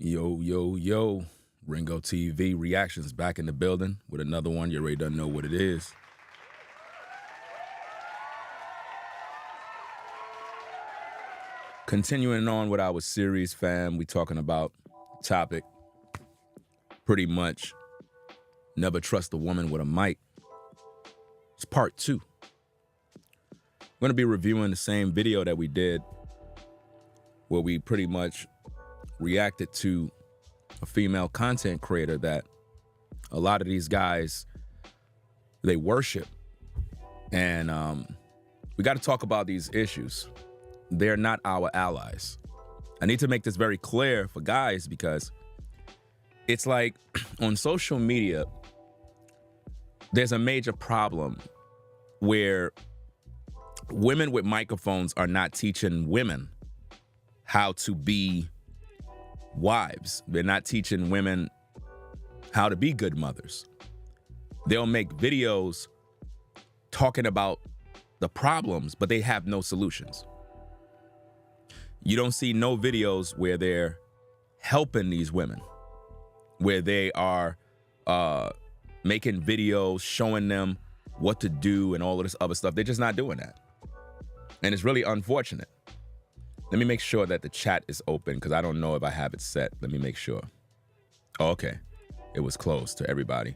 Yo, yo, yo. Ringo TV Reactions back in the building with another one. You already done know what it is. Continuing on with our series, fam, we talking about topic pretty much never trust a woman with a mic. It's part 2. I'm going to be reviewing the same video that we did where we pretty much reacted to a female content creator that a lot of these guys, they worship. And we got to talk about these issues. They're not our allies. I need to make this very clear for guys because it's like on social media, there's a major problem where women with microphones are not teaching women how to be wives. They're not teaching women how to be good mothers. They'll make videos talking about the problems, but they have no solutions. You don't see no videos where they're helping these women, where they are making videos showing them what to do and all of this other stuff. They're just not doing that. And it's really unfortunate. Let me make sure that the chat is open because I don't know if I have it set. Let me make sure. Oh, okay. It was closed to everybody.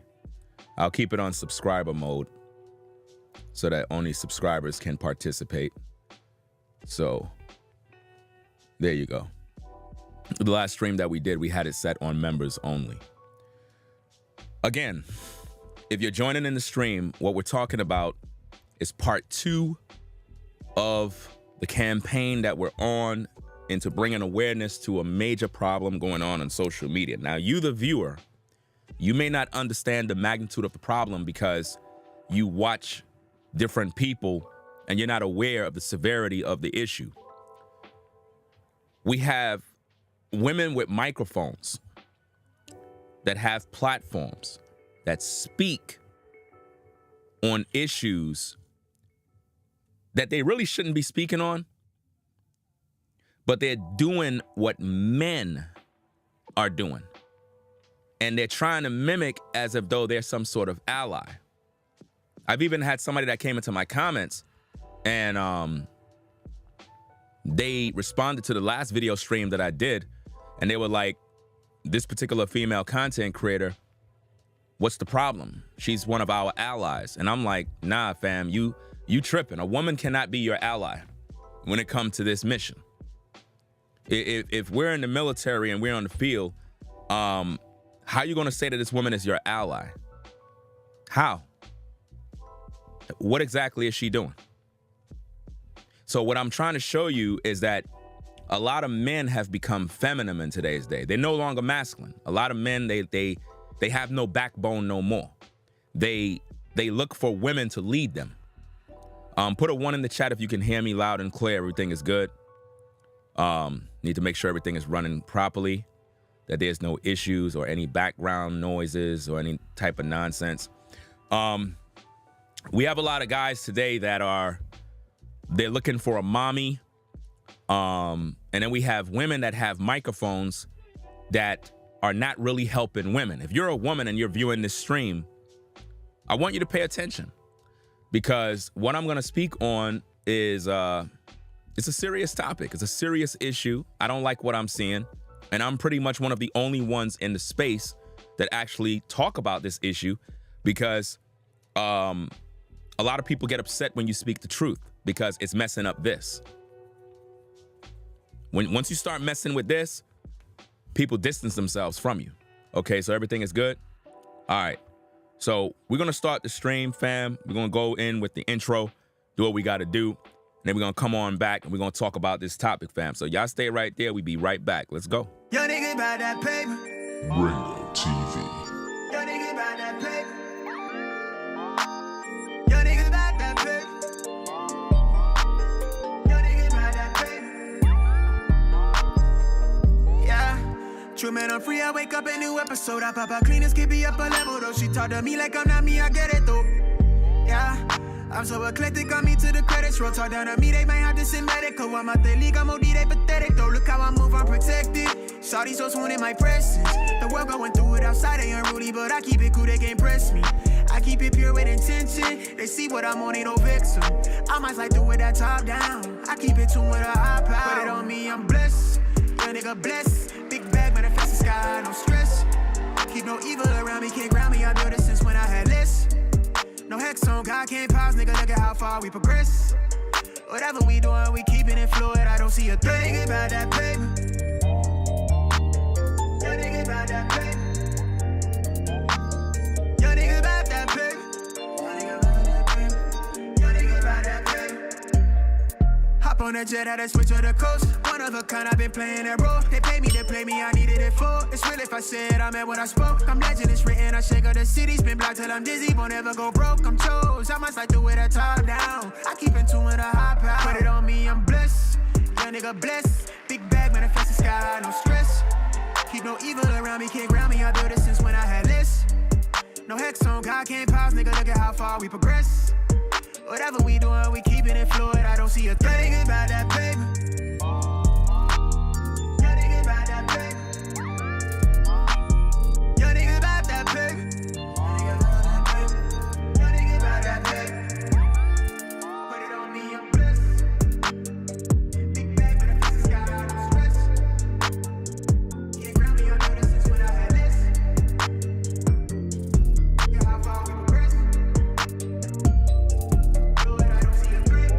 I'll keep it on subscriber mode so that only subscribers can participate. So there you go. The last stream that we did, we had it set on members only. Again, if you're joining in the stream, what we're talking about is part 2 of the campaign that we're on into bringing awareness to a major problem going on social media. Now, you, the viewer, you may not understand the magnitude of the problem because you watch different people and you're not aware of the severity of the issue. We have women with microphones that have platforms that speak on issues that they really shouldn't be speaking on, but they're doing what men are doing. And they're trying to mimic as if though they're some sort of ally. I've even had somebody that came into my comments and they responded to the last video stream that I did, and they were like, this particular female content creator, what's the problem? She's one of our allies. And I'm like, nah, fam, you tripping. A woman cannot be your ally when it comes to this mission. If we're in the military and we're on the field, how are you going to say that this woman is your ally? How? What exactly is she doing? So what I'm trying to show you is that a lot of men have become feminine in today's day. They're no longer masculine. A lot of men, they have no backbone no more. They look for women to lead them. Put a 1 in the chat if you can hear me loud and clear. Everything is good. Need to make sure everything is running properly, that there's no issues or any background noises or any type of nonsense. We have a lot of guys today that they're looking for a mommy. And then we have women that have microphones that are not really helping women. If you're a woman and you're viewing this stream, I want you to pay attention. Because what I'm going to speak on is it's a serious topic. It's a serious issue. I don't like what I'm seeing. And I'm pretty much one of the only ones in the space that actually talk about this issue because a lot of people get upset when you speak the truth because it's messing up this. Once you start messing with this, people distance themselves from you. Okay, so everything is good? All right. So we're going to start the stream, fam. We're going to go in with the intro, do what we got to do. And then we're going to come on back and we're going to talk about this topic, fam. So y'all stay right there. We be right back. Let's go. Yo, nigga, buy that paper. Ringo TV. Yo, nigga, buy that paper. Yo, nigga, buy that paper. Yo, nigga, buy that paper. Yeah. True man, I'm free. I wake up a new episode. I pop out clean as keep me up a level though. She talk to me like I'm not me. I get it though. Yeah. I'm so eclectic, got me to the credits roll. Talk down on me, they might have to send medical. I'm out the league, I'm OD, they pathetic though. Look how I move, I'm protected. So Shawty so swoon in my presence. The world going through it outside, they unruly, but I keep it cool, they can't press me. I keep it pure with intention. They see what I'm on, ain't no vixen. I might slide through with that top down. I keep it tuned with a high power. Put it on me, I'm blessed. Young nigga blessed. Big bag, manifest the sky, no stress. Keep no evil around me, can't ground me. I built it since when I had less. No hex on, God can't pause, nigga. Look at how far we progress. Whatever we doing, we keeping it fluid. I don't see a thing about that paper. Young nigga about that paper. Young nigga about that paper. Young nigga about that paper. Hop on that jet, had to switch to the coast. One of a kind, I've been playing that role. They pay me to play me, I needed it for. It's real if I said I meant what I spoke. I'm legend, it's written, I shake up the city. Spin block till I'm dizzy, won't ever go broke. I'm chose, I must like do it a top down. I keep in tune with a high power. Put it on me, I'm blessed. Young nigga blessed. Big bag, manifest the sky, no stress. Keep no evil around me, can't ground me. I built it since when I had less. No hex on, God can't pause, nigga. Look at how far we progress. Whatever we doing, we keeping it fluid. I don't see a thing about that paper. Young nigga about that paper. Young nigga about that paper. Young nigga about that paper. Put it on me, I'm blessed. Big bag, but I the sky, no stress. Can't ground me, I know this since when I had less. Look at how far we progress. I don't see a threat.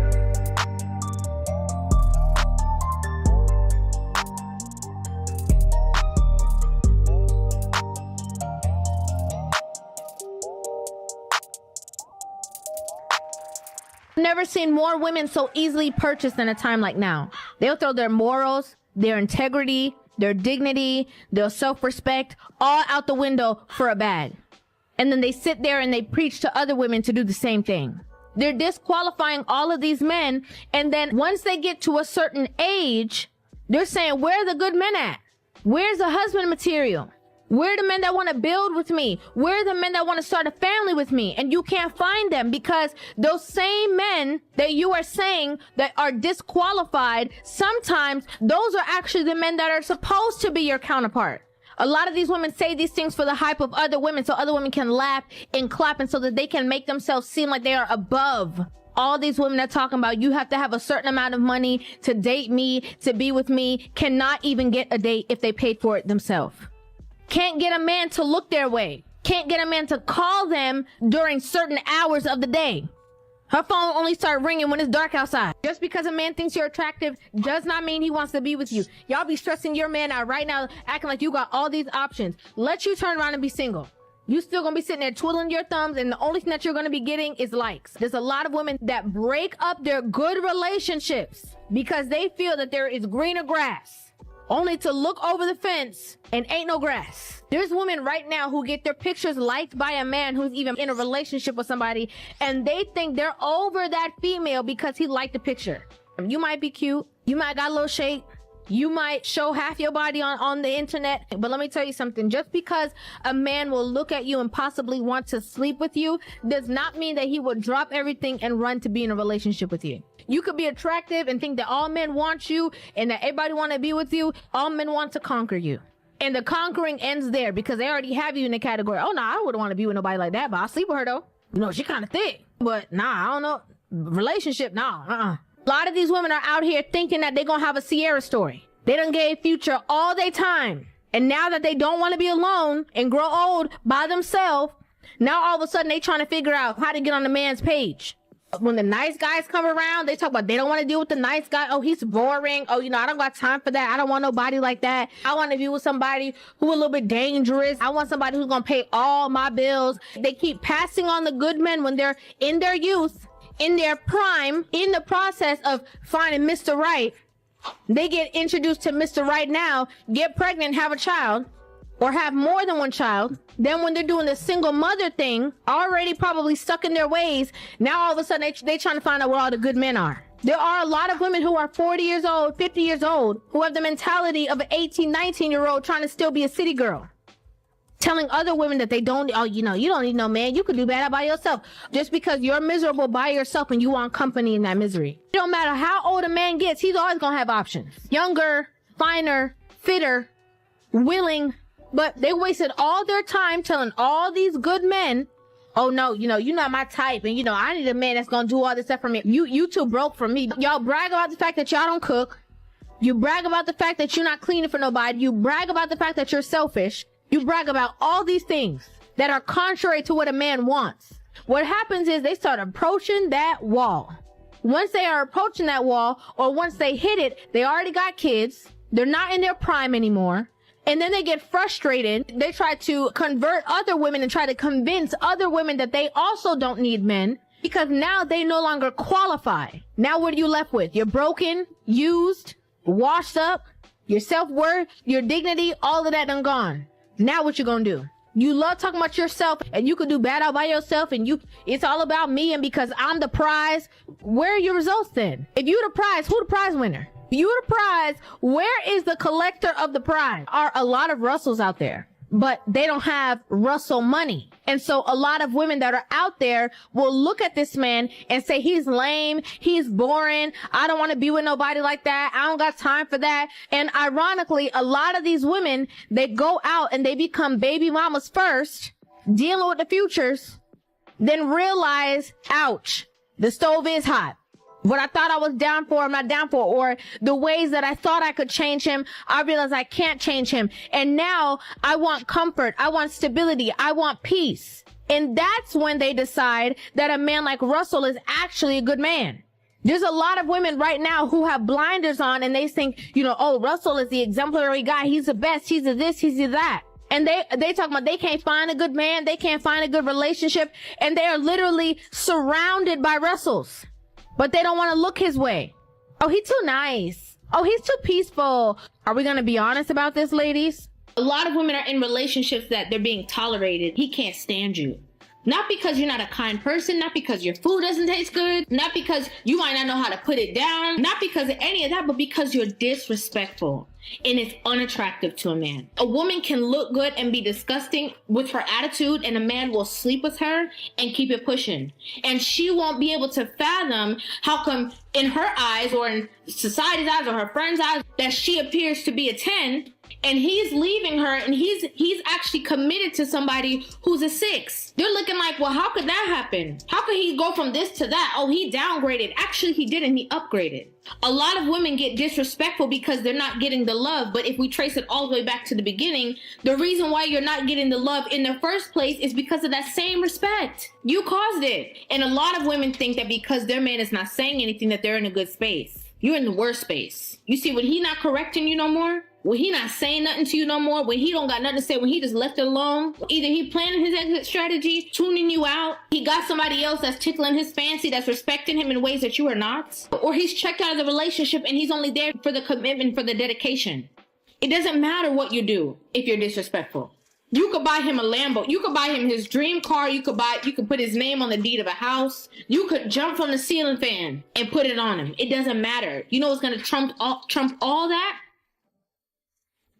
Never seen more women so easily purchased in a time like now. They'll throw their morals, their integrity, their dignity, their self-respect all out the window for a bag. And then they sit there and they preach to other women to do the same thing. They're disqualifying all of these men. And then once they get to a certain age, they're saying, where are the good men at? Where's the husband material? Where are the men that want to build with me? Where are the men that want to start a family with me? And you can't find them because those same men that you are saying that are disqualified, sometimes those are actually the men that are supposed to be your counterpart. A lot of these women say these things for the hype of other women so other women can laugh and clap and so that they can make themselves seem like they are above. All these women are talking about you have to have a certain amount of money to date me, to be with me, cannot even get a date if they paid for it themselves. Can't get a man to look their way. Can't get a man to call them during certain hours of the day. Her phone only starts ringing when it's dark outside. Just because a man thinks you're attractive does not mean he wants to be with you. Y'all be stressing your man out right now, acting like you got all these options. Let you turn around and be single. You still gonna be sitting there twiddling your thumbs, and the only thing that you're gonna be getting is likes. There's a lot of women that break up their good relationships because they feel that there is greener grass, only to look over the fence and ain't no grass. There's women right now who get their pictures liked by a man who's even in a relationship with somebody, and they think they're over that female because he liked the picture. You might be cute. You might got a little shape. You might show half your body on the internet. But let me tell you something. Just because a man will look at you and possibly want to sleep with you does not mean that he will drop everything and run to be in a relationship with you. You could be attractive and think that all men want you and that everybody want to be with you. All men want to conquer you. And the conquering ends there because they already have you in the category. Oh, no, I wouldn't want to be with nobody like that, but I'll sleep with her, though. You know, she kind of thick. But, nah, I don't know. Relationship, nah, A lot of these women are out here thinking that they're going to have a Sierra story. They done gave Future all their time. And now that they don't want to be alone and grow old by themselves, now all of a sudden they trying to figure out how to get on the man's page. When the nice guys come around, they talk about they don't want to deal with the nice guy. Oh, he's boring. Oh, I don't got time for that. I don't want nobody like that. I want to be with somebody who a little bit dangerous. I want somebody who's going to pay all my bills. They keep passing on the good men when they're in their youth, in their prime, in the process of finding Mr. Right. They get introduced to Mr. Right now, get pregnant, have a child, or have more than one child. Then when they're doing the single mother thing, already probably stuck in their ways, now all of a sudden they trying to find out where all the good men are. There are a lot of women who are 40 years old, 50 years old, who have the mentality of an 18, 19-year-old trying to still be a city girl. Telling other women that they don't, you don't need no man. You could do better by yourself. Just because you're miserable by yourself and you want company in that misery. It don't matter how old a man gets, he's always going to have options. Younger, finer, fitter, willing, but they wasted all their time telling all these good men, oh no, you're not my type, and I need a man that's gonna do all this stuff for me. You too broke for me. Y'all brag about the fact that y'all don't cook. You brag about the fact that you're not cleaning for nobody. You brag about the fact that you're selfish. You brag about all these things that are contrary to what a man wants. What happens is they start approaching that wall. Once they are approaching that wall, or once they hit it, they already got kids. They're not in their prime anymore. And then they get frustrated. They try to convert other women and try to convince other women that they also don't need men, because now they no longer qualify. Now what are you left with? You're broken, used, washed up, your self-worth, your dignity, all of that done gone. Now what you gonna do? You love talking about yourself, and you could do bad all by yourself, and it's all about me, and because I'm the prize. Where are your results then? If you the prize, who the prize winner? You the prize, where is the collector of the prize? Are a lot of Russells out there, but they don't have Russell money. And so a lot of women that are out there will look at this man and say, he's lame, he's boring, I don't want to be with nobody like that, I don't got time for that. And ironically, a lot of these women, they go out and they become baby mamas first, dealing with the futures, then realize, ouch, the stove is hot. What I thought I was down for, I'm not down for. Or the ways that I thought I could change him, I realize I can't change him. And now I want comfort. I want stability. I want peace. And that's when they decide that a man like Russell is actually a good man. There's a lot of women right now who have blinders on, and they think, oh, Russell is the exemplary guy. He's the best. He's the this, he's the that. And they talk about they can't find a good man. They can't find a good relationship. And they are literally surrounded by Russells. But they don't want to look his way. Oh, he's too nice. Oh, he's too peaceful. Are we going to be honest about this, ladies? A lot of women are in relationships that they're being tolerated. He can't stand you. Not because you're not a kind person, not because your food doesn't taste good, not because you might not know how to put it down, not because of any of that, but because you're disrespectful and it's unattractive to a man. A woman can look good and be disgusting with her attitude, and a man will sleep with her and keep it pushing. And she won't be able to fathom how come in her eyes, or in society's eyes, or her friends' eyes, that she appears to be a 10, and he's leaving her, and he's actually committed to somebody who's a 6. They're looking like, well, how could that happen? How could he go from this to that? Oh, he downgraded. Actually, he didn't. He upgraded. A lot of women get disrespectful because they're not getting the love. But if we trace it all the way back to the beginning, the reason why you're not getting the love in the first place is because of that same respect. You caused it. And a lot of women think that because their man is not saying anything, that they're in a good space. You're in the worst space. You see, when he not correcting you no more, when he not saying nothing to you no more, when he don't got nothing to say, when he just left it alone, either he planning his exit strategy, tuning you out, he got somebody else that's tickling his fancy, that's respecting him in ways that you are not, or he's checked out of the relationship and he's only there for the commitment, for the dedication. It doesn't matter what you do if you're disrespectful. You could buy him a Lambo. You could buy him his dream car. You could put his name on the deed of a house. You could jump from the ceiling fan and put it on him. It doesn't matter. You know what's going to trump all that?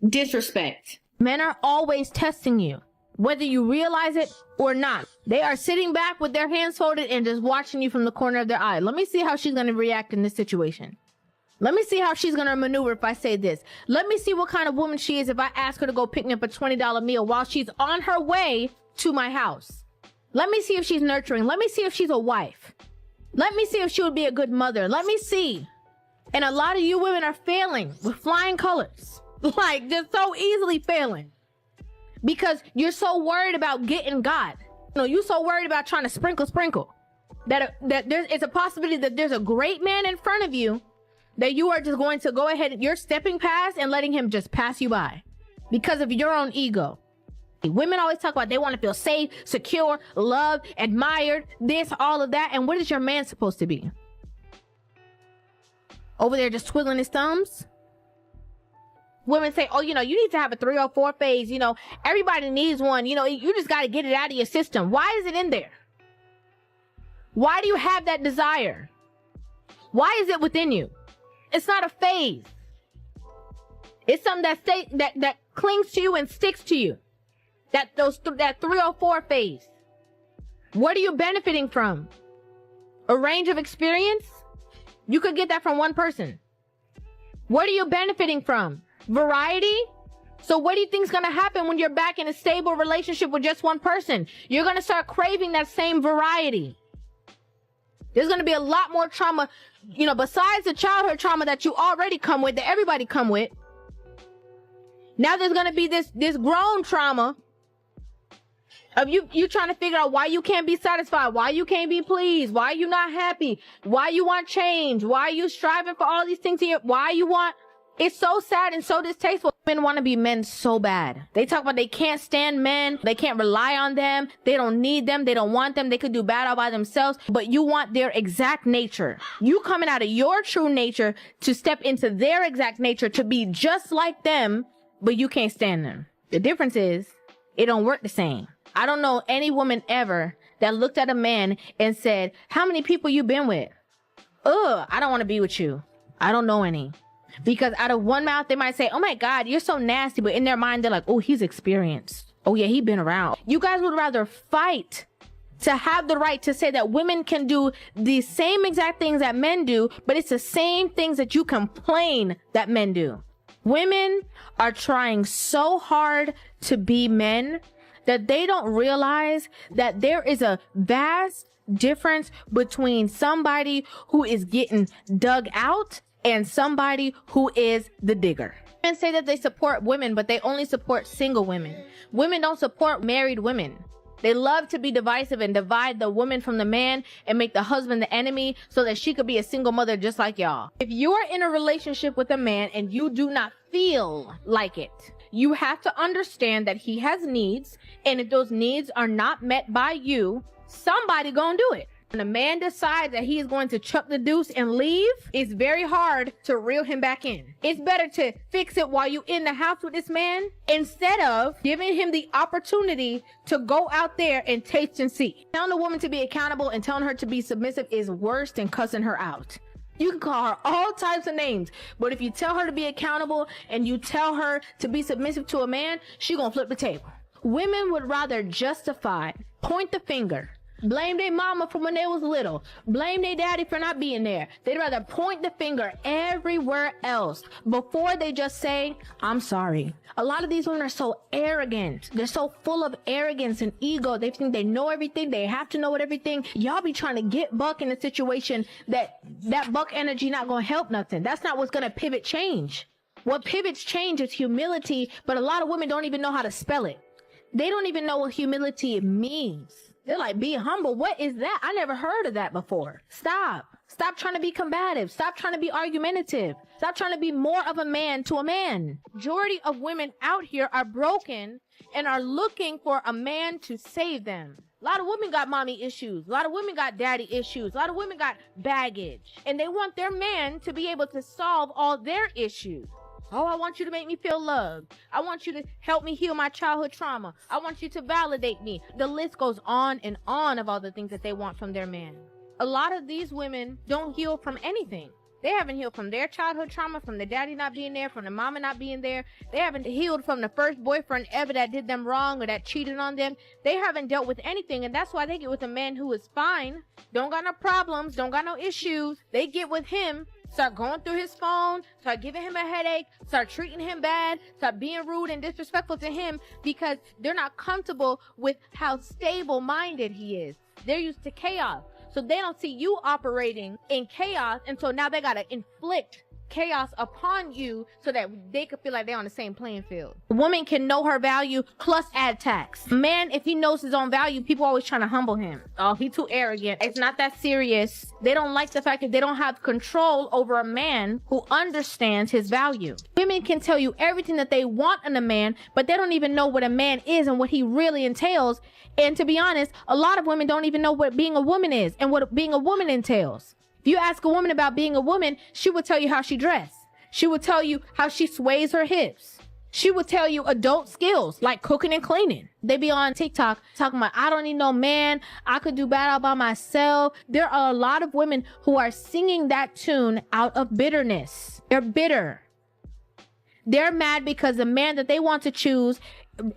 Disrespect. Men are always testing you, whether you realize it or not. They are sitting back with their hands folded and just watching you from the corner of their eye. Let me see how she's going to react in this situation. Let me see how she's going to maneuver if I say this. Let me see what kind of woman she is if I ask her to go pick me up a $20 meal while she's on her way to my house. Let me see if she's nurturing. Let me see if she's a wife. Let me see if she would be a good mother. Let me see. And a lot of you women are failing with flying colors. Like, just so easily failing. Because you're so worried about getting God. You're so worried about trying to sprinkle. That it's a possibility that there's a great man in front of you that you are just going to go ahead, you're stepping past and letting him just pass you by because of your own ego. Women always talk about they want to feel safe, secure, loved, admired, this, all of that. And what is your man supposed to be? Over there just twiddling his thumbs? Women say, oh, you need to have a 304 phase. Everybody needs one. You just got to get it out of your system. Why is it in there? Why do you have that desire? Why is it within you? It's not a phase. It's something that clings to you and sticks to you. That 304 phase. What are you benefiting from? A range of experience? You could get that from one person. What are you benefiting from? Variety? So what do you think is going to happen when you're back in a stable relationship with just one person? You're going to start craving that same variety. There's going to be a lot more trauma, besides the childhood trauma that you already come with, that everybody come with. Now there's going to be this grown trauma of you trying to figure out why you can't be satisfied, why you can't be pleased, why you not happy, why you want change, why you striving for all these things it's so sad and so distasteful. Men want to be men so bad. They talk about they can't stand men. They can't rely on them. They don't need them. They don't want them. They could do bad all by themselves. But you want their exact nature. You coming out of your true nature to step into their exact nature to be just like them, but you can't stand them. The difference is it don't work the same. I don't know any woman ever that looked at a man and said, how many people you been with? I don't want to be with you. I don't know any. Because out of one mouth, they might say, oh my God, you're so nasty. But in their mind, they're like, oh, he's experienced. Oh yeah, he been around. You guys would rather fight to have the right to say that women can do the same exact things that men do, but it's the same things that you complain that men do. Women are trying so hard to be men that they don't realize that there is a vast difference between somebody who is getting dug out and somebody who is the digger. Men say that they support women, but they only support single women. Women don't support married women. They love to be divisive and divide the woman from the man and make the husband the enemy so that she could be a single mother just like y'all. If you're in a relationship with a man and you do not feel like it, you have to understand that he has needs, and if those needs are not met by you, somebody gonna do it. When a man decides that he is going to chuck the deuce and leave, it's very hard to reel him back in. It's better to fix it while you're in the house with this man instead of giving him the opportunity to go out there and taste and see. Telling a woman to be accountable and telling her to be submissive is worse than cussing her out. You can call her all types of names, but if you tell her to be accountable and you tell her to be submissive to a man, she gonna flip the table. Women would rather justify, point the finger, blame their mama from when they was little, blame their daddy for not being there. They'd rather point the finger everywhere else before they just say, I'm sorry. A lot of these women are so arrogant. They're so full of arrogance and ego. They think they know everything. They have to know everything. Y'all be trying to get Buck in a situation that Buck energy not going to help nothing. That's not what's going to pivot change. What pivots change is humility, but a lot of women don't even know how to spell it. They don't even know what humility means. They're like, be humble. What is that? I never heard of that before. Stop trying to be combative. Stop trying to be argumentative. Stop trying to be more of a man to a man. Majority of women out here are broken and are looking for a man to save them. A lot of women got mommy issues. A lot of women got daddy issues. A lot of women got baggage. And they want their man to be able to solve all their issues. Oh, I want you to make me feel loved. I want you to help me heal my childhood trauma. I want you to validate me. The list goes on and on of all the things that they want from their man. A lot of these women don't heal from anything. They haven't healed from their childhood trauma, from the daddy not being there, from the mama not being there. They haven't healed from the first boyfriend ever that did them wrong or that cheated on them. They haven't dealt with anything, and that's why they get with a man who is fine, don't got no problems, don't got no issues. They get with him, start going through his phone, start giving him a headache, start treating him bad, start being rude and disrespectful to him because they're not comfortable with how stable-minded he is. They're used to chaos. So they don't see you operating in chaos, and so now they gotta inflict chaos upon you so that they could feel like they're on the same playing field. A woman can know her value plus add tax. Man, if he knows his own value, people always trying to humble him. Oh, he too arrogant. It's not that serious. They don't like the fact that they don't have control over a man who understands his value. Women can tell you everything that they want in a man, but they don't even know what a man is and what he really entails. And to be honest, a lot of women don't even know what being a woman is and what being a woman entails. If you ask a woman about being a woman, she will tell you how she dressed. She will tell you how she sways her hips. She will tell you adult skills like cooking and cleaning. They be on TikTok talking about, I don't need no man. I could do bad all by myself. There are a lot of women who are singing that tune out of bitterness. They're bitter. They're mad because the man that they want to choose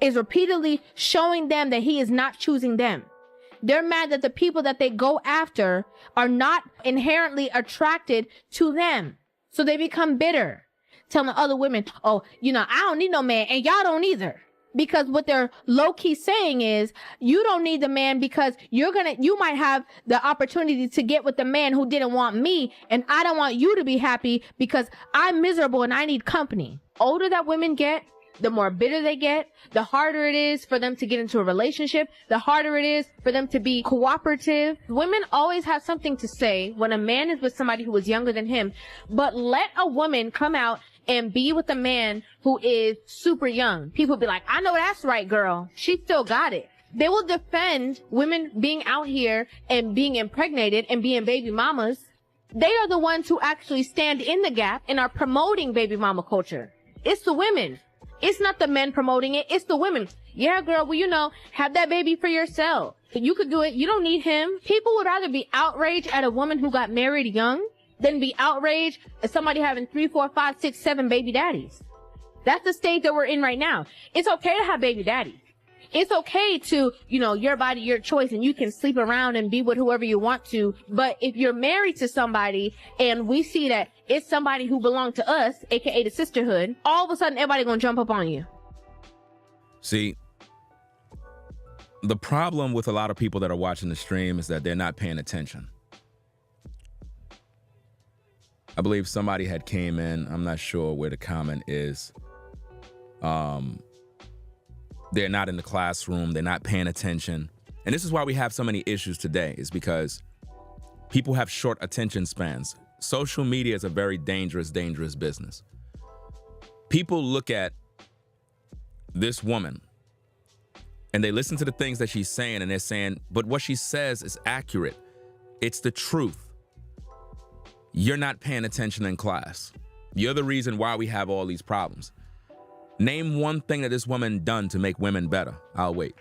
is repeatedly showing them that he is not choosing them. They're mad that the people that they go after are not inherently attracted to them. So they become bitter. telling other women, oh, I don't need no man, and y'all don't either. Because what they're low-key saying is, you don't need the man because you might have the opportunity to get with the man who didn't want me, and I don't want you to be happy because I'm miserable and I need company. Older that women get, the more bitter they get, the harder it is for them to get into a relationship, the harder it is for them to be cooperative. Women always have something to say when a man is with somebody who is younger than him, but let a woman come out and be with a man who is super young. People be like, I know that's right, girl. She still got it. They will defend women being out here and being impregnated and being baby mamas. They are the ones who actually stand in the gap and are promoting baby mama culture. It's the women. It's not the men promoting it. It's the women. Yeah, girl, well, have that baby for yourself. You could do it. You don't need him. People would rather be outraged at a woman who got married young than be outraged at somebody having 3, 4, 5, 6, 7 baby daddies. That's the state that we're in right now. It's okay to have baby daddies. It's okay to, your body, your choice, and you can sleep around and be with whoever you want to. But if you're married to somebody and we see that it's somebody who belonged to us, aka the sisterhood, all of a sudden everybody gonna jump up on you. See, the problem with a lot of people that are watching the stream is that they're not paying attention. I believe somebody had came in. I'm not sure where the comment is. They're not in the classroom. They're not paying attention. And this is why we have so many issues today, is because people have short attention spans. Social media is a very dangerous, dangerous business. People look at this woman and they listen to the things that she's saying and they're saying, but what she says is accurate. It's the truth. You're not paying attention in class. You're the reason why we have all these problems. Name one thing that this woman done to make women better. I'll wait.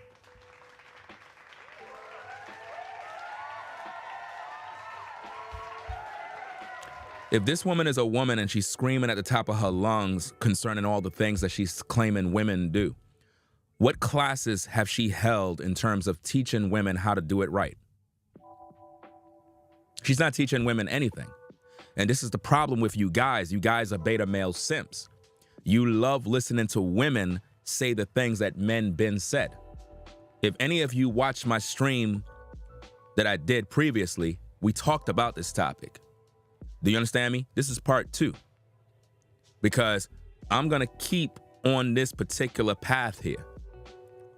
If this woman is a woman and she's screaming at the top of her lungs concerning all the things that she's claiming women do, what classes have she held in terms of teaching women how to do it right? She's not teaching women anything. And this is the problem with you guys. You guys are beta male simps. You love listening to women say the things that men been said. If any of you watched my stream that I did previously, we talked about this topic. Do you understand me? This is part 2. Because I'm going to keep on this particular path here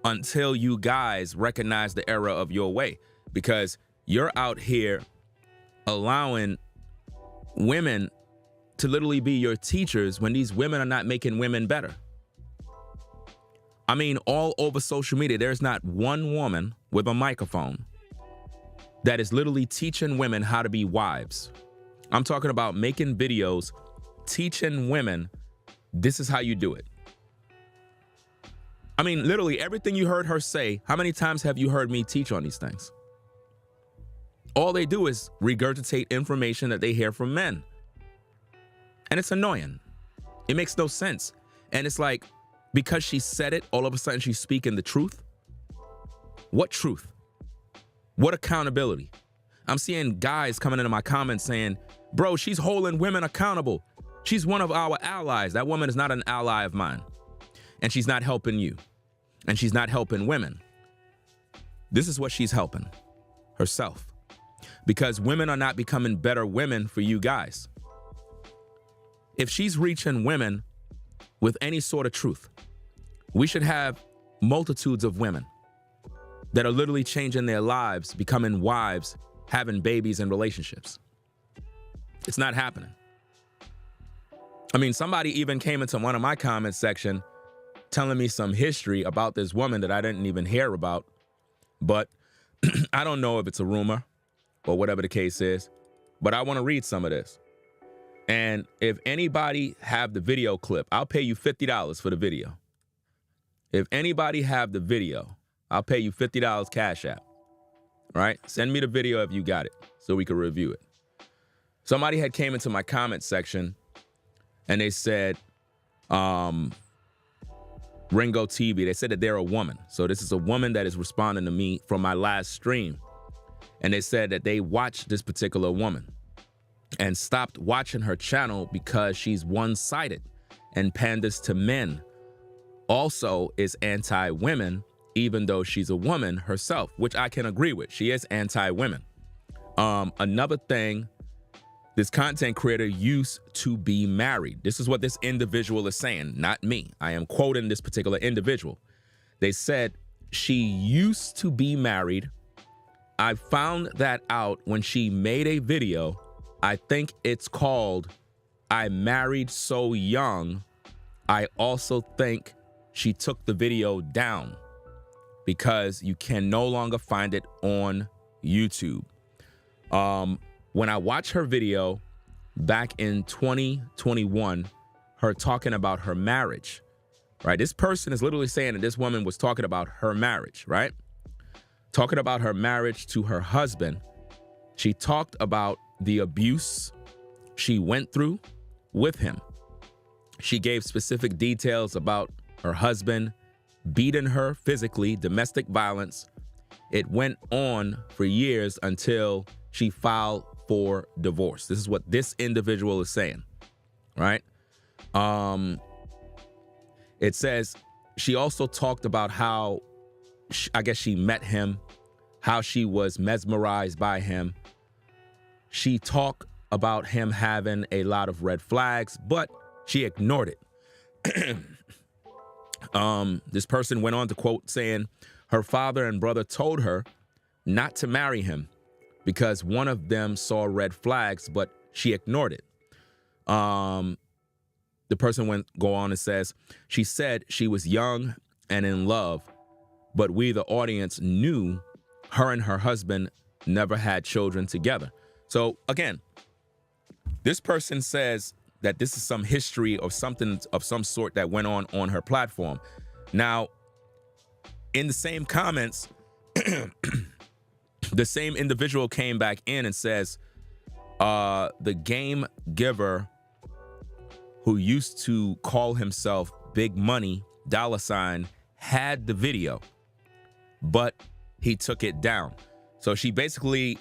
until you guys recognize the error of your way. Because you're out here allowing women to literally be your teachers when these women are not making women better. I mean, all over social media, there's not one woman with a microphone that is literally teaching women how to be wives. I'm talking about making videos, teaching women, this is how you do it. I mean, literally everything you heard her say, how many times have you heard me teach on these things? All they do is regurgitate information that they hear from men. And it's annoying. It makes no sense. And it's like, because she said it, all of a sudden she's speaking the truth. What truth? What accountability? I'm seeing guys coming into my comments saying, bro, she's holding women accountable. She's one of our allies. That woman is not an ally of mine. And she's not helping you. And she's not helping women. This is what she's helping herself. Because women are not becoming better women for you guys. If she's reaching women with any sort of truth, we should have multitudes of women that are literally changing their lives, becoming wives, having babies and relationships. It's not happening. I mean, somebody even came into one of my comments section telling me some history about this woman that I didn't even hear about. But I don't know if it's a rumor or whatever the case is, but I want to read some of this. And if anybody have the video clip, I'll pay you $50 for the video. If anybody have the video, I'll pay you $50 Cash App. All right? Send me the video if you got it so we can review it. Somebody had came into my comment section and they said, Ringo TV, they said that they're a woman. So this is a woman that is responding to me from my last stream. And they said that they watched this particular woman and stopped watching her channel because she's one-sided. and panders to men. Also is anti-women, even though she's a woman herself, which I can agree with. She is anti-women. Another thing, this content creator used to be married. This is what this individual is saying, not me. I am quoting this particular individual. They said she used to be married. I found that out when she made a video. I think it's called I Married So Young. I also think she took the video down because you can no longer find it on YouTube. When I watched her video back in 2021, her talking about her marriage, right? This person is literally saying that this woman was talking about her marriage, right? Talking about her marriage to her husband. She talked about the abuse she went through with him. She gave specific details about her husband beating her physically, domestic violence. It went on for years until she filed for divorce. This is what this individual is saying, right? It says she also talked about how I guess she met him, how she was mesmerized by him. She talked about him having a lot of red flags, but she ignored it. This person went on to quote saying her father and brother told her not to marry him because one of them saw red flags, but she ignored it. The person go on and says, she said she was young and in love, but we, the audience, knew her and her husband never had children together. So again, this person says that this is some history or something of some sort that went on her platform. Now, in the same comments, the same individual came back in and says, the game giver who used to call himself Big Money $, had the video, but he took it down. So she basically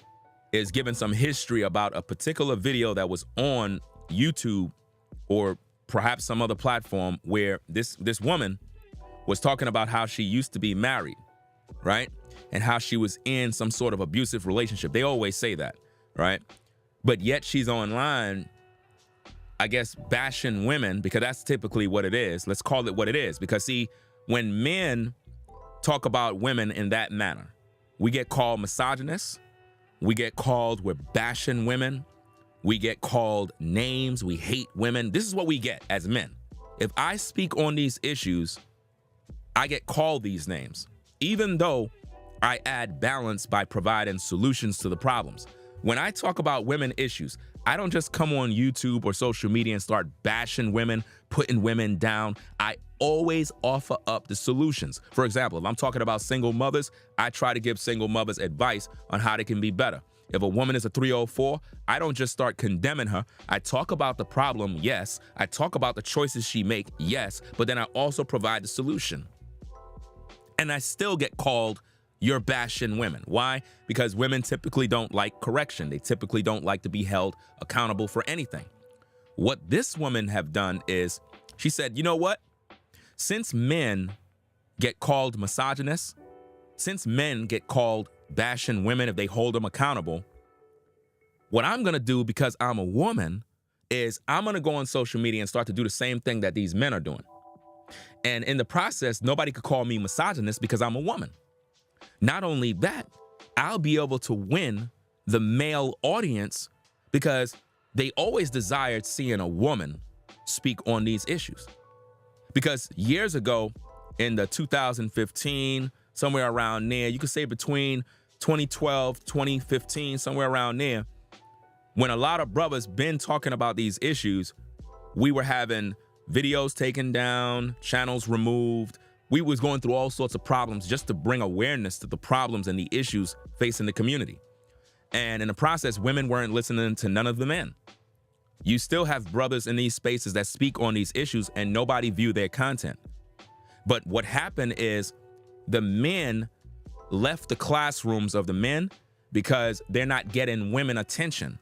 is giving some history about a particular video that was on YouTube or perhaps some other platform where this woman was talking about how she used to be married, right? And how she was in some sort of abusive relationship. They always say that, right? But yet she's online, I guess, bashing women, because that's typically what it is. Let's call it what it is. Because see, when men talk about women in that manner, we get called misogynists. We get called we're bashing women. We get called names. We hate women. This is what we get as men. If I speak on these issues, I get called these names, even though I add balance by providing solutions to the problems. When I talk about women issues, I don't just come on YouTube or social media and start bashing women, putting women down. I always offer up the solutions. For example, if I'm talking about single mothers, I try to give single mothers advice on how they can be better. If a woman is a 304, I don't just start condemning her. I talk about the problem, yes. I talk about the choices she make, yes. But then I also provide the solution. And I still get called you're bashing women. Why? Because women typically don't like correction. They typically don't like to be held accountable for anything. What this woman have done is she said, you know what? Since men get called misogynists, since men get called bashing women if they hold them accountable, what I'm going to do, because I'm a woman, is I'm going to go on social media and start to do the same thing that these men are doing. And in the process, nobody could call me misogynist because I'm a woman. Not only that, I'll be able to win the male audience because they always desired seeing a woman speak on these issues. Because years ago, in the 2015, somewhere around there, you could say between 2012, 2015, somewhere around there, when a lot of brothers been talking about these issues, we were having videos taken down, channels removed. We was going through all sorts of problems just to bring awareness to the problems and the issues facing the community. And in the process, women weren't listening to none of the men. You still have brothers in these spaces that speak on these issues and nobody view their content. But what happened is the men left the classrooms of the men because they're not getting women attention.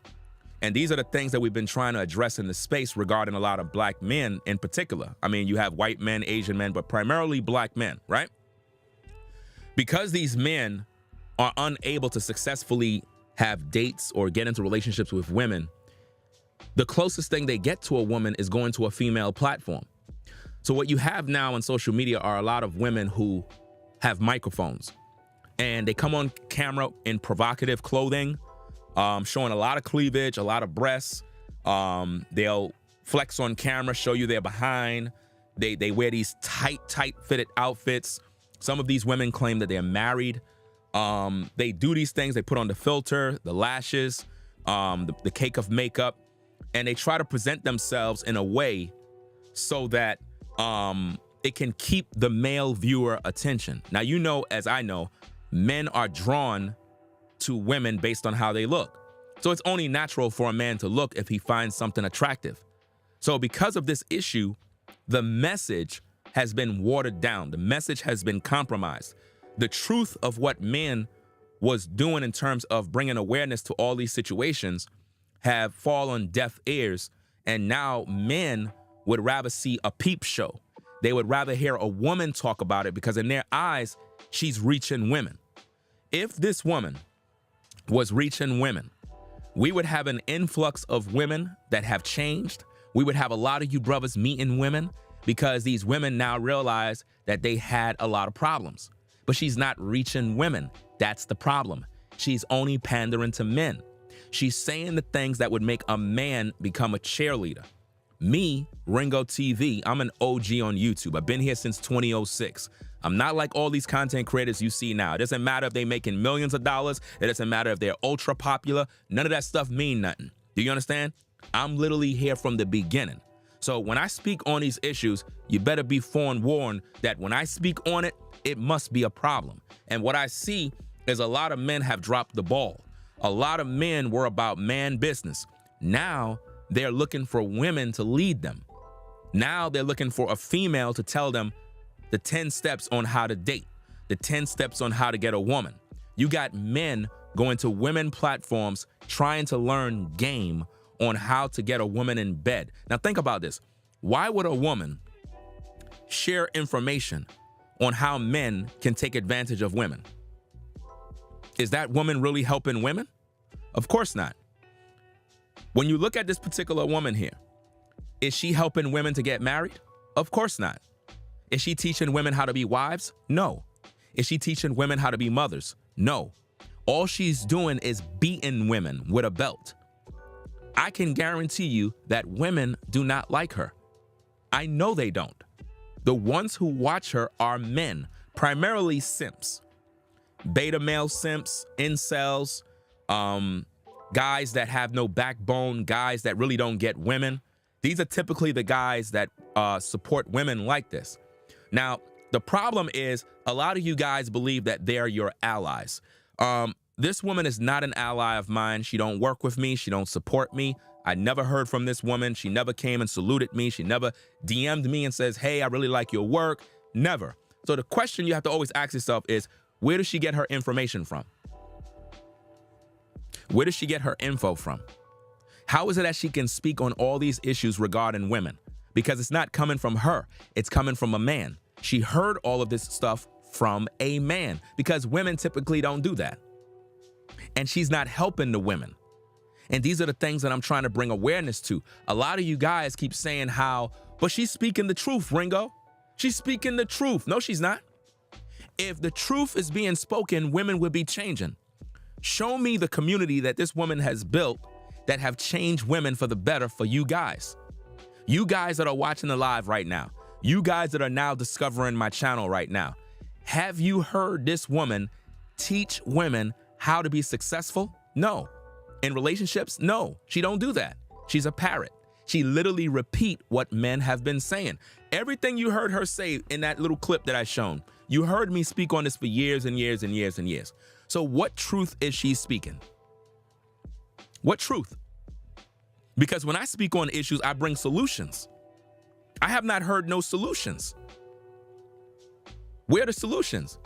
And these are the things that we've been trying to address in the space regarding a lot of black men in particular. I mean, you have white men, Asian men, but primarily black men, right? Because these men are unable to successfully have dates or get into relationships with women, the closest thing they get to a woman is going to a female platform. So what you have now on social media are a lot of women who have microphones, and they come on camera in provocative clothing, showing a lot of cleavage, a lot of breasts. They'll flex on camera, show you their behind. They wear these tight fitted outfits. Some of these women claim that they're married. They do these things. They put on the filter, the lashes, the cake of makeup, and they try to present themselves in a way so that it can keep the male viewer attention. Now, you know, as I know, men are drawn to women based on how they look. So it's only natural for a man to look if he finds something attractive. So because of this issue, the message has been watered down. The message has been compromised. The truth of what men was doing in terms of bringing awareness to all these situations have fallen deaf ears. And now men would rather see a peep show. They would rather hear a woman talk about it because in their eyes, she's reaching women. If this woman was reaching women, we would have an influx of women that have changed. We would have a lot of you brothers meeting women because these women now realize that they had a lot of problems. But she's not reaching women. That's the problem. She's only pandering to men. She's saying the things that would make a man become a cheerleader. Me, Ringo TV, I'm an OG on YouTube. I've been here since 2006. I'm not like all these content creators you see now. It doesn't matter if they're making millions of dollars. It doesn't matter if they're ultra popular. None of that stuff mean nothing. Do you understand? I'm literally here from the beginning. So when I speak on these issues, you better be forewarned that when I speak on it, it must be a problem. And what I see is a lot of men have dropped the ball. A lot of men were about man business. Now they're looking for women to lead them. Now they're looking for a female to tell them the 10 steps on how to date, the 10 steps on how to get a woman. You got men going to women platforms trying to learn game on how to get a woman in bed. Now think about this. Why would a woman share information on how men can take advantage of women? Is that woman really helping women? Of course not. When you look at this particular woman here, is she helping women to get married? Of course not. Is she teaching women how to be wives? No. Is she teaching women how to be mothers? No. All she's doing is beating women with a belt. I can guarantee you that women do not like her. I know they don't. The ones who watch her are men, primarily simps. Beta male simps, incels, guys that have no backbone, guys that really don't get women. These are typically the guys that support women like this. Now, the problem is a lot of you guys believe that they're your allies. This woman is not an ally of mine. She don't work with me. She don't support me. I never heard from this woman. She never came and saluted me. She never DM'd me and says, hey, I really like your work. Never. So the question you have to always ask yourself is, where does she get her information from? Where does she get her info from? How is it that she can speak on all these issues regarding women? Because it's not coming from her. It's coming from a man. She heard all of this stuff from a man because women typically don't do that. And she's not helping the women. And these are the things that I'm trying to bring awareness to. A lot of you guys keep saying how, but she's speaking the truth, Ringo. She's speaking the truth. No, she's not. If the truth is being spoken, women will be changing. Show me the community that this woman has built that have changed women for the better for you guys. You guys that are watching the live right now. You guys that are now discovering my channel right now. Have you heard this woman teach women how to be successful? No. In relationships? No. She don't do that. She's a parrot. She literally repeat what men have been saying. Everything you heard her say in that little clip that I shown, you heard me speak on this for years and years and years and years. So what truth is she speaking? What truth? Because when I speak on issues, I bring solutions. I have not heard no solutions. Where are the solutions?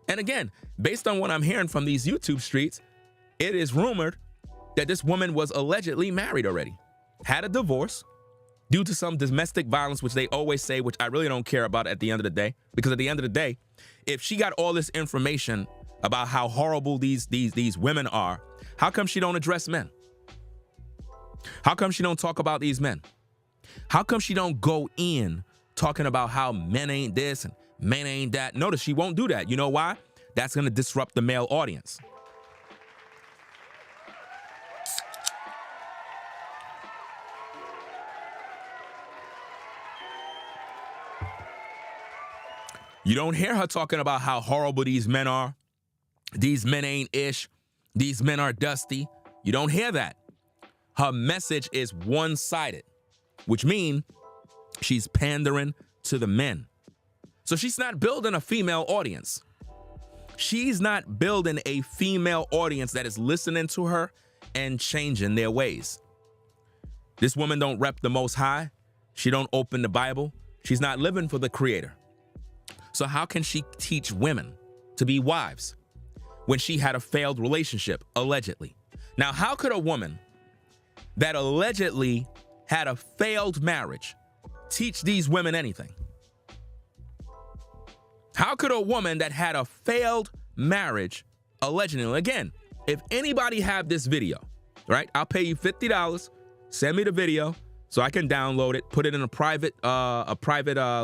And again, based on what I'm hearing from these YouTube streets, it is rumored that this woman was allegedly married already, had a divorce due to some domestic violence, which they always say, which I really don't care about at the end of the day, because at the end of the day, if she got all this information about how horrible these women are, how come she don't address men? How come she don't talk about these men? How come she don't go in talking about how men ain't this and men ain't that? Notice she won't do that. You know why? That's going to disrupt the male audience. You don't hear her talking about how horrible these men are. These men ain't ish. These men are dusty. You don't hear that. Her message is one-sided, which means she's pandering to the men. So she's not building a female audience. She's not building a female audience that is listening to her and changing their ways. This woman don't rep the Most High. She don't open the Bible. She's not living for the Creator. So how can she teach women to be wives when she had a failed relationship, allegedly? Now, how could a woman that allegedly had a failed marriage teach these women anything? How could a woman that had a failed marriage, allegedly, again, if anybody have this video, right, I'll pay you $50, send me the video so I can download it, put it in a private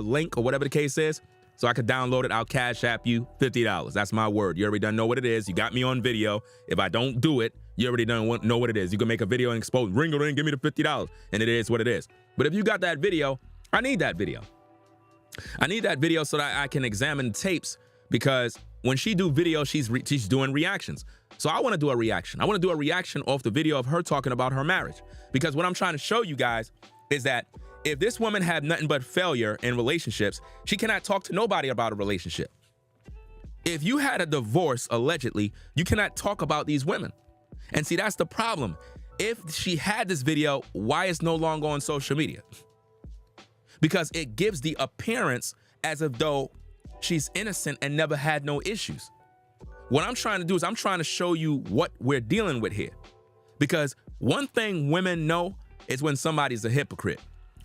link or whatever the case is, so I could download it. I'll cash app you $50. That's my word. You already done know what it is. You got me on video. If I don't do it, you already don't know what it is. You can make a video and expose, ring, give me the $50, and it is what it is. But if you got that video, I need that video. I need that video so that I can examine tapes, because when she do video, she's doing reactions. So I want to do a reaction. I want to do a reaction off the video of her talking about her marriage, because what I'm trying to show you guys is that if this woman had nothing but failure in relationships, she cannot talk to nobody about a relationship. If you had a divorce, allegedly, you cannot talk about these women. And see, that's the problem. If she had this video, why is no longer on social media? Because it gives the appearance as if though she's innocent and never had no issues. What I'm trying to do is I'm trying to show you what we're dealing with here. Because one thing women know is when somebody's a hypocrite.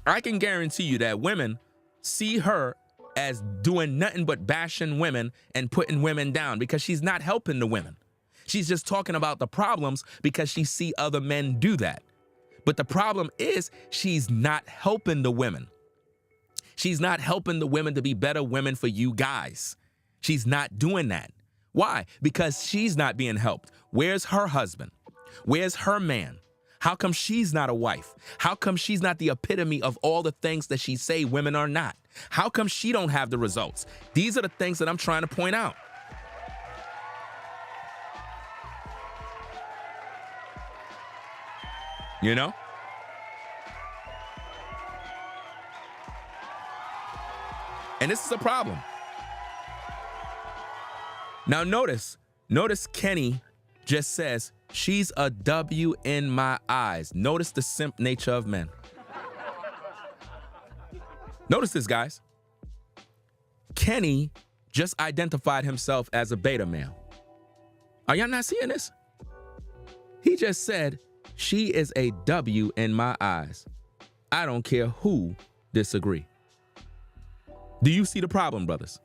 I can guarantee you that women see her as doing nothing but bashing women and putting women down, because she's not helping the women. She's just talking about the problems because she see other men do that. But the problem is she's not helping the women. She's not helping the women to be better women for you guys. She's not doing that. Why? Because she's not being helped. Where's her husband? Where's her man? How come she's not a wife? How come she's not the epitome of all the things that she say women are not? How come she don't have the results? These are the things that I'm trying to point out. You know? And this is a problem. Now notice Kenny just says, she's a W in my eyes. Notice the simp nature of men. Notice this, guys. Kenny just identified himself as a beta male. Are y'all not seeing this? He just said, she is a W in my eyes. I don't care who disagree. Do you see the problem, brothers?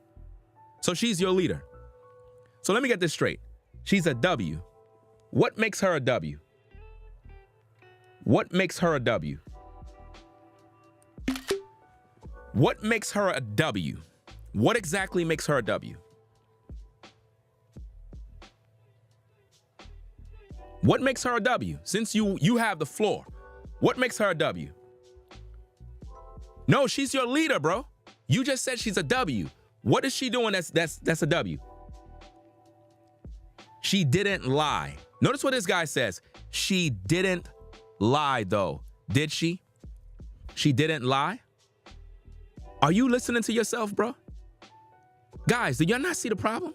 So she's your leader. So let me get this straight. She's a W. What makes her a W? What makes her a W? What makes her a W? What exactly makes her a W? What makes her a W? Since you have the floor, what makes her a W? No, she's your leader, bro. You just said she's a W. What is she doing that's a W? She didn't lie. Notice what this guy says. She didn't lie, though. Did she? She didn't lie? Are you listening to yourself, bro? Guys, do y'all not see the problem?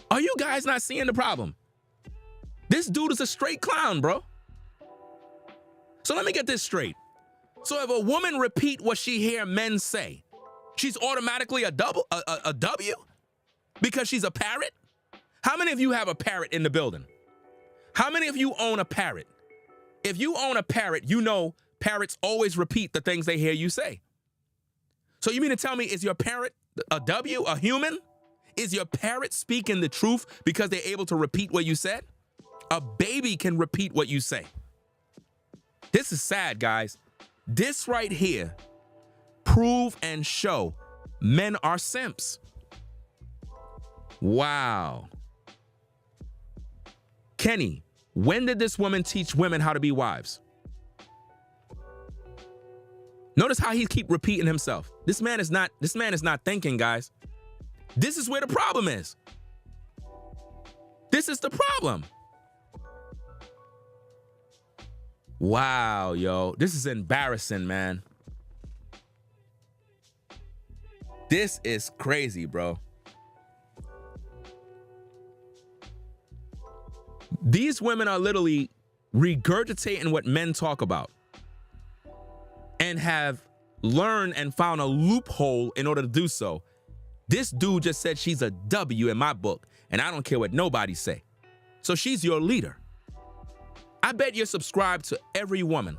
Are you guys not seeing the problem? This dude is a straight clown, bro. So let me get this straight. So if a woman repeat what she hear men say, she's automatically a W? Because she's a parrot? How many of you have a parrot in the building? How many of you own a parrot? If you own a parrot, you know parrots always repeat the things they hear you say. So you mean to tell me, is your parrot a W, a human? Is your parrot speaking the truth because they're able to repeat what you said? A baby can repeat what you say. This is sad, guys. This right here, prove and show men are simps. Wow. Kenny, when did this woman teach women how to be wives? Notice how he keep repeating himself. This man is not thinking, guys. This is where the problem is. This is the problem. Wow, yo. This is embarrassing, man. This is crazy, bro. These women are literally regurgitating what men talk about and have learned and found a loophole in order to do so. This dude just said she's a W in my book, and I don't care what nobody say. So she's your leader. I bet you're subscribed to every woman.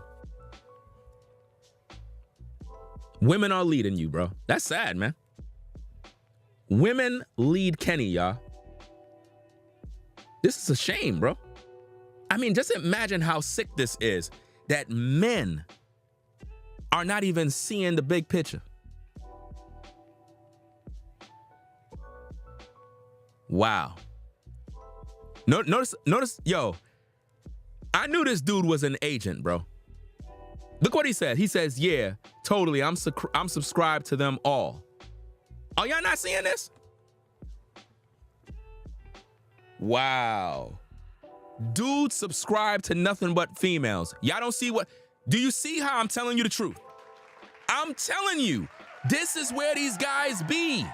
Women are leading you, bro. That's sad, man. Women lead Kenny, y'all. This is a shame, bro. I mean, just imagine how sick this is, that men are not even seeing the big picture. Wow. Notice, yo, I knew this dude was an agent, bro. Look what he said. He says, yeah, totally, I'm subscribed to them all. Are y'all not seeing this? Wow. Dude subscribe to nothing but females. Y'all don't see what? Do you see how I'm telling you the truth? I'm telling you, this is where these guys be.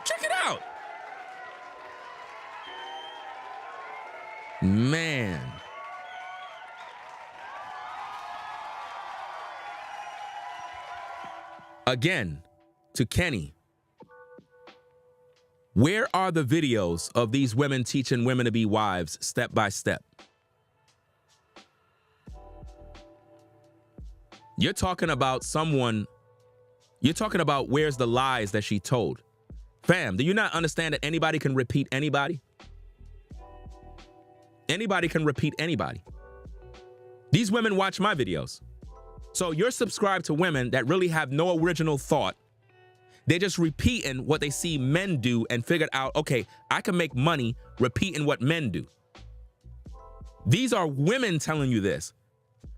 Check it out. Man. Again, to Kenny. Where are the videos of these women teaching women to be wives step by step? You're talking about where's the lies that she told. Fam, do you not understand that anybody can repeat anybody? Anybody can repeat anybody. These women watch my videos. So you're subscribed to women that really have no original thought. They're just repeating what they see men do and figured out, okay, I can make money repeating what men do. These are women telling you this.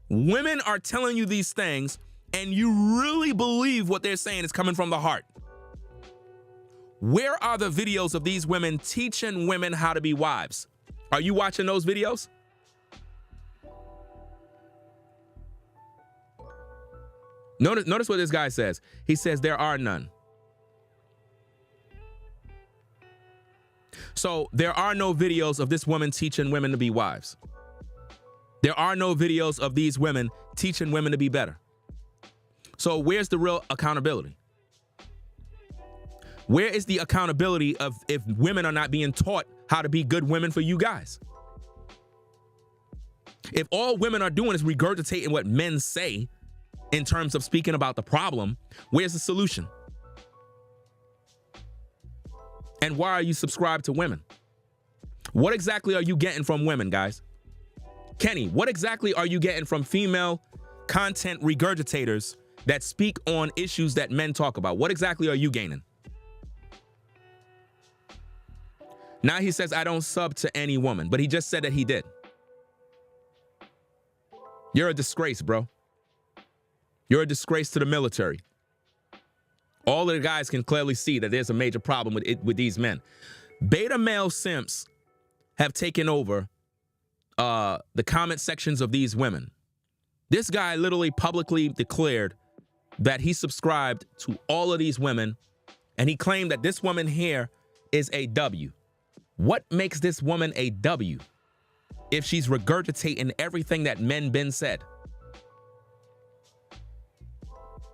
Women are telling you these things, and you really believe what they're saying is coming from the heart. Where are the videos of these women teaching women how to be wives? Are you watching those videos? Notice what this guy says. He says there are none. So there are no videos of this woman teaching women to be wives. There are no videos of these women teaching women to be better. So where's the real accountability? Where is the accountability of if women are not being taught how to be good women for you guys? If all women are doing is regurgitating what men say in terms of speaking about the problem, where's the solution? And why are you subscribed to women? What exactly are you getting from women, guys? Kenny, what exactly are you getting from female content regurgitators that speak on issues that men talk about? What exactly are you gaining? Now he says, I don't sub to any woman, but he just said that he did. You're a disgrace, bro. You're a disgrace to the military. All of the guys can clearly see that there's a major problem with these men. Beta male simps have taken over the comment sections of these women. This guy literally publicly declared that he subscribed to all of these women, and he claimed that this woman here is a W. What makes this woman a W if she's regurgitating everything that men been said?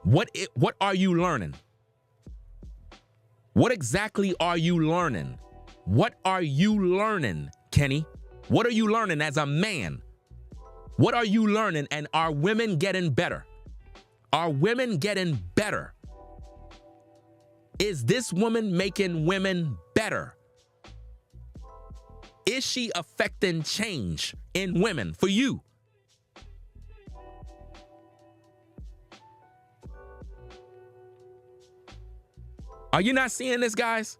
What are you learning? What exactly are you learning? What are you learning, Kenny? What are you learning as a man? What are you learning? And are women getting better? Are women getting better? Is this woman making women better? Is she affecting change in women for you? Are you not seeing this, guys?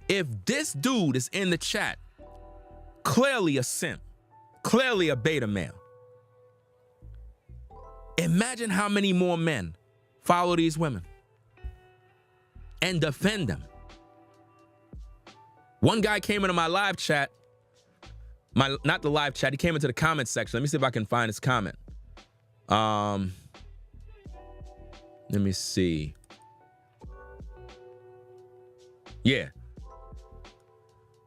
If this dude is in the chat, clearly a simp, clearly a beta male, imagine how many more men follow these women and defend them. One guy came into my live chat, not the live chat, he came into the comments section. Let me see if I can find his comment. Let me see. Yeah.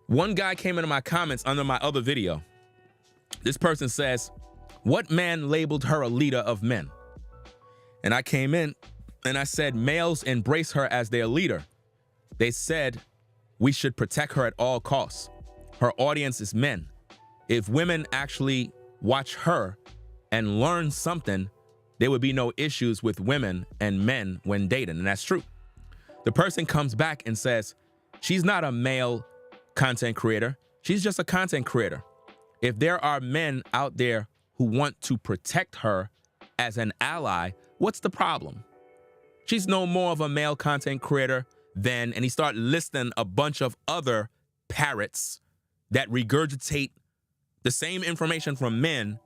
One guy came into my comments under my other video. This person says, what man labeled her a leader of men? And I came in and I said, males embrace her as their leader. They said we should protect her at all costs. Her audience is men. If women actually watch her and learn something, there would be no issues with women and men when dating. And that's true. The person comes back and says, she's not a male content creator. She's just a content creator. If there are men out there who want to protect her as an ally, what's the problem? She's no more of a male content creator than, and he started listing a bunch of other parrots that regurgitate the same information from men,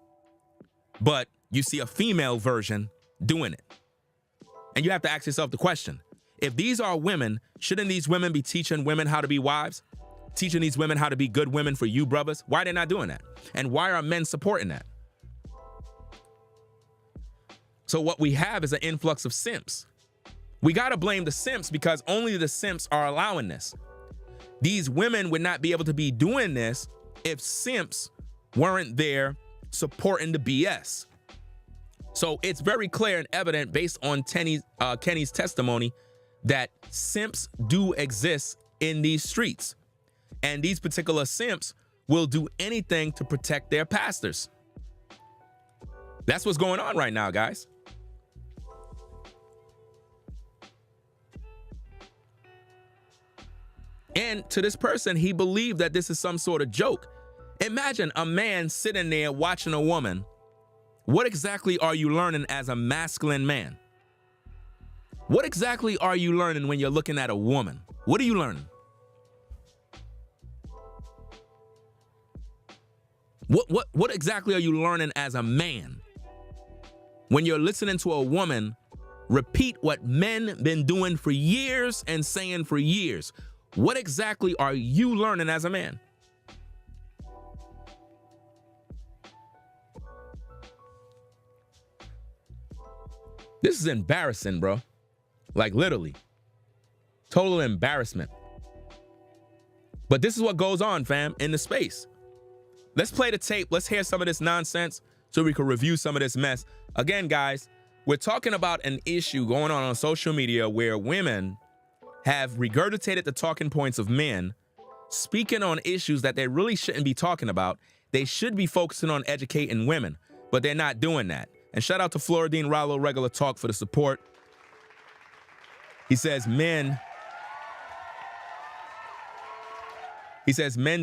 but you see a female version doing it. And you have to ask yourself the question, if these are women, shouldn't these women be teaching women how to be wives? Teaching these women how to be good women for you brothers? Why are they not doing that? And why are men supporting that? So what we have is an influx of simps. We got to blame the simps because only the simps are allowing this. These women would not be able to be doing this if simps weren't there supporting the BS. So it's very clear and evident based on Kenny's testimony that simps do exist in these streets. And these particular simps will do anything to protect their pastors. That's what's going on right now, guys. And to this person, he believed that this is some sort of joke. Imagine a man sitting there watching a woman. What exactly are you learning as a masculine man? What exactly are you learning when you're looking at a woman? What are you learning? What exactly are you learning as a man when you're listening to a woman repeat what men been doing for years and saying for years? What exactly are you learning as a man? This is embarrassing, bro. Like literally. Total embarrassment. But this is what goes on, fam, in the space. Let's play the tape. Let's hear some of this nonsense so we can review some of this mess. Again, guys, we're talking about an issue going on social media where women have regurgitated the talking points of men, speaking on issues that they really shouldn't be talking about. They should be focusing on educating women, but they're not doing that. And shout out to Floridine Rollo Regular Talk for the support. He says men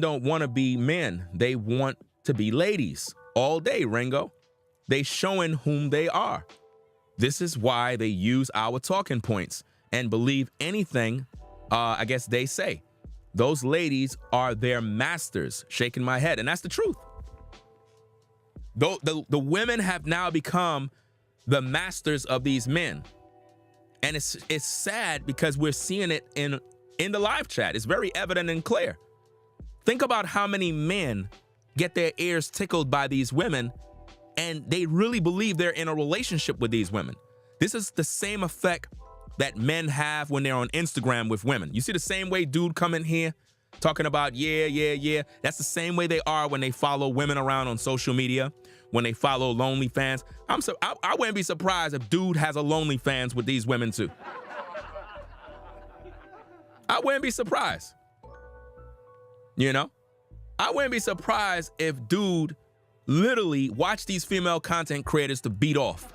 don't want to be men. They want to be ladies all day, Ringo. They showing whom they are. This is why they use our talking points and believe anything, I guess they say. Those ladies are their masters, shaking my head. And that's the truth. The women have now become the masters of these men. And it's sad because we're seeing it in the live chat. It's very evident and clear. Think about how many men get their ears tickled by these women and they really believe they're in a relationship with these women. This is the same effect that men have when they're on Instagram with women. You see the same way dude come in here talking about, yeah. That's the same way they are when they follow women around on social media, when they follow OnlyFans. I wouldn't be surprised if dude has a OnlyFans with these women too. I wouldn't be surprised. You know? I wouldn't be surprised if dude literally watch these female content creators to beat off.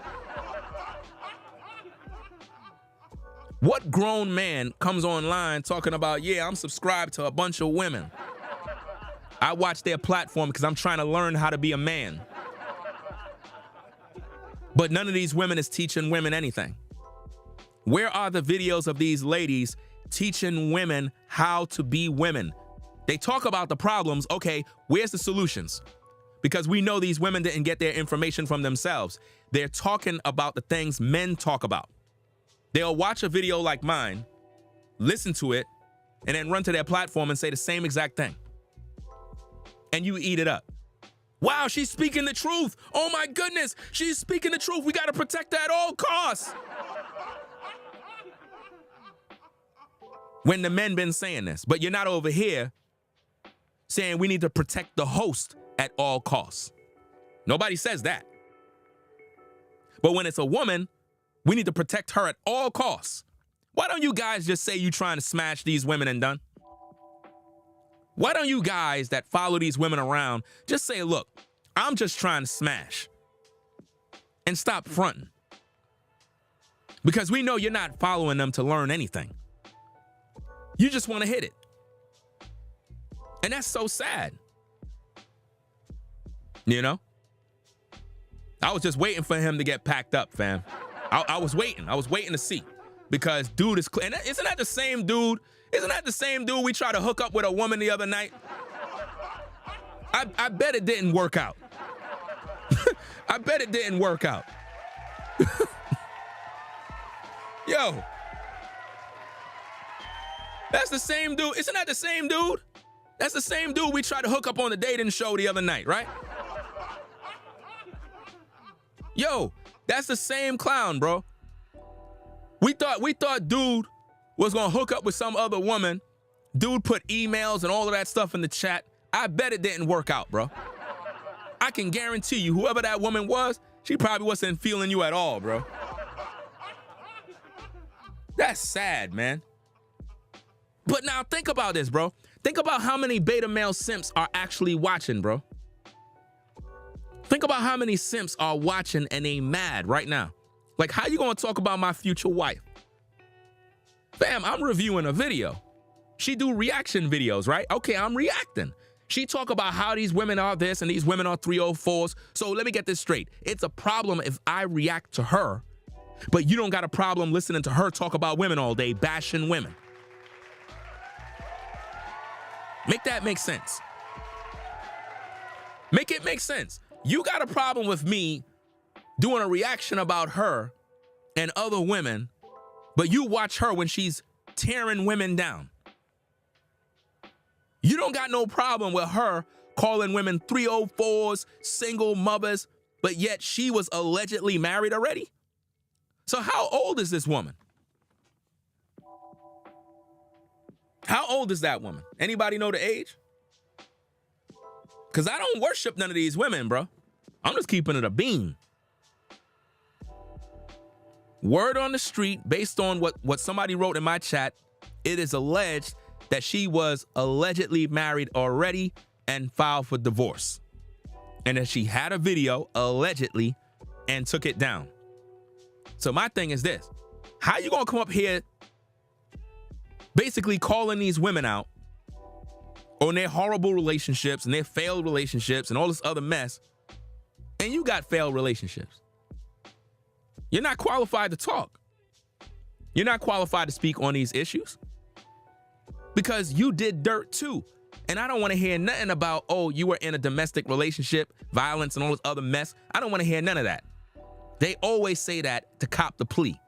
What grown man comes online talking about, yeah, I'm subscribed to a bunch of women. I watch their platform because I'm trying to learn how to be a man. But none of these women is teaching women anything. Where are the videos of these ladies teaching women how to be women? They talk about the problems. Okay, where's the solutions? Because we know these women didn't get their information from themselves. They're talking about the things men talk about. They'll watch a video like mine, listen to it, and then run to their platform and say the same exact thing. And you eat it up. Wow, she's speaking the truth. Oh my goodness, she's speaking the truth. We got to protect her at all costs. When the men been saying this, but you're not over here saying we need to protect the host at all costs. Nobody says that. But when it's a woman, we need to protect her at all costs. Why don't you guys just say you trying to smash these women and done? Why don't you guys that follow these women around just say, look, I'm just trying to smash and stop fronting? Because we know you're not following them to learn anything. You just want to hit it. And that's so sad. You know? I was just waiting for him to get packed up, fam. I was waiting. I was waiting to see. Because dude is... And isn't that the same dude? Isn't that the same dude we tried to hook up with a woman the other night? I bet it didn't work out. I bet it didn't work out. Yo. That's the same dude. Isn't that the same dude? That's the same dude we tried to hook up on the dating show the other night, right? Yo, that's the same clown, bro. We thought dude was gonna hook up with some other woman. Dude put emails and all of that stuff in the chat. I bet it didn't work out, bro. I can guarantee you, whoever that woman was, she probably wasn't feeling you at all, bro. That's sad, man. But now think about this, bro. Think about how many beta male simps are actually watching, bro. Think about how many simps are watching and they mad right now. Like, how you gonna talk about my future wife? Fam, I'm reviewing a video. She do reaction videos, right? Okay, I'm reacting. She talk about how these women are this and these women are 304s. So let me get this straight. It's a problem if I react to her, but you don't got a problem listening to her talk about women all day, bashing women. Make that make sense. Make it make sense. You got a problem with me doing a reaction about her and other women, but you watch her when she's tearing women down. You don't got no problem with her calling women 304s, single mothers, but yet she was allegedly married already? So how old is this woman? How old is that woman? Anybody know the age? Because I don't worship none of these women, bro. I'm just keeping it a bean. Word on the street, based on what somebody wrote in my chat, it is alleged that she was allegedly married already and filed for divorce. And that she had a video, allegedly, and took it down. So my thing is this. How you gonna come up here basically calling these women out on their horrible relationships and their failed relationships and all this other mess, and you got failed relationships? You're not qualified to talk. You're not qualified to speak on these issues because you did dirt too. And I don't want to hear nothing about, oh, you were in a domestic relationship, violence and all this other mess. I don't want to hear none of that. They always say that to cop the plea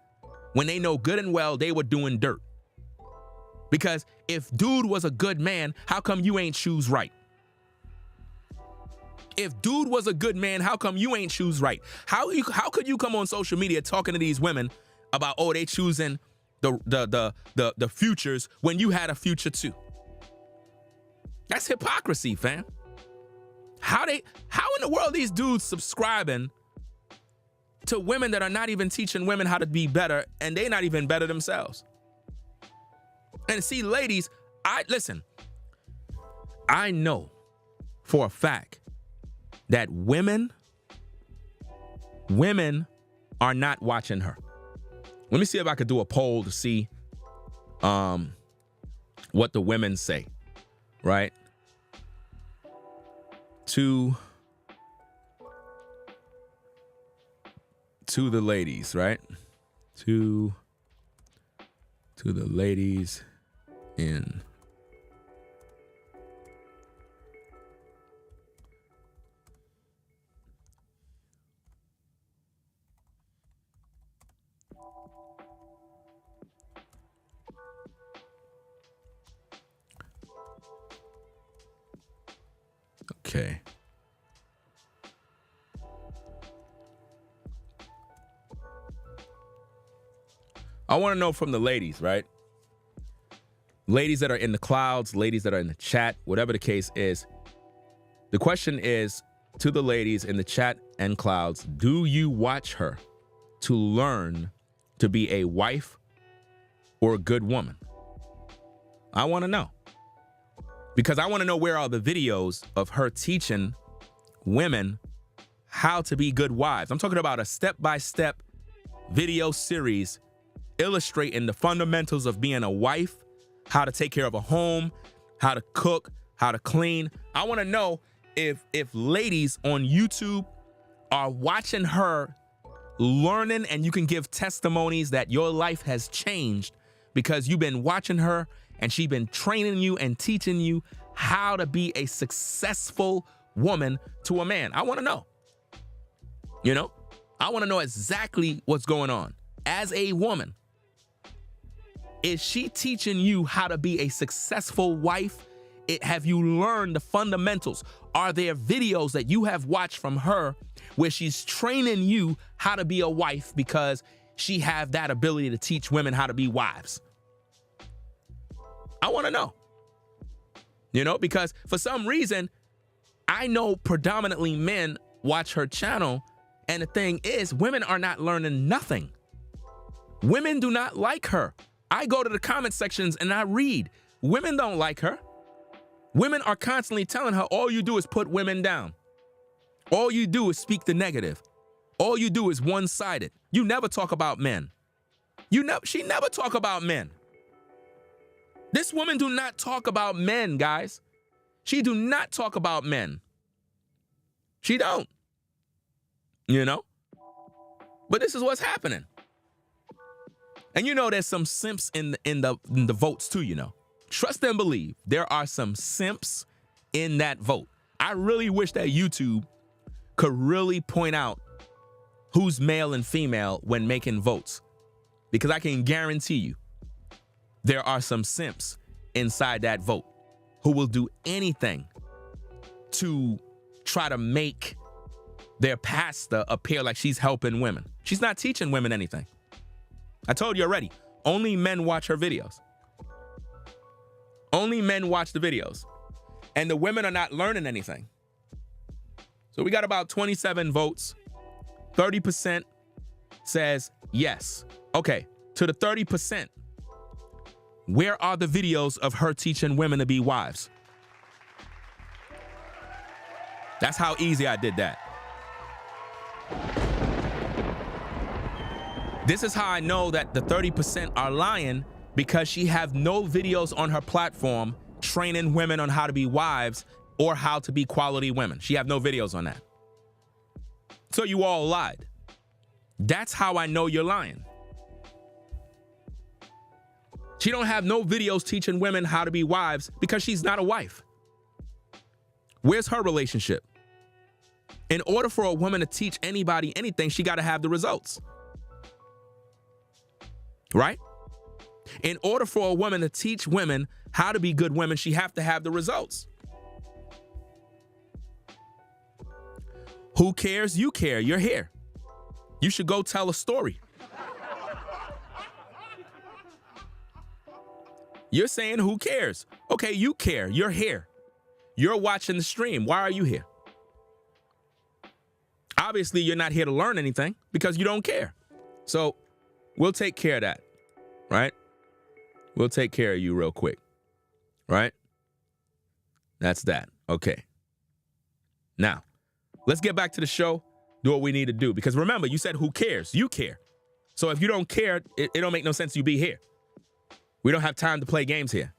when they know good and well they were doing dirt. Because if dude was a good man, how come you ain't choose right? If dude was a good man, how come you ain't choose right? How could you come on social media talking to these women about, oh, they choosing the futures when you had a future too? That's hypocrisy, fam. How in the world these dudes subscribing to women that are not even teaching women how to be better, and they not even better themselves? And see, ladies, listen, I know for a fact that women are not watching her. Let me see if I could do a poll to see what the women say, right? To the ladies, right? To the ladies in okay. I want to know from the ladies, right? Ladies that are in the clouds, ladies that are in the chat, whatever the case is. The question is to the ladies in the chat and clouds, do you watch her to learn to be a wife or a good woman? I want to know. Because I want to know where are the videos of her teaching women how to be good wives. I'm talking about a step-by-step video series illustrating the fundamentals of being a wife, how to take care of a home, how to cook, how to clean. I want to know if ladies on YouTube are watching her learning, and you can give testimonies that your life has changed because you've been watching her and she's been training you and teaching you how to be a successful woman to a man. I want to know. You know, I want to know exactly what's going on. As a woman, is she teaching you how to be a successful wife? Have you learned the fundamentals? Are there videos that you have watched from her where she's training you how to be a wife because she have that ability to teach women how to be wives? I want to know. You know, because for some reason, I know predominantly men watch her channel, and the thing is, women are not learning nothing. Women do not like her. I go to the comment sections and I read. Women don't like her. Women are constantly telling her, all you do is put women down. All you do is speak the negative. All you do is one-sided. You never talk about men. She never talk about men. This woman do not talk about men, guys. She do not talk about men. She don't. You know? But this is what's happening. And you know there's some simps in the votes too, you know. Trust and believe, there are some simps in that vote. I really wish that YouTube could really point out who's male and female when making votes. Because I can guarantee you, there are some simps inside that vote who will do anything to try to make their pastor appear like she's helping women. She's not teaching women anything. I told you already, only men watch her videos. Only men watch the videos. And the women are not learning anything. So we got about 27 votes. 30% says yes. Okay, to the 30%, where are the videos of her teaching women to be wives? That's how easy I did that. This is how I know that the 30% are lying, because she have no videos on her platform training women on how to be wives or how to be quality women. She have no videos on that. So you all lied. That's how I know you're lying. She don't have no videos teaching women how to be wives because she's not a wife. Where's her relationship? In order for a woman to teach anybody anything, she got to have the results. Right? In order for a woman to teach women how to be good women, she have to have the results. Who cares? You care. You're here. You should go tell a story. You're saying who cares? Okay, you care. You're here. You're watching the stream. Why are you here? Obviously, you're not here to learn anything because you don't care. So we'll take care of that, right? We'll take care of you real quick, right? That's that. Okay. Now, let's get back to the show, do what we need to do. Because remember, you said who cares? You care. So if you don't care, it don't make no sense you be here. We don't have time to play games here,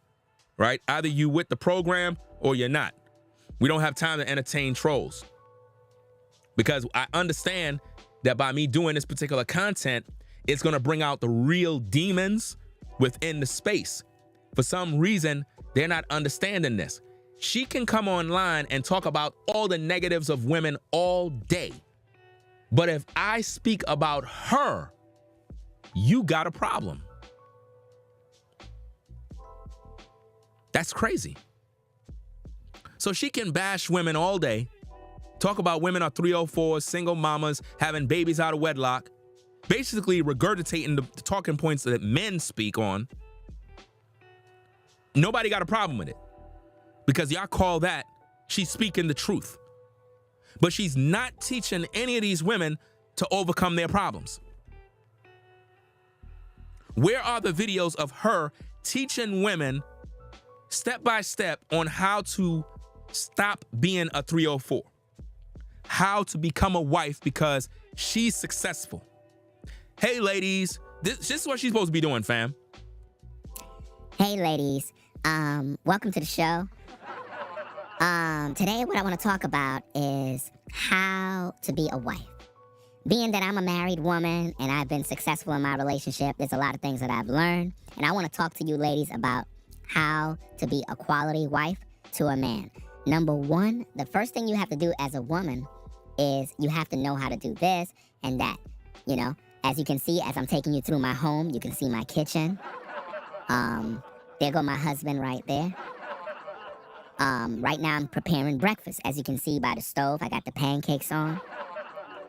right? Either you with the program or you're not. We don't have time to entertain trolls. Because I understand that by me doing this particular content, it's going to bring out the real demons within the space. For some reason, they're not understanding this. She can come online and talk about all the negatives of women all day. But if I speak about her, you got a problem. That's crazy. So she can bash women all day, talk about women are 304s, single mamas, having babies out of wedlock, basically regurgitating the talking points that men speak on. Nobody got a problem with it because y'all call that she's speaking the truth. But she's not teaching any of these women to overcome their problems. Where are the videos of her teaching women step by step on how to stop being a 304? How to become a wife because she's successful. Hey, ladies, this is what she's supposed to be doing, fam. Hey, ladies. Welcome to the show. Today, what I want to talk about is how to be a wife. Being that I'm a married woman and I've been successful in my relationship, there's a lot of things that I've learned. And I want to talk to you ladies about how to be a quality wife to a man. Number one, the first thing you have to do as a woman is you have to know how to do this and that. You know, as you can see, as I'm taking you through my home, you can see my kitchen. There go my husband right there. Right now I'm preparing breakfast. As you can see by the stove, I got the pancakes on.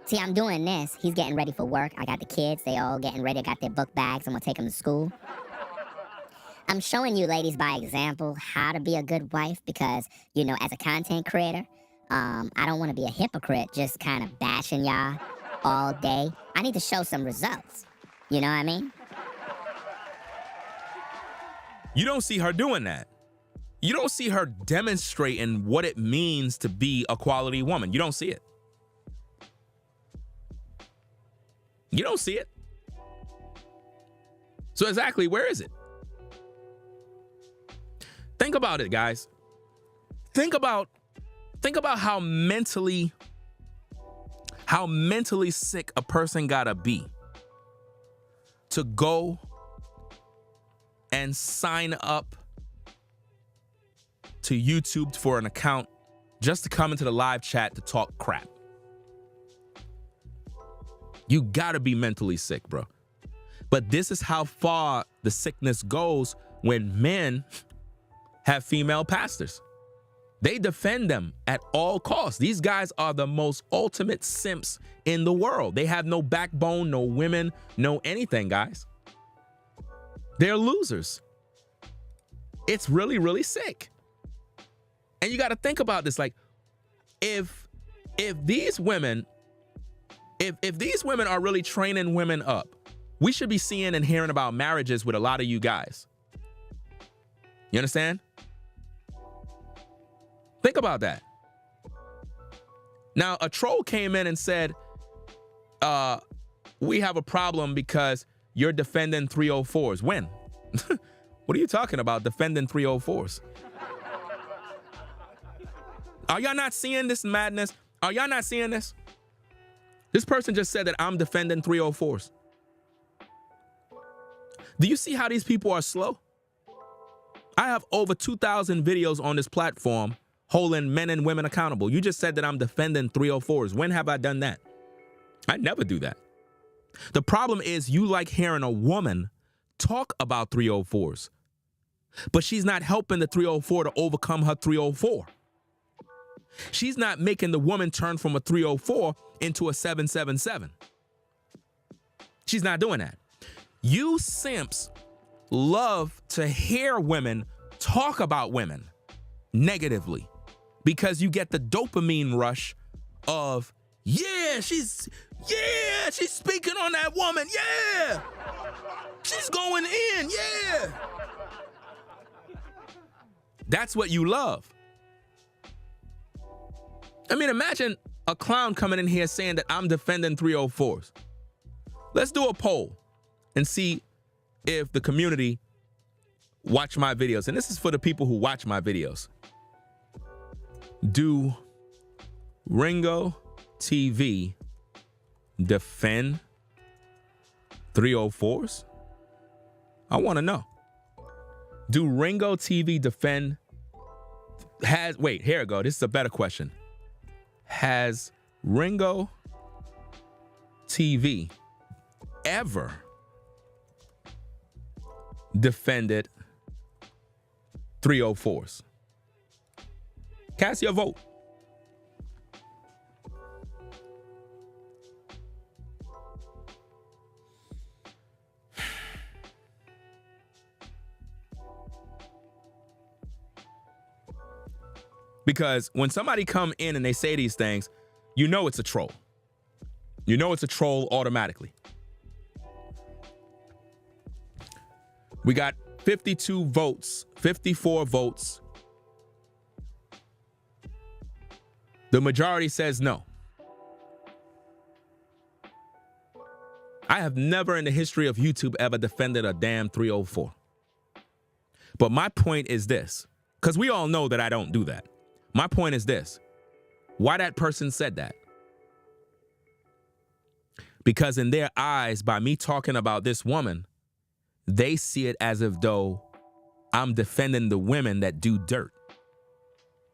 See, I'm doing this. He's getting ready for work. I got the kids. They all getting ready. I got their book bags. I'm going to take them to school. I'm showing you ladies by example how to be a good wife because, you know, as a content creator, I don't want to be a hypocrite just kind of bashing y'all all day. I need to show some results. You know what I mean? You don't see her doing that. You don't see her demonstrating what it means to be a quality woman. You don't see it. You don't see it. So exactly, where is it? Think about it, guys. Think about how mentally sick a person gotta be to go and sign up to YouTube for an account just to come into the live chat to talk crap. You gotta be mentally sick, bro. But this is how far the sickness goes when men have female pastors. They defend them at all costs. These guys are the most ultimate simps in the world. They have no backbone, no women, no anything, guys. They're losers. It's really, really sick. And you got to think about this. Like, if these women are really training women up, we should be seeing and hearing about marriages with a lot of you guys. You understand? Think about that. Now, a troll came in and said, we have a problem because you're defending 304s. When? What are you talking about, defending 304s? Are y'all not seeing this madness? Are y'all not seeing this? This person just said that I'm defending 304s. Do you see how these people are slow? I have over 2,000 videos on this platform holding men and women accountable. You just said that I'm defending 304s. When have I done that? I never do that. The problem is you like hearing a woman talk about 304s, but she's not helping the 304 to overcome her 304. She's not making the woman turn from a 304 into a 777. She's not doing that. You simps love to hear women talk about women negatively because you get the dopamine rush of, yeah, she's speaking on that woman. Yeah, she's going in. Yeah. That's what you love. I mean, imagine a clown coming in here saying that I'm defending 304s. Let's do a poll and see if the community watch my videos. And this is for the people who watch my videos. Do Ringo TV defend 304s? I want to know. Do Ringo TV defend wait, here we go. This is a better question. Has Ringo TV ever defended 304s? Cast your vote. Because when somebody come in and they say these things, you know it's a troll. You know it's a troll automatically. We got 52 votes, 54 votes. The majority says no. I have never in the history of YouTube ever defended a damn 304. But my point is this, because we all know that I don't do that. My point is this. Why that person said that? Because in their eyes, by me talking about this woman, they see it as if though I'm defending the women that do dirt.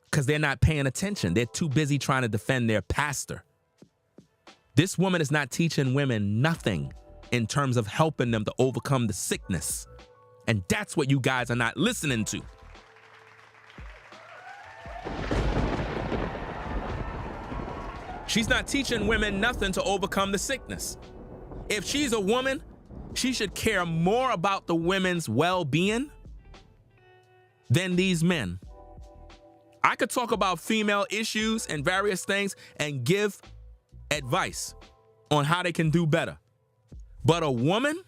Because they're not paying attention. They're too busy trying to defend their pastor. This woman is not teaching women nothing in terms of helping them to overcome the sickness. And that's what you guys are not listening to. She's not teaching women nothing to overcome the sickness. If she's a woman, she should care more about the women's well-being than these men. I could talk about female issues and various things and give advice on how they can do better. But a woman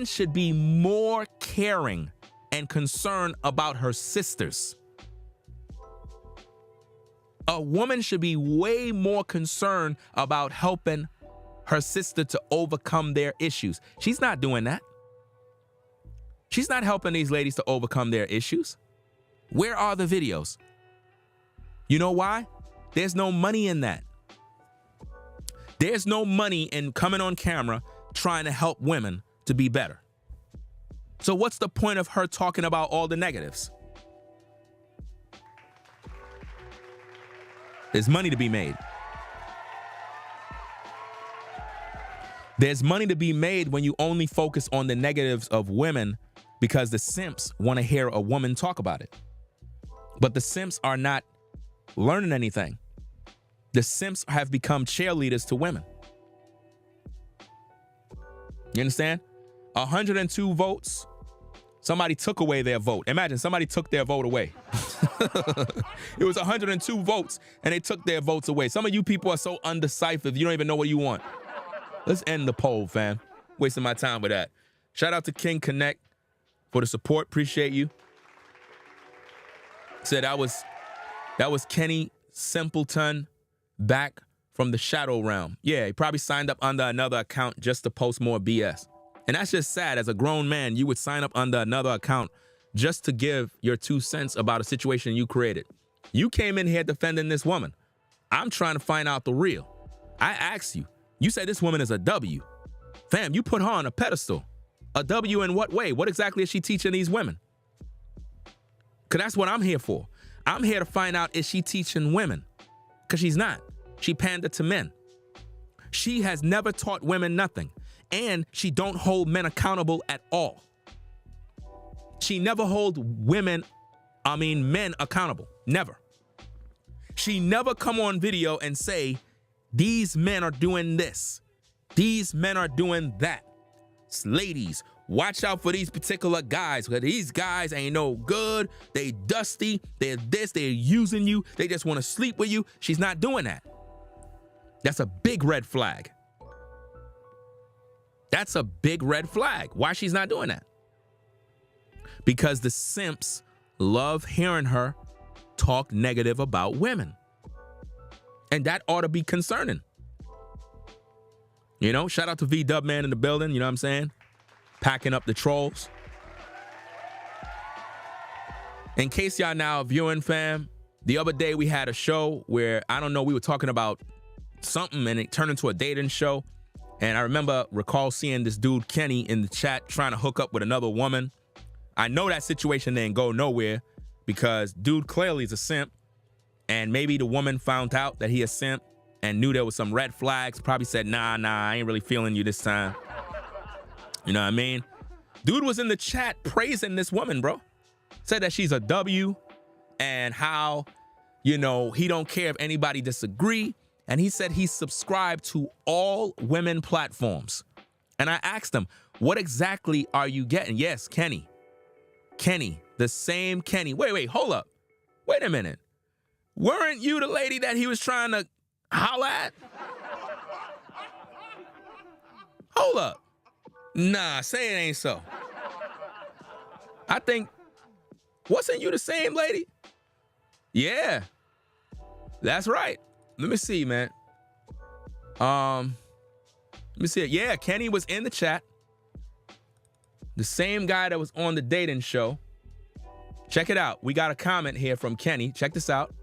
should be more caring and concerned about her sisters. A woman should be way more concerned about helping her sister to overcome their issues. She's not doing that. She's not helping these ladies to overcome their issues. Where are the videos? You know why? There's no money in that. There's no money in coming on camera trying to help women to be better. So what's the point of her talking about all the negatives? There's money to be made. There's money to be made when you only focus on the negatives of women because the simps want to hear a woman talk about it. But the simps are not learning anything. The simps have become cheerleaders to women. You understand? 102 votes. Somebody took away their vote. Imagine somebody took their vote away. It was 102 votes and they took their votes away. Some of you people are so undecisive, you don't even know what you want. Let's end the poll, fam. Wasting my time with that. Shout out to King Connect for the support. Appreciate you. Said that was Kenny Simpleton back from the Shadow Realm. Yeah, he probably signed up under another account just to post more BS. And that's just sad. As a grown man, you would sign up under another account just to give your 2 cents about a situation you created. You came in here defending this woman. I'm trying to find out the real. I asked you. You said this woman is a W. Fam, you put her on a pedestal. A W in what way? What exactly is she teaching these women? Because that's what I'm here for. I'm here to find out, is she teaching women? Because she's not. She pandered to men. She has never taught women nothing. And she don't hold men accountable at all. She never hold men accountable. Never. She never come on video and say, these men are doing this. These men are doing that. Ladies, watch out for these particular guys, because these guys ain't no good. They dusty. They're this. They're using you. They just want to sleep with you. She's not doing that. That's a big red flag. That's a big red flag. Why she's not doing that? Because the simps love hearing her talk negative about women. And that ought to be concerning. You know, shout out to V-Dub Man in the building, you know what I'm saying? Packing up the trolls. In case y'all now viewing, fam, the other day we had a show where, I don't know, we were talking about something and it turned into a dating show. And I recall seeing this dude, Kenny, in the chat trying to hook up with another woman. I know that situation didn't go nowhere because dude clearly is a simp. And maybe the woman found out that he a simp and knew there was some red flags. Probably said, nah, I ain't really feeling you this time. You know what I mean? Dude was in the chat praising this woman, bro. Said that she's a W and how, you know, he don't care if anybody disagree. And he said he's subscribed to all women platforms. And I asked him, what exactly are you getting? Yes, Kenny. Kenny, the same Kenny. Wait, hold up. Wait a minute. Weren't you the lady that he was trying to holla at? Hold up. Nah, say it ain't so. I think, wasn't you the same lady? Yeah, that's right. Let me see, man. Let me see it. Yeah, Kenny was in the chat. The same guy that was on the dating show. Check it out. We got a comment here from Kenny. Check this out.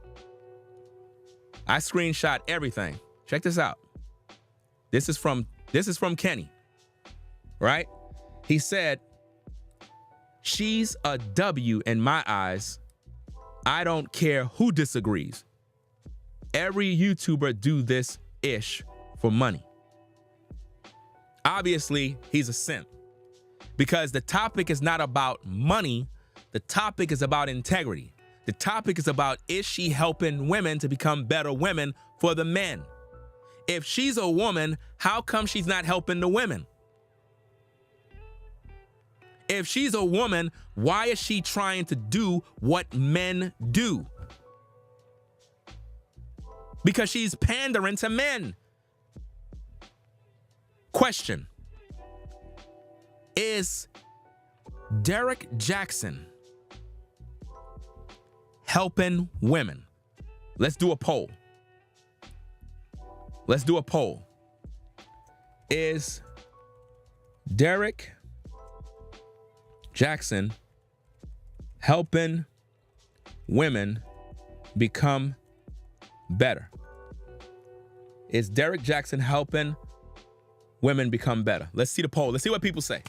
I screenshot everything. Check this out. This is from Kenny. Right? He said, she's a W in my eyes. I don't care who disagrees. Every YouTuber do this ish for money. Obviously, he's a simp because the topic is not about money. The topic is about integrity. The topic is about, is she helping women to become better women for the men? If she's a woman, how come she's not helping the women? If she's a woman, why is she trying to do what men do? Because she's pandering to men. Question. Is Derek Jackson helping women? Let's do a poll. Let's do a poll. Is Derek Jackson helping women become better? Is Derek Jackson helping women become better? Let's see the poll. Let's see what people say.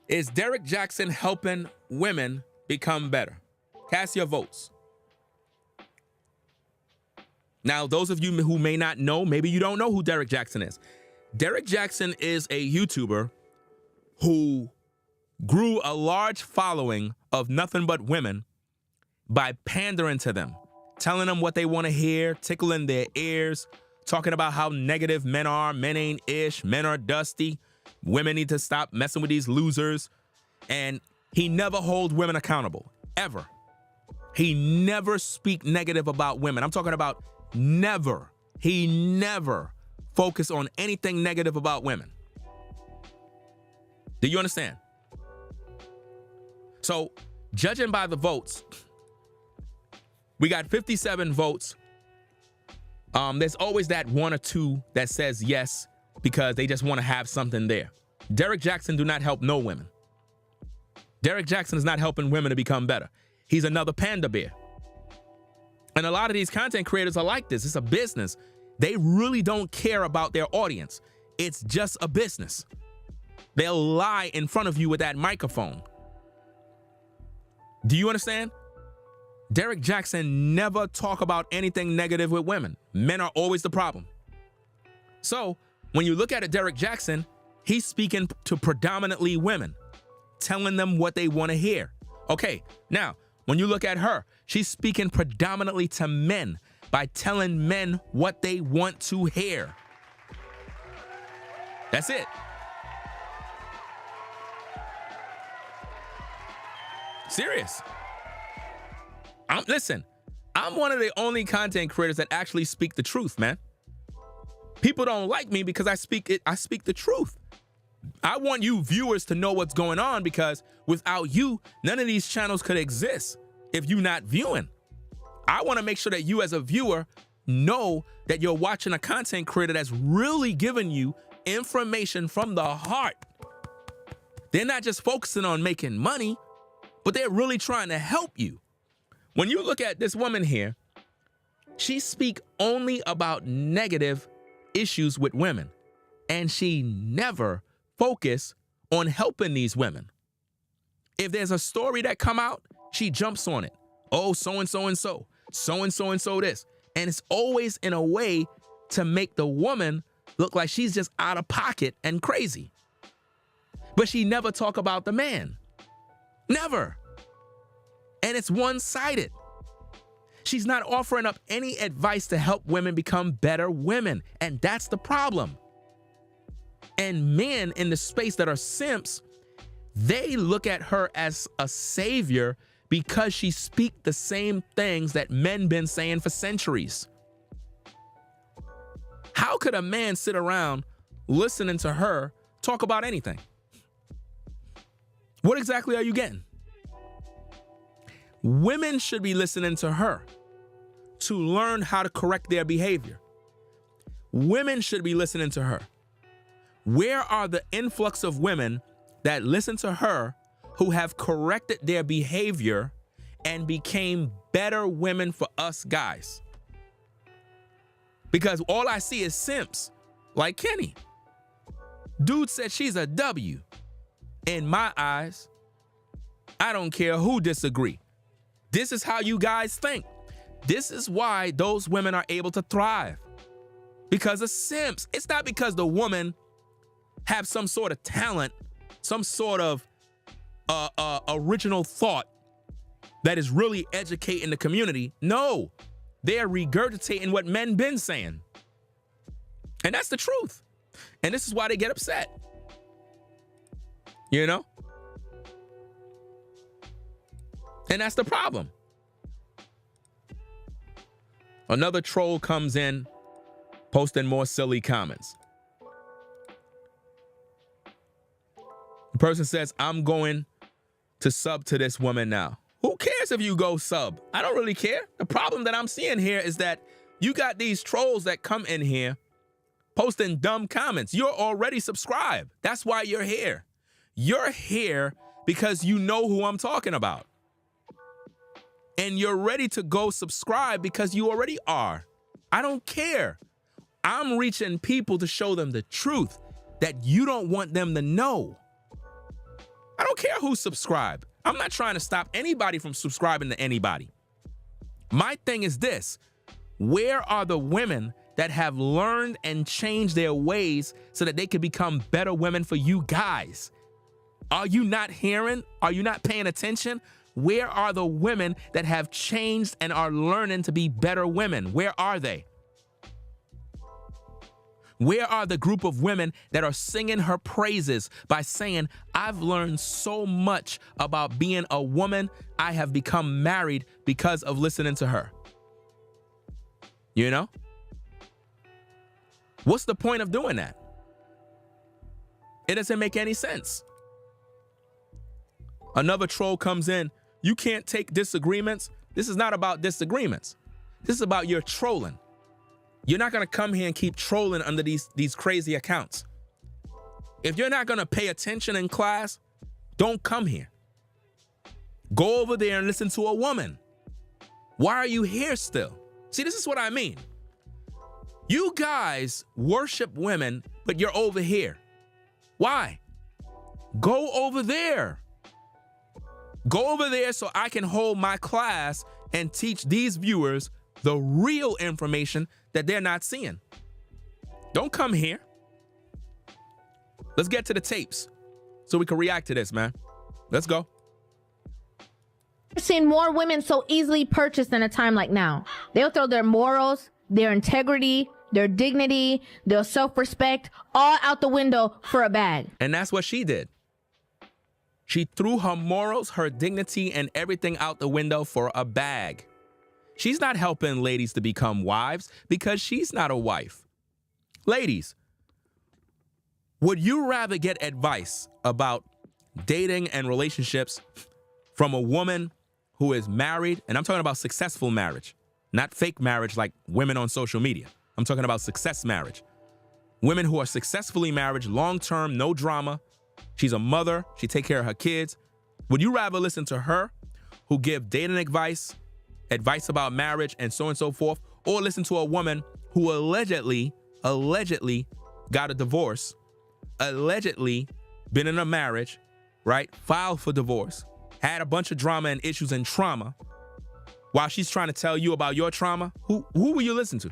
Is Derek Jackson helping women become better? Cast your votes. Now, those of you who may not know, maybe you don't know who Derek Jackson is. Derek Jackson is a YouTuber who grew a large following of nothing but women by pandering to them, telling them what they want to hear, tickling their ears, talking about how negative men are, men ain't ish, men are dusty, women need to stop messing with these losers. And he never holds women accountable, ever. He never speak negative about women. I'm talking about never. He never focus on anything negative about women. Do you understand? So, judging by the votes, we got 57 votes. There's always that one or two that says yes because they just want to have something there. Derek Jackson do not help no women. Derek Jackson is not helping women to become better. He's another panda bear. And a lot of these content creators are like this. It's a business. They really don't care about their audience. It's just a business. They'll lie in front of you with that microphone. Do you understand? Derek Jackson never talk about anything negative with women. Men are always the problem. So when you look at a Derek Jackson, he's speaking to predominantly women, telling them what they want to hear. Okay, now, when you look at her, she's speaking predominantly to men by telling men what they want to hear. That's it. Serious. Listen, I'm one of the only content creators that actually speak the truth, man. People don't like me because I speak the truth. I want you viewers to know what's going on because without you, none of these channels could exist if you're not viewing. I want to make sure that you as a viewer know that you're watching a content creator that's really giving you information from the heart. They're not just focusing on making money, but they're really trying to help you. When you look at this woman here, she speaks only about negative issues with women, and she never focus on helping these women. If there's a story that come out, she jumps on it. Oh, so-and-so and so, so-and-so and so this. And it's always in a way to make the woman look like she's just out of pocket and crazy. But she never talk about the man. Never. And it's one-sided. She's not offering up any advice to help women become better women. And that's the problem. And men in the space that are simps, they look at her as a savior because she speaks the same things that men been saying for centuries. How could a man sit around listening to her talk about anything? What exactly are you getting? Women should be listening to her to learn how to correct their behavior. Women should be listening to her. Where are the influx of women that listen to her who have corrected their behavior and became better women for us guys? Because all I see is simps like Kenny. Dude said she's a W. In my eyes, I don't care who disagree. This is how you guys think. This is why those women are able to thrive. Because of simps. It's not because the woman have some sort of talent, some sort of original thought that is really educating the community. No, they're regurgitating what men been saying. And that's the truth. And this is why they get upset. You know? And that's the problem. Another troll comes in, posting more silly comments. The person says, I'm going to sub to this woman now. Who cares if you go sub? I don't really care. The problem that I'm seeing here is that you got these trolls that come in here posting dumb comments. You're already subscribed. That's why you're here. You're here because you know who I'm talking about. And you're ready to go subscribe because you already are. I don't care. I'm reaching people to show them the truth that you don't want them to know. I don't care who subscribe. I'm not trying to stop anybody from subscribing to anybody. My thing is this: where are the women that have learned and changed their ways so that they can become better women for you guys? Are you not hearing? Are you not paying attention? Where are the women that have changed and are learning to be better women? Where are they? Where are the group of women that are singing her praises by saying, I've learned so much about being a woman. I have become married because of listening to her. You know? What's the point of doing that? It doesn't make any sense. Another troll comes in. You can't take disagreements. This is not about disagreements. This is about your trolling. You're not going to come here and keep trolling under these crazy accounts. If you're not going to pay attention in class, don't come here. Go over there and listen to a woman. Why are you here still? See, this is what I mean. You guys worship women, but you're over here. Why? Go over there. Go over there so I can hold my class and teach these viewers the real information that they're not seeing. Don't come here. Let's get to the tapes so we can react to this, man. Let's go. I've seen more women so easily purchased in a time like now. They'll throw their morals, their integrity, their dignity, their self-respect all out the window for a bag. And that's what she did. She threw her morals, her dignity, and everything out the window for a bag. She's not helping ladies to become wives because she's not a wife. Ladies, would you rather get advice about dating and relationships from a woman who is married, and I'm talking about successful marriage, not fake marriage like women on social media. I'm talking about success marriage. Women who are successfully married, long-term, no drama. She's a mother. She take care of her kids. Would you rather listen to her, who give dating advice about marriage and so forth, or listen to a woman who allegedly got a divorce, allegedly been in a marriage, right? Filed for divorce, had a bunch of drama and issues and trauma, while she's trying to tell you about your trauma? Who will you listen to?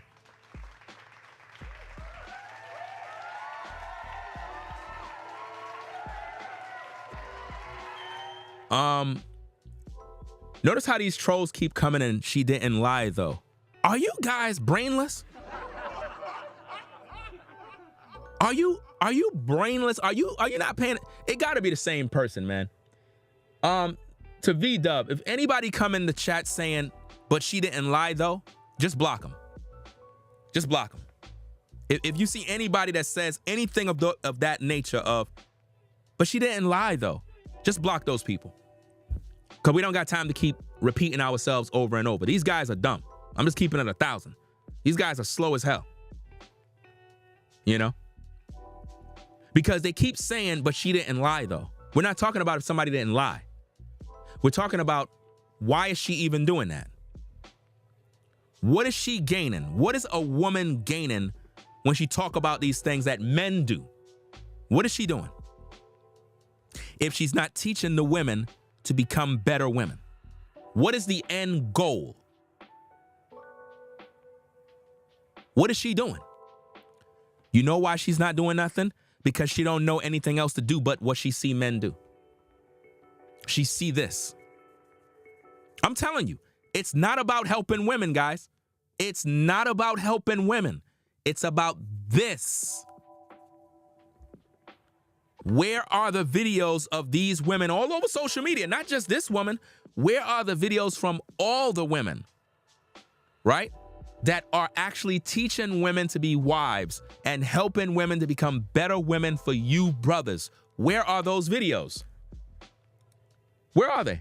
Notice how these trolls keep coming and she didn't lie though. Are you guys brainless? Are you brainless? Are you not paying? It gotta be the same person, man. To V-Dub, if anybody come in the chat saying, but she didn't lie though, just block them. Just block them. If you see anybody that says anything of that nature of, but she didn't lie though, just block those people. Because we don't got time to keep repeating ourselves over and over. These guys are dumb. I'm just keeping it 1,000. These guys are slow as hell. You know? Because they keep saying, but she didn't lie though. We're not talking about if somebody didn't lie. We're talking about why is she even doing that? What is she gaining? What is a woman gaining when she talk about these things that men do? What is she doing? If she's not teaching the women to become better women, what is the end goal? What is she doing? You know why she's not doing nothing? Because she don't know anything else to do but what she see men do. She see this. I'm telling you, it's not about helping women, guys. It's not about helping women. It's about this. Where are the videos of these women all over social media? Not just this woman. Where are the videos from all the women, right? That are actually teaching women to be wives and helping women to become better women for you brothers. Where are those videos? Where are they?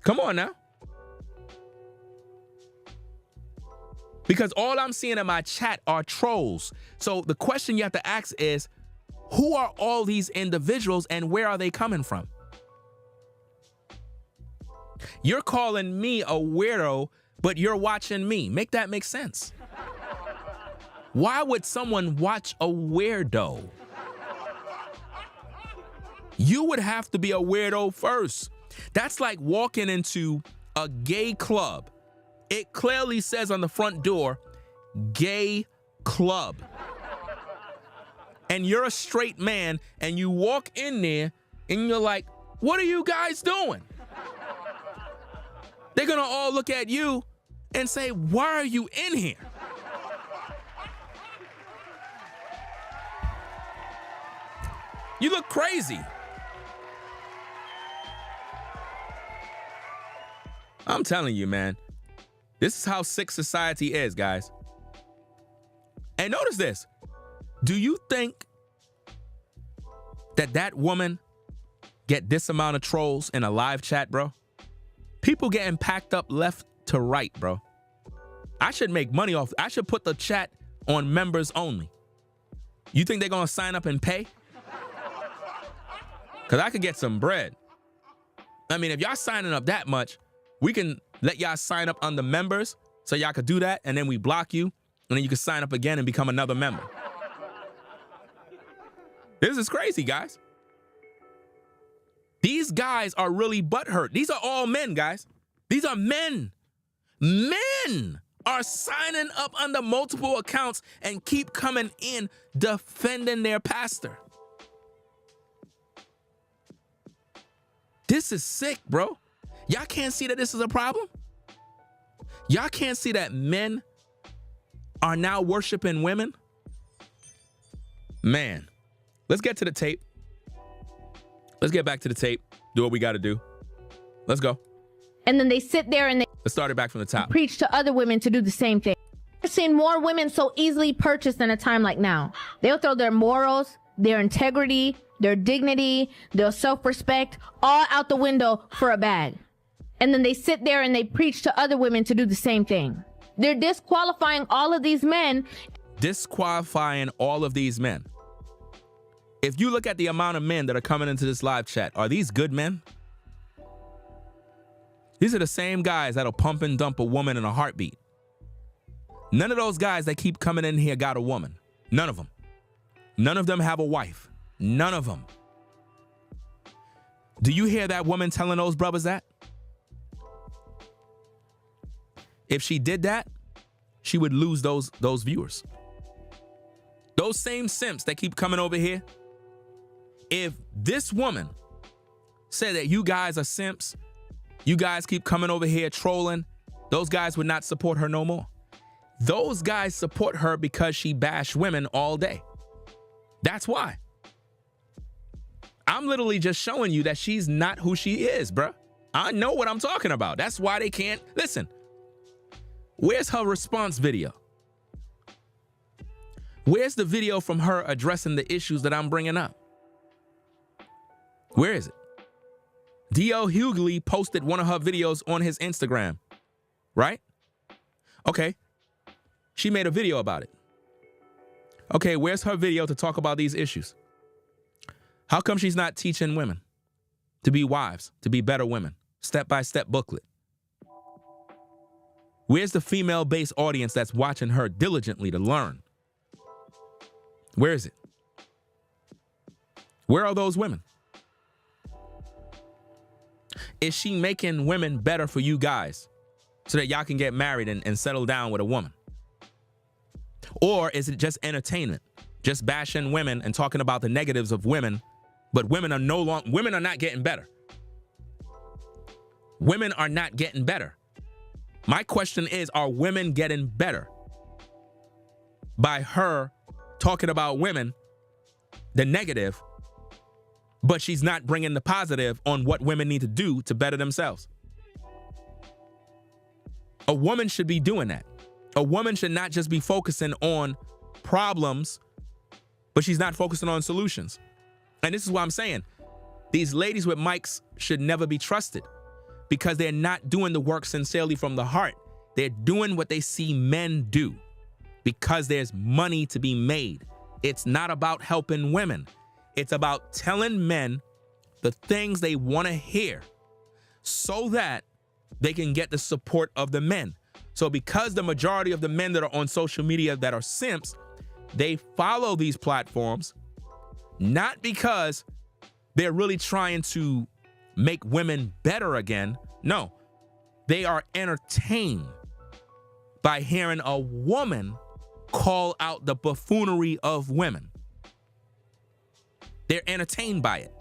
Come on now. Because all I'm seeing in my chat are trolls. So the question you have to ask is, who are all these individuals and where are they coming from? You're calling me a weirdo, but you're watching me. Make that make sense. Why would someone watch a weirdo? You would have to be a weirdo first. That's like walking into a gay club. It clearly says on the front door, gay club. And you're a straight man and you walk in there and you're like, what are you guys doing? They're gonna all look at you and say, why are you in here? You look crazy. I'm telling you, man, this is how sick society is, guys. And notice this. Do you think that woman get this amount of trolls in a live chat, bro? People getting packed up left to right, bro. I should make money off. I should put the chat on members only. You think they're gonna sign up and pay? Because I could get some bread. I mean, if y'all signing up that much, we can let y'all sign up under members so y'all could do that, and then we block you, and then you can sign up again and become another member. This is crazy, guys. These guys are really butthurt. These are all men, guys. These are men. Men are signing up under multiple accounts and keep coming in defending their pastor. This is sick, bro. Y'all can't see that this is a problem? Y'all can't see that men are now worshiping women? Man, let's get to the tape. Let's get back to the tape. Do what we got to do. Let's go. And then they sit there and they Let's start it back from the top. preach to other women to do the same thing. I've seen more women so easily purchased in a time like now. They'll throw their morals, their integrity, their dignity, their self-respect, all out the window for a bag. And then they sit there and they preach to other women to do the same thing. They're disqualifying all of these men. Disqualifying all of these men. If you look at the amount of men that are coming into this live chat, are these good men? These are the same guys that'll pump and dump a woman in a heartbeat. None of those guys that keep coming in here got a woman. None of them. None of them have a wife. None of them. Do you hear that woman telling those brothers that? If she did that, she would lose those viewers. Those same simps that keep coming over here. If this woman said that you guys are simps, you guys keep coming over here trolling, those guys would not support her no more. Those guys support her because she bashed women all day. That's why. I'm literally just showing you that she's not who she is, bruh. I know what I'm talking about. That's why they can't. Listen, where's her response video? Where's the video from her addressing the issues that I'm bringing up? Where is it? D.L. Hughley posted one of her videos on his Instagram, right? Okay. She made a video about it. Okay, where's her video to talk about these issues? How come she's not teaching women to be wives, to be better women? Step-by-step booklet. Where's the female-based audience that's watching her diligently to learn? Where is it? Where are those women? Is she making women better for you guys so that y'all can get married and settle down with a woman? Or is it just entertainment? Just bashing women and talking about the negatives of women, but women are not getting better. Women are not getting better. My question is, are women getting better by her talking about women, the negative, but she's not bringing the positive on what women need to do to better themselves? A woman should be doing that. A woman should not just be focusing on problems, but she's not focusing on solutions. And this is what I'm saying. These ladies with mics should never be trusted because they're not doing the work sincerely from the heart. They're doing what they see men do because there's money to be made. It's not about helping women. It's about telling men the things they want to hear so that they can get the support of the men. So because the majority of the men that are on social media that are simps, they follow these platforms, not because they're really trying to make women better again. No, they are entertained by hearing a woman call out the buffoonery of women. They're entertained by it.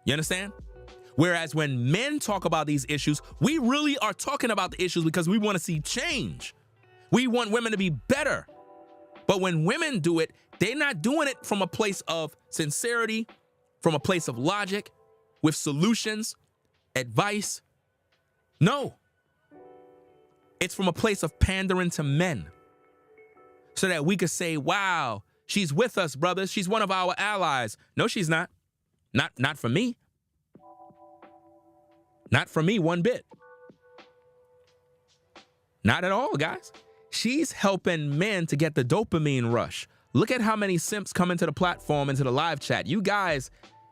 You understand? Whereas when men talk about these issues, we really are talking about the issues because we want to see change. We want women to be better. But when women do it, they're not doing it from a place of sincerity, from a place of logic, with solutions, advice. No. It's from a place of pandering to men so that we could say, wow, she's with us, brothers. She's one of our allies. No, she's not. Not for me. Not for me one bit. Not at all, guys. She's helping men to get the dopamine rush. Look at how many simps come into the platform, into the live chat. You guys,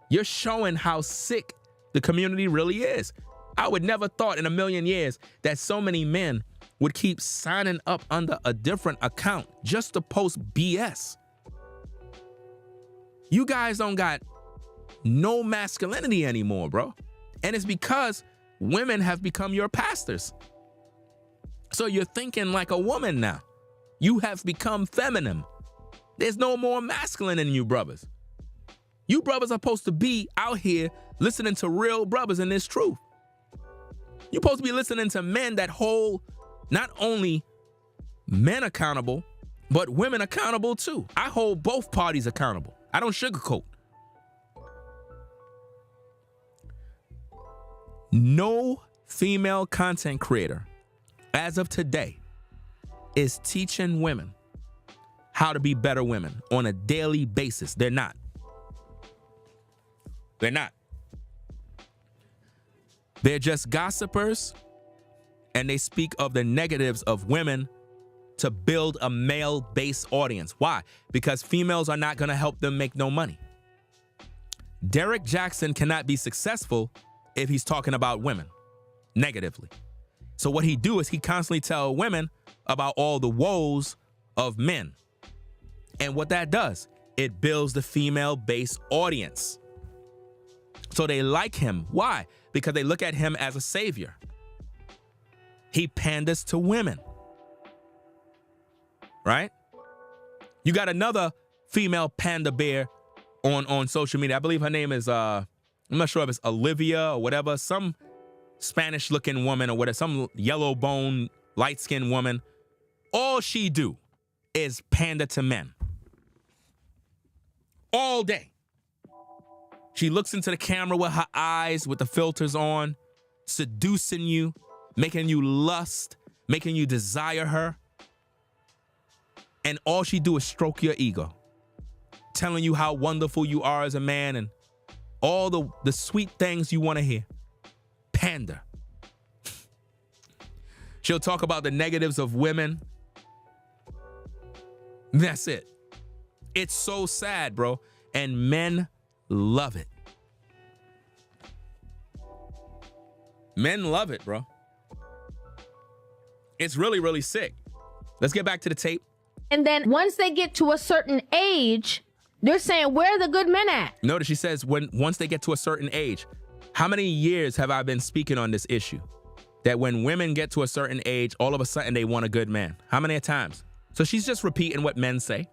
you're showing how sick the community really is. I would never thought in a million years that so many men would keep signing up under a different account just to post BS. You guys don't got no masculinity anymore, bro. And it's because women have become your pastors. So you're thinking like a woman now. You have become feminine. There's no more masculine in you brothers. You brothers are supposed to be out here listening to real brothers in this truth. You're supposed to be listening to men that hold not only men accountable, but women accountable too. I hold both parties accountable. I don't sugarcoat. No female content creator, as of today, is teaching women how to be better women on a daily basis. They're not. They're not. They're just gossipers, and they speak of the negatives of women to build a male-based audience. Why? Because females are not going to help them make no money. Derek Jackson cannot be successful if he's talking about women negatively. So what he do is he constantly tell women about all the woes of men. And what that does, it builds the female-based audience. So they like him. Why? Because they look at him as a savior. He panders to women. Right? You got another female panda bear on social media. I believe her name is, I'm not sure if it's Olivia or whatever, some Spanish-looking woman or whatever, some yellow-bone, light-skinned woman. All she do is pander to men. All day. She looks into the camera with her eyes, with the filters on, seducing you, making you lust, making you desire her. And all she do is stroke your ego, telling you how wonderful you are as a man and all the sweet things you want to hear. Pander. She'll talk about the negatives of women. That's it. It's so sad, bro. And men love it. Men love it, bro. It's really, really sick. Let's get back to the tape. And then once they get to a certain age, they're saying, where are the good men at? Notice she says once they get to a certain age. How many years have I been speaking on this issue? That when women get to a certain age, all of a sudden they want a good man. How many times? So she's just repeating what men say.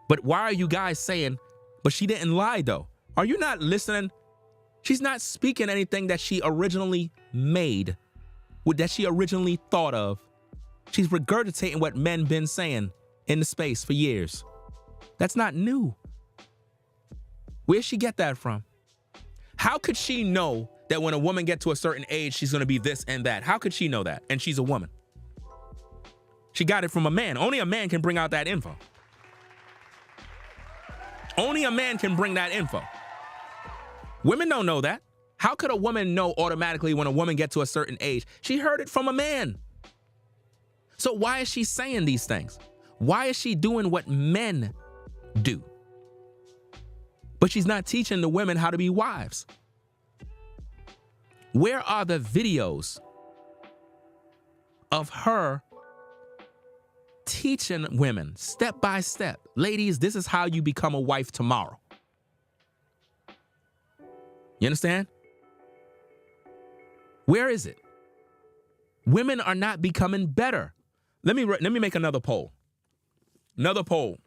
But why are you guys saying, but she didn't lie though? Are you not listening? She's not speaking anything that she originally made, that she originally thought of. She's regurgitating what men been saying in the space for years. That's not new. Where'd she get that from? How could she know that when a woman gets to a certain age, she's gonna be this and that? How could she know that? And she's a woman. She got it from a man. Only a man can bring out that info. Only a man can bring that info. Women don't know that. How could a woman know automatically when a woman gets to a certain age? She heard it from a man. So why is she saying these things? Why is she doing what men do? But she's not teaching the women how to be wives. Where are the videos of her teaching women step by step? Ladies, this is how you become a wife tomorrow. You understand? Where is it? Women are not becoming better. Let me make another poll. Another poll,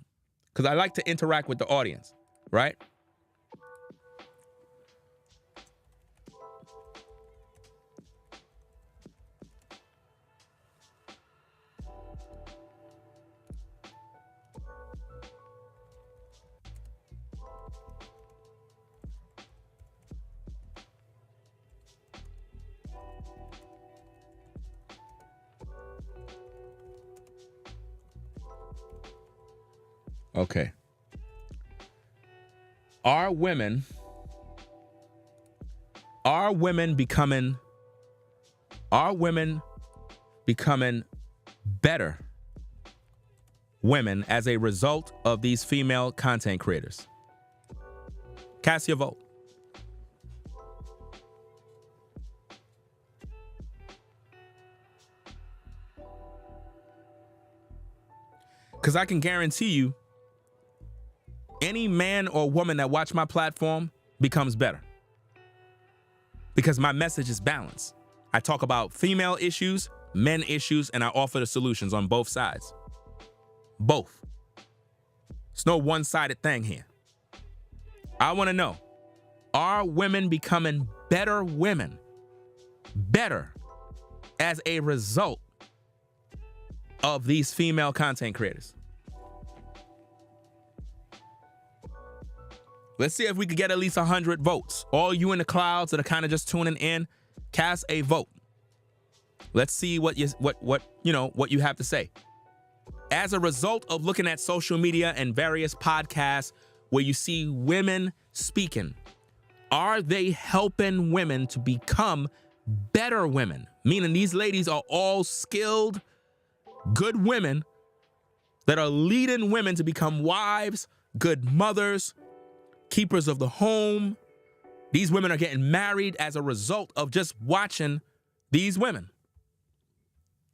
because I like to interact with the audience, right? Okay. Are women becoming better women as a result of these female content creators? Cast your vote. Because I can guarantee you, any man or woman that watch my platform becomes better. Because my message is balanced. I talk about female issues, men issues, and I offer the solutions on both sides. Both. It's no one-sided thing here. I want to know, are women becoming better women? Better as a result of these female content creators? Let's see if we could get at least 100 votes. All you in the clouds that are kind of just tuning in, cast a vote. Let's see what you have to say. as a result of looking at social media and various podcasts where you see women speaking, are they helping women to become better women? Meaning these ladies are all skilled, good women that are leading women to become wives, good mothers, keepers of the home. These women are getting married as a result of just watching these women.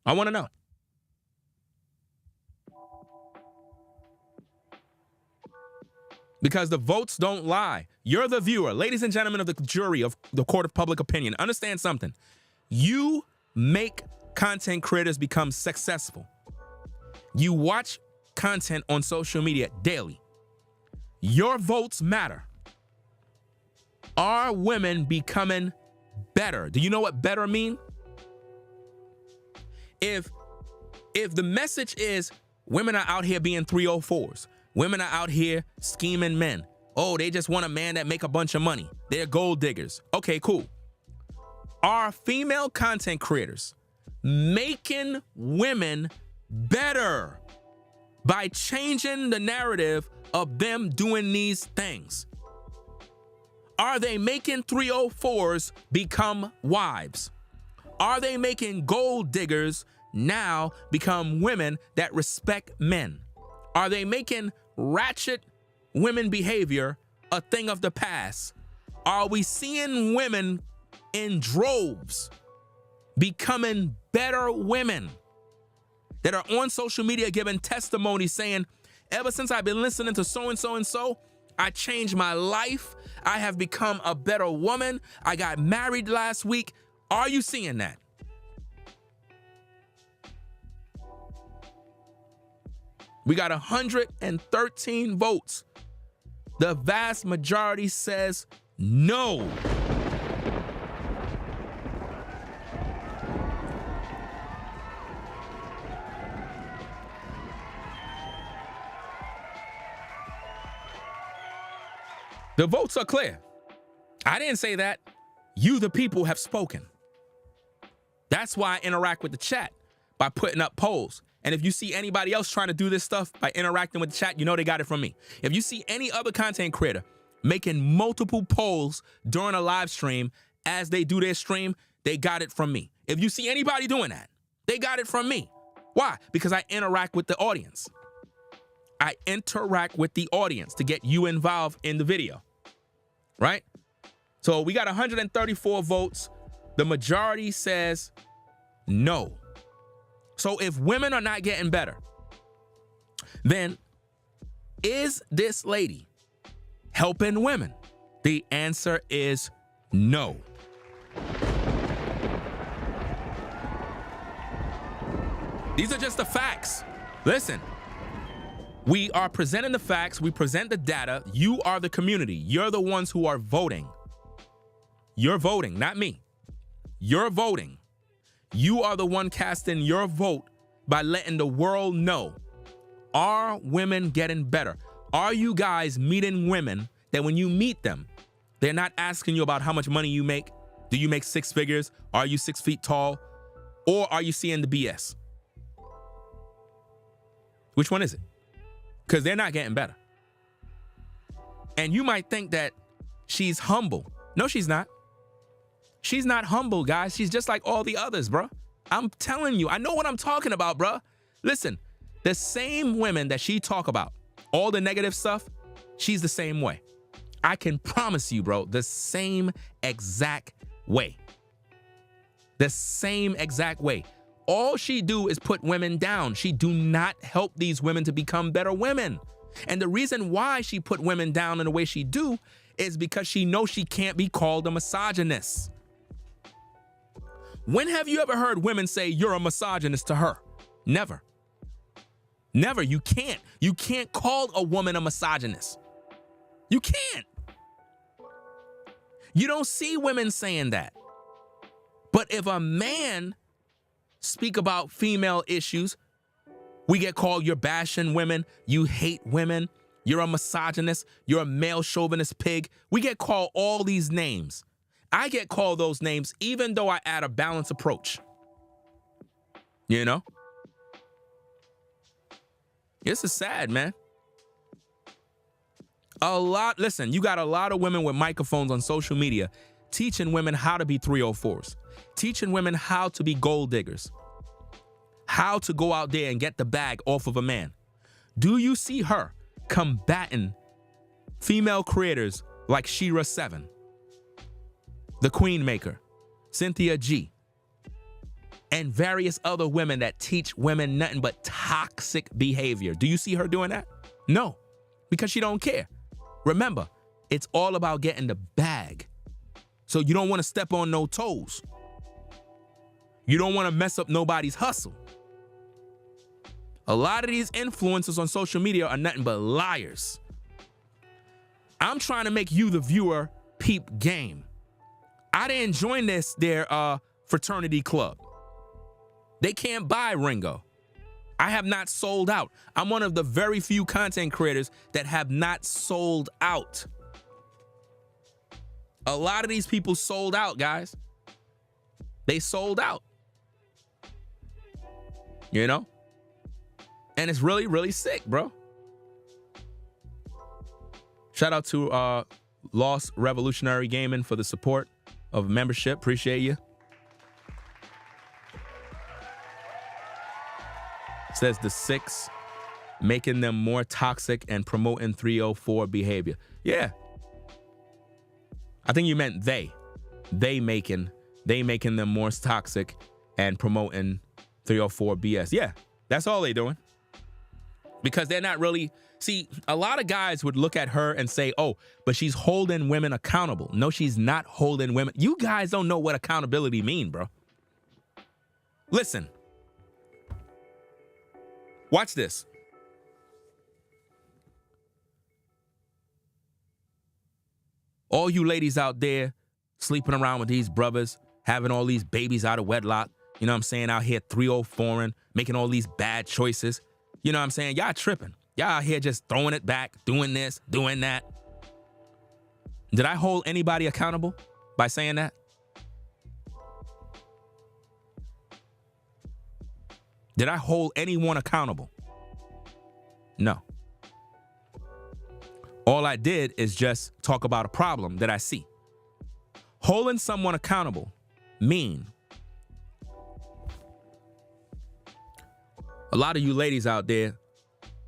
I want to know. Because the votes don't lie. You're the viewer. Ladies and gentlemen of the jury of the court of public opinion, understand something. You make content creators become successful. You watch content on social media daily. Your votes matter. Are women becoming better? Do you know what better mean? If the message is women are out here being 304s, women are out here scheming men. Oh, they just want a man that make a bunch of money. They're gold diggers. Okay, cool. Are female content creators making women better by changing the narrative of them doing these things? Are they making 304s become wives? Are they making gold diggers now become women that respect men? Are they making ratchet women behavior a thing of the past? Are we seeing women in droves becoming better women that are on social media giving testimony saying, ever since I've been listening to so-and-so and so, I changed my life. I have become a better woman. I got married last week. Are you seeing that? We got 113 votes. The vast majority says no. The votes are clear. I didn't say that. You, the people, have spoken. That's why I interact with the chat by putting up polls. And if you see anybody else trying to do this stuff by interacting with the chat, you know they got it from me. If you see any other content creator making multiple polls during a live stream as they do their stream, they got it from me. If you see anybody doing that, they got it from me. Why? Because I interact with the audience. I interact with the audience to get you involved in the video, right? So we got 134 votes. The majority says no. So if women are not getting better, then is this lady helping women? The answer is no. These are just the facts. Listen, we are presenting the facts. We present the data. You are the community. You're the ones who are voting. You're voting, not me. You're voting. You are the one casting your vote by letting the world know. Are women getting better? Are you guys meeting women that when you meet them, they're not asking you about how much money you make? Do you make 6 figures? Are you 6 feet tall? Or are you seeing the BS? Which one is it? Because they're not getting better. And you might think that she's humble. No, she's not. She's not humble, guys. She's just like all the others, bro. I'm telling you, I know what I'm talking about, bro. Listen, the same women that she talk about, all the negative stuff, she's the same way. I can promise you, bro, the same exact way. The same exact way. All she do is put women down. She do not help these women to become better women. And the reason why she put women down in the way she do is because she knows she can't be called a misogynist. When have you ever heard women say you're a misogynist to her? Never. Never. You can't. You can't call a woman a misogynist. You can't. You don't see women saying that. But if a man speak about female issues, we get called you're bashing women, you hate women, you're a misogynist, you're a male chauvinist pig. We get called all these names. I get called those names even though I add a balanced approach. You know? This is sad, man. Listen, you got a lot of women with microphones on social media teaching women how to be 304s, teaching women how to be gold diggers, how to go out there and get the bag off of a man. Do you see her combating female creators like Shira 7, the Queen Maker, Cynthia G, and various other women that teach women nothing but toxic behavior? Do you see her doing that? No, because she don't care. Remember, it's all about getting the bag. So you don't want to step on no toes. You don't want to mess up nobody's hustle. A lot of these influencers on social media are nothing but liars. I'm trying to make you, the viewer, peep game. I didn't join their fraternity club. They can't buy Ringo. I have not sold out. I'm one of the very few content creators that have not sold out. A lot of these people sold out, guys. They sold out. You know? And it's really, really sick, bro. Shout out to Lost Revolutionary Gaming for the support of membership. Appreciate you. Says the 6, making them more toxic and promoting 304 behavior. Yeah. I think you meant they. They making them more toxic and promoting 304 BS. Yeah, that's all they doing. Because they're not really... See, a lot of guys would look at her and say, oh, but she's holding women accountable. No, she's not holding women. You guys don't know what accountability mean, bro. Listen. Watch this. All you ladies out there sleeping around with these brothers, having all these babies out of wedlock, you know what I'm saying, out here 304ing, making all these bad choices. You know what I'm saying? Y'all tripping. Y'all out here just throwing it back, doing this, doing that. Did I hold anybody accountable by saying that? Did I hold anyone accountable? No. All I did is just talk about a problem that I see. Holding someone accountable mean a lot of you ladies out there,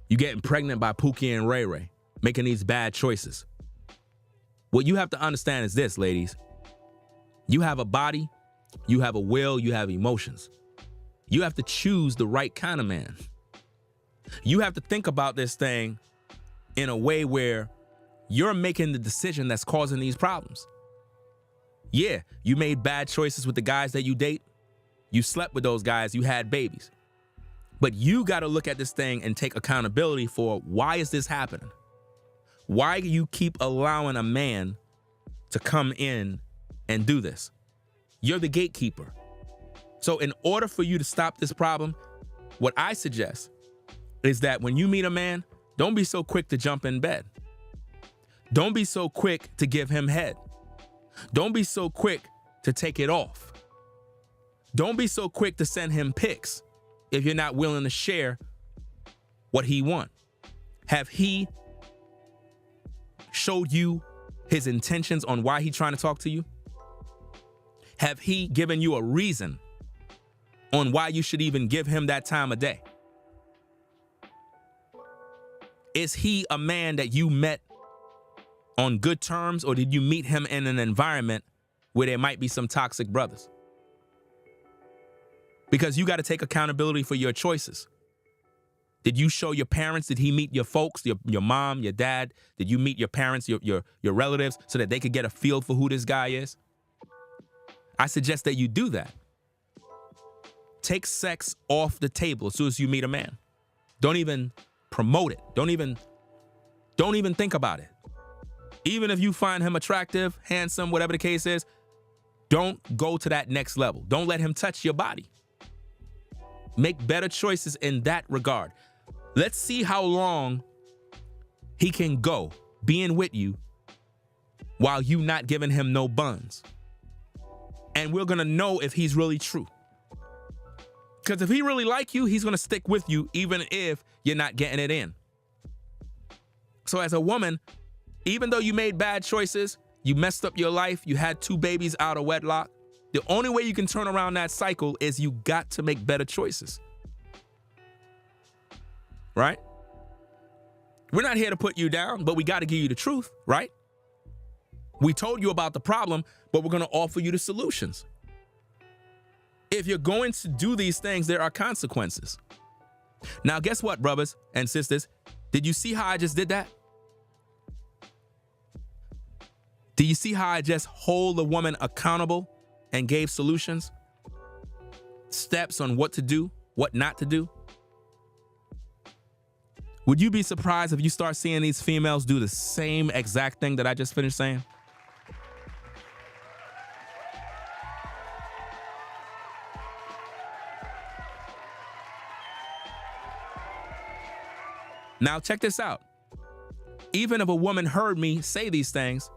you getting pregnant by Pookie and Ray Ray, making these bad choices. What you have to understand is this, ladies. You have a body, you have a will, you have emotions. You have to choose the right kind of man. You have to think about this thing in a way where you're making the decision that's causing these problems. Yeah, you made bad choices with the guys that you date. You slept with those guys, you had babies. But you got to look at this thing and take accountability for, why is this happening? Why do you keep allowing a man to come in and do this? You're the gatekeeper. So in order for you to stop this problem, what I suggest is that when you meet a man, don't be so quick to jump in bed. Don't be so quick to give him head. Don't be so quick to take it off. Don't be so quick to send him pics if you're not willing to share what he wants. Have he showed you his intentions on why he's trying to talk to you? Have he given you a reason on why you should even give him that time of day? Is he a man that you met on good terms, or did you meet him in an environment where there might be some toxic brothers? Because you got to take accountability for your choices. Did you show your parents? Did he meet your folks, your mom, your dad? Did you meet your parents, your relatives, so that they could get a feel for who this guy is? I suggest that you do that. Take sex off the table as soon as you meet a man. Don't even promote it. Don't even think about it. Even if you find him attractive, handsome, whatever the case is, don't go to that next level. Don't let him touch your body. Make better choices in that regard. Let's see how long he can go being with you while you not giving him no buns. And we're gonna know if he's really true. Because if he really like you, he's going to stick with you even if you're not getting it in. So as a woman, even though you made bad choices, you messed up your life, you had 2 babies out of wedlock, the only way you can turn around that cycle is you got to make better choices. Right? We're not here to put you down, but we got to give you the truth, right? We told you about the problem, but we're going to offer you the solutions. If you're going to do these things, there are consequences. Now, guess what, brothers and sisters? Did you see how I just did that? Do you see how I just hold the woman accountable and gave solutions? Steps on what to do, what not to do? Would you be surprised if you start seeing these females do the same exact thing that I just finished saying? Now, check this out. Even if a woman heard me say these things,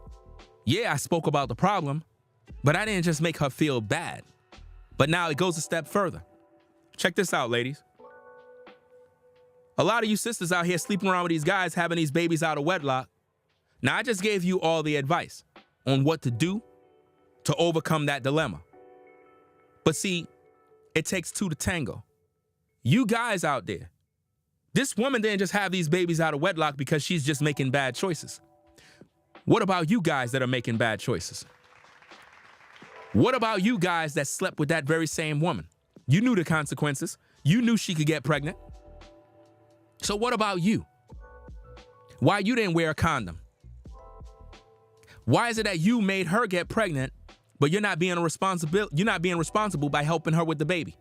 yeah, I spoke about the problem, but I didn't just make her feel bad. But now it goes a step further. Check this out, ladies. A lot of you sisters out here sleeping around with these guys having these babies out of wedlock. Now, I just gave you all the advice on what to do to overcome that dilemma. But see, it takes 2 to tango. You guys out there, this woman didn't just have these babies out of wedlock because she's just making bad choices. What about you guys that are making bad choices? What about you guys that slept with that very same woman? You knew the consequences. You knew she could get pregnant. So what about you? Why you didn't wear a condom? Why is it that you made her get pregnant, but you're not being responsible by helping her with the baby?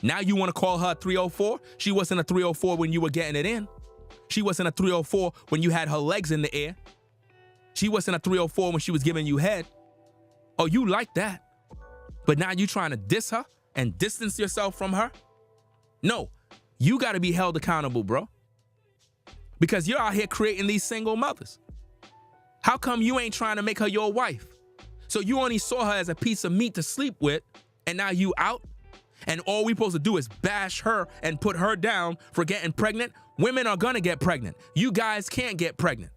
Now you want to call her a 304? She wasn't a 304 when you were getting it in. She wasn't a 304 when you had her legs in the air. She wasn't a 304 when she was giving you head. Oh, you like that. But now you trying to diss her and distance yourself from her? No, you got to be held accountable, bro. Because you're out here creating these single mothers. How come you ain't trying to make her your wife? So you only saw her as a piece of meat to sleep with, and now you out? And all we supposed to do is bash her and put her down for getting pregnant? Women are gonna get pregnant. You guys can't get pregnant.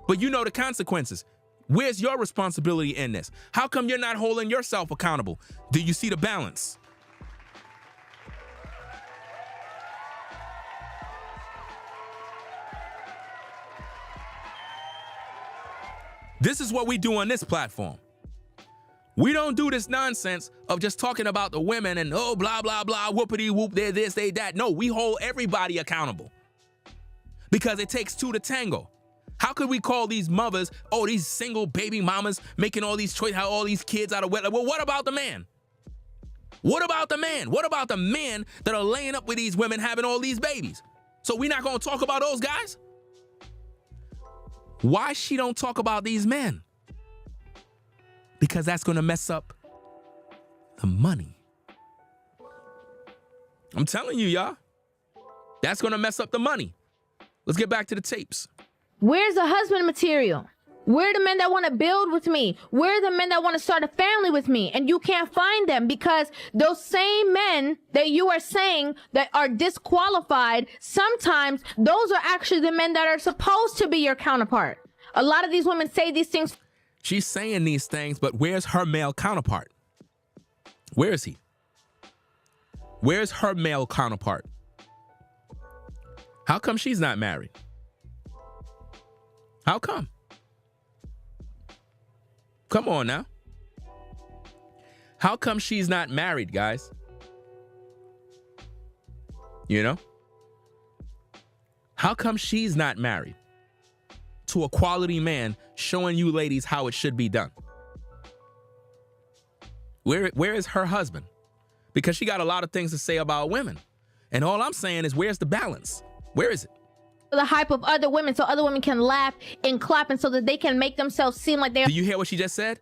But you know the consequences. Where's your responsibility in this? How come you're not holding yourself accountable? Do you see the balance? This is what we do on this platform. We don't do this nonsense of just talking about the women and, oh, blah, blah, blah, whoopity whoop, they're this, they that. No, we hold everybody accountable because it takes 2 to tango. How could we call these mothers, oh, these single baby mamas making all these choices, all these kids out of wedlock? Well, what about the man? What about the man? What about the men that are laying up with these women having all these babies? So we're not going to talk about those guys? Why she don't talk about these men? Because that's going to mess up the money. I'm telling you, y'all. That's going to mess up the money. Let's get back to the tapes. Where's the husband material? Where are the men that want to build with me? Where are the men that want to start a family with me? And you can't find them because those same men that you are saying that are disqualified, sometimes those are actually the men that are supposed to be your counterpart. A lot of these women say these things. She's saying these things, but where's her male counterpart? Where is he? Where's her male counterpart? How come she's not married? How come? Come on now. How come she's not married, guys? You know? How come she's not married to a quality man showing you ladies how it should be done? Where is her husband? Because she got a lot of things to say about women. And all I'm saying is, where's the balance? Where is it? The hype of other women so other women can laugh and clap and so that they can make themselves seem like they're... Do you hear what she just said?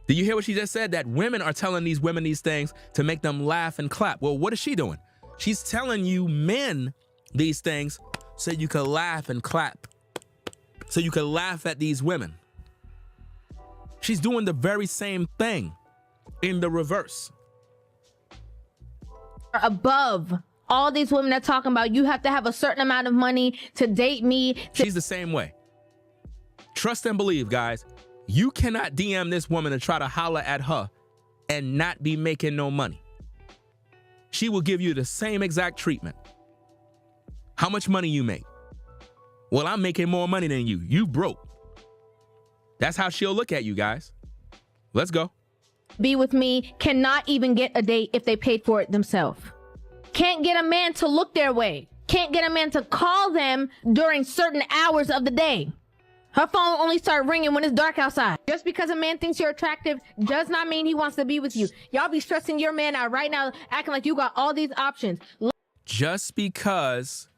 Do you hear what she just said? That women are telling these women these things to make them laugh and clap. Well, what is she doing? She's telling you men these things so you can laugh and clap. So you can laugh at these women. She's doing the very same thing in the reverse. above all these women that talking about you have to have a certain amount of money to date me. She's the same way. Trust and believe, guys. You cannot DM this woman and try to holler at her and not be making no money. She will give you the same exact treatment. How much money you make? Well, I'm making more money than you. You broke. That's how she'll look at you, guys. Let's go. Be with me, cannot even get a date if they paid for it themselves. Can't get a man to look their way. Can't get a man to call them during certain hours of the day. Her phone only start ringing when it's dark outside. Just because a man thinks you're attractive does not mean he wants to be with you. Y'all be stressing your man out right now, acting like you got all these options. Just because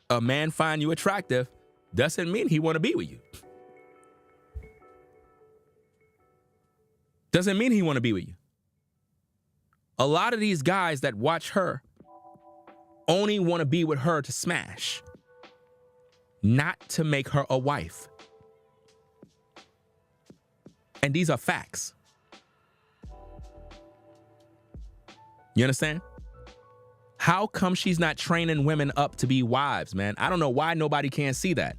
a man find you attractive doesn't mean he want to be with you. Doesn't mean he want to be with you. A lot of these guys that watch her only want to be with her to smash, not to make her a wife. And these are facts. You understand? How come she's not training women up to be wives, man? I don't know why nobody can't see that.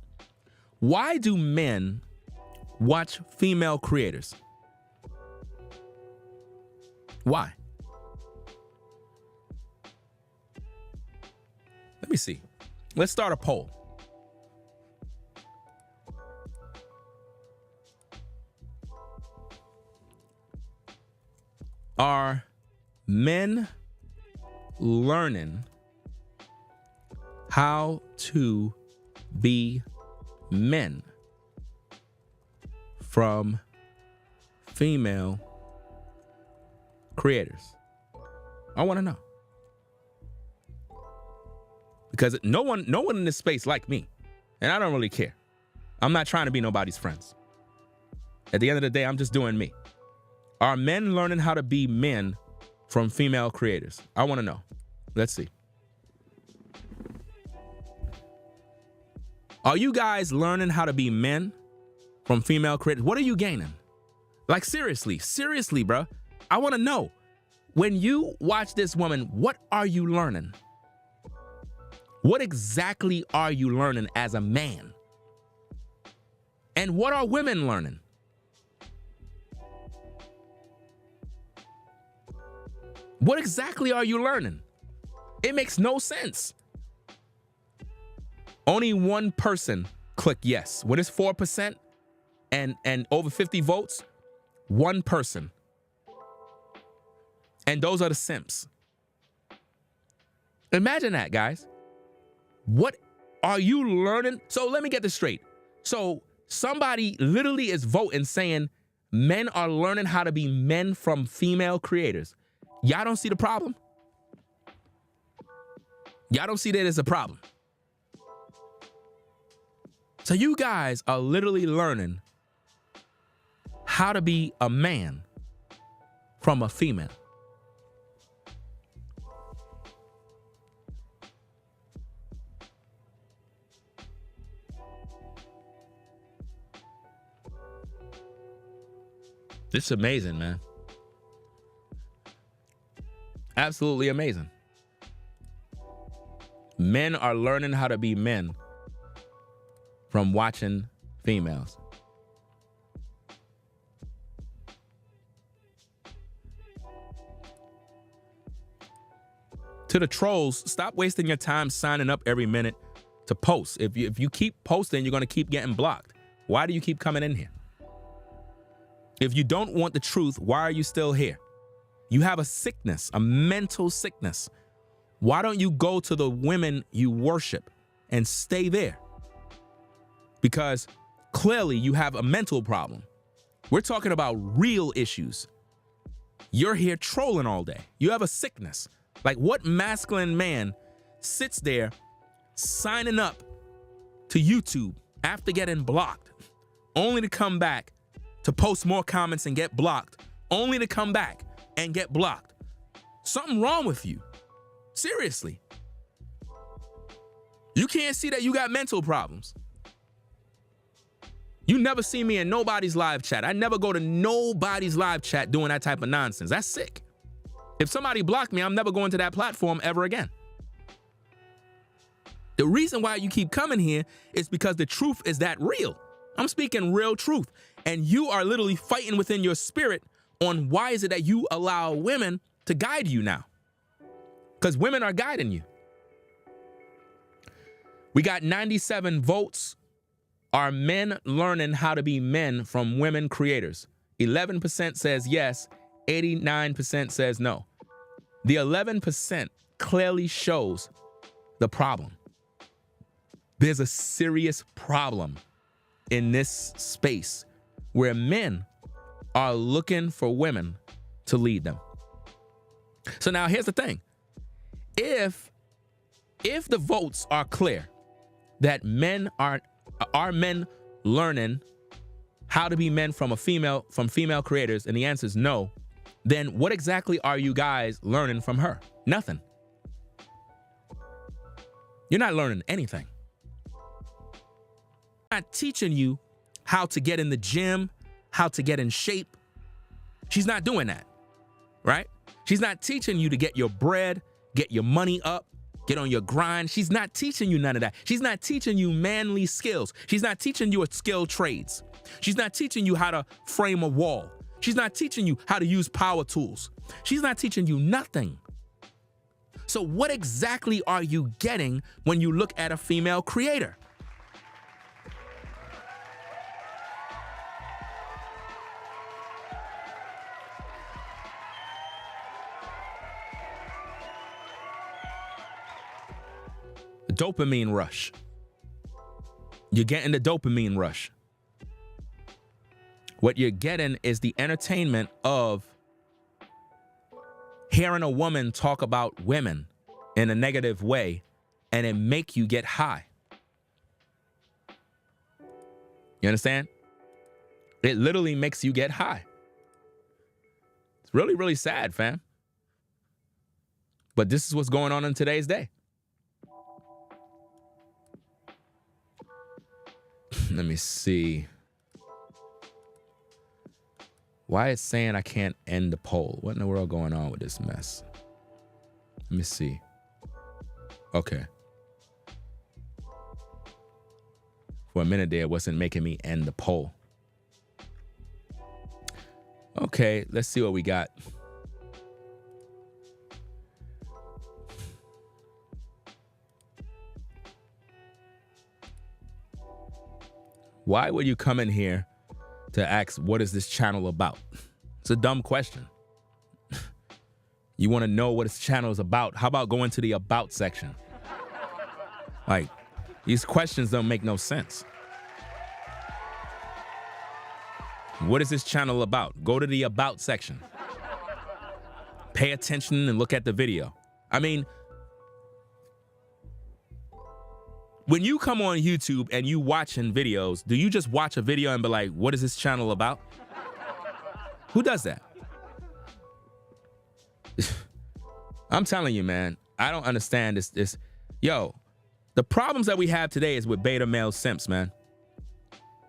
Why do men watch female creators? Why? Let me see. Let's start a poll. Are men learning how to be men from female creators? I want to know. Because no one in this space like me, and I don't really care. I'm not trying to be nobody's friends. At the end of the day, I'm just doing me. Are men learning how to be men from female creators? I want to know. Let's see. Are you guys learning how to be men from female creators? What are you gaining? Like, seriously, bro. I want to know. When you watch this woman, what are you learning? What exactly are you learning as a man? And what are women learning? What exactly are you learning? It makes no sense. Only one person click yes. When it's 4% and over 50 votes, one person. And those are the simps. Imagine that, guys. What are you learning? So let me get this straight. So somebody literally is voting saying men are learning how to be men from female creators. Y'all don't see the problem? Y'all don't see that as a problem? So you guys are literally learning how to be a man from a female. It's amazing, man. Absolutely amazing. Men are learning how to be men from watching females. To the trolls, stop wasting your time signing up every minute to post. If you keep posting, you're going to keep getting blocked. Why do you keep coming in here? If you don't want the truth, why are you still here? You have a sickness, a mental sickness. Why don't you go to the women you worship and stay there? Because clearly you have a mental problem. We're talking about real issues. You're here trolling all day. You have a sickness. Like, what masculine man sits there signing up to YouTube after getting blocked, only to come back to post more comments and get blocked, only to come back and get blocked? Something wrong with you. Seriously. You can't see that you got mental problems. You never see me in nobody's live chat. I never go to nobody's live chat doing that type of nonsense. That's sick. If somebody blocked me, I'm never going to that platform ever again. The reason why you keep coming here is because the truth is that real. I'm speaking real truth. And you are literally fighting within your spirit on why is it that you allow women to guide you now? Because women are guiding you. We got 97 votes. Are men learning how to be men from women creators? 11% says yes, 89% says no. The 11% clearly shows the problem. There's a serious problem in this space where men are looking for women to lead them. So now here's the thing. If the votes are clear that men are men learning how to be men from female creators, and the answer is no, then what exactly are you guys learning from her? Nothing. You're not learning anything. Not teaching you how to get in the gym, how to get in shape. She's not doing that, right? She's not teaching you to get your bread, get your money up, get on your grind. She's not teaching you none of that. She's not teaching you manly skills. She's not teaching you skilled trades. She's not teaching you how to frame a wall. She's not teaching you how to use power tools. She's not teaching you nothing. So what exactly are you getting when you look at a female creator? Dopamine rush. You're getting the dopamine rush. What you're getting is the entertainment of hearing a woman talk about women in a negative way, and it make you get high. You understand? It literally makes you get high. It's really, really sad, fam. But this is what's going on in today's day. Let me see. Why it's saying I can't end the poll? What in the world going on with this mess? Let me see. Okay. For a minute there, it wasn't making me end the poll. Okay, let's see what we got. Why would you come in here to ask, what is this channel about? It's a dumb question. You want to know what this channel is about? How about going to the about section? Like, these questions don't make no sense. What is this channel about? Go to the about section. Pay attention and look at the video. I mean, when you come on YouTube and you watching videos, do you just watch a video and be like, what is this channel about? Who does that? I'm telling you, man, I don't understand this. Yo, the problems that we have today is with beta male simps, man.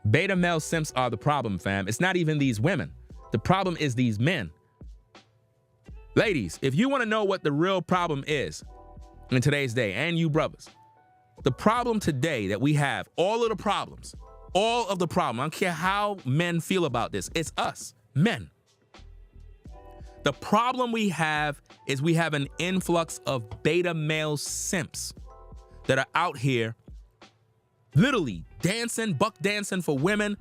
Beta male simps are the problem, fam. It's not even these women. The problem is these men. Ladies, if you want to know what the real problem is in today's day, and you brothers, the problem today that we have, all of the problem, I don't care how men feel about this, it's us, men. The problem we have is we have an influx of beta male simps that are out here literally dancing, buck dancing for women,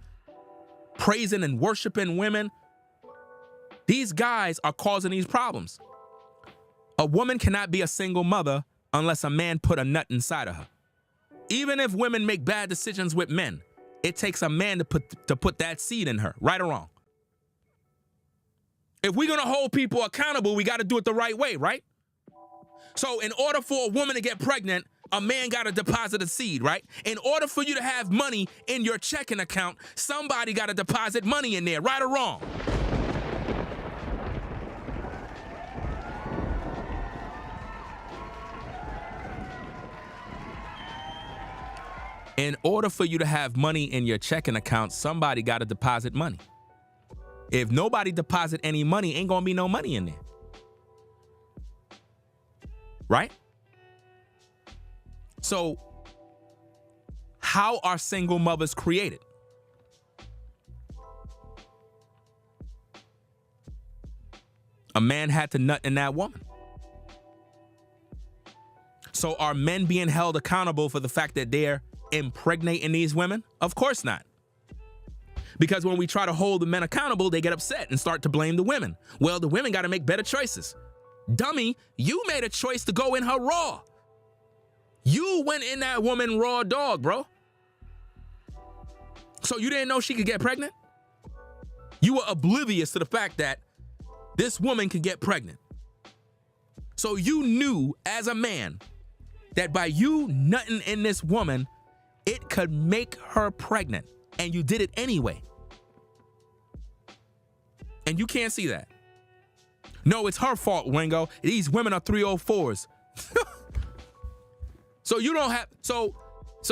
praising and worshiping women. These guys are causing these problems. A woman cannot be a single mother unless a man put a nut inside of her. Even if women make bad decisions with men, it takes a man to put that seed in her, right or wrong. If we're gonna hold people accountable, we gotta do it the right way, right? So in order for a woman to get pregnant, a man gotta deposit a seed, right? In order for you to have money in your checking account, somebody gotta deposit money in there, right or wrong? In order for you to have money in your checking account, somebody got to deposit money. If nobody deposit any money, ain't gonna be no money in there. right? So how are single mothers created? A man had to nut in that woman. So are men being held accountable for the fact that they're impregnating these women? Of course not. Because when we try to hold the men accountable, they get upset and start to blame the women. Well, the women got to make better choices. Dummy, you made a choice to go in her raw. You went in that woman raw dog, bro. So you didn't know she could get pregnant? You were oblivious to the fact that this woman could get pregnant. So you knew as a man that by you nutting in this woman, it could make her pregnant. And you did it anyway. And you can't see that. No, it's her fault, Ringo. These women are 304s. So you don't have, so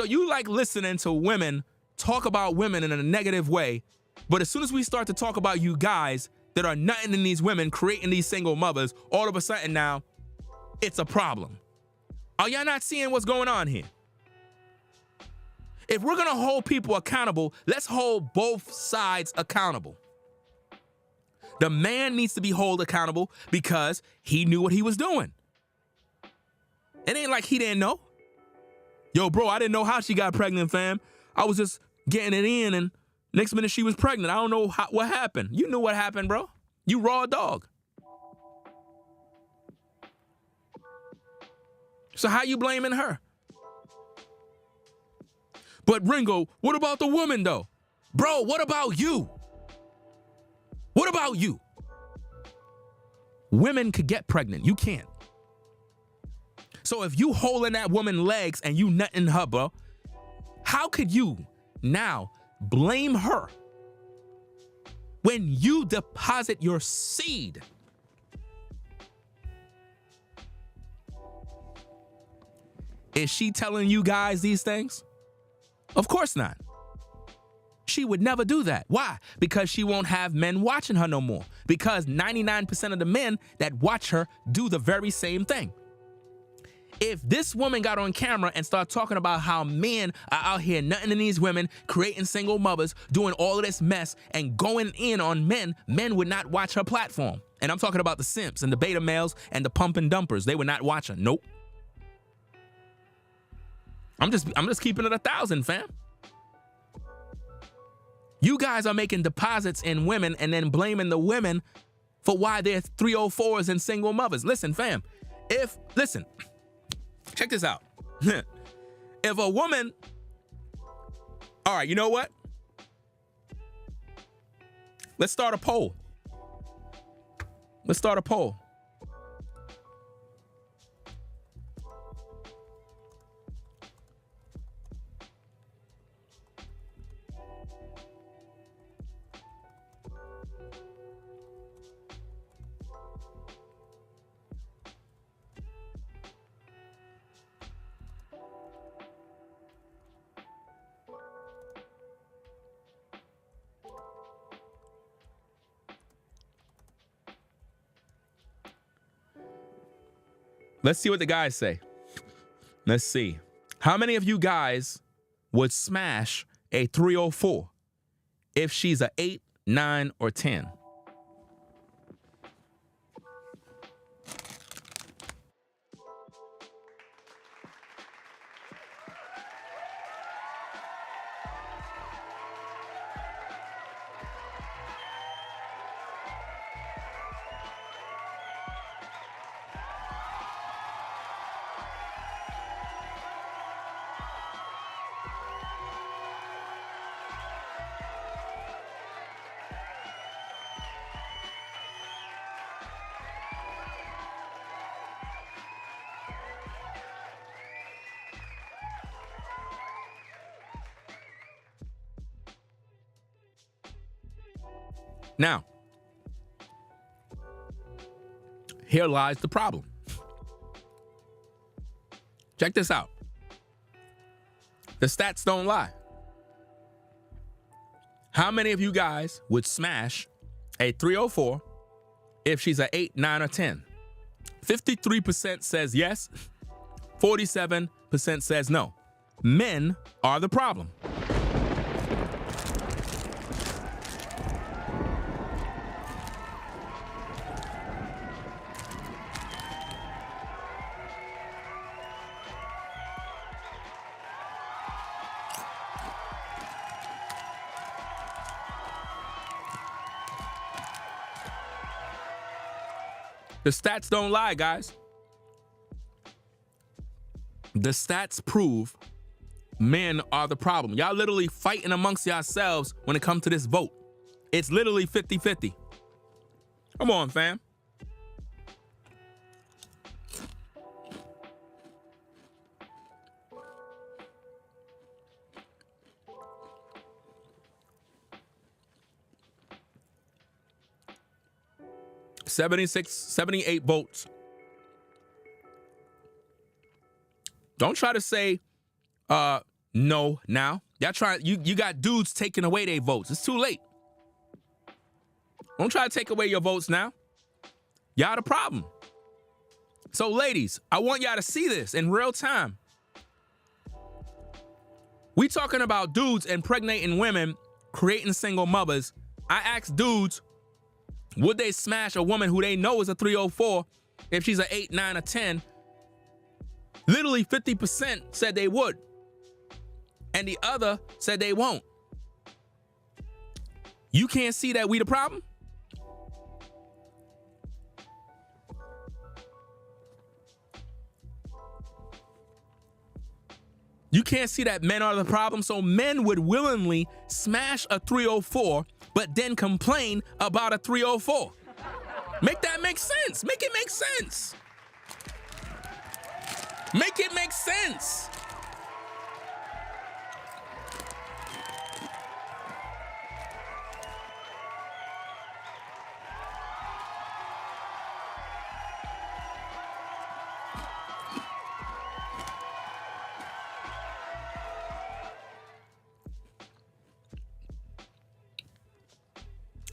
you like listening to women talk about women in a negative way. But as soon as we start to talk about you guys that are nutting in these women, creating these single mothers, all of a sudden now, it's a problem. Are y'all not seeing what's going on here? If we're gonna hold people accountable, let's hold both sides accountable. The man needs to be held accountable because he knew what he was doing. It ain't like he didn't know. Yo, bro, I didn't know how she got pregnant, fam. I was just getting it in, and next minute she was pregnant. I don't know what happened. You knew what happened, bro. You raw dog. So how you blaming her? But Ringo, what about the woman though? Bro, what about you? What about you? Women could get pregnant. You can't. So if you holding that woman's legs and you nutting her, bro, how could you now blame her when you deposit your seed? Is she telling you guys these things? Of course not. She would never do that. Why? Because she won't have men watching her no more. Because 99% of the men that watch her do the very same thing. If this woman got on camera and started talking about how men are out here nutting in these women, creating single mothers, doing all of this mess and going in on men, men would not watch her platform. And I'm talking about the simps and the beta males and the pump and dumpers. They would not watch her. Nope. I'm just keeping it 1,000, fam. You guys are making deposits in women and then blaming the women for why they're 304s and single mothers. Listen, fam, listen, check this out. If a woman, all right, you know what? Let's start a poll. Let's start a poll. Let's see what the guys say. Let's see. How many of you guys would smash a 304 if she's a 8, 9, or 10? Now, here lies the problem. Check this out. The stats don't lie. How many of you guys would smash a 304 if she's an 8, 9, or 10? 53% says yes. 47% says no. Men are the problem. The stats don't lie, guys. The stats prove men are the problem. Y'all literally fighting amongst yourselves when it comes to this vote. It's literally 50-50. Come on, fam. $78 votes. Don't try to say no now. Y'all try, you got dudes taking away their votes. It's too late. Don't try to take away your votes now. Y'all the problem. So ladies, I want y'all to see this in real time. We talking about dudes impregnating women, creating single mothers. I asked dudes, would they smash a woman who they know is a 304 if she's an 8, 9, or 10? Literally 50% said they would. And the other said they won't. You can't see that we the problem? You can't see that men are the problem, so men would willingly smash a 304, but then complain about a 304. Make that make sense. Make it make sense. Make it make sense.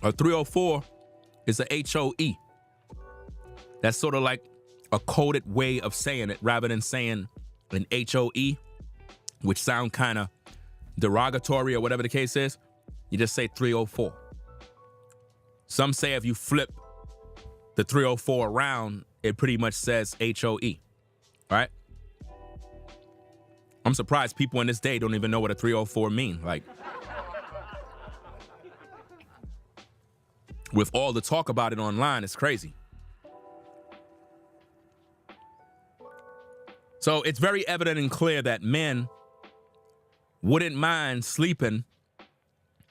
A 304 is a HOE. That's sort of like a coded way of saying it rather than saying an HOE, which sound kind of derogatory or whatever the case is. You just say 304. Some say if you flip the 304 around, it pretty much says HOE. All right? I'm surprised people in this day don't even know what a 304 mean. Like, with all the talk about it online, it's crazy. So it's very evident and clear that men wouldn't mind sleeping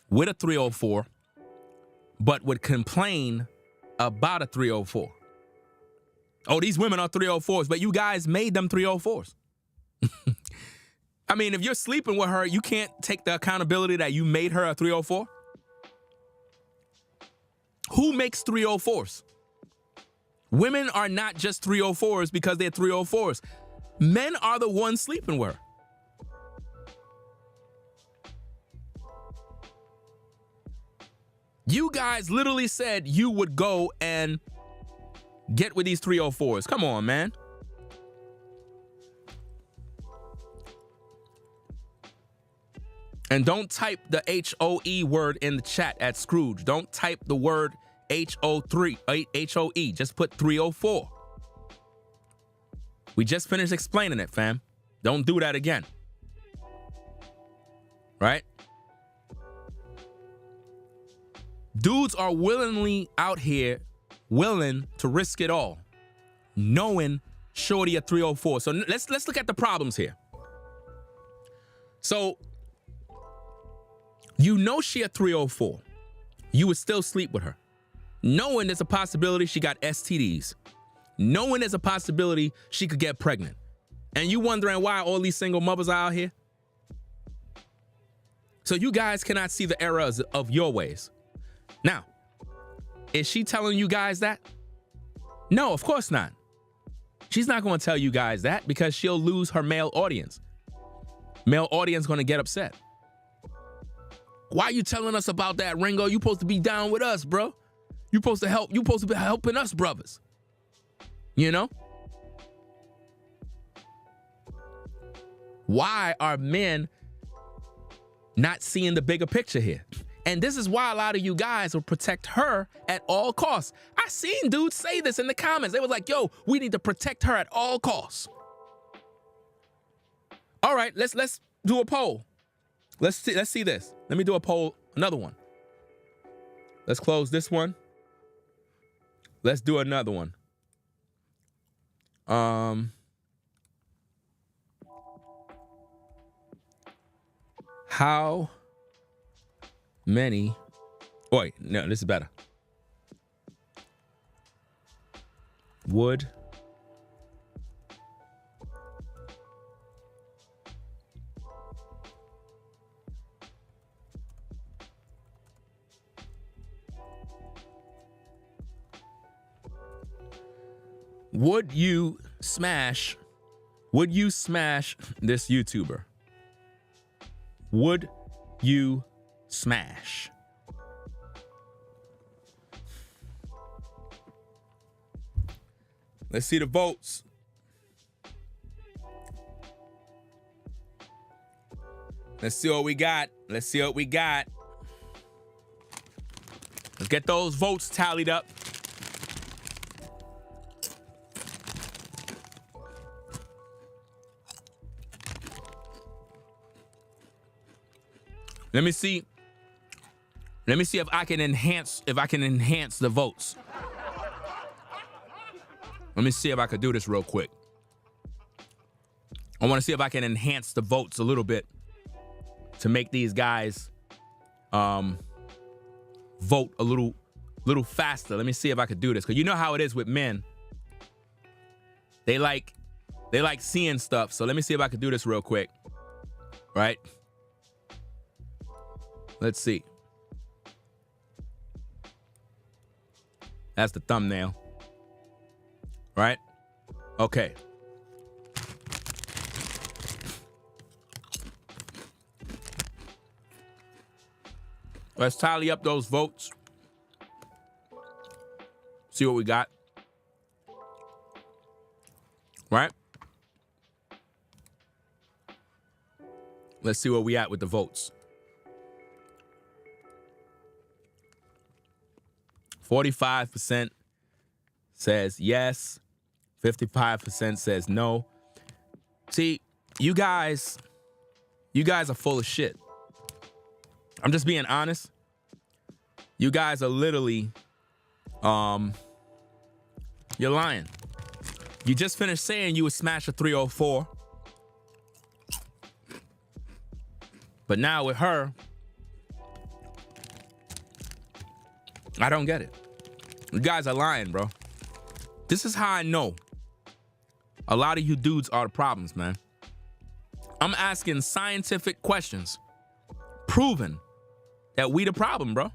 with a 304, but would complain about a 304. Oh, these women are 304s, but you guys made them 304s. I mean, if you're sleeping with her, you can't take the accountability that you made her a 304. Who makes 304s? Women are not just 304s because they're 304s. Men are the ones sleeping with her. You guys literally said you would go and get with these 304s. Come on, man. And don't type the HOE word in the chat at Scrooge. Don't type the word HOE. Just put 304. We just finished explaining it, fam. Don't do that again. Right? Dudes are willingly out here, willing to risk it all, knowing shorty a 304. So let's look at the problems here. So you know she a 304. You would still sleep with her, knowing there's a possibility she got STDs, knowing there's a possibility she could get pregnant. And you wondering why all these single mothers are out here? So you guys cannot see the errors of your ways. Now, is she telling you guys that? No, of course not. She's not going to tell you guys that because she'll lose her male audience. Male audience going to get upset. Why are you telling us about that, Ringo? You supposed to be down with us, bro. You supposed to help. You supposed to be helping us, brothers. You know? Why are men not seeing the bigger picture here? And this is why a lot of you guys will protect her at all costs. I seen dudes say this in the comments. They was like, yo, we need to protect her at all costs. All right, let's do a poll. Let's see this. Let me do a poll, another one. Let's close this one. Let's do another one. How many? Oh, wait, no, this is better. Would you smash this YouTuber? Would you smash? Let's see the votes. Let's see what we got. Let's get those votes tallied up. Let me see if I can enhance the votes. Let me see if I could do this real quick. I want to see if I can enhance the votes a little bit to make these guys vote a little faster. Let me see if I could do this, because you know how it is with men. They like seeing stuff. So let me see if I could do this real quick. Right? Let's see. That's the thumbnail. Right? Okay. Let's tally up those votes. See what we got. Right? Let's see where we at with the votes. 45% says yes. 55% says no. See, you guys are full of shit. I'm just being honest. You guys are literally, you're lying. You just finished saying you would smash a 304. But now with her, I don't get it. You guys are lying, bro. This is how I know a lot of you dudes are the problems, man. I'm asking scientific questions, proving that we the problem, bro.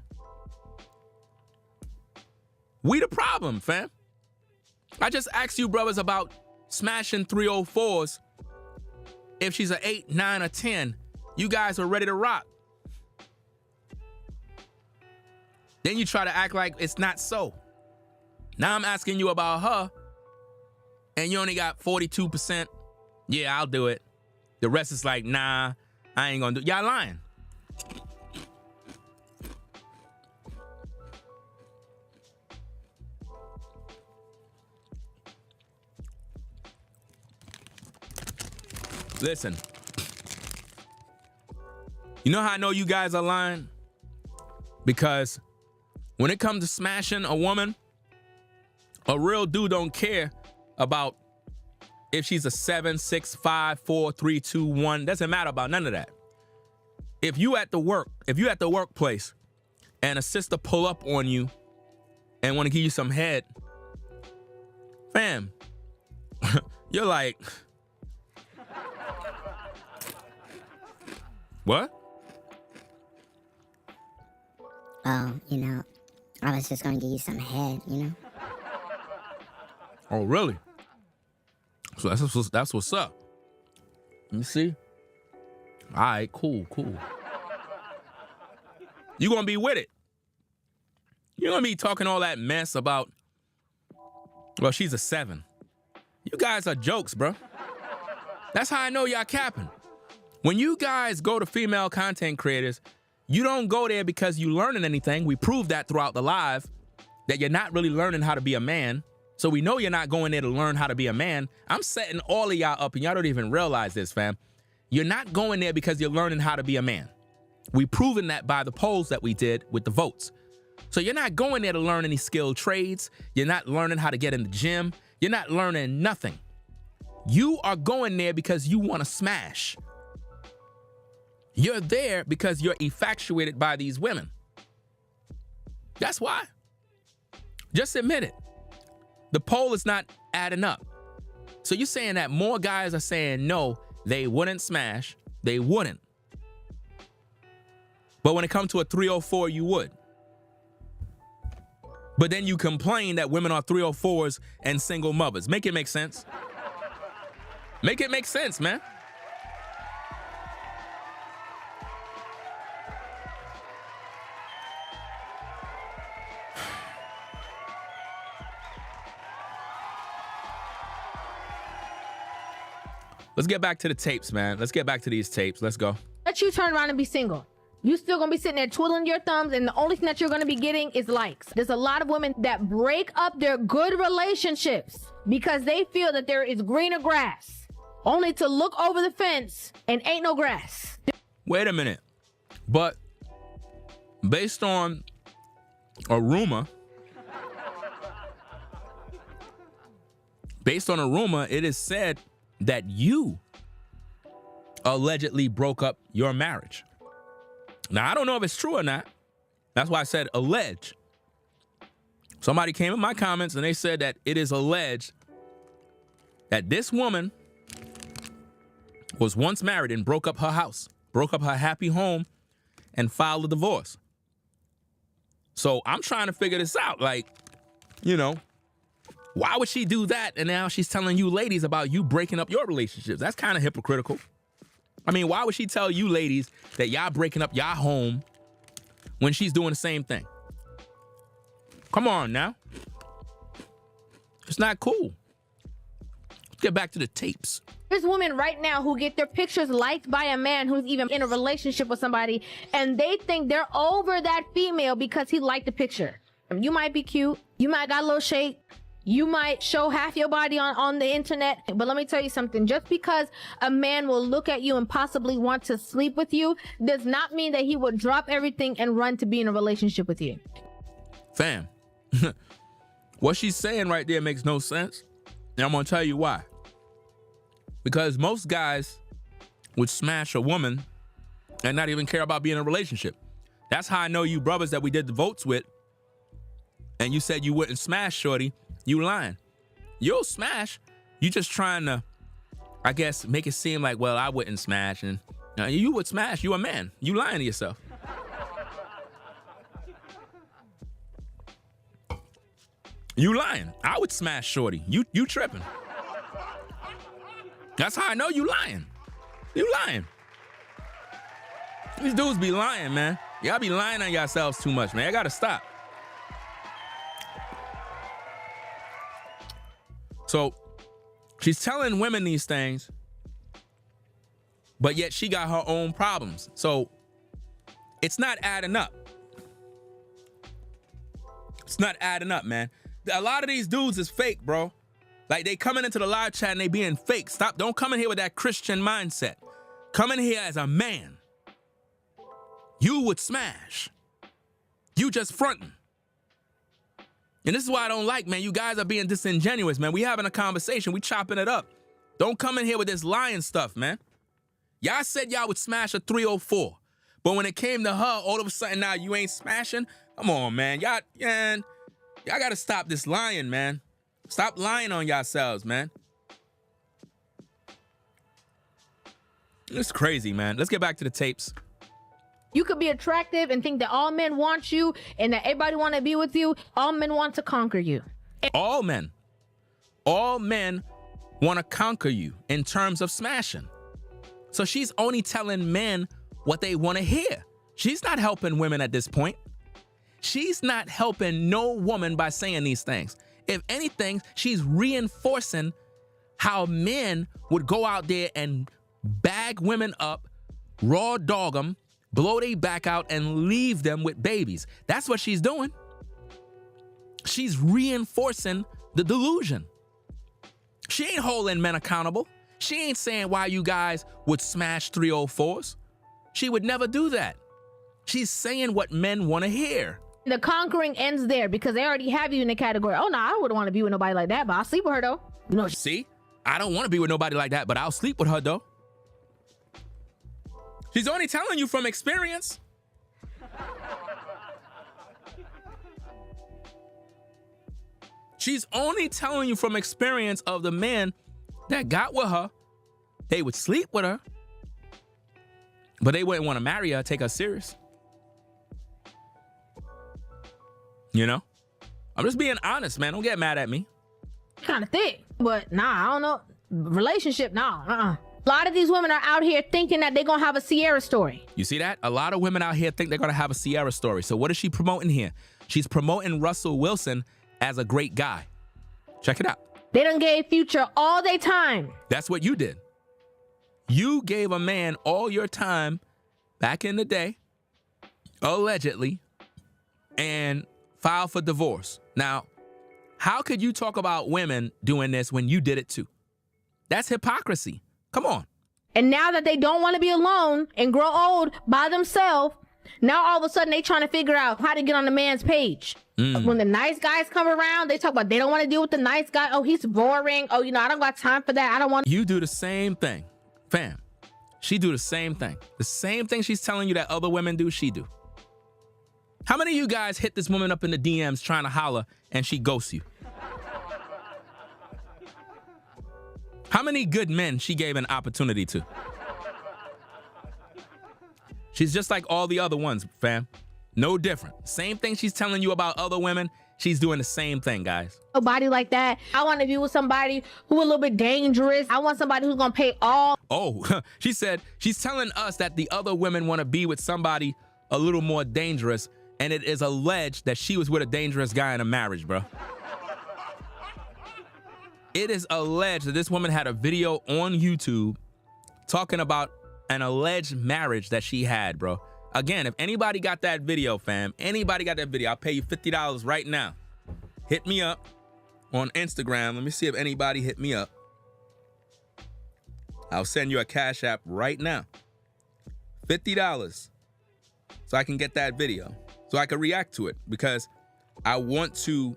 We the problem, fam. I just asked you brothers about smashing 304s. If she's an 8, 9, or 10, you guys are ready to rock. Then you try to act like it's not so. Now I'm asking you about her, and you only got 42%. Yeah, I'll do it. The rest is like, nah, I ain't gonna do it. Y'all lying. Listen. You know how I know you guys are lying? Because when it comes to smashing a woman, a real dude don't care about if she's a 7, 6, 5, 4, 3, 2, 1. Doesn't matter about none of that. If you at the workplace and a sister pull up on you and want to give you some head, fam, you're like, what? Oh, I was just gonna give you some head, Oh, really? So that's what's up. Let me see. All right, cool. You gonna be with it. You're gonna be talking all that mess about, well, she's a 7. You guys are jokes, bro. That's how I know y'all capping. When you guys go to female content creators, you don't go there because you learning anything. We proved that throughout the live, that you're not really learning how to be a man. So we know you're not going there to learn how to be a man. I'm setting all of y'all up and y'all don't even realize this, fam. You're not going there because you're learning how to be a man. We proven that by the polls that we did with the votes. So you're not going there to learn any skilled trades. You're not learning how to get in the gym. You're not learning nothing. You are going there because you want to smash. You're there because you're infatuated by these women. That's why. Just admit it. The poll is not adding up. So you're saying that more guys are saying no, they wouldn't smash. They wouldn't. But when it comes to a 304, you would. But then you complain that women are 304s and single mothers. Make it make sense. Make it make sense, man. Let's get back to the tapes, man. Let's get back to these tapes. Let's go. Let you turn around and be single. You still gonna be sitting there twiddling your thumbs, and the only thing that you're gonna be getting is likes. There's a lot of women that break up their good relationships because they feel that there is greener grass, only to look over the fence and ain't no grass. Wait a minute. But based on a rumor, it is said that you allegedly broke up your marriage. Now, I don't know if it's true or not. That's why I said alleged. Somebody came in my comments and they said that it is alleged that this woman was once married and broke up her house, broke up her happy home, and filed a divorce. So I'm trying to figure this out. Like, you know, why would she do that? And now she's telling you ladies about you breaking up your relationships. That's kind of hypocritical. I mean, why would she tell you ladies that y'all breaking up y'all home when she's doing the same thing? Come on now. It's not cool. Let's get back to the tapes. There's women right now who get their pictures liked by a man who's even in a relationship with somebody, and they think they're over that female because he liked the picture. I mean, you might be cute. You might got a little shape. You might show half your body on the internet, but let me tell you something. Just because a man will look at you and possibly want to sleep with you does not mean that he would drop everything and run to be in a relationship with you. Fam, what she's saying right there makes no sense. And I'm going to tell you why. Because most guys would smash a woman and not even care about being in a relationship. That's how I know you brothers that we did the votes with, and you said you wouldn't smash shorty. You lying. You'll smash. You just trying to, I guess, make it seem like, well, I wouldn't smash. And you would smash. You a man. You lying to yourself. You lying. I would smash shorty. You tripping. That's how I know you lying. You lying. These dudes be lying, man. Y'all be lying on yourselves too much, man. I gotta stop. So she's telling women these things, but yet she got her own problems. So it's not adding up. It's not adding up, man. A lot of these dudes is fake, bro. Like, they coming into the live chat and they being fake. Stop. Don't come in here with that Christian mindset. Come in here as a man. You would smash. You just fronting. And this is why I don't like, man. You guys are being disingenuous, man. We having a conversation. We chopping it up. Don't come in here with this lying stuff, man. Y'all said y'all would smash a 304. But when it came to her, all of a sudden now you ain't smashing? Come on, man. Y'all got to stop this lying, man. Stop lying on yourselves, man. It's crazy, man. Let's get back to the tapes. You could be attractive and think that all men want you and that everybody want to be with you. All men want to conquer you. All men want to conquer you in terms of smashing. So she's only telling men what they want to hear. She's not helping women at this point. She's not helping no woman by saying these things. If anything, she's reinforcing how men would go out there and bag women up, raw dog them, blow their back out, and leave them with babies. That's what she's doing. She's reinforcing the delusion. She ain't holding men accountable. She ain't saying why you guys would smash 304s. She would never do that. She's saying what men want to hear. The conquering ends there because they already have you in the category. Oh, no, I wouldn't want to be with nobody like that, but I'll sleep with her, though. You know, See? I don't want to be with nobody like that, but I'll sleep with her, though. She's only telling you from experience. She's only telling you from experience of the men that got with her. They would sleep with her, but they wouldn't want to marry her, take her serious. You know? I'm just being honest, man. Don't get mad at me. kind of thick, but nah, I don't know. Relationship, nah, A lot of these women are out here thinking that they're gonna have a Sierra story. You see that? A lot of women out here think they're gonna have a Sierra story. So what is she promoting here? She's promoting Russell Wilson as a great guy. Check it out. They done gave Future all their time. That's what you did. You gave a man all your time back in the day, allegedly, and filed for divorce. Now, how could you talk about women doing this when you did it too? That's hypocrisy. Come on. And now that they don't want to be alone and grow old by themselves, now all of a sudden they trying to figure out how to get on the man's page. When the nice guys come around, they talk about they don't want to deal with the nice guy. Oh, he's boring. Oh, I don't got time for that. I don't want. You do the same thing, fam. She do the same thing. The same thing she's telling you that other women do, she do. How many of you guys hit this woman up in the DMs trying to holler and she ghosts you? How many good men she gave an opportunity to? She's just like all the other ones, fam. No different. Same thing she's telling you about other women, she's doing the same thing, guys. A body like that. I want to be with somebody who a little bit dangerous. I want somebody who's going to pay all. Oh, she said she's telling us that the other women want to be with somebody a little more dangerous, and it is alleged that she was with a dangerous guy in a marriage, bro. It is alleged that this woman had a video on YouTube talking about an alleged marriage that she had, bro. Again, if anybody got that video, fam, anybody got that video, I'll pay you $50 right now. Hit me up on Instagram. Let me see if anybody hit me up. I'll send you a Cash App right now. $50 so I can get that video, so I can react to it, because I want to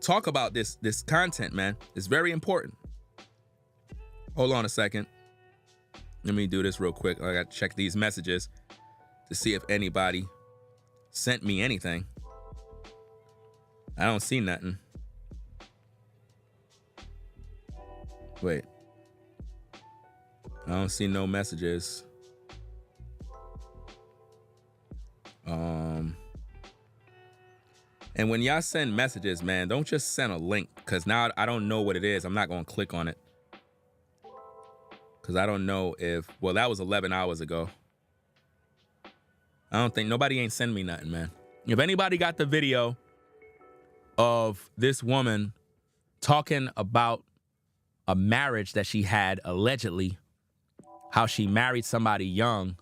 talk about this content, man. It's very important. Hold on a second. Let me do this real quick. I got to check these messages to see if anybody sent me anything. I don't see nothing. Wait. I don't see no messages. And when y'all send messages, man, don't just send a link, because now I don't know what it is. I'm not going to click on it, because I don't know if, well, that was 11 hours ago. I don't think, nobody ain't send me nothing, man. If anybody got the video of this woman talking about a marriage that she had, allegedly, how she married somebody young,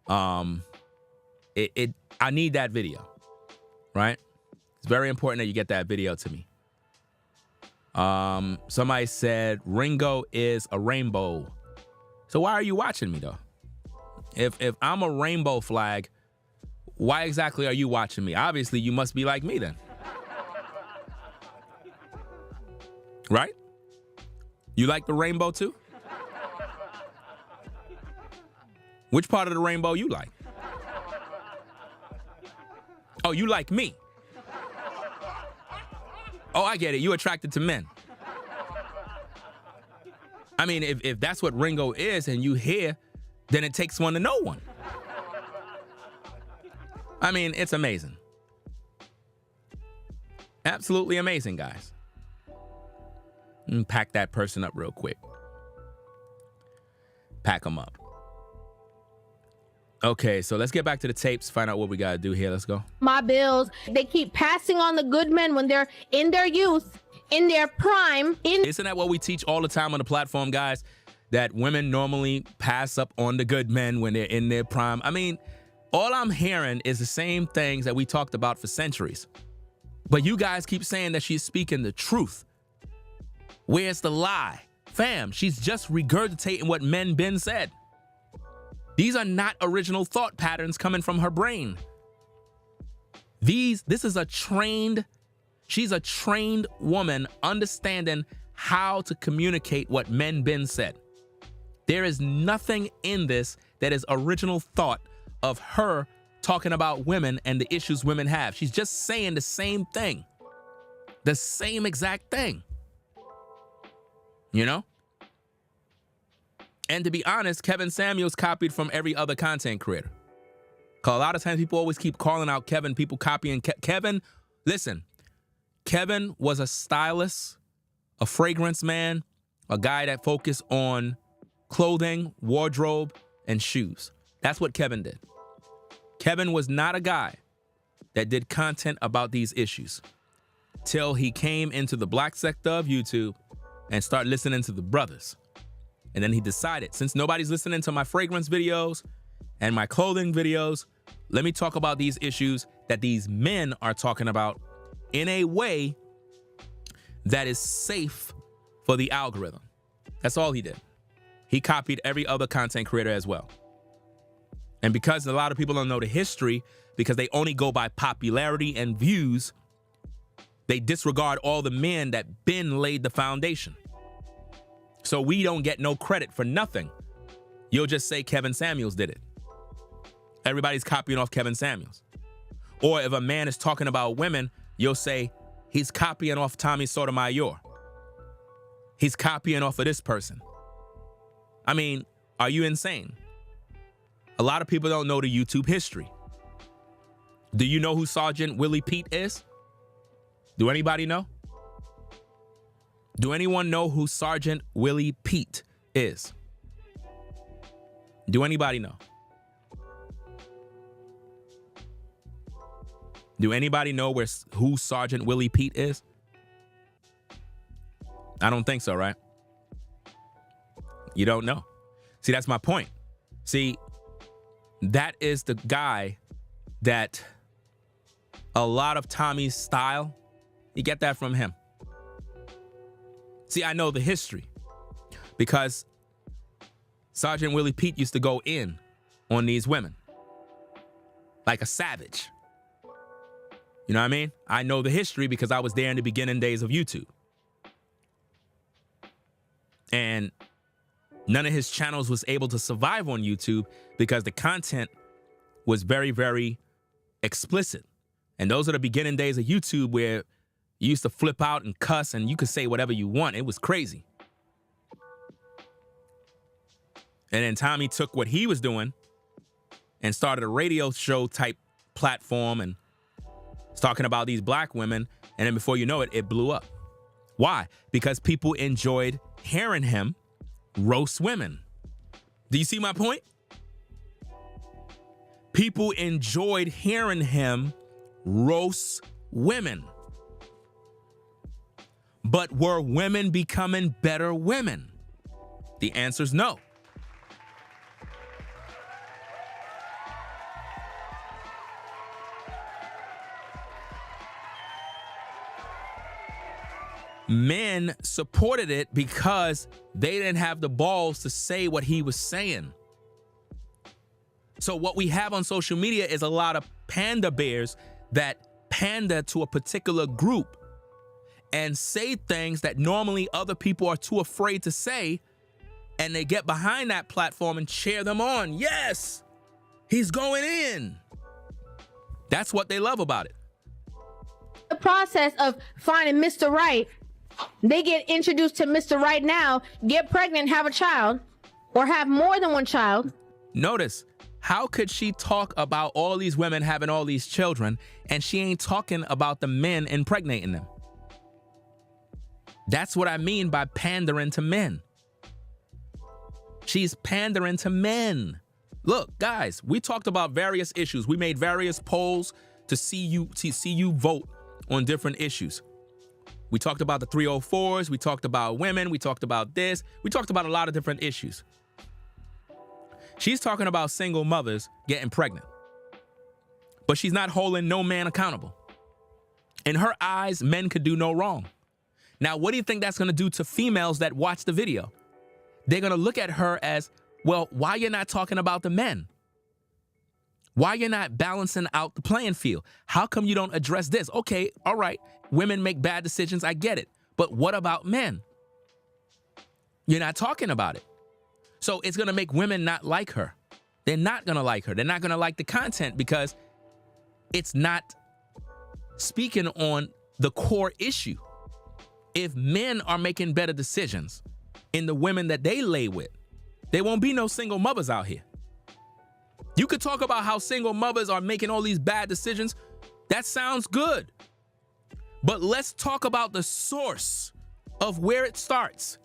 I need that video, right? It's very important that you get that video to me. Somebody said Ringo is a rainbow. So why are you watching me, though? If I'm a rainbow flag, why exactly are you watching me? Obviously, you must be like me then. Right? You like the rainbow too? Which part of the rainbow you like? Oh, you like me. Oh, I get it. You attracted to men. I mean, if that's what Ringo is and you here, then it takes one to know one. I mean, it's amazing. Absolutely amazing, guys. Pack that person up real quick. Pack them up. Okay, so let's get back to the tapes, find out what we gotta do here. Let's go. My bills. They keep passing on the good men when they're in their youth, in their prime. Isn't that what we teach all the time on the platform, guys? That women normally pass up on the good men when they're in their prime. I mean, all I'm hearing is the same things that we talked about for centuries. But you guys keep saying that she's speaking the truth. Where's the lie? Fam, she's just regurgitating what men been said. These are not original thought patterns coming from her brain. This is she's a trained woman understanding how to communicate what men been said. There is nothing in this that is original thought of her talking about women and the issues women have. She's just saying the same thing. The same exact thing. You know? And to be honest, Kevin Samuels copied from every other content creator. Because a lot of times people always keep calling out Kevin, people copying Kevin. Listen, Kevin was a stylist, a fragrance man, a guy that focused on clothing, wardrobe, and shoes. That's what Kevin did. Kevin was not a guy that did content about these issues till he came into the black sector of YouTube and started listening to the brothers. And then he decided, since nobody's listening to my fragrance videos and my clothing videos, let me talk about these issues that these men are talking about in a way that is safe for the algorithm. That's all he did. He copied every other content creator as well. And because a lot of people don't know the history, because they only go by popularity and views, they disregard all the men that been laid the foundation. So we don't get no credit for nothing. You'll just say Kevin Samuels did it. Everybody's copying off Kevin Samuels. Or if a man is talking about women, you'll say he's copying off Tommy Sotomayor. He's copying off of this person. I mean, are you insane? A lot of people don't know the YouTube history. Do you know who Sergeant Willie Pete is? Do anybody know? Do anyone know who Sergeant Willie Pete is? Do anybody know? Do anybody know who Sergeant Willie Pete is? I don't think so, right? You don't know. See, that's my point. See, that is the guy that a lot of Tommy's style, you get that from him. See, I know the history because Sergeant Willie Pete used to go in on these women like a savage. You know what I mean? I know the history because I was there in the beginning days of YouTube. And none of his channels was able to survive on YouTube because the content was very, very explicit. And those are the beginning days of YouTube where you used to flip out and cuss and you could say whatever you want. It was crazy. And then Tommy took what he was doing and started a radio show type platform and talking about these black women. And then before you know it, it blew up. Why? Because people enjoyed hearing him roast women. Do you see my point? People enjoyed hearing him roast women. But were women becoming better women? The answer is no. Men supported it because they didn't have the balls to say what he was saying. So what we have on social media is a lot of panda bears that pander to a particular group and say things that normally other people are too afraid to say, and they get behind that platform and cheer them on. Yes, he's going in. That's what they love about it. The process of finding Mr. Right, they get introduced to Mr. Right now, get pregnant, have a child, or have more than one child. Notice, how could she talk about all these women having all these children and she ain't talking about the men impregnating them? That's what I mean by pandering to men. She's pandering to men. Look, guys, we talked about various issues. We made various polls to see you vote on different issues. We talked about the 304s. We talked about women. We talked about this. We talked about a lot of different issues. She's talking about single mothers getting pregnant. But she's not holding no man accountable. In her eyes, men could do no wrong. Now, what do you think that's going to do to females that watch the video? They're going to look at her as, well, why you're not talking about the men? Why you're not balancing out the playing field? How come you don't address this? Okay, all right, women make bad decisions, I get it. But what about men? You're not talking about it. So it's going to make women not like her. They're not going to like her. They're not going to like the content because it's not speaking on the core issue. If men are making better decisions in the women that they lay with, there won't be no single mothers out here. You could talk about how single mothers are making all these bad decisions. That sounds good. But let's talk about the source of where it starts.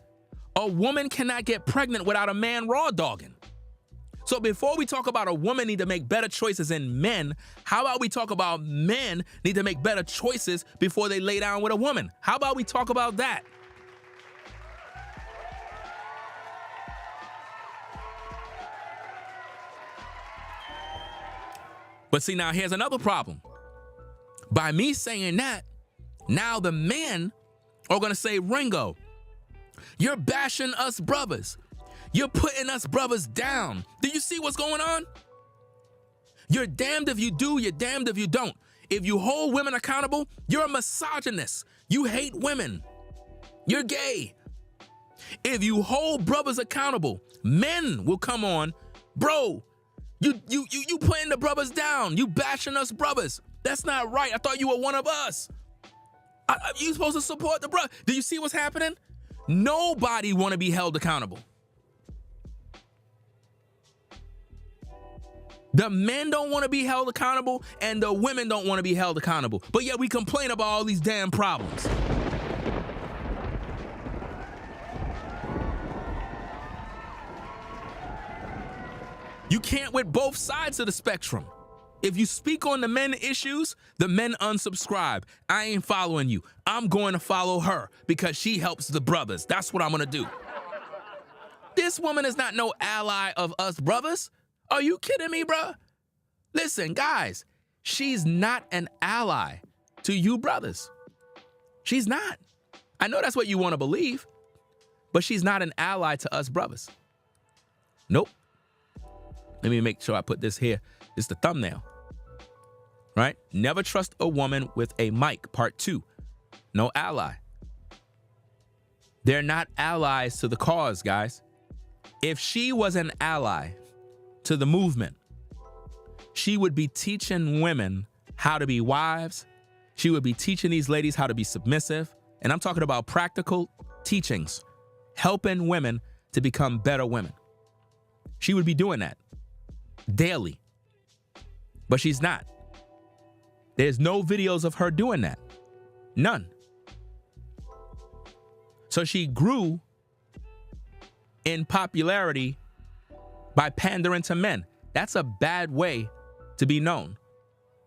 A woman cannot get pregnant without a man raw dogging. So before we talk about a woman need to make better choices in men, how about we talk about men need to make better choices before they lay down with a woman? How about we talk about that? But see, now here's another problem. By me saying that, now the men are going to say, Ringo, you're bashing us brothers. You're putting us brothers down. Do you see what's going on? You're damned if you do, you're damned if you don't. If you hold women accountable, you're a misogynist. You hate women. You're gay. If you hold brothers accountable, men will come on, bro, you putting the brothers down. You bashing us brothers. That's not right. I thought you were one of us. You supposed to support the brother. Do you see what's happening? Nobody want to be held accountable. The men don't want to be held accountable and the women don't want to be held accountable. But yet we complain about all these damn problems. You can't with both sides of the spectrum. If you speak on the men issues, the men unsubscribe. I ain't following you. I'm going to follow her because she helps the brothers. That's what I'm going to do. This woman is not no ally of us brothers. Are you kidding me, bruh? Listen, guys, she's not an ally to you brothers. She's not. I know that's what you want to believe, but she's not an ally to us brothers. Nope. Let me make sure I put this here. It's the thumbnail, right? Never trust a woman with a mic, part 2. No ally. They're not allies to the cause, guys. If she was an ally to the movement, she would be teaching women how to be wives. She would be teaching these ladies how to be submissive. And I'm talking about practical teachings, helping women to become better women. She would be doing that daily. But she's not. There's no videos of her doing that. None. So she grew in popularity by pandering to men. That's a bad way to be known.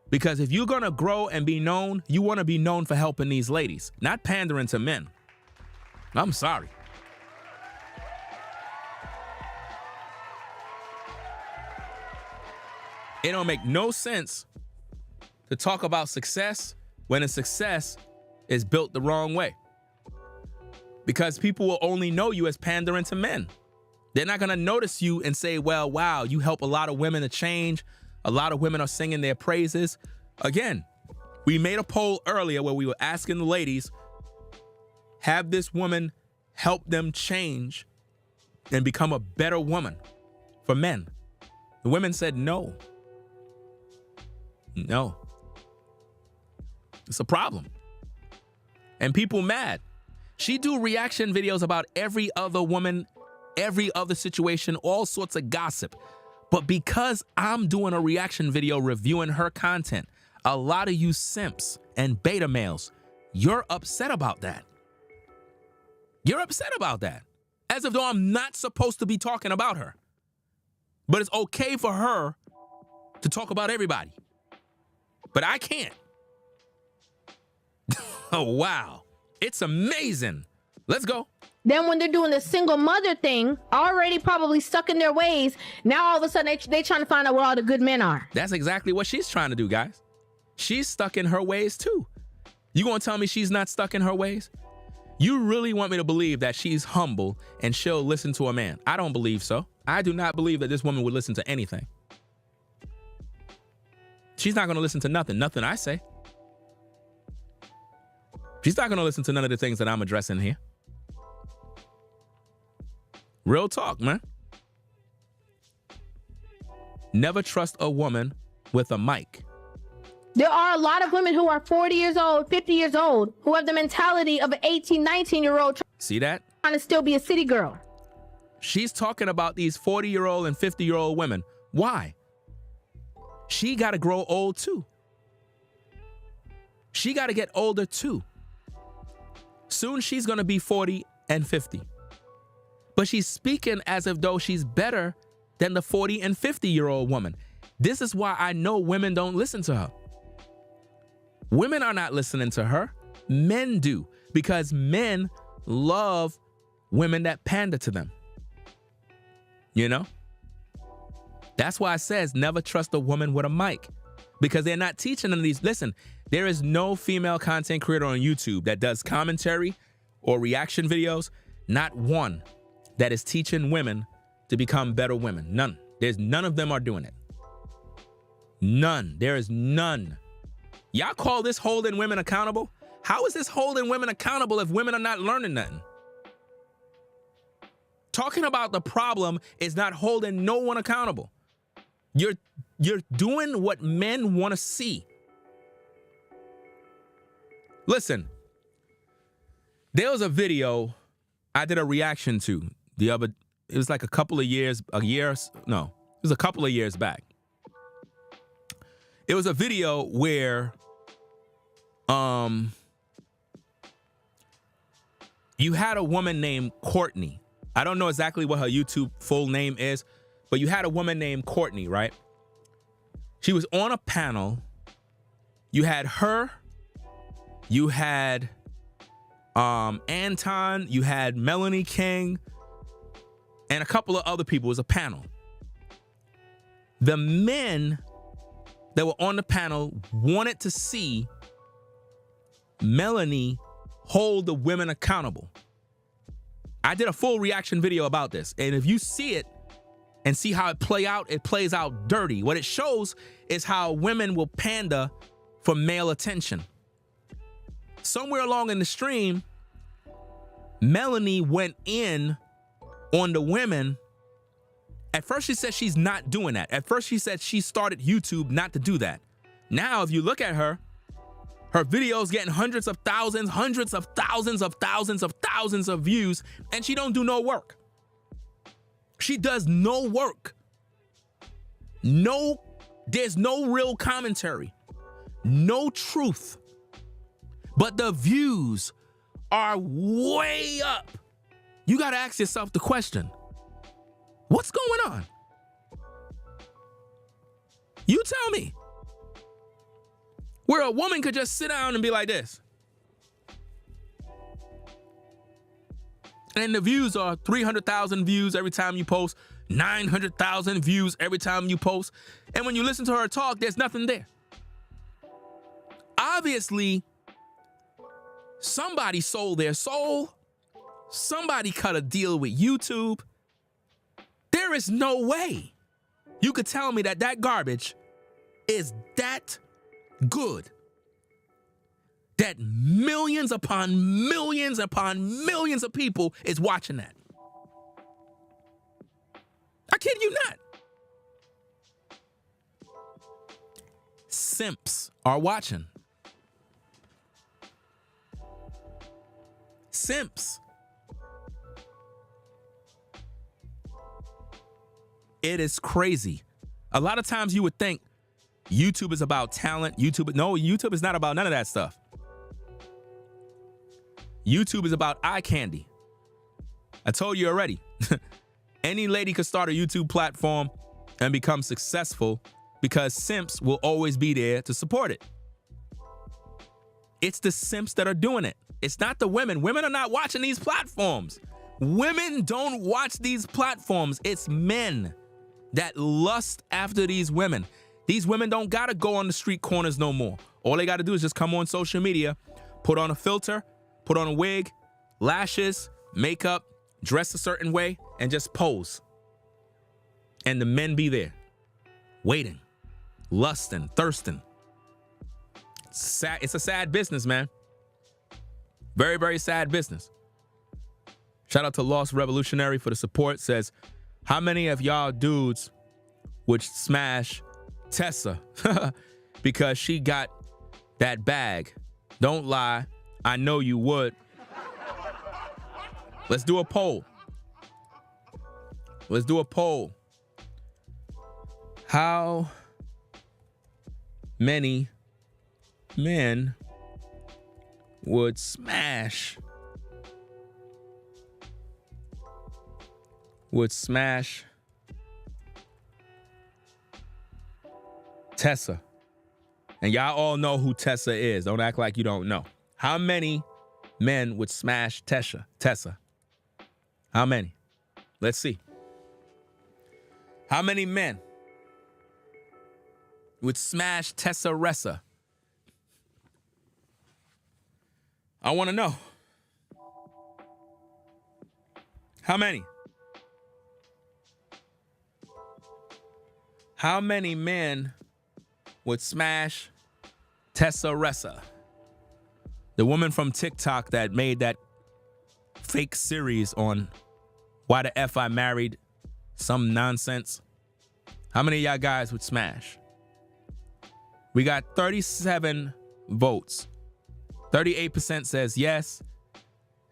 Because if you're going to grow and be known, you want to be known for helping these ladies, not pandering to men. I'm sorry. It don't make no sense to talk about success when a success is built the wrong way. Because people will only know you as pandering to men. They're not going to notice you and say, well, wow, you help a lot of women to change. A lot of women are singing their praises. Again, we made a poll earlier where we were asking the ladies, have this woman help them change and become a better woman for men? The women said no. No. It's a problem. And people mad. She do reaction videos about every other woman, every other situation, all sorts of gossip. But because I'm doing a reaction video reviewing her content, a lot of you simps and beta males, you're upset about that. You're upset about that. As if though I'm not supposed to be talking about her. But it's okay for her to talk about everybody. But I can't. Oh, wow. It's amazing. Let's go. Then when they're doing the single mother thing, already probably stuck in their ways, now all of a sudden they trying to find out where all the good men are. That's exactly what she's trying to do, guys. She's stuck in her ways too. You gonna tell me she's not stuck in her ways? You really want me to believe that she's humble and she'll listen to a man? I don't believe so. I do not believe that this woman would listen to anything. She's not gonna listen to nothing I say. She's not gonna listen to none of the things that I'm addressing here. Real talk, man. Never trust a woman with a mic. There are a lot of women who are 40 years old, 50 years old, who have the mentality of an 18, 19-year-old See that? trying to still be a city girl. She's talking about these 40-year-old and 50-year-old women. Why? She got to grow old too. She got to get older too. Soon she's going to be 40 and 50. But she's speaking as if though she's better than the 40 and 50-year-old woman. This is why I know women don't listen to her. Women are not listening to her. Men do, because men love women that pander to them. You know? That's why it says never trust a woman with a mic, because they're not teaching them these. Listen, there is no female content creator on YouTube that does commentary or reaction videos, not one, that is teaching women to become better women. None. There's none of them are doing it. None. There is none. Y'all call this holding women accountable? How is this holding women accountable if women are not learning nothing? Talking about the problem is not holding no one accountable. You're doing what men want to see. Listen, there was a video I did a reaction to it was like a couple of years back. It was a video where you had a woman named Courtney. I don't know exactly what her YouTube full name is, but you had a woman named Courtney, right? She was on a panel. You had her, you had Anton, you had Melanie King, and a couple of other people. It was a panel. The men that were on the panel wanted to see Melanie hold the women accountable. I did a full reaction video about this, and if you see it and see how it plays out dirty. What it shows is how women will pander for male attention. Somewhere along in the stream, Melanie went in on the women. At first she said she's not doing that. At first she said she started YouTube not to do that. Now, if you look at her videos getting hundreds of thousands of views, and she don't do no work. She does no work. There's no real commentary. No truth. But the views are way up. You got to ask yourself the question, what's going on? You tell me. Where a woman could just sit down and be like this. And the views are 300,000 views every time you post, 900,000 views every time you post. And when you listen to her talk, there's nothing there. Obviously, somebody sold their soul. Somebody cut a deal with YouTube. There is no way you could tell me that that garbage is that good, that millions upon millions upon millions of people is watching that. I kid you not. Simps are watching. Simps. It is crazy. A lot of times you would think YouTube is about talent. YouTube is not about none of that stuff. YouTube is about eye candy. I told you already. Any lady could start a YouTube platform and become successful because simps will always be there to support it. It's the simps that are doing it. It's not the women. Women are not watching these platforms. Women don't watch these platforms. It's men that lust after these women. These women don't gotta go on the street corners no more. All they gotta do is just come on social media, put on a filter, put on a wig, lashes, makeup, dress a certain way, and just pose. And the men be there, waiting, lusting, thirsting. Sad. It's a sad business, man. Very, very sad business. Shout out to Lost Revolutionary for the support. Says, how many of y'all dudes would smash Tessa because she got that bag? Don't lie. I know you would. Let's do a poll. Let's do a poll. How many men would smash Tessa? And y'all all know who Tessa is. Don't act like you don't know. How many men would smash Tessa? How many? Let's see. How many men would smash Tessa Ressa? I want to know. How many? How many men would smash Tessa Ressa? The woman from TikTok that made that fake series on why the F I married some nonsense. How many of y'all guys would smash? We got 37 votes. 38% says yes.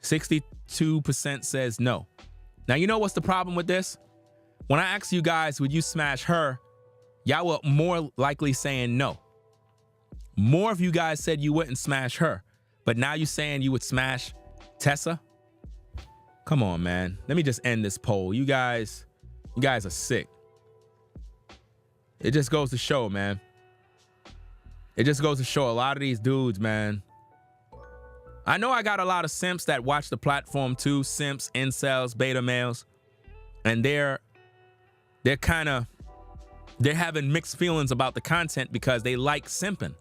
62% says no. Now, you know what's the problem with this? When I asked you guys, would you smash her? Y'all were more likely saying no. More of you guys said you wouldn't smash her. But now you're saying you would smash Tessa? Come on, man. Let me just end this poll. You guys are sick. It just goes to show, man. It just goes to show a lot of these dudes, man. I know I got a lot of simps that watch the platform too. Simps, incels, beta males. And they're having mixed feelings about the content because they like simping.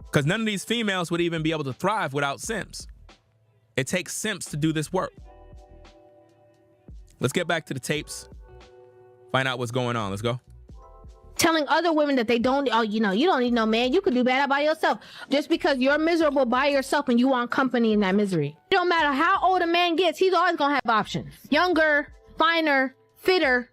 Because none of these females would even be able to thrive without simps. It takes simps to do this work. Let's get back to the tapes. Find out what's going on. Let's go. Telling other women that they don't, you don't need no man. You could do bad by yourself. Just because you're miserable by yourself and you want company in that misery. It don't matter how old a man gets, he's always going to have options. Younger, finer, fitter,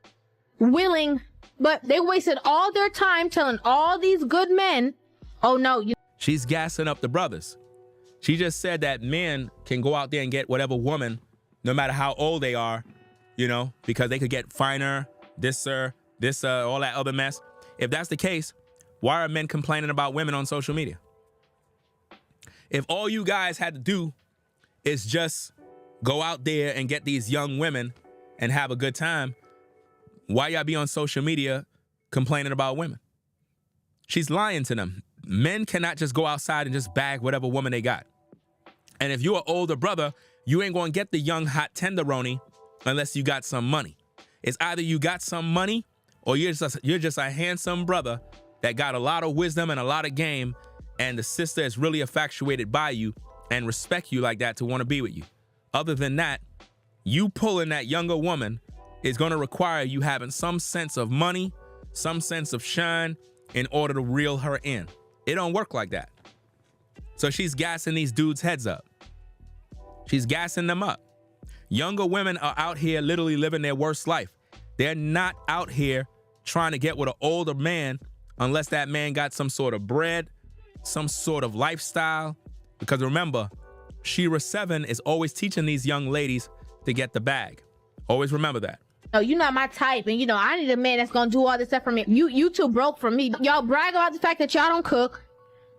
willing. But they wasted all their time telling all these good men, oh no. She's gassing up the brothers. She just said that men can go out there and get whatever woman, no matter how old they are, because they could get finer, all that other mess. If that's the case, why are men complaining about women on social media? If all you guys had to do is just go out there and get these young women and have a good time, why y'all be on social media complaining about women? She's lying to them. Men cannot just go outside and just bag whatever woman they got. And if you're an older brother, you ain't gonna get the young hot tenderoni unless you got some money. It's either you got some money or you're just a handsome brother that got a lot of wisdom and a lot of game, and the sister is really infatuated by you and respect you like that to want to be with you. Other than that, you pulling that younger woman is going to require you having some sense of money, some sense of shine in order to reel her in. It don't work like that. So she's gassing these dudes' heads up. She's gassing them up. Younger women are out here literally living their worst life. They're not out here trying to get with an older man unless that man got some sort of bread, some sort of lifestyle. Because remember, Shira 7 is always teaching these young ladies to get the bag. Always remember that. No, you're not my type, and I need a man that's gonna do all this stuff for me. You too broke for me. Y'all brag about the fact that y'all don't cook.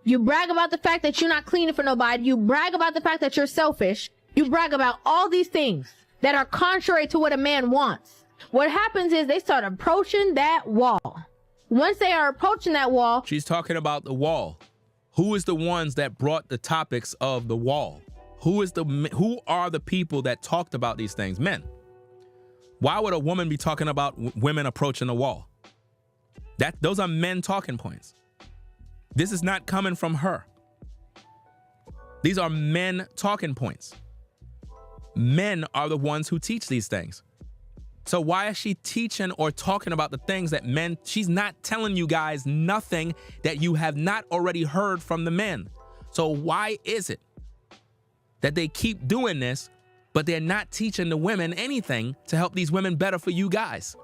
You brag about the fact that you're not cleaning for nobody. You brag about the fact that you're selfish. You brag about all these things that are contrary to what a man wants. What happens is they start approaching that wall. Once they are approaching that wall. She's talking about the wall. Who is the ones that brought the topics of the wall? Who are the people that talked about these things? Men. Why would a woman be talking about women approaching the wall? Those are men talking points. This is not coming from her. These are men talking points. Men are the ones who teach these things. So why is she teaching or talking about the things that men, she's not telling you guys nothing that you have not already heard from the men. So why is it that they keep doing this, but they're not teaching the women anything to help these women better for you guys?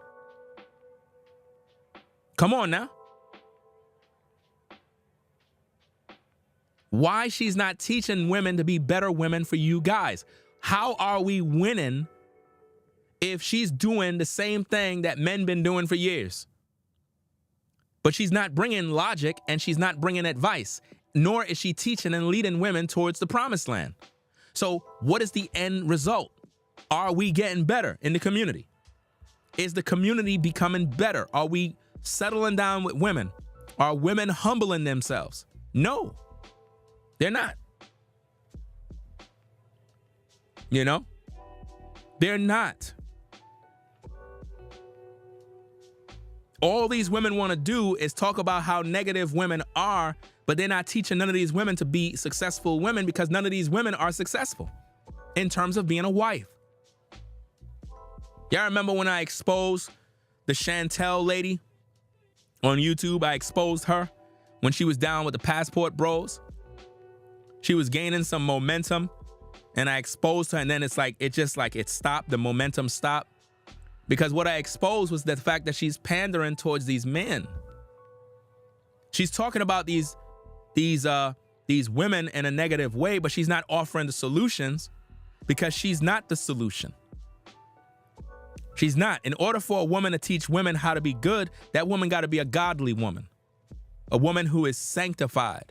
Come on now. Why she's not teaching women to be better women for you guys? How are we winning if she's doing the same thing that men been doing for years? But she's not bringing logic and she's not bringing advice, nor is she teaching and leading women towards the promised land. So what is the end result? Are we getting better in the community? Is the community becoming better? Are we settling down with women? Are women humbling themselves? No, they're not. You know, they're not. All these women want to do is talk about how negative women are, but they're not teaching none of these women to be successful women, because none of these women are successful in terms of being a wife. Y'all remember when I exposed the Chantel lady on YouTube? I exposed her when she was down with the Passport Bros. She was gaining some momentum and I exposed her, and then it stopped. The momentum stopped. Because what I exposed was the fact that she's pandering towards these men. She's talking about these women in a negative way, but she's not offering the solutions because she's not the solution. She's not. In order for a woman to teach women how to be good, that woman got to be a godly woman, a woman who is sanctified,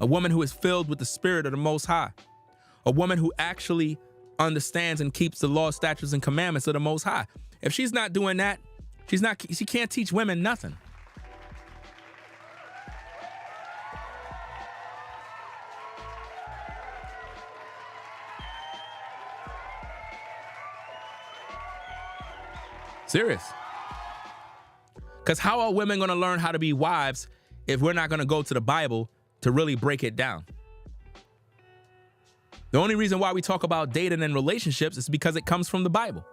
a woman who is filled with the Spirit of the Most High, a woman who actually understands and keeps the law, statutes, and commandments of the Most High. If she's not doing that, she can't teach women nothing. Serious. Because how are women going to learn how to be wives if we're not going to go to the Bible to really break it down? The only reason why we talk about dating and relationships is because it comes from the Bible.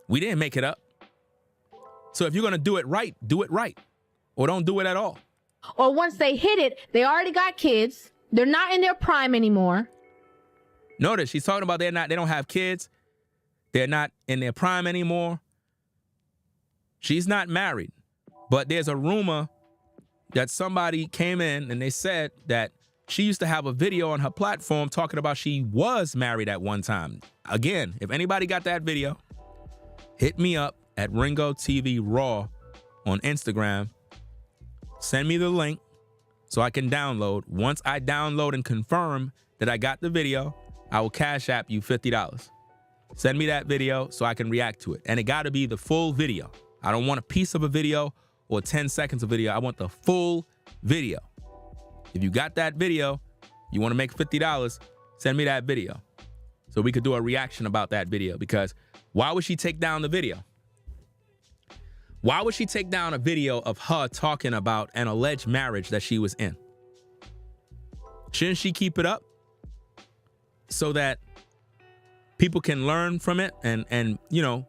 We didn't make it up. So if you're going to do it right, or don't do it at all. Or once they hit it, they already got kids. They're not in their prime anymore. Notice she's talking about they don't have kids. They're not in their prime anymore. She's not married, but there's a rumor that somebody came in and they said that she used to have a video on her platform talking about she was married at one time. Again, if anybody got that video, hit me up at Ringo TV Raw on Instagram. Send me the link so I can download. Once I download and confirm that I got the video, I will Cash App you $50. Send me that video so I can react to it. And it got to be the full video. I don't want a piece of a video or 10 seconds of video. I want the full video. If you got that video, you want to make $50, send me that video so we could do a reaction about that video. Because why would she take down the video? Why would she take down a video of her talking about an alleged marriage that she was in? Shouldn't she keep it up so that people can learn from it and you know,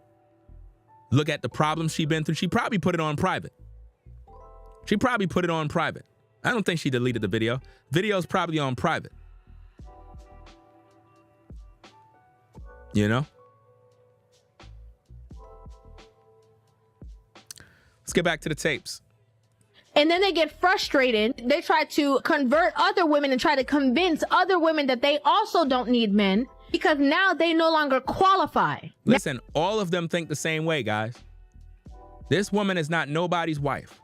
look at the problems she's been through? She probably put it on private. I don't think she deleted the video. Video's probably on private. You know? Let's get back to the tapes. And then they get frustrated. They try to convert other women and try to convince other women that they also don't need men because now they no longer qualify. Listen, all of them think the same way, guys. This woman is not nobody's wife.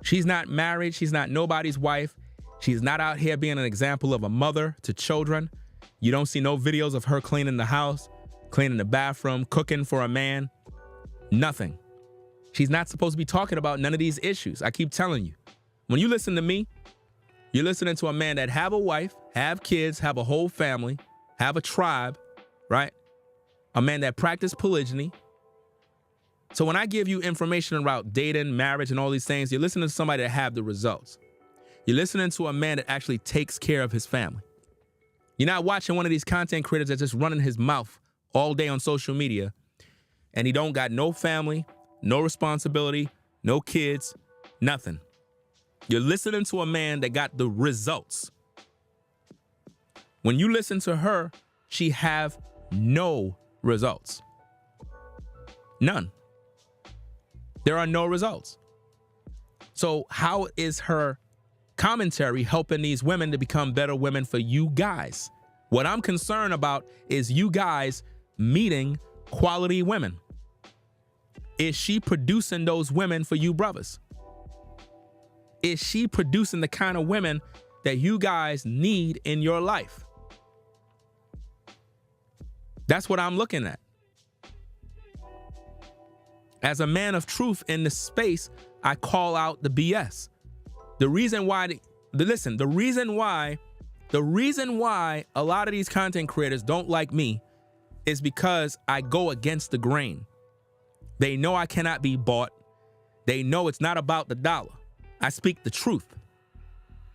She's not married. She's not nobody's wife. She's not out here being an example of a mother to children. You don't see no videos of her cleaning the house, cleaning the bathroom, cooking for a man. Nothing. She's not supposed to be talking about none of these issues. I keep telling you. When you listen to me, You're listening to a man that have a wife, have kids, have a whole family, have a tribe, right? A man that practiced polygyny. So when I give you information about dating, marriage, and all these things, you're listening to somebody that have the results. You're listening to a man that actually takes care of his family. You're not watching one of these content creators that's just running his mouth all day on social media, and he don't got no family, no responsibility, no kids, nothing. You're listening to a man that got the results. When you listen to her, she have no results. None. There are no results. So how is her commentary helping these women to become better women for you guys? What I'm concerned about is you guys meeting quality women. Is she producing those women for you brothers? Is she producing the kind of women that you guys need in your life? That's what I'm looking at. As a man of truth in this space, I call out the BS. The reason why a lot of these content creators don't like me is because I go against the grain. They know I cannot be bought. They know it's not about the dollar. I speak the truth.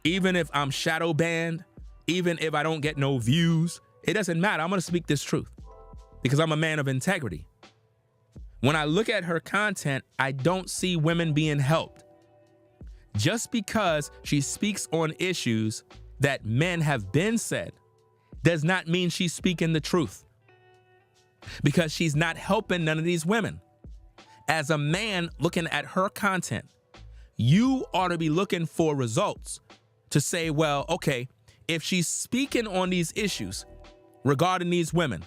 Even if I'm shadow banned, even if I don't get no views, it doesn't matter. I'm going to speak this truth because I'm a man of integrity. When I look at her content, I don't see women being helped. Just because she speaks on issues that men have been said does not mean she's speaking the truth, because she's not helping none of these women. As a man looking at her content, you ought to be looking for results to say, well, okay, if she's speaking on these issues regarding these women,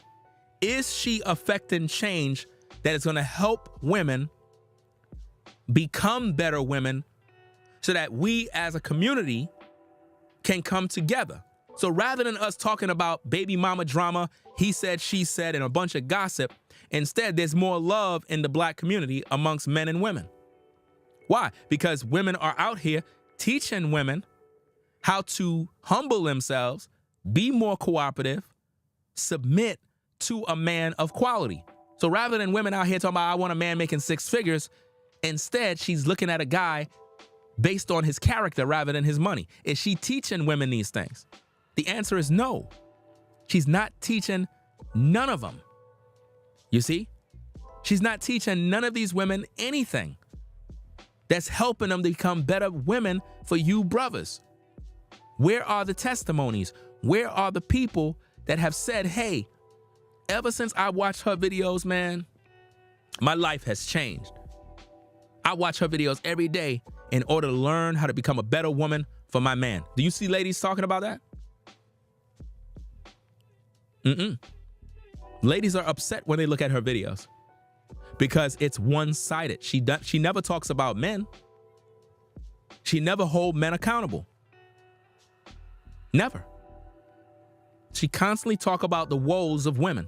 is she affecting change that is going to help women become better women so that we as a community can come together? So rather than us talking about baby mama drama, he said, she said, and a bunch of gossip, instead, there's more love in the black community amongst men and women. Why? Because women are out here teaching women how to humble themselves, be more cooperative, submit to a man of quality. So rather than women out here talking about, I want a man making 6 figures, instead, she's looking at a guy based on his character rather than his money. Is she teaching women these things? The answer is no. She's not teaching none of them. You see? She's not teaching none of these women anything that's helping them to become better women for you brothers. Where are the testimonies? Where are the people that have said, hey, ever since I watched her videos, man, my life has changed. I watch her videos every day in order to learn how to become a better woman for my man. Do you see ladies talking about that? Ladies are upset when they look at her videos because it's one-sided. She never talks about men. She never holds men accountable. Never. She constantly talk about the woes of women,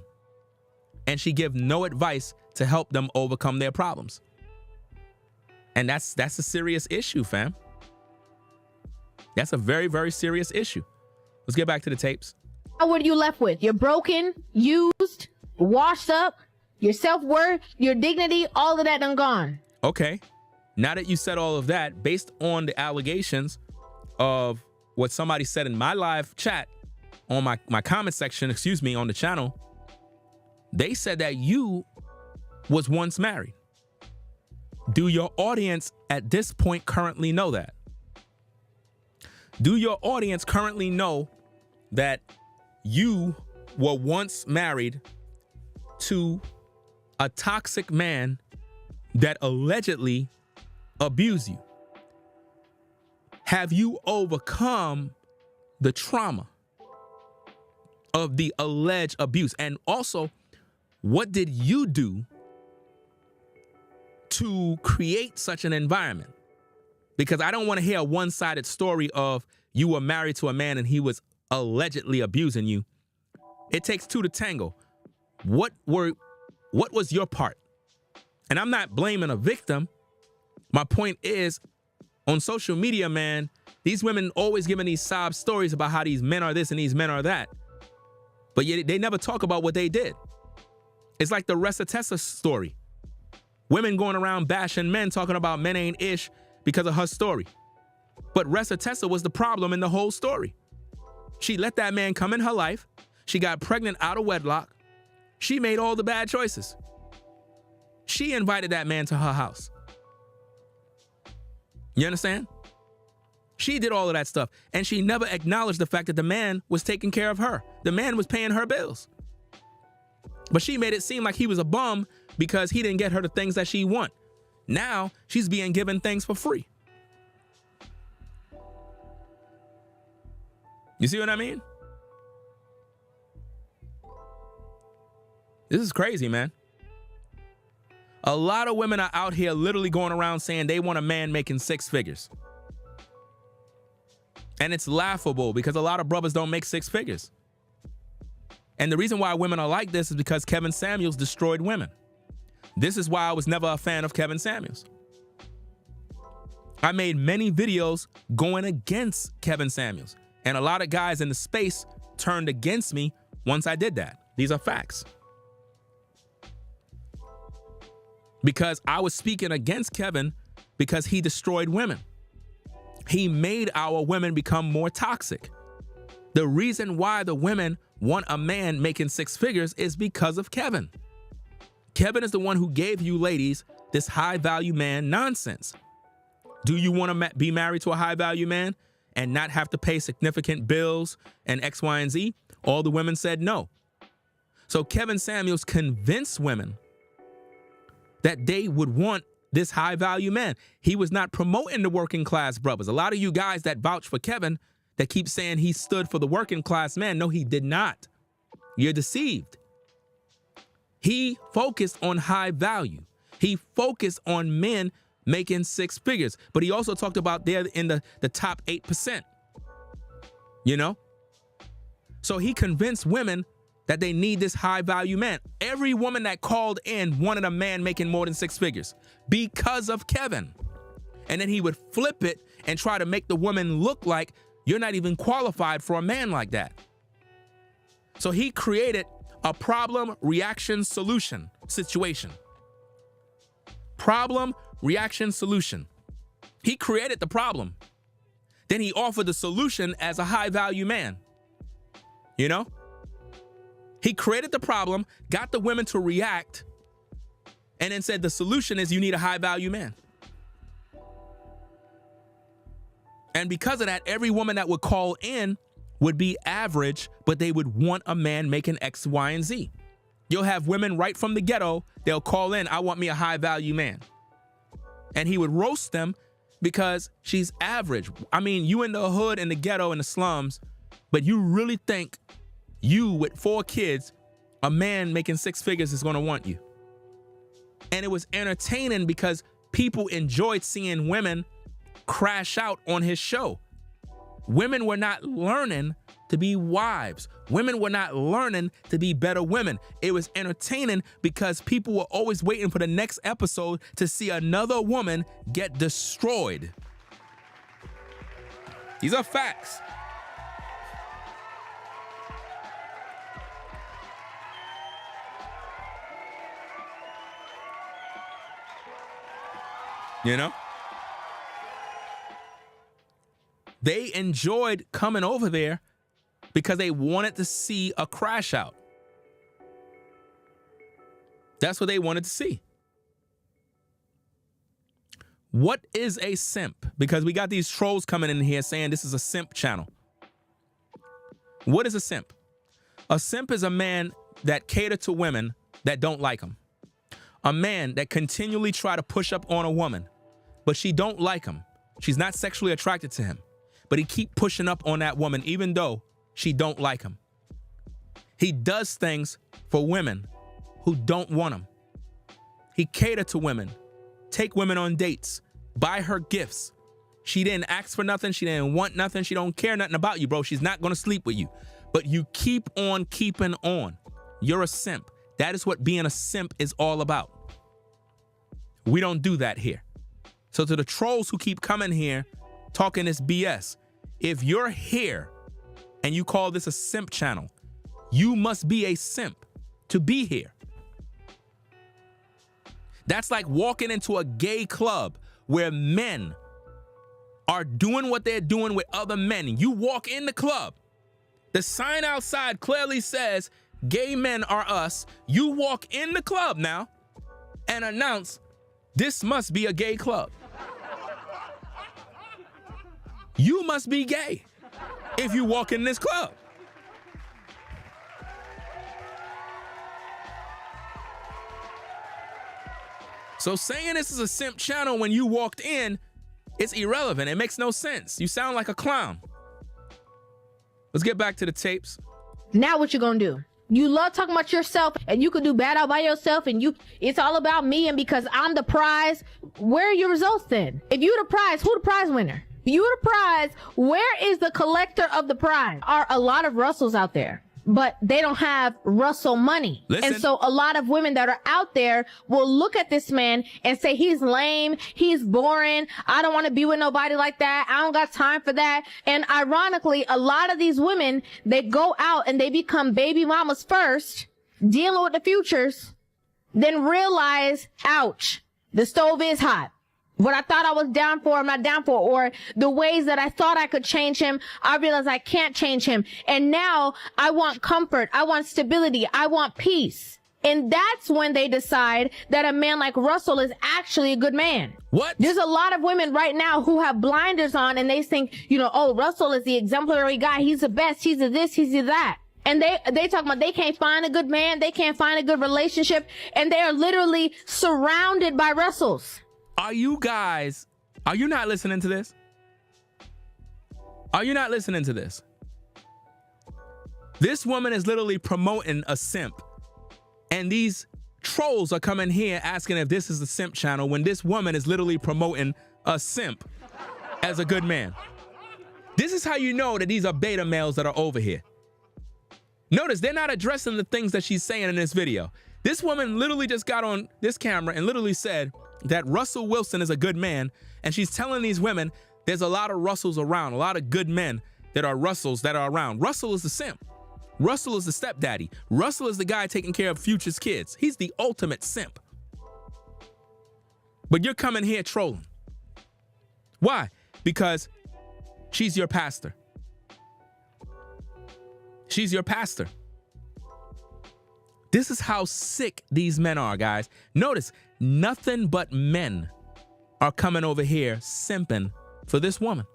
and she give no advice to help them overcome their problems. And that's a serious issue, fam. That's a very, very serious issue. Let's get back to the tapes. What are you left with? You're broken, used, washed up, your self-worth, your dignity, all of that done gone. Okay. Now that you said all of that, based on the allegations of what somebody said in my live chat on my comment section, on the channel, they said that you was once married. Do your audience at this point currently know that? Do your audience currently know that you were once married to a toxic man that allegedly abused you? Have you overcome the trauma of the alleged abuse? And also, what did you do to create such an environment? Because I don't want to hear a one-sided story of you were married to a man and he was allegedly abusing you. It takes two to tango. What was your part? And I'm not blaming a victim. My point is, On social media, man, these women always giving these sob stories about how these men are this and these men are that. But yet they never talk about what they did. It's like the Tessa story. Women going around bashing men, talking about men ain't ish because of her story. But Tessa was the problem in the whole story. She let that man come in her life. She got pregnant out of wedlock. She made all the bad choices. She invited that man to her house. You understand? She did all of that stuff, and she never acknowledged the fact that the man was taking care of her. The man was paying her bills. But she made it seem like he was a bum because he didn't get her the things that she want. Now she's being given things for free. You see what I mean? This is crazy, man. A lot of women are out here literally going around saying they want a man making 6 figures. And it's laughable because a lot of brothers don't make 6 figures. And the reason why women are like this is because Kevin Samuels destroyed women. This is why I was never a fan of Kevin Samuels. I made many videos going against Kevin Samuels. And a lot of guys in the space turned against me once I did that. These are facts. Because I was speaking against Kevin because he destroyed women. He made our women become more toxic. The reason why the women want a man making 6 figures is because of Kevin. Kevin is the one who gave you ladies this high value man nonsense. Do you want to be married to a high value man and not have to pay significant bills and X, Y, and Z? All the women said no. So Kevin Samuels convinced women that they would want this high value man. He was not promoting the working class brothers. A lot of you guys that vouch for Kevin that keep saying he stood for the working class man. No, he did not. You're deceived. He focused on high value. He focused on men making 6 figures. But he also talked about they're in the top 8%. You know? So he convinced women that they need this high value man. Every woman that called in wanted a man making more than 6 figures because of Kevin. And then he would flip it and try to make the woman look like you're not even qualified for a man like that. So he created a problem, reaction, solution situation. Problem, reaction, solution. He created the problem. Then he offered the solution as a high value man. You know? He created the problem, got the women to react, and then said the solution is you need a high value man. And because of that, every woman that would call in would be average, but they would want a man making X, Y, and Z. You'll have women right from the ghetto, they'll call in, I want me a high value man. And he would roast them because she's average. I mean, you in the hood, in the ghetto, in the slums, but you really think you with 4 kids, a man making 6 figures is gonna want you. And it was entertaining because people enjoyed seeing women crash out on his show. Women were not learning to be wives. Women were not learning to be better women. It was entertaining because people were always waiting for the next episode to see another woman get destroyed. These are facts. You know? They enjoyed coming over there because they wanted to see a crash out. That's what they wanted to see. What is a simp? Because we got these trolls coming in here saying this is a simp channel. What is a simp? A simp is a man that cater to women that don't like him. A man that continually try to push up on a woman, but she don't like him. She's not sexually attracted to him, but he keep pushing up on that woman even though she don't like him. He does things for women who don't want him. He cater to women, take women on dates, buy her gifts. She didn't ask for nothing. She didn't want nothing. She don't care nothing about you, bro. She's not going to sleep with you, but you keep on keeping on. You're a simp. That is what being a simp is all about. We don't do that here. So to the trolls who keep coming here talking this BS, if you're here and you call this a simp channel, you must be a simp to be here. That's like walking into a gay club where men are doing what they're doing with other men. You walk in the club. The sign outside clearly says, gay men are us. You walk in the club now and announce, this must be a gay club. You must be gay if you walk in this club. So saying this is a simp channel when you walked in, it's irrelevant. It makes no sense. You sound like a clown. Let's get back to the tapes. Now what you gonna do? You love talking about yourself and you could do bad all by yourself and it's all about me and because I'm the prize. Where are your results then? If you the prize, who the prize winner? You the prize, where is the collector of the prize? Are a lot of Russells out there, but they don't have Russell money. Listen. And so a lot of women that are out there will look at this man and say, he's lame, he's boring, I don't want to be with nobody like that, I don't got time for that. And ironically, a lot of these women, they go out and they become baby mamas first, dealing with the futures, then realize, ouch, the stove is hot. What I thought I was down for, I'm not down for. Or the ways that I thought I could change him, I realize I can't change him. And now I want comfort. I want stability. I want peace. And that's when they decide that a man like Russell is actually a good man. What? There's a lot of women right now who have blinders on and they think, oh, Russell is the exemplary guy. He's the best. He's the this, he's the that. And they talk about they can't find a good man. They can't find a good relationship. And they are literally surrounded by Russells. Are you not listening to this? Are you not listening to this? This woman is literally promoting a simp. And these trolls are coming here asking if this is a simp channel when this woman is literally promoting a simp as a good man. This is how you know that these are beta males that are over here. Notice they're not addressing the things that she's saying in this video. This woman literally just got on this camera and literally said that Russell Wilson is a good man, and she's telling these women there's a lot of Russells around, a lot of good men that are Russells that are around. Russell is the simp. Russell is the stepdaddy. Russell is the guy taking care of Future's kids. He's the ultimate simp. But you're coming here trolling. Why? Because she's your pastor. She's your pastor. This is how sick these men are, guys. Notice, nothing but men are coming over here simping for this woman.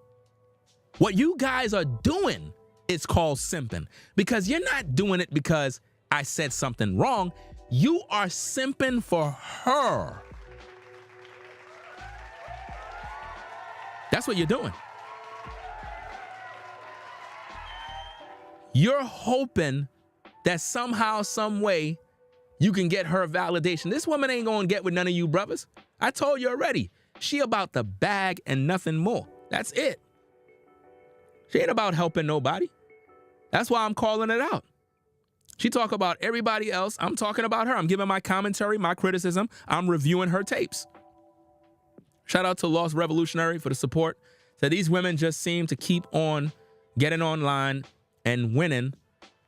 What you guys are doing is called simping because you're not doing it because I said something wrong. You are simping for her. That's what you're doing. You're hoping that somehow, some way, you can get her validation. This woman ain't gonna get with none of you brothers. I told you already. She about the bag and nothing more. That's it. She ain't about helping nobody. That's why I'm calling it out. She talk about everybody else. I'm talking about her. I'm giving my commentary, my criticism. I'm reviewing her tapes. Shout out to Lost Revolutionary for the support. So these women just seem to keep on getting online and winning,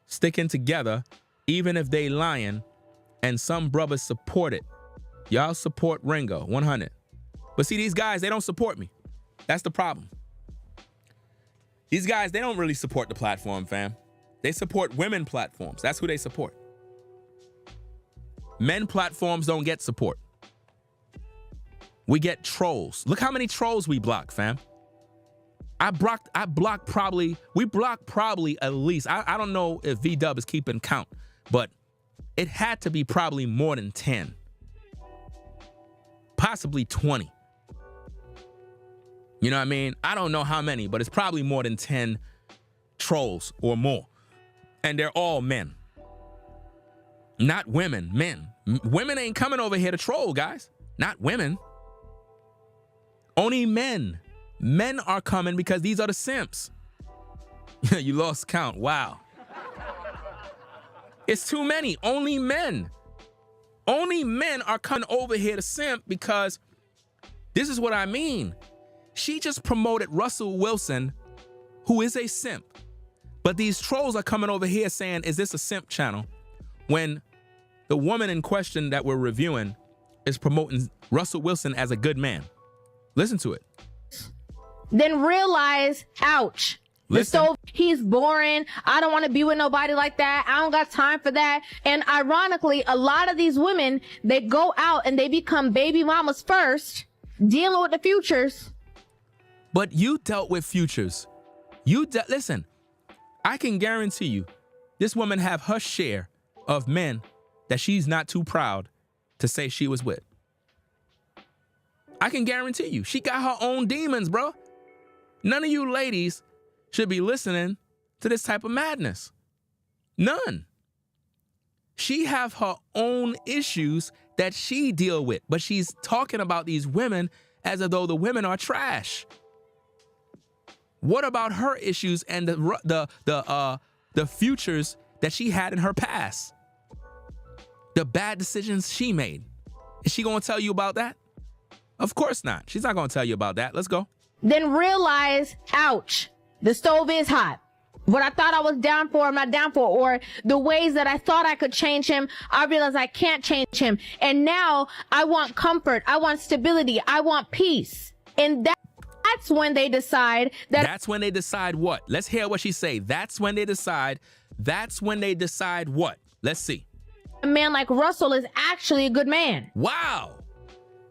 sticking together, even if they lying, and some brothers support it. Y'all support Ringo, 100. But see, these guys, they don't support me. That's the problem. These guys, they don't really support the platform, fam. They support women platforms. That's who they support. Men platforms don't get support. We get trolls. Look how many trolls we block, fam. We block probably at least, I don't know if V-Dub is keeping count, but it had to be probably more than 10. Possibly 20. You know what I mean? I don't know how many, but it's probably more than 10 trolls or more. And they're all men. Not women, men. Women ain't coming over here to troll, guys. Not women. Only men. Men are coming because these are the simps. You lost count. Wow. It's too many. Only men. Only men are coming over here to simp because This is what I mean. She just promoted Russell Wilson, who is a simp. But these trolls are coming over here saying, is this a simp channel? When the woman in question that we're reviewing is promoting Russell Wilson as a good man. Listen to it. Then realize, ouch. Listen. So he's boring. I don't want to be with nobody like that. I don't got time for that. And ironically, a lot of these women, they go out and they become baby mamas first, dealing with the futures. But you dealt with futures. Listen, I can guarantee you, this woman have her share of men that she's not too proud to say she was with. I can guarantee you, she got her own demons, bro. None of you ladies should be listening to this type of madness. None. She have her own issues that she deal with, but she's talking about these women as though the women are trash. What about her issues and the futures that she had in her past? The bad decisions she made. Is she gonna tell you about that? Of course not. She's not gonna tell you about that. Let's go. Then realize, ouch, the stove is hot. What I thought I was down for, I'm not down for. Or the ways that I thought I could change him, I realize I can't change him. And now I want comfort. I want stability. I want peace. And that's when they decide that. That's when they decide what? Let's hear what she say. That's when they decide. That's when they decide what? Let's see. A man like Russell is actually a good man. Wow.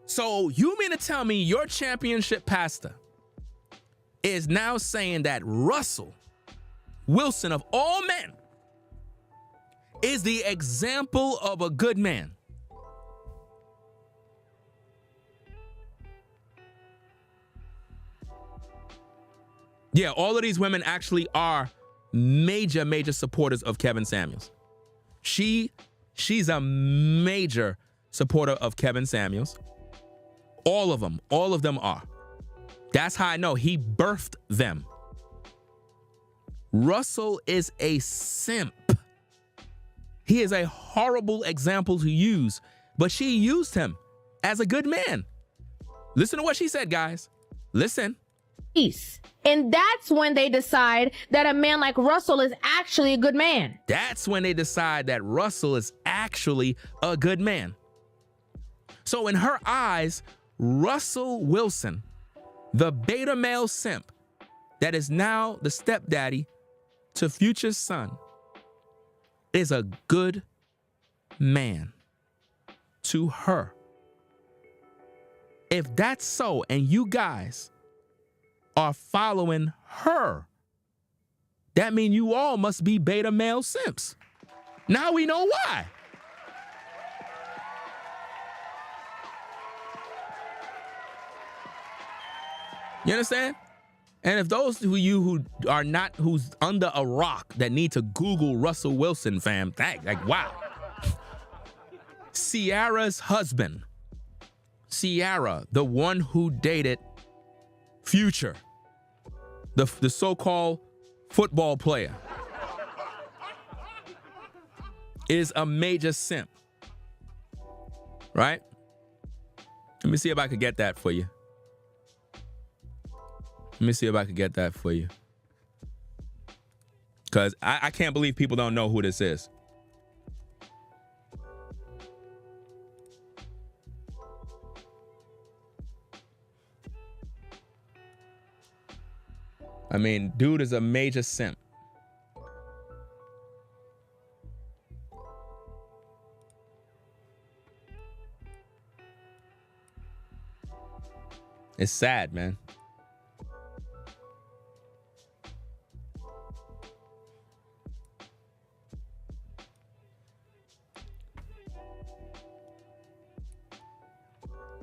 So you mean to tell me your championship pastor is now saying that Russell Wilson, of all men, is the example of a good man? Yeah, all of these women actually are major supporters of Kevin Samuels. She's a major supporter of Kevin Samuels. All of them are. That's how I know he birthed them. Russell is a simp. He is a horrible example to use, but she used him as a good man. Listen to what she said, guys. Listen. Peace. And that's when they decide that a man like Russell is actually a good man. That's when they decide that Russell is actually a good man. So in her eyes, Russell Wilson, the beta male simp that is now the stepdaddy to Future's son, is a good man to her. If that's so, and you guys are following her, that means you all must be beta male simps. Now we know why. You understand? And if those who are not, who's under a rock, that need to Google Russell Wilson, fam, like wow. Ciara's husband, Ciara, the one who dated Future, the so-called football player, is a major simp, right? Let me see if I could get that for you. Let me see if I could get that for you. Because I can't believe people don't know who this is. I mean, dude is a major simp. It's sad, man.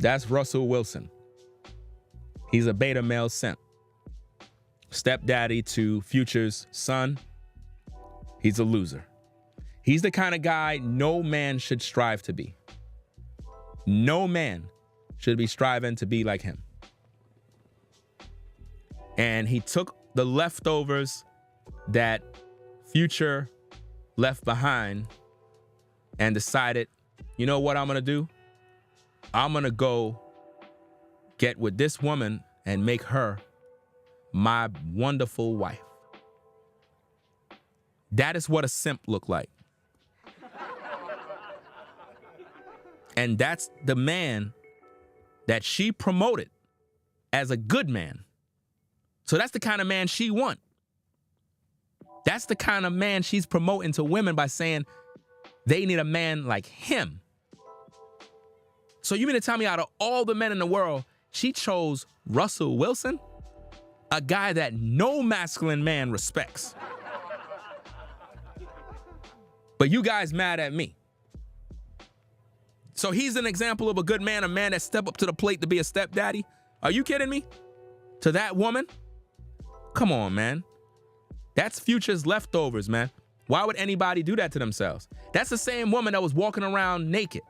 That's Russell Wilson. He's a beta male simp. Stepdaddy to Future's son. He's a loser. He's the kind of guy no man should strive to be. No man should be striving to be like him. And he took the leftovers that Future left behind and decided, you know what I'm going to do? I'm going to go get with this woman and make her my wonderful wife. That is what a simp look like. And that's the man that she promoted as a good man. So that's the kind of man she want. That's the kind of man she's promoting to women by saying they need a man like him. So you mean to tell me out of all the men in the world, she chose Russell Wilson? A guy that no masculine man respects. But you guys mad at me. So he's an example of a good man, a man that stepped up to the plate to be a stepdaddy? Are you kidding me? To that woman? Come on, man. That's Future's leftovers, man. Why would anybody do that to themselves? That's the same woman that was walking around naked.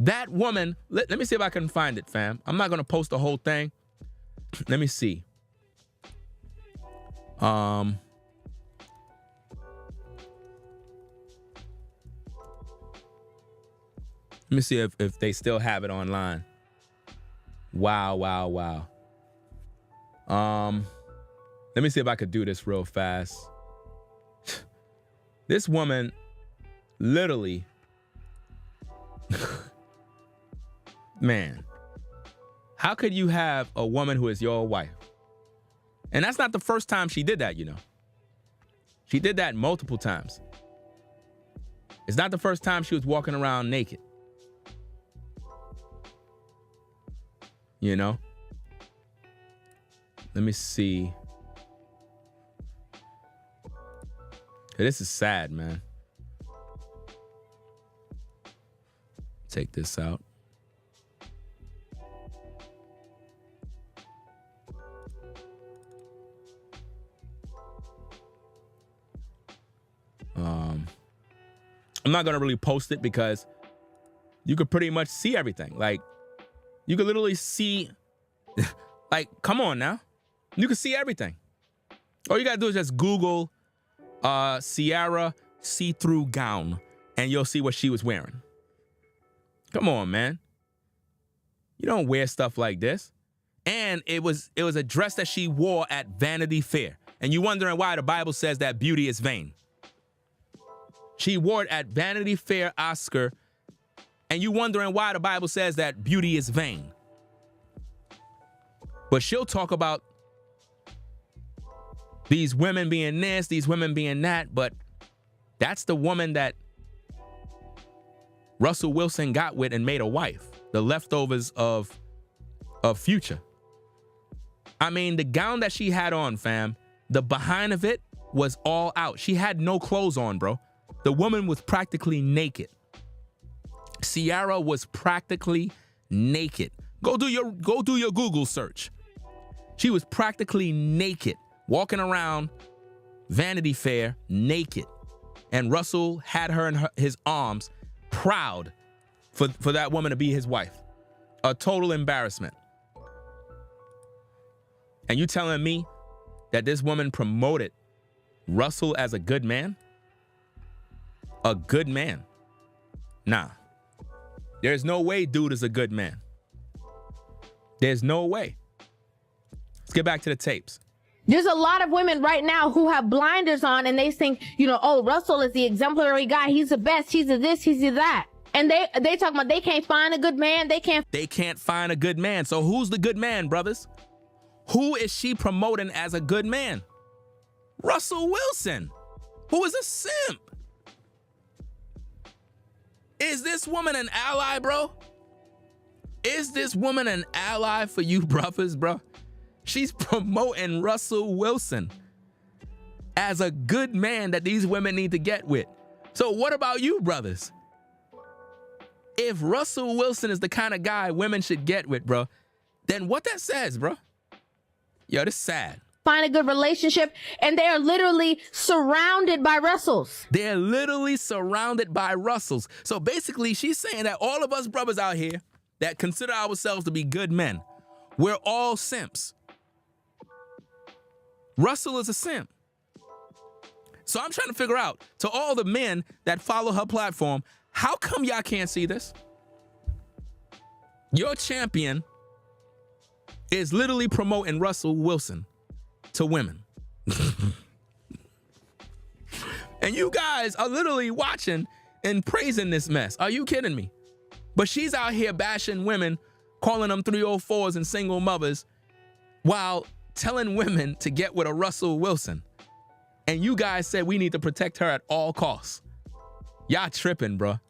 That woman, let me see if I can find it, fam. I'm not going to post the whole thing. Let me see. Let me see if they still have it online. Wow. Let me see if I could do this real fast. This woman literally, man, how could you have a woman who is your wife? And that's not the first time she did that, you know. She did that multiple times. It's not the first time she was walking around naked. You know? Let me see. This is sad, man. Take this out. I'm not gonna really post it because you could pretty much see everything. Like, you could literally see, like, come on now. You can see everything. All you gotta do is just Google Ciara see-through gown and you'll see what she was wearing. Come on, man. You don't wear stuff like this. And it was a dress that she wore at Vanity Fair. And you wondering why the Bible says that beauty is vain. She wore it at Vanity Fair Oscar. And you wondering why the Bible says that beauty is vain. But she'll talk about these women being this, these women being that, but that's the woman that Russell Wilson got with and made a wife. The leftovers of Future. I mean, the gown that she had on, fam, the behind of it was all out. She had no clothes on, bro. The woman was practically naked. Ciara was practically naked. Go do your Google search. She was practically naked, walking around Vanity Fair naked. And Russell had her in his arms, proud for that woman to be his wife. A total embarrassment. And you telling me that this woman promoted Russell as a good man? A good man? Nah. There's no way dude is a good man. There's no way. Let's get back to the tapes. There's a lot of women right now who have blinders on and they think, oh, Russell is the exemplary guy. He's the best. He's the this, he's the that. And they talk about they can't find a good man. They can't find a good man. So who's the good man, brothers? Who is she promoting as a good man? Russell Wilson, who is a simp. Is this woman an ally, bro? Is this woman an ally for you brothers, bro? She's promoting Russell Wilson as a good man that these women need to get with. So what about you, brothers? If Russell Wilson is the kind of guy women should get with, bro, then what that says, bro? Yo, this is sad. Find a good relationship, and they are literally surrounded by Russells. They're literally surrounded by Russells. So basically, she's saying that all of us brothers out here that consider ourselves to be good men, we're all simps. Russell is a simp. So I'm trying to figure out, to all the men that follow her platform, how come y'all can't see this? Your champion is literally promoting Russell Wilson to women. And you guys are literally watching and praising this mess. Are you kidding me? But she's out here bashing women, calling them 304s and single mothers, while telling women to get with a Russell Wilson. And you guys said we need to protect her at all costs. Y'all tripping, bruh.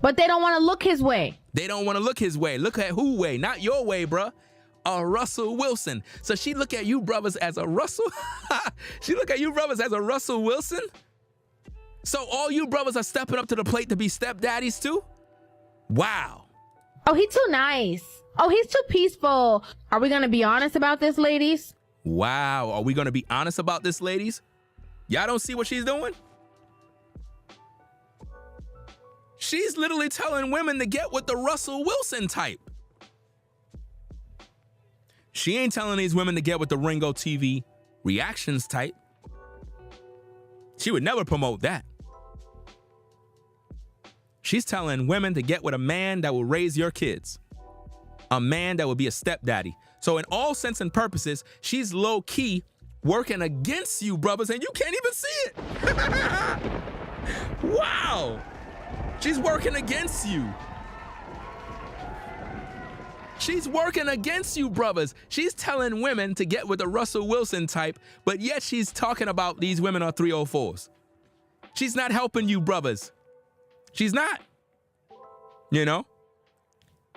But they don't want to look his way. They don't want to look his way. Look at who way, not your way, bruh. A Russell Wilson. So she look at you brothers as a Russell. She look at you brothers as a Russell Wilson. So all you brothers are stepping up to the plate to be stepdaddies too? Wow. Oh, he's too nice. Oh, he's too peaceful. Are we going to be honest about this, ladies? Wow. Are we going to be honest about this, ladies? Y'all don't see what she's doing? She's literally telling women to get with the Russell Wilson type. She ain't telling these women to get with the Ringo TV reactions type. She would never promote that. She's telling women to get with a man that will raise your kids. A man that will be a stepdaddy. So in all sense and purposes, she's low-key working against you, brothers, and you can't even see it. Wow. She's working against you. She's working against you, brothers. She's telling women to get with the Russell Wilson type, but yet she's talking about these women are 304s. She's not helping you, brothers. She's not. You know?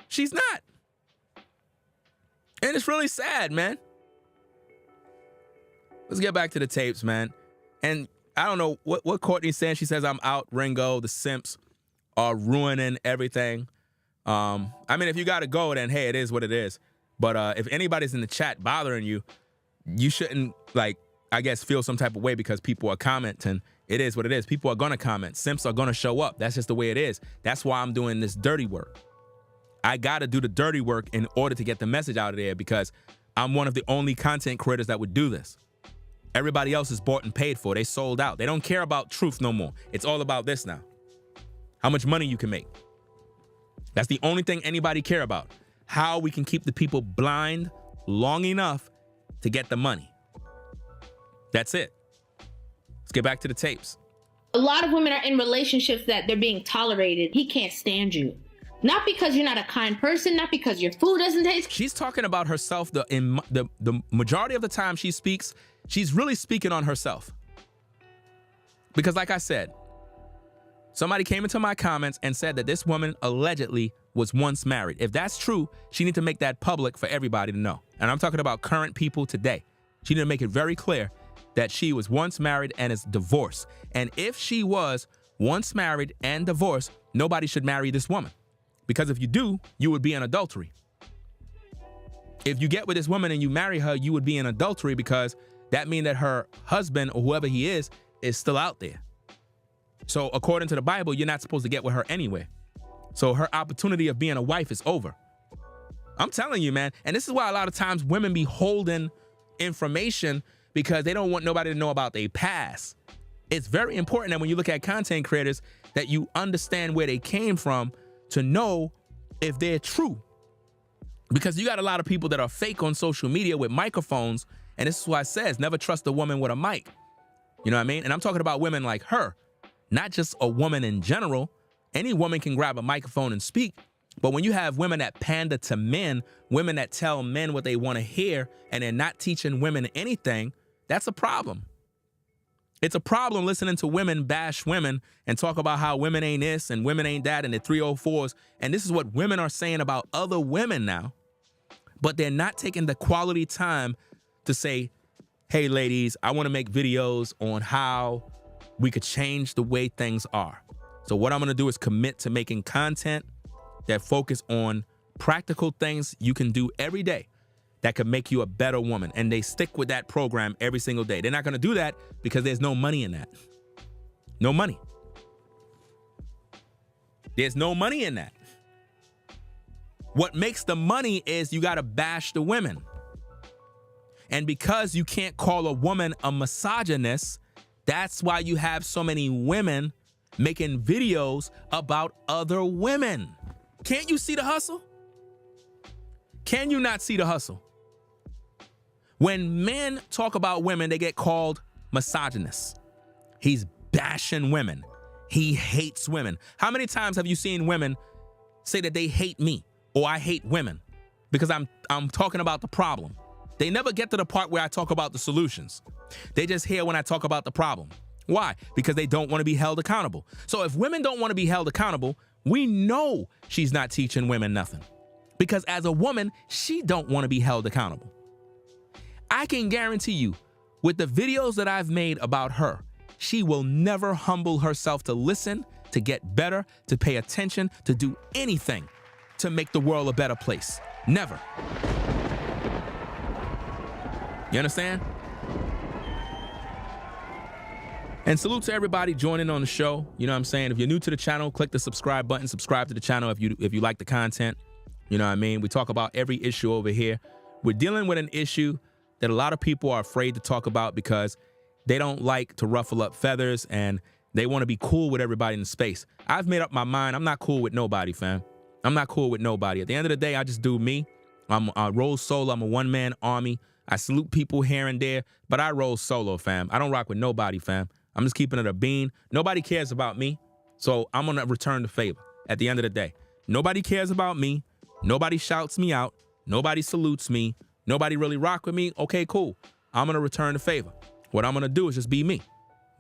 She's not. And it's really sad, man. Let's get back to the tapes, man. And I don't know what Courtney's saying. She says, I'm out, Ringo. The simps are ruining everything. I mean, if you got to go, then, hey, it is what it is. But if anybody's in the chat bothering you, you shouldn't, like, I guess, feel some type of way because people are commenting. It is what it is. People are going to comment. Simps are going to show up. That's just the way it is. That's why I'm doing this dirty work. I got to do the dirty work in order to get the message out of there because I'm one of the only content creators that would do this. Everybody else is bought and paid for. They sold out. They don't care about truth no more. It's all about this now. How much money you can make. That's the only thing anybody care about. How we can keep the people blind long enough to get the money. That's it. Let's get back to the tapes. A lot of women are in relationships that they're being tolerated. He can't stand you. Not because you're not a kind person, not because your food doesn't taste. She's talking about herself. The majority of the time she speaks, she's really speaking on herself. Because like I said, somebody came into my comments and said that this woman allegedly was once married. If that's true, she need to make that public for everybody to know. And I'm talking about current people today. She need to make it very clear that she was once married and is divorced. And if she was once married and divorced, nobody should marry this woman. Because if you do, you would be in adultery. If you get with this woman and you marry her, you would be in adultery because that means that her husband or whoever he is still out there. So according to the Bible, you're not supposed to get with her anyway. So her opportunity of being a wife is over. I'm telling you, man. And this is why a lot of times women be holding information because they don't want nobody to know about their past. It's very important that when you look at content creators that you understand where they came from to know if they're true. Because you got a lot of people that are fake on social media with microphones. And this is why it says never trust a woman with a mic. You know what I mean? And I'm talking about women like her, not just a woman in general. Any woman can grab a microphone and speak. But when you have women that pander to men, women that tell men what they want to hear, and they're not teaching women anything, that's a problem. It's a problem listening to women bash women and talk about how women ain't this and women ain't that and the 304s. And this is what women are saying about other women now. But they're not taking the quality time to say, hey, ladies, I want to make videos on how we could change the way things are. So what I'm going to do is commit to making content that focus on practical things you can do every day that could make you a better woman. And they stick with that program every single day. They're not going to do that because there's no money in that. No money. There's no money in that. What makes the money is you got to bash the women. And because you can't call a woman a misogynist, that's why you have so many women making videos about other women. Can't you see the hustle? Can you not see the hustle? When men talk about women, they get called misogynists. He's bashing women. He hates women. How many times have you seen women say that they hate me or I hate women because I'm talking about the problem? They never get to the part where I talk about the solutions. They just hear when I talk about the problem. Why? Because they don't want to be held accountable. So if women don't want to be held accountable, we know she's not teaching women nothing. Because as a woman, she don't want to be held accountable. I can guarantee you, with the videos that I've made about her, she will never humble herself to listen, to get better, to pay attention, to do anything to make the world a better place. Never. You understand? And salute to everybody joining on the show. You know what I'm saying? If you're new to the channel, click the subscribe button. Subscribe to the channel if you like the content. You know what I mean? We talk about every issue over here. We're dealing with an issue that a lot of people are afraid to talk about because they don't like to ruffle up feathers and they want to be cool with everybody in the space. I've made up my mind. I'm not cool with nobody, fam. I'm not cool with nobody. At the end of the day, I just do me. I roll solo. I'm a one-man army. I salute people here and there, but I roll solo, fam. I don't rock with nobody, fam. I'm just keeping it a bean. Nobody cares about me, so I'm going to return the favor at the end of the day. Nobody cares about me. Nobody shouts me out. Nobody salutes me. Nobody really rock with me. Okay, cool. I'm going to return the favor. What I'm going to do is just be me.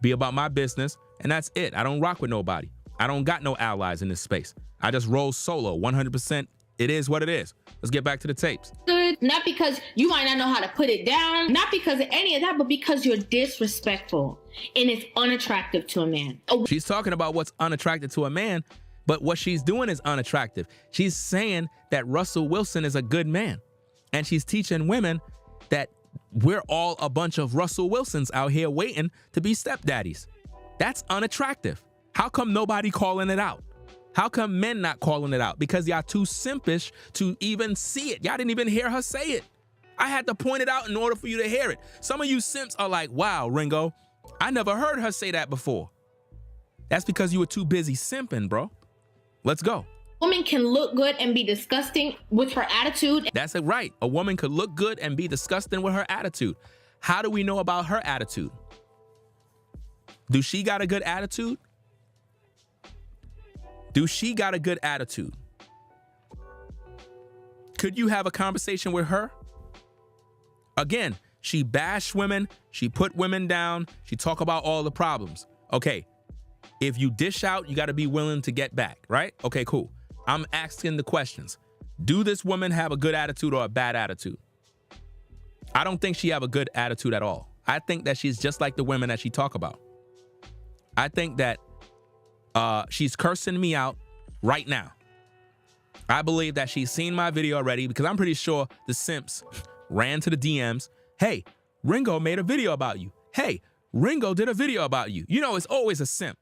Be about my business, and that's it. I don't rock with nobody. I don't got no allies in this space. I just roll solo 100%. It is what it is. Let's get back to the tapes. Good, not because you might not know how to put it down, not because of any of that, but because you're disrespectful and it's unattractive to a man. She's talking about what's unattractive to a man, but what she's doing is unattractive. She's saying that Russell Wilson is a good man, and she's teaching women that we're all a bunch of Russell Wilsons out here waiting to be stepdaddies. That's unattractive. How come nobody calling it out? How come men not calling it out? Because y'all too simpish to even see it. Y'all didn't even hear her say it. I had to point it out in order for you to hear it. Some of you simps are like, wow, Ringo, I never heard her say that before. That's because you were too busy simping, bro. Let's go. Woman can look good and be disgusting with her attitude. That's it, right. A woman could look good and be disgusting with her attitude. How do we know about her attitude? Do she got a good attitude? Do she got a good attitude? Could you have a conversation with her? Again, she bashed women. She put women down. She talk about all the problems. Okay, if you dish out, you got to be willing to get back, right? Okay, cool. I'm asking the questions. Do this woman have a good attitude or a bad attitude? I don't think she have a good attitude at all. I think that she's just like the women that she talk about. I think that she's cursing me out right now. I believe that she's seen my video already because I'm pretty sure the simps ran to the DMs. Hey, Ringo made a video about you. Hey, Ringo did a video about you. You know, it's always a simp.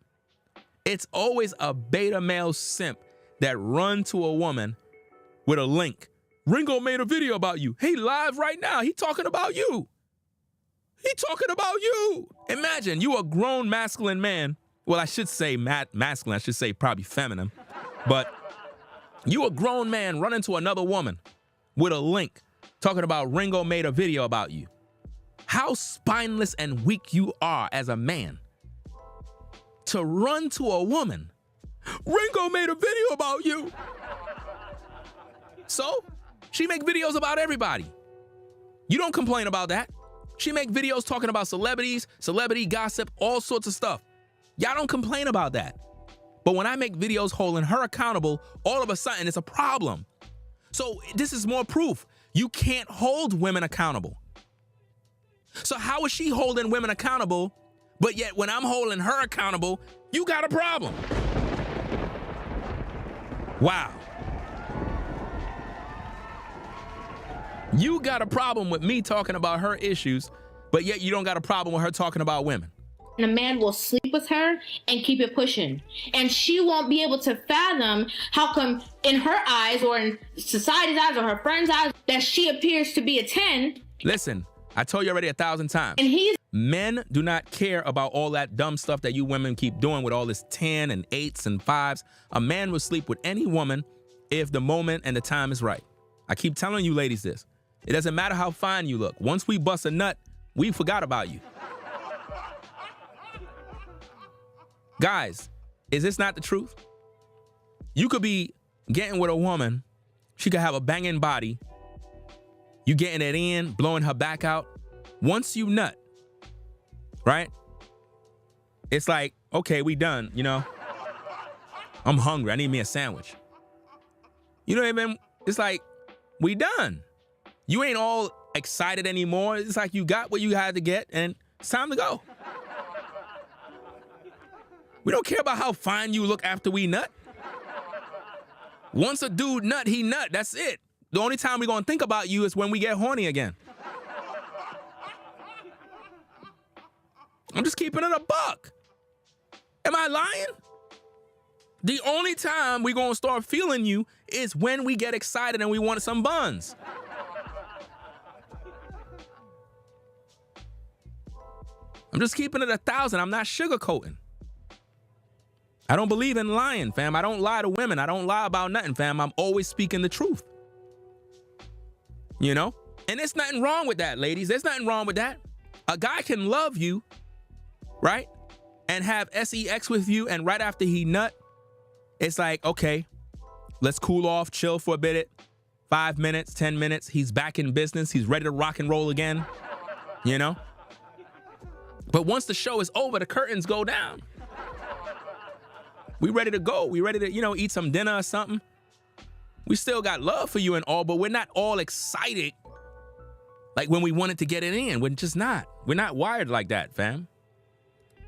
It's always a beta male simp that run to a woman with a link. Ringo made a video about you. He live right now. He talking about you. He talking about you. Imagine you a grown masculine man. Well, I should say masculine. I should say probably feminine. But you a grown man running to another woman with a link talking about Ringo made a video about you. How spineless and weak you are as a man to run to a woman. Ringo made a video about you. So she make videos about everybody. You don't complain about that. She make videos talking about celebrities, celebrity gossip, all sorts of stuff. Y'all don't complain about that. But when I make videos holding her accountable, all of a sudden it's a problem. So this is more proof. You can't hold women accountable. So how is she holding women accountable, but yet when I'm holding her accountable, you got a problem? Wow. You got a problem with me talking about her issues, but yet you don't got a problem with her talking about women. And a man will sleep with her and keep it pushing. And she won't be able to fathom how come in her eyes or in society's eyes or her friends' eyes that she appears to be a 10. Listen, I told you already 1,000 times. And he's Men do not care about all that dumb stuff that you women keep doing with all this 10 and 8s and 5s. A man will sleep with any woman if the moment and the time is right. I keep telling you ladies this. It doesn't matter how fine you look. Once we bust a nut, we forgot about you. Guys, is this not the truth? You could be getting with a woman. She could have a banging body. You getting it in, blowing her back out. Once you nut, right? It's like, okay, we done, you know? I'm hungry. I need me a sandwich. You know what I mean? It's like, we done. You ain't all excited anymore. It's like you got what you had to get, and it's time to go. We don't care about how fine you look after we nut. Once a dude nut, he nut. That's it. The only time we're going to think about you is when we get horny again. I'm just keeping it a buck. Am I lying? The only time we're going to start feeling you is when we get excited and we want some buns. I'm just keeping it 1,000. I'm not sugarcoating. I don't believe in lying, fam. I don't lie to women. I don't lie about nothing, fam. I'm always speaking the truth. You know? And there's nothing wrong with that, ladies. There's nothing wrong with that. A guy can love you, right? And have sex with you, and right after he nut, it's like, okay, let's cool off, chill for a bit. 5 minutes, 10 minutes. He's back in business. He's ready to rock and roll again, you know? But once the show is over, the curtains go down. We ready to go. We ready to, eat some dinner or something. We still got love for you and all, but we're not all excited like when we wanted to get it in. We're just not. We're not wired like that, fam.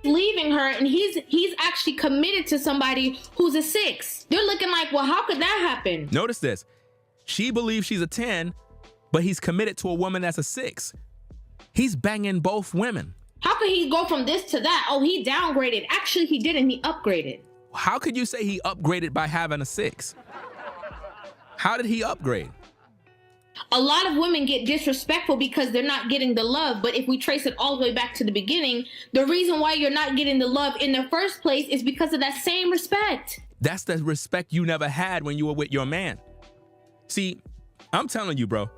Leaving her, and he's actually committed to somebody who's a 6. They're looking like, well, how could that happen? Notice this. She believes she's a 10, but he's committed to a woman that's a 6. He's banging both women. How could he go from this to that? Oh, he downgraded. Actually, he didn't. He upgraded. How could you say he upgraded by having a 6? How did he upgrade? A lot of women get disrespectful because they're not getting the love. But if we trace it all the way back to the beginning, the reason why you're not getting the love in the first place is because of that same respect. That's the respect you never had when you were with your man. See, I'm telling you, bro,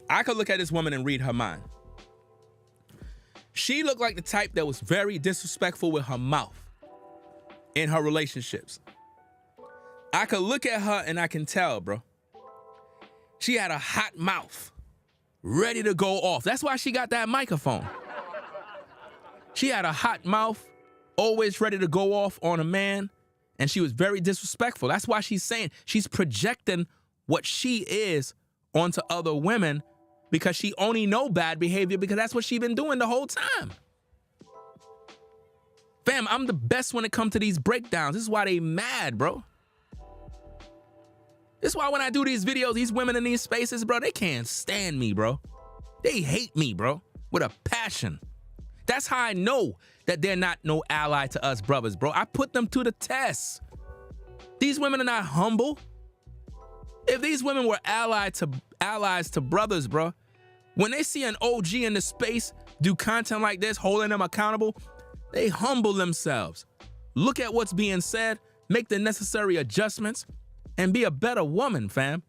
I could look at this woman and read her mind. She looked like the type that was very disrespectful with her mouth in her relationships. I could look at her and I can tell, bro. She had a hot mouth, ready to go off. That's why she got that microphone. She had a hot mouth, always ready to go off on a man, and she was very disrespectful. That's why she's saying she's projecting what she is onto other women because she only know bad behavior because that's what she been doing the whole time. Fam, I'm the best when it comes to these breakdowns. This is why they mad, bro. This is why when I do these videos, these women in these spaces, bro, they can't stand me, bro. They hate me, bro, with a passion. That's how I know that they're not no ally to us brothers, bro. I put them to the test. These women are not humble. If these women were allies to brothers, bro, when they see an OG in the space do content like this, holding them accountable, they humble themselves. Look at what's being said, make the necessary adjustments, and be a better woman, fam.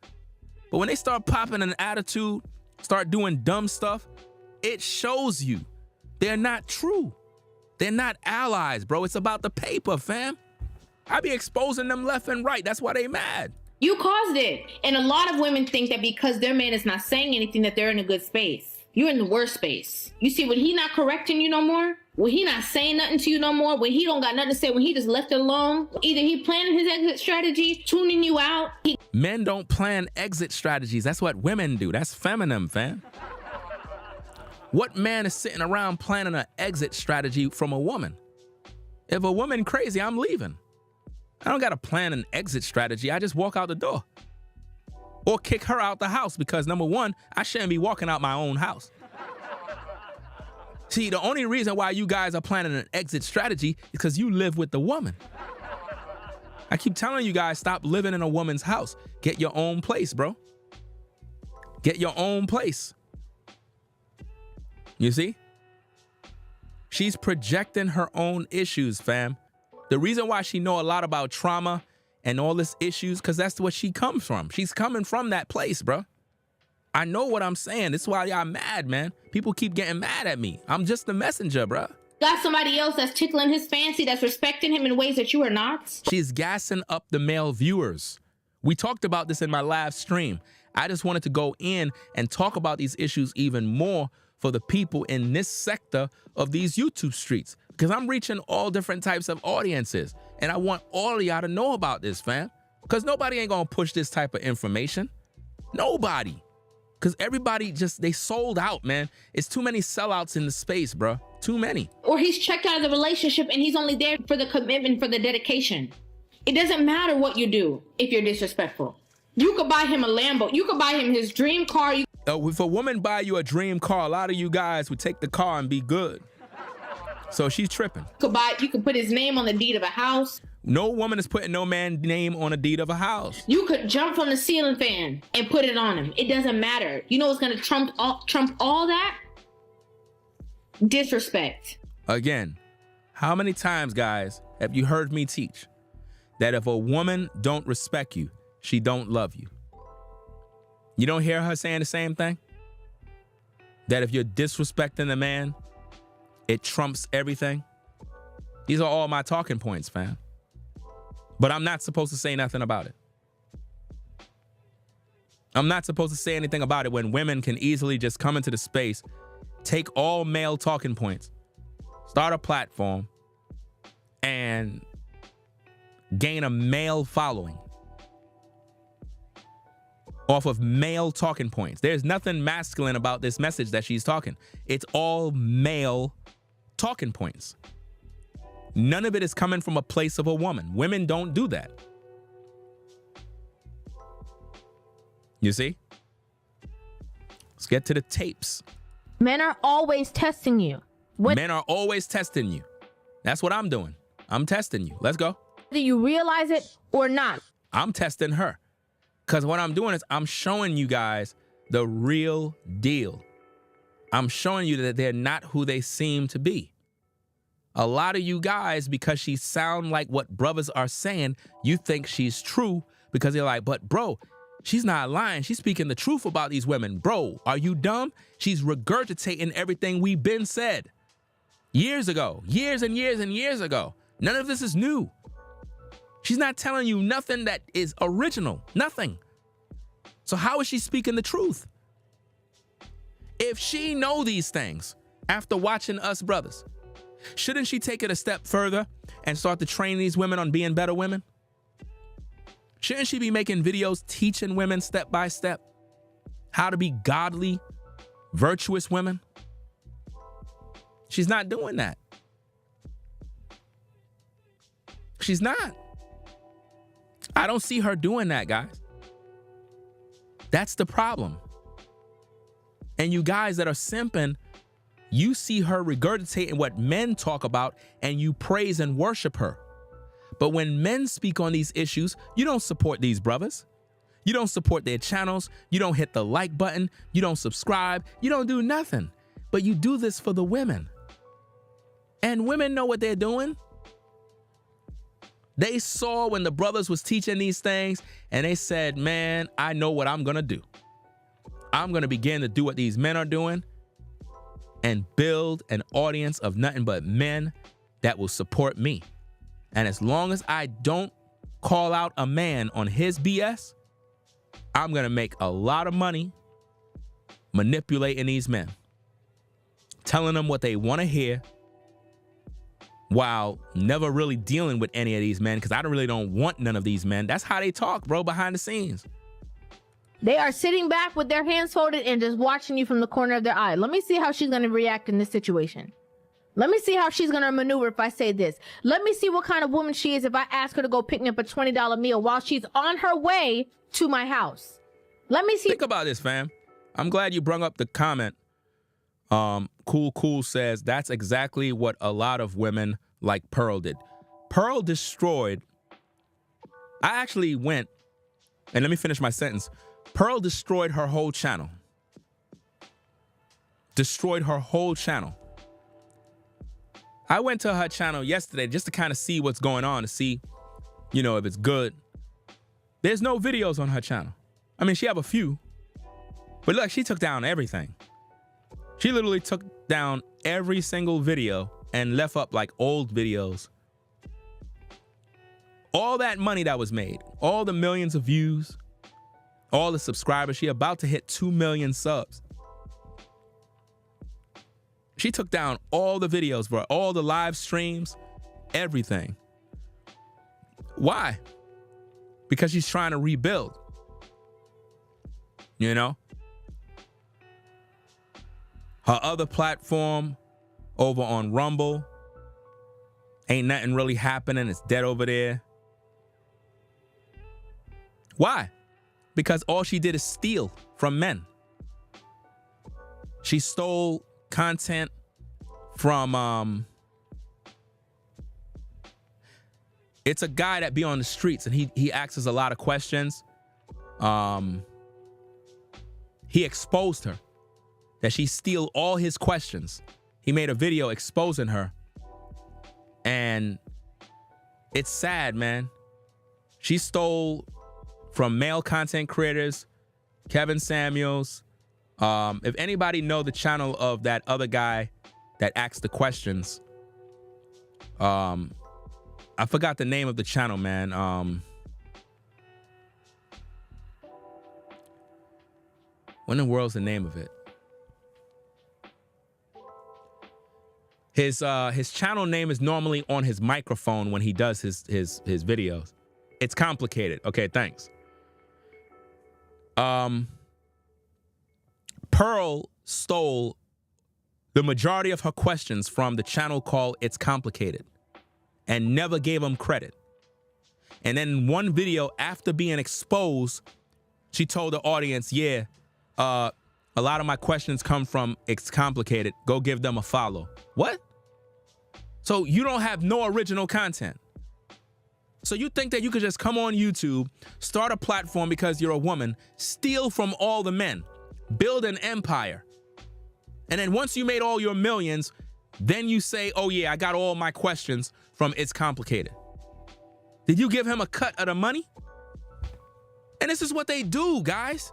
But when they start popping an attitude, start doing dumb stuff, it shows you they're not true. They're not allies, bro. It's about the paper, fam. I be exposing them left and right. That's why they mad. You caused it. And a lot of women think that because their man is not saying anything that they're in a good space. You're in the worst space. You see, when he not correcting you no more, when he not saying nothing to you no more, when he don't got nothing to say, when he just left it alone, either he planning his exit strategy, tuning you out. Men don't plan exit strategies. That's what women do. That's feminine, fam. What man is sitting around planning an exit strategy from a woman? If a woman crazy, I'm leaving. I don't got to plan an exit strategy. I just walk out the door. Or kick her out the house because, number one, I shouldn't be walking out my own house. See, the only reason why you guys are planning an exit strategy is because you live with the woman. I keep telling you guys, stop living in a woman's house. Get your own place, bro. Get your own place. You see? She's projecting her own issues, fam. The reason why she know a lot about trauma and all this issues, because that's what she comes from. She's coming from that place, bro. I know what I'm saying. This is why y'all mad, man. People keep getting mad at me. I'm just the messenger, bro. Got somebody else that's tickling his fancy, that's respecting him in ways that you are not. She's gassing up the male viewers. We talked about this in my live stream. I just wanted to go in and talk about these issues even more for the people in this sector of these YouTube streets, because I'm reaching all different types of audiences, and I want all of y'all to know about this, fam, because nobody ain't gonna push this type of information. Nobody. Because everybody they sold out, man. It's too many sellouts in the space, bro. Too many. Or he's checked out of the relationship and he's only there for the commitment, for the dedication. It doesn't matter what you do if you're disrespectful. You could buy him a Lambo. You could buy him his dream car. If a woman buy you a dream car, a lot of you guys would take the car and be good. So she's tripping. You could put his name on the deed of a house. No woman is putting no man's name on a deed of a house. You could jump from the ceiling fan and put it on him. It doesn't matter. You know what's going to trump all that? Disrespect. Again, how many times, guys, have you heard me teach that if a woman don't respect you, she don't love you? You don't hear her saying the same thing? That if you're disrespecting the man, it trumps everything? These are all my talking points, fam. But I'm not supposed to say nothing about it. I'm not supposed to say anything about it when women can easily just come into the space, take all male talking points, start a platform, and gain a male following off of male talking points. There's nothing masculine about this message that she's talking. It's all male talking points. None of it is coming from a place of a woman. Women don't do that. You see? Let's get to the tapes. Men are always testing you. Men are always testing you. That's what I'm doing. I'm testing you. Let's go. Whether you realize it or not. I'm testing her. Because what I'm doing is I'm showing you guys the real deal. I'm showing you that they're not who they seem to be. A lot of you guys, because she sound like what brothers are saying, you think she's true because you're like, but bro, she's not lying. She's speaking the truth about these women. Bro, are you dumb? She's regurgitating everything we've been said years ago, years and years and years ago. None of this is new. She's not telling you nothing that is original, nothing. So how is she speaking the truth? If she know these things after watching us brothers, shouldn't she take it a step further and start to train these women on being better women? Shouldn't she be making videos teaching women step by step how to be godly, virtuous women? She's not doing that. She's not. I don't see her doing that, guys. That's the problem. And you guys that are simping, you see her regurgitating what men talk about and you praise and worship her. But when men speak on these issues, you don't support these brothers. You don't support their channels. You don't hit the like button. You don't subscribe. You don't do nothing. But you do this for the women. And women know what they're doing. They saw when the brothers was teaching these things and they said, man, I know what I'm going to do. I'm going to begin to do what these men are doing and build an audience of nothing but men that will support me. And as long as I don't call out a man on his BS, I'm going to make a lot of money manipulating these men, telling them what they want to hear while never really dealing with any of these men, because I really don't want none of these men. That's how they talk, bro, behind the scenes. They are sitting back with their hands folded and just watching you from the corner of their eye. Let me see how she's going to react in this situation. Let me see how she's going to maneuver if I say this. Let me see what kind of woman she is if I ask her to go pick me up a $20 meal while she's on her way to my house. Let me see. Think about this, fam. I'm glad you brung up the comment. Cool says that's exactly what a lot of women like Pearl did. Pearl destroyed. I actually went, and let me finish my sentence. Pearl destroyed her whole channel. Destroyed her whole channel. I went to her channel yesterday just to kind of see what's going on, to see, if it's good. There's no videos on her channel. I mean, she have a few. But look, she took down everything. She literally took down every single video and left up like old videos. All that money that was made, all the millions of views, all the subscribers, she about to hit 2 million subs. She took down all the videos, bro, all the live streams, everything. Why? Because she's trying to rebuild. You know? Her other platform over on Rumble, ain't nothing really happening. It's dead over there. Why? Because all she did is steal from men. She stole content from it's a guy that be on the streets and he asks us a lot of questions. He exposed her, that she steal all his questions. He made a video exposing her. And it's sad, man. She stole from male content creators, Kevin Samuels. If anybody know the channel of that other guy that asked the questions, I forgot the name of the channel, man. What in the world's the name of it? His channel name is normally on his microphone when he does his videos. It's complicated. Okay, thanks. Pearl stole the majority of her questions from the channel called It's Complicated and never gave him credit. And then in one video after being exposed, she told the audience, yeah, a lot of my questions come from It's Complicated. Go give them a follow. What? So you don't have no original content. So you think that you could just come on YouTube, start a platform because you're a woman, steal from all the men, build an empire. And then once you made all your millions, then you say, oh yeah, I got all my questions from It's Complicated. Did you give him a cut of the money? And this is what they do, guys.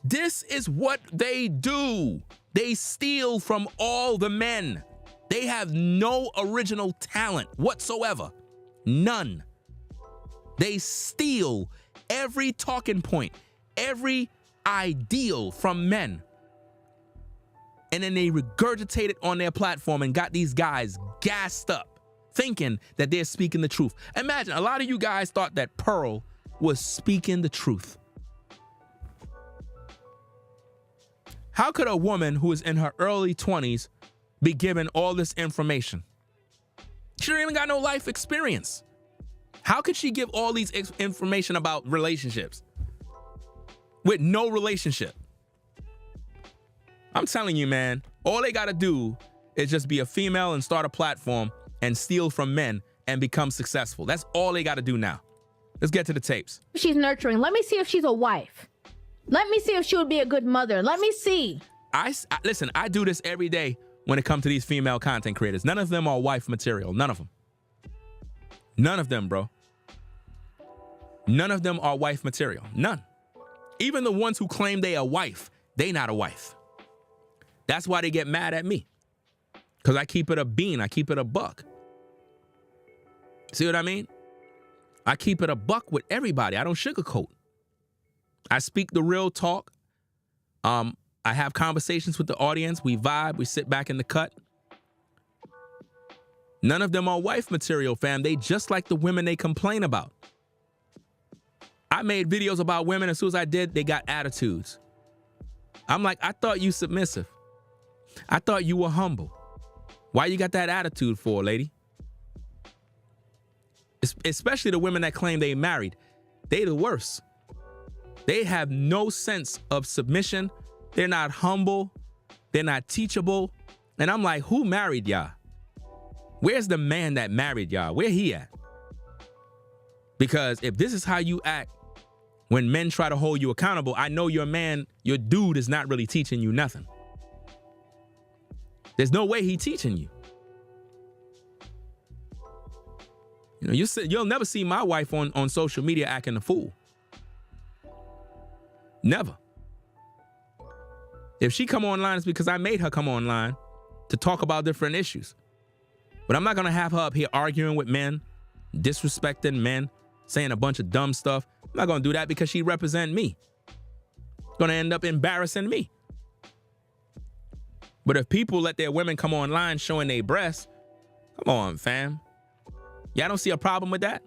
This is what they do. They steal from all the men. They have no original talent whatsoever. None. They steal every talking point, every ideal from men. And then they regurgitate it on their platform and got these guys gassed up, thinking that they're speaking the truth. Imagine, a lot of you guys thought that Pearl was speaking the truth. How could a woman who is in her early 20s be given all this information? She don't even got no life experience. How could she give all these information about relationships with no relationship? I'm telling you, man, all they gotta do is just be a female and start a platform and steal from men and become successful. That's all they gotta do now. Let's get to the tapes. She's nurturing. Let me see if she's a wife. Let me see if she would be a good mother. Let me see. Listen, I do this every day when it comes to these female content creators. None of them are wife material. None of them. None of them, bro. None of them are wife material. None. Even the ones who claim they a wife, they not a wife. That's why they get mad at me. Because I keep it a bean. I keep it a buck. See what I mean? I keep it a buck with everybody. I don't sugarcoat. I speak the real talk. I have conversations with the audience. We vibe. We sit back in the cut. None of them are wife material, fam. They just like the women they complain about. I made videos about women. As soon as I did, they got attitudes. I'm like, I thought you submissive. I thought you were humble. Why you got that attitude for, lady? Especially the women that claim they married. They the worst. They have no sense of submission. They're not humble. They're not teachable. And I'm like, who married y'all? Where's the man that married y'all? Where he at? Because if this is how you act when men try to hold you accountable, I know your man, your dude is not really teaching you nothing. There's no way he teaching you. You know, you'll never see my wife on social media acting a fool. Never. If she come online, it's because I made her come online to talk about different issues. But I'm not going to have her up here arguing with men, disrespecting men, saying a bunch of dumb stuff. I'm not going to do that because she represents me. Going to end up embarrassing me. But if people let their women come online showing their breasts, come on, fam. Y'all don't see a problem with that?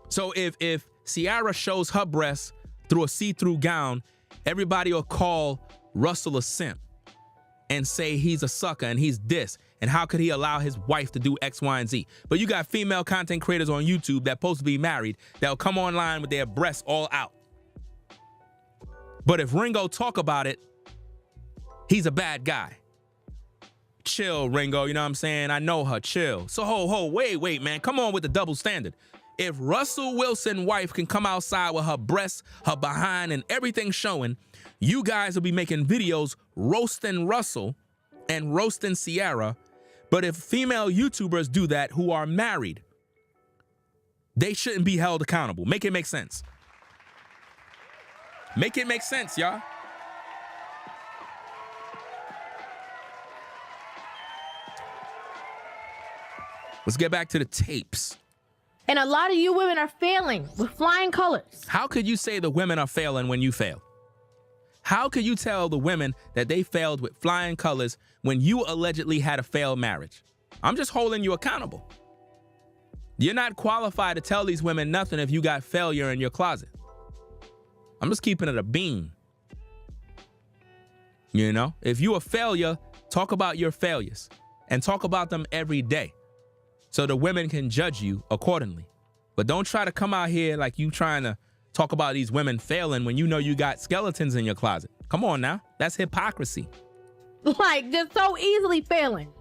So if Ciara shows her breasts through a see-through gown, everybody will call Russell a simp and say he's a sucker and he's this. And how could he allow his wife to do X, Y, and Z? But you got female content creators on YouTube that supposed to be married that'll come online with their breasts all out. But if Ringo talk about it, he's a bad guy. Chill, Ringo, you know what I'm saying? I know her, chill. So wait, man, come on with the double standard. If Russell Wilson's wife can come outside with her breasts, her behind, and everything showing, you guys will be making videos roasting Russell and roasting Ciara. But if female YouTubers do that who are married, they shouldn't be held accountable. Make it make sense. Make it make sense, y'all. Let's get back to the tapes. And a lot of you women are failing with flying colors. How could you say the women are failing when you fail? How could you tell the women that they failed with flying colors when you allegedly had a failed marriage? I'm just holding you accountable. You're not qualified to tell these women nothing if you got failure in your closet. I'm just keeping it a bean. You know, if you a failure, talk about your failures and talk about them every day so the women can judge you accordingly. But don't try to come out here like you trying to talk about these women failing when you know you got skeletons in your closet. Come on now. That's hypocrisy. Like, just so easily failing.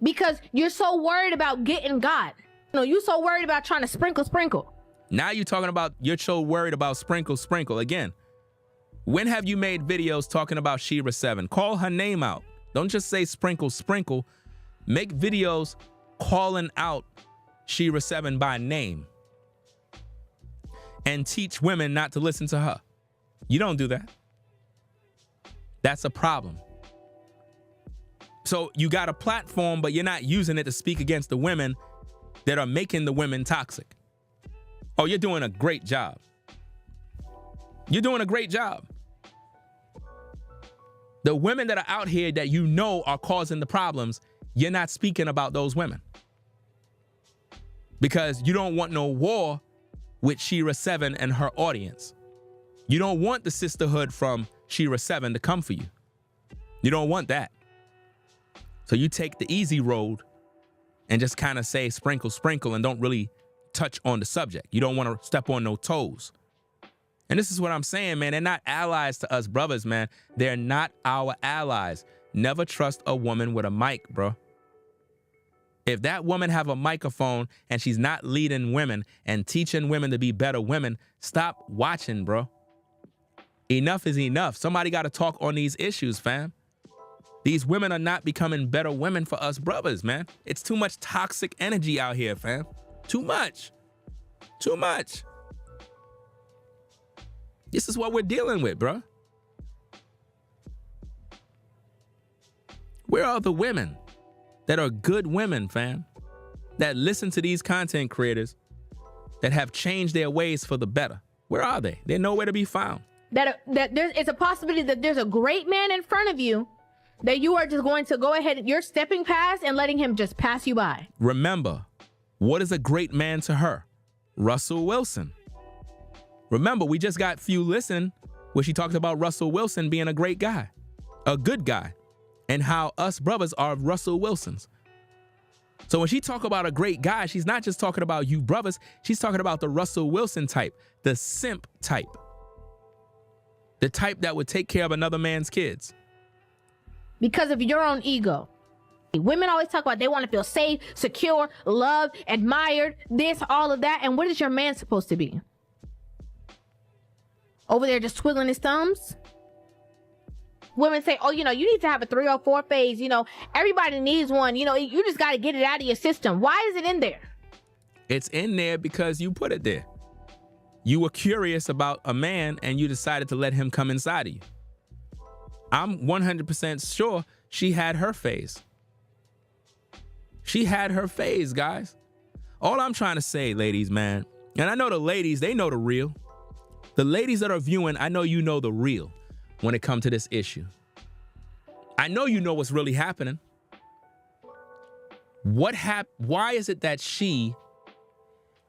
Because you're so worried about getting God. You know, you're so worried about trying to sprinkle. Now you're talking about you're so worried about sprinkle. Again, when have you made videos talking about Shira 7? Call her name out. Don't just say sprinkle. Make videos calling out Shira 7 by name. And teach women not to listen to her. You don't do that. That's a problem. So you got a platform, but you're not using it to speak against the women that are making the women toxic. Oh, you're doing a great job. You're doing a great job. The women that are out here that you know are causing the problems, you're not speaking about those women. Because you don't want no war with Shira 7 and her audience. You don't want the sisterhood from Shira 7 to come for you. You don't want that. So you take the easy road and just kind of say sprinkle and don't really touch on the subject. You don't want to step on no toes. And this is what I'm saying, man. They're not allies to us brothers, man. They're not our allies. Never trust a woman with a mic, bro. If that woman have a microphone and she's not leading women and teaching women to be better women, stop watching, bro. Enough is enough. Somebody got to talk on these issues, fam. These women are not becoming better women for us brothers, man. It's too much toxic energy out here, fam. Too much. This is what we're dealing with, bro. Where are the women that are good women, fam? That listen to these content creators that have changed their ways for the better? Where are they? They're nowhere to be found. It's a possibility that there's a great man in front of you that you are just going to go ahead, you're stepping past and letting him just pass you by. Remember, what is a great man to her? Russell Wilson. Remember, we just got Few Listen where she talked about Russell Wilson being a great guy, a good guy, and how us brothers are Russell Wilsons. So when she talk about a great guy, she's not just talking about you brothers, she's talking about the Russell Wilson type, the simp type, the type that would take care of another man's kids. Because of your own ego. Women always talk about they want to feel safe, secure, loved, admired, this, all of that. And what is your man supposed to be? Over there just twiddling his thumbs? Women say, oh, you need to have a 3 or 4 phase. Everybody needs one. You just got to get it out of your system. Why is it in there? It's in there because you put it there. You were curious about a man and you decided to let him come inside of you. I'm 100% sure she had her phase. She had her phase, guys. All I'm trying to say, ladies, man, and I know the ladies, they know the real. The ladies that are viewing, I know you know the real when it comes to this issue. I know you know what's really happening. Why is it that she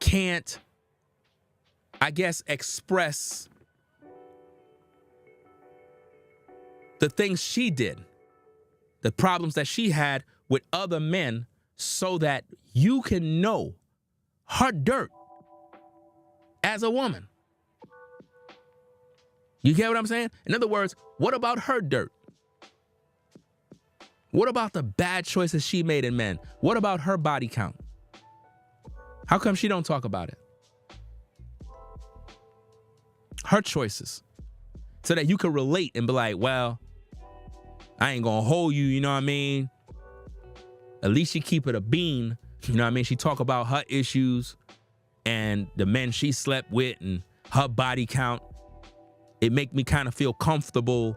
can't, I guess, express the things she did, the problems that she had with other men, so that you can know her dirt as a woman? You get what I'm saying? In other words, what about her dirt? What about the bad choices she made in men? What about her body count? How come she don't talk about it? Her choices. So that you can relate and be like, well, I ain't gonna hold you, you know what I mean? At least she keep it a bean, you know what I mean? She talk about her issues and the men she slept with and her body count. It make me kind of feel comfortable,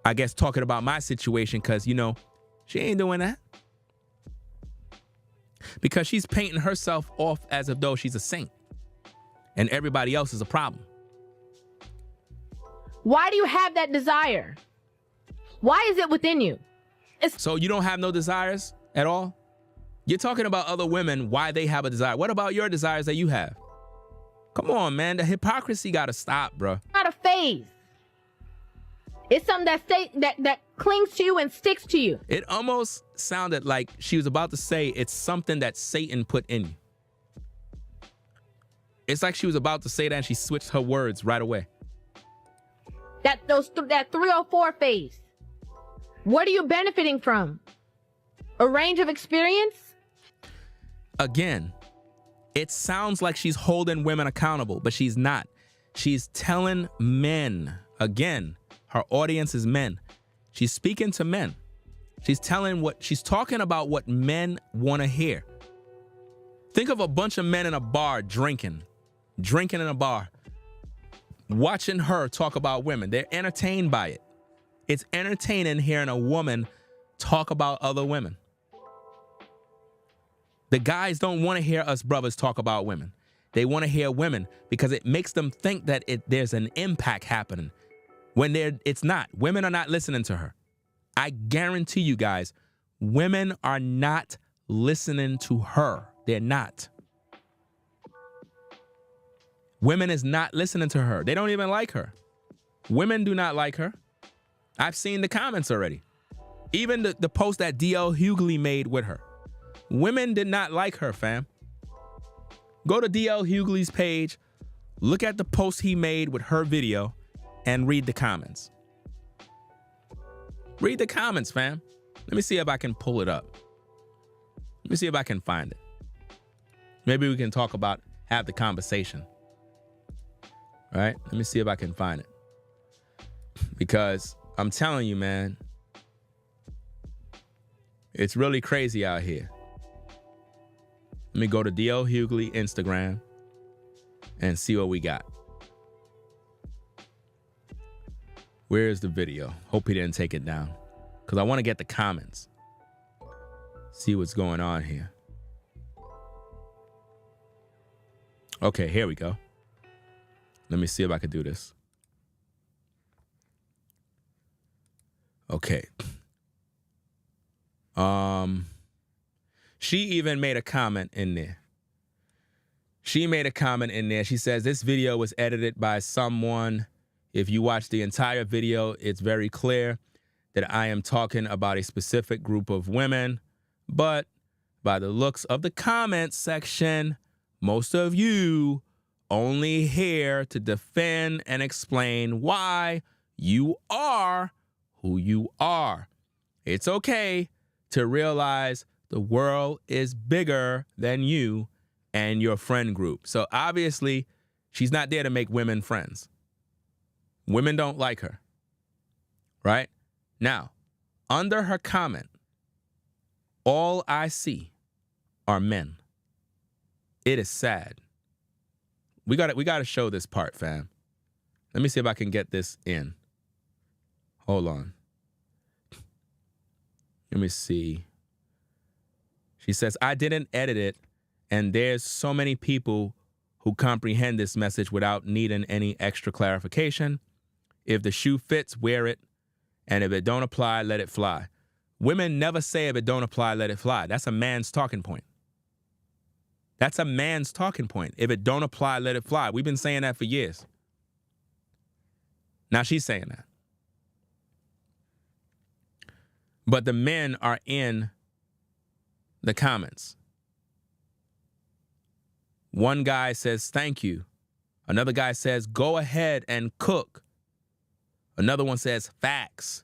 I guess, talking about my situation, because, you know, she ain't doing that. Because she's painting herself off as if though she's a saint and everybody else is a problem. Why do you have that desire? Why is it within you? So you don't have no desires at all? You're talking about other women, why they have a desire. What about your desires that you have? Come on, man. The hypocrisy got to stop, bro. Not a phase. It's something that clings to you and sticks to you. It almost sounded like she was about to say it's something that Satan put in you. It's like she was about to say that and she switched her words right away. That 304 phase. What are you benefiting from? A range of experience? Again, it sounds like she's holding women accountable, but she's not. She's telling men, again, her audience is men. She's speaking to men. She's talking about what men want to hear. Think of a bunch of men in a bar drinking in a bar, watching her talk about women. They're entertained by it. It's entertaining hearing a woman talk about other women. The guys don't want to hear us brothers talk about women. They want to hear women because it makes them think that there's an impact happening when it's not. Women are not listening to her. I guarantee you guys, women are not listening to her. They're not. Women is not listening to her. They don't even like her. Women do not like her. I've seen the comments already. Even the post that D.L. Hughley made with her. Women did not like her, fam. Go to D.L. Hughley's page, look at the post he made with her video, and read the comments. Read the comments, fam. Let me see if I can pull it up. Let me see if I can find it. Maybe we can have the conversation. All right? Let me see if I can find it. Because I'm telling you, man, it's really crazy out here. Let me go to D.L. Hughley Instagram and see what we got. Where's the video? Hope he didn't take it down, because I want to get the comments. See what's going on here. Okay, here we go. Let me see if I can do this. Okay. She even made a comment in there. She says, this video was edited by someone. If you watch the entire video, it's very clear that I am talking about a specific group of women. But by the looks of the comment section, most of you only here to defend and explain why you are who you are. It's okay to realize the world is bigger than you and your friend group. So obviously, she's not there to make women friends. Women don't like her, right? Now, under her comment, all I see are men. It is sad. We gotta show this part, fam. Let me see if I can get this in. Hold on. Let me see. She says, I didn't edit it, and there's so many people who comprehend this message without needing any extra clarification. If the shoe fits, wear it, and if it don't apply, let it fly. Women never say if it don't apply, let it fly. That's a man's talking point. That's a man's talking point. If it don't apply, let it fly. We've been saying that for years. Now she's saying that. But the men are in the comments. One guy says, thank you. Another guy says, go ahead and cook. Another one says, facts.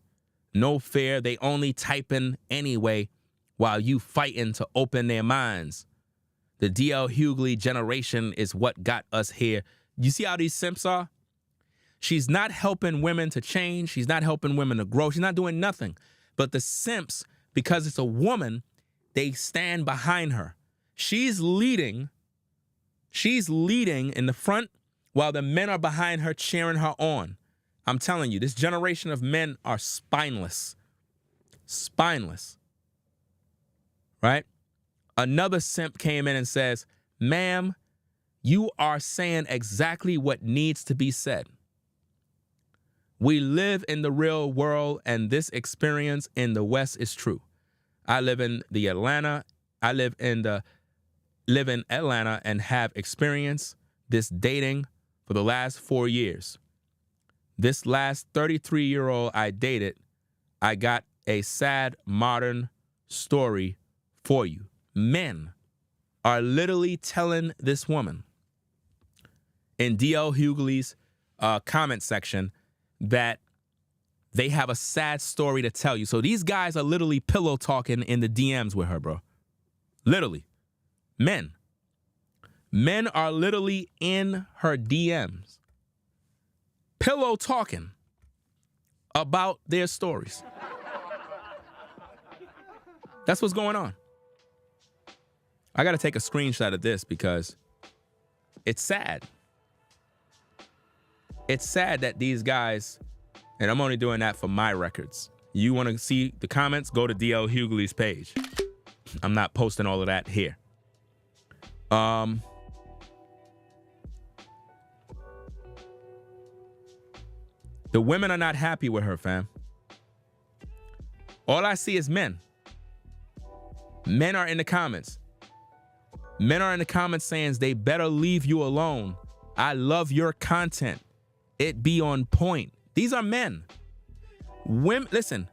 No fair. They only typing anyway while you fighting to open their minds. The D.L. Hughley generation is what got us here. You see how these simps are? She's not helping women to change. She's not helping women to grow. She's not doing nothing. But the simps, because it's a woman, they stand behind her. She's leading in the front while the men are behind her cheering her on. I'm telling you, this generation of men are spineless. Spineless. Right? Another simp came in and says, ma'am, you are saying exactly what needs to be said. We live in the real world, and this experience in the West is true. I live in Atlanta and have experienced this dating for the last 4 years. This last 33-year-old I dated, I got a sad modern story for you. Men are literally telling this woman in D.L. Hughley's comment section that they have a sad story to tell you. So these guys are literally pillow talking in the DMs with her, bro. Literally. Men. Men are literally in her DMs. Pillow talking about their stories. That's what's going on. I got to take a screenshot of this because it's sad. It's sad that these guys, and I'm only doing that for my records. You want to see the comments? Go to D.L. Hughley's page. I'm not posting all of that here. The women are not happy with her, fam. All I see is men. Men are in the comments. Men are in the comments saying they better leave you alone. I love your content. It be on point. These are men. Women, listen,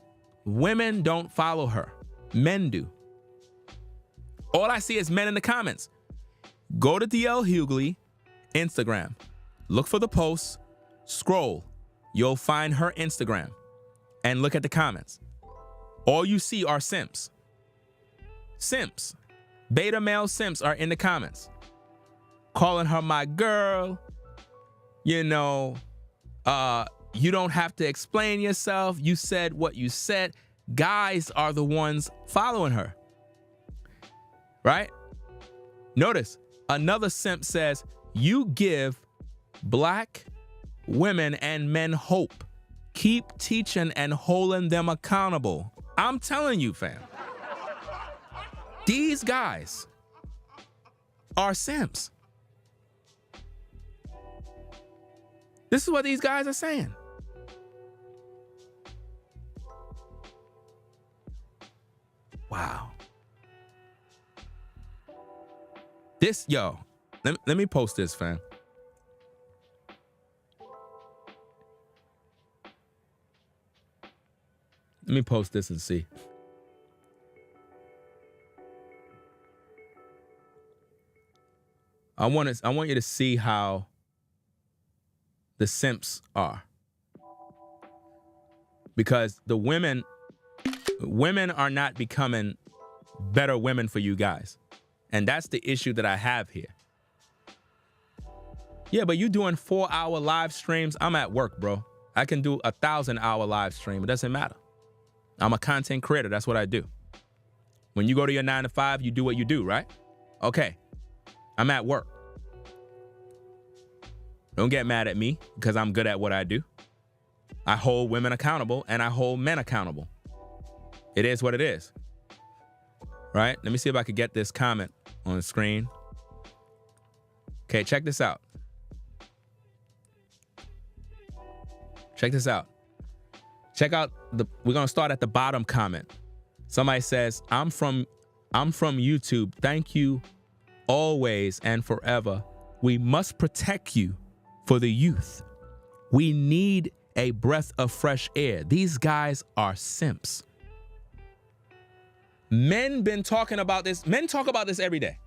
women don't follow her. Men do. All I see is men in the comments. Go to DL Hughley, Instagram. Look for the posts. Scroll. You'll find her Instagram. And look at the comments. All you see are simps. Simps. Beta male simps are in the comments. Calling her my girl. You know, you don't have to explain yourself. You said what you said. Guys are the ones following her. Right? Notice, another simp says, you give black women and men hope. Keep teaching and holding them accountable. I'm telling you, fam. These guys are simps. This is what these guys are saying. Wow. This, yo, let me post this, fam. Let me post this and see. I want you to see how the simps are. Because the women are not becoming better women for you guys. And that's the issue that I have here. Yeah, but you doing 4-hour live streams. I'm at work, bro. I can do 1,000-hour live stream. It doesn't matter. I'm a content creator. That's what I do. When you go to your 9 to 5, you do what you do, right? Okay. I'm at work. Don't get mad at me because I'm good at what I do. I hold women accountable and I hold men accountable. It is what it is. Right? Let me see if I could get this comment on the screen. Okay, check this out. Check this out. Check out we're gonna start at the bottom comment. Somebody says, I'm from YouTube. Thank you always and forever. We must protect you for the youth. We need a breath of fresh air. These guys are simps. Men been talking about this. Men talk about this every day.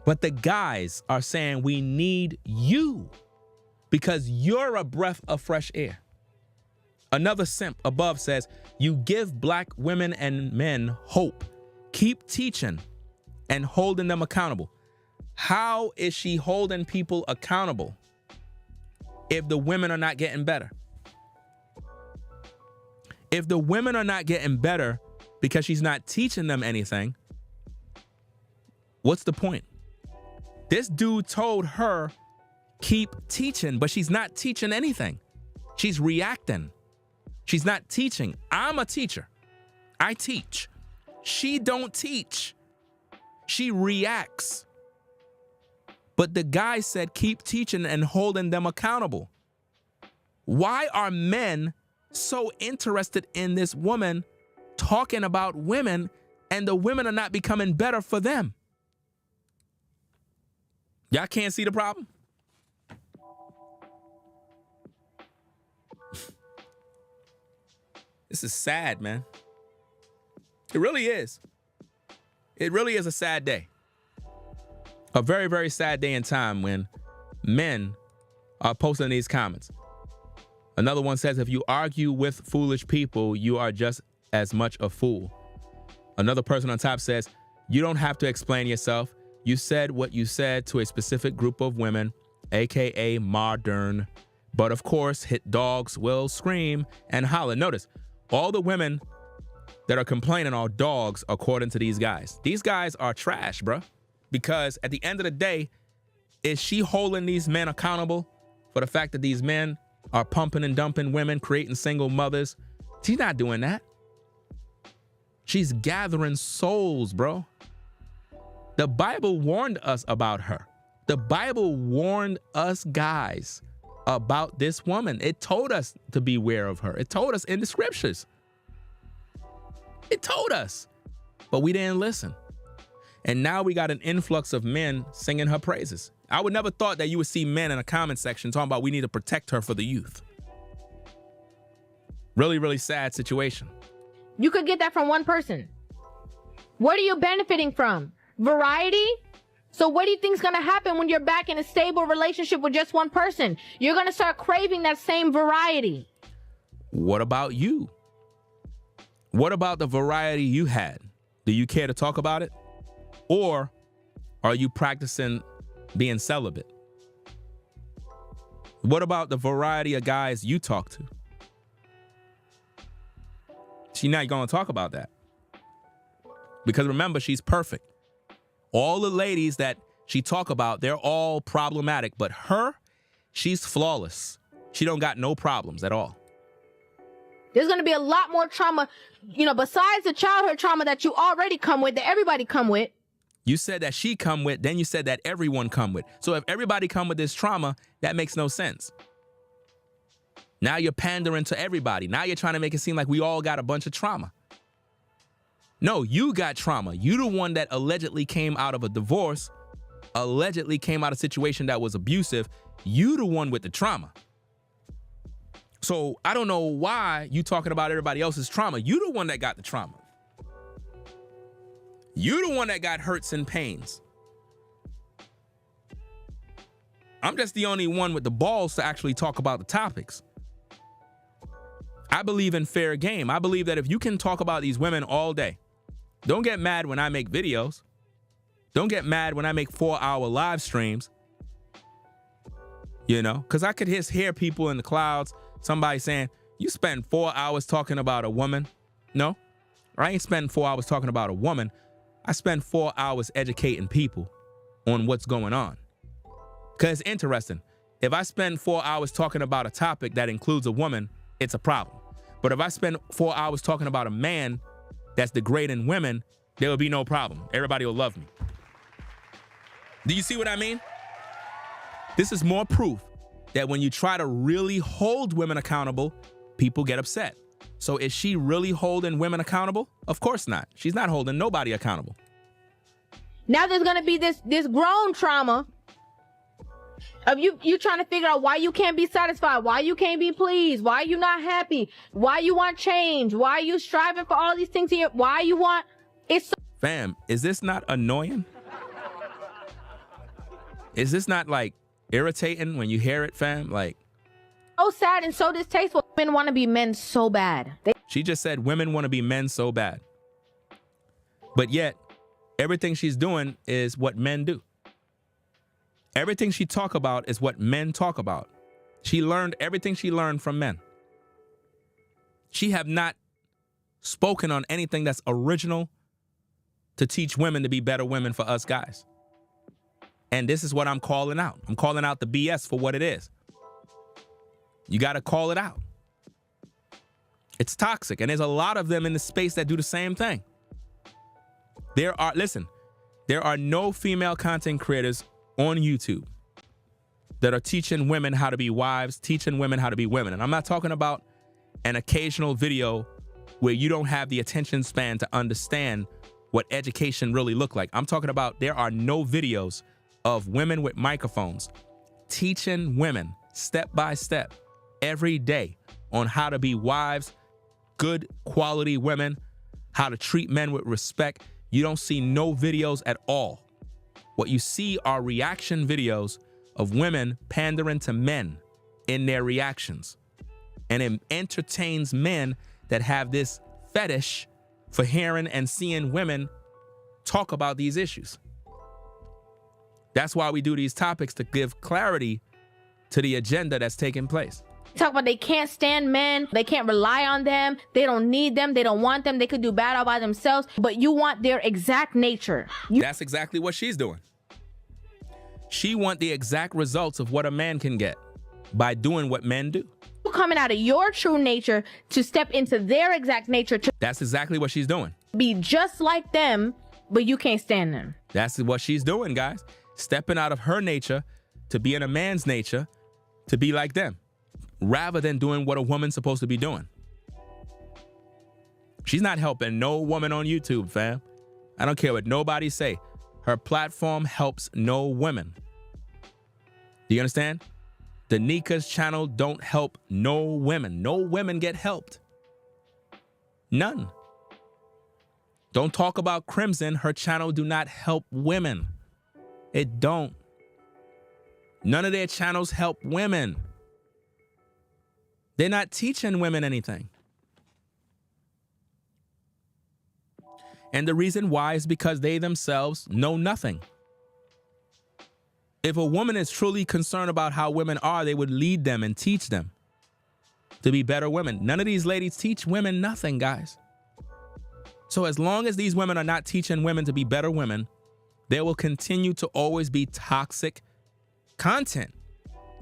But the guys are saying we need you because you're a breath of fresh air. Another simp above says, you give black women and men hope. Keep teaching and holding them accountable. How is she holding people accountable if the women are not getting better? If the women are not getting better because she's not teaching them anything, what's the point? This dude told her, keep teaching, but she's not teaching anything. She's reacting. She's not teaching. I'm a teacher. I teach. She don't teach. She reacts. But the guy said, keep teaching and holding them accountable. Why are men so interested in this woman talking about women and the women are not becoming better for them? Y'all can't see the problem? This is sad, man. It really is. It really is a sad day. A very, very sad day in time when men are posting these comments. Another one says, if you argue with foolish people, you are just as much a fool. Another person on top says, you don't have to explain yourself. You said what you said to a specific group of women, aka modern. But of course, hit dogs will scream and holler. Notice, all the women that are complaining are dogs, according to these guys. These guys are trash, bruh. Because at the end of the day, is she holding these men accountable for the fact that these men are pumping and dumping women, creating single mothers? She's not doing that. She's gathering souls, bro. The Bible warned us about her. The Bible warned us guys about this woman. It told us to beware of her. It told us in the scriptures. It told us, but we didn't listen. And now we got an influx of men singing her praises. I would never thought that you would see men in a comment section talking about we need to protect her for the youth. Really, really sad situation. You could get that from one person. What are you benefiting from? Variety? So what do you think is going to happen when you're back in a stable relationship with just one person? You're going to start craving that same variety. What about you? What about the variety you had? Do you care to talk about it? Or are you practicing being celibate? What about the variety of guys you talk to? She's not going to talk about that. Because remember, she's perfect. All the ladies that she talk about, they're all problematic. But her, she's flawless. She don't got no problems at all. There's going to be a lot more trauma, besides the childhood trauma that you already come with, that everybody come with. You said that she come with, then you said that everyone come with. So if everybody come with this trauma, that makes no sense. Now you're pandering to everybody. Now you're trying to make it seem like we all got a bunch of trauma. No, you got trauma. You the one that allegedly came out of a divorce, allegedly came out of a situation that was abusive. You the one with the trauma. So I don't know why you talking about everybody else's trauma. You the one that got the trauma. You the one that got hurts and pains. I'm just the only one with the balls to actually talk about the topics. I believe in fair game. I believe that if you can talk about these women all day, don't get mad when I make videos. Don't get mad when I make 4-hour live streams. Because I could just hear people in the clouds, somebody saying, you spend 4 hours talking about a woman. No, I ain't spending 4 hours talking about a woman. I spend 4 hours educating people on what's going on. Because it's interesting. If I spend 4 hours talking about a topic that includes a woman, it's a problem. But if I spend 4 hours talking about a man that's degrading women, there will be no problem. Everybody will love me. Do you see what I mean? This is more proof that when you try to really hold women accountable, people get upset. So is she really holding women accountable? Of course not. She's not holding nobody accountable. Now there's gonna be this grown trauma of you trying to figure out why you can't be satisfied, why you can't be pleased, why you not happy, why you want change, why you striving for all these things here, why you want it's so Fam, is this not annoying? Is this not like irritating when you hear it, fam? Like, sad and so distasteful. Men want to be men so bad. She just said women want to be men so bad. But yet, everything she's doing is what men do. Everything she talk about is what men talk about. She learned everything she learned from men. She have not spoken on anything that's original to teach women to be better women for us guys. And this is what I'm calling out. I'm calling out the BS for what it is. You got to call it out. It's toxic. And there's a lot of them in the space that do the same thing. There are no female content creators on YouTube that are teaching women how to be wives, teaching women how to be women. And I'm not talking about an occasional video where you don't have the attention span to understand what education really look like. I'm talking about there are no videos of women with microphones teaching women step by step every day on how to be wives, good quality women, how to treat men with respect. You don't see no videos at all. What you see are reaction videos of women pandering to men in their reactions. And it entertains men that have this fetish for hearing and seeing women talk about these issues. That's why we do these topics, to give clarity to the agenda that's taking place. Talk about they can't stand men, they can't rely on them, they don't need them, they don't want them, they could do bad all by themselves, but you want their exact nature. That's exactly what she's doing. She want the exact results of what a man can get by doing what men do. You coming out of your true nature to step into their exact nature to That's exactly what she's doing. be just like them, but you can't stand them. That's what she's doing, guys. Stepping out of her nature to be in a man's nature to be like them, rather than doing what a woman's supposed to be doing. She's not helping no woman on YouTube, fam. I don't care what nobody say. Her platform helps no women. Do you understand? Danika's channel don't help no women. No women get helped. None. Don't talk about Crimson. Her channel do not help women. It don't. None of their channels help women. They're not teaching women anything. And the reason why is because they themselves know nothing. If a woman is truly concerned about how women are, they would lead them and teach them to be better women. None of these ladies teach women nothing, guys. So as long as these women are not teaching women to be better women, there will continue to always be toxic content,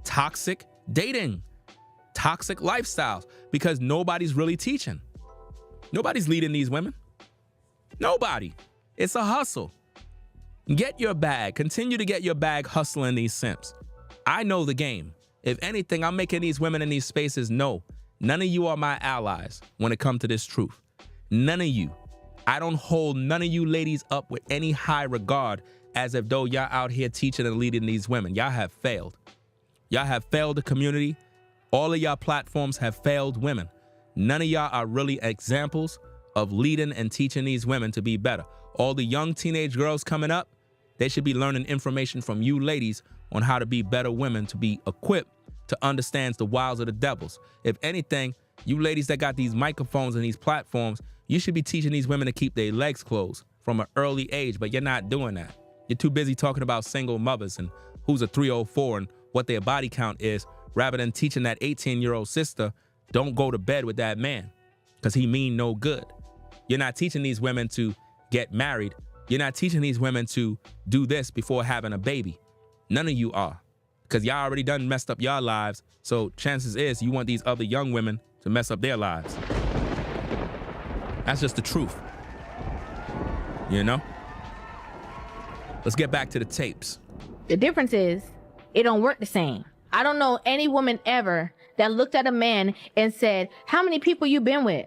toxic dating, toxic lifestyles, because nobody's really teaching. Nobody's leading these women. Nobody. It's a hustle. Get your bag. Continue to get your bag hustling these simps. I know the game. If anything, I'm making these women in these spaces know none of you are my allies when it comes to this truth. None of you. I don't hold none of you ladies up with any high regard as if though y'all out here teaching and leading these women. Y'all have failed. Y'all have failed the community. All of y'all platforms have failed women. None of y'all are really examples of leading and teaching these women to be better. All the young teenage girls coming up, they should be learning information from you ladies on how to be better women, to be equipped to understand the wiles of the devils. If anything, you ladies that got these microphones and these platforms, you should be teaching these women to keep their legs closed from an early age, but you're not doing that. You're too busy talking about single mothers and who's a 304 and what their body count is, rather than teaching that 18-year-old sister, don't go to bed with that man because he mean no good. You're not teaching these women to get married. You're not teaching these women to do this before having a baby. None of you are. because y'all already done messed up y'all lives. So chances is you want these other young women to mess up their lives. That's just the truth. You know? Let's get back to the tapes. The difference is it don't work the same. I don't know any woman ever that looked at a man and said, how many people you been with?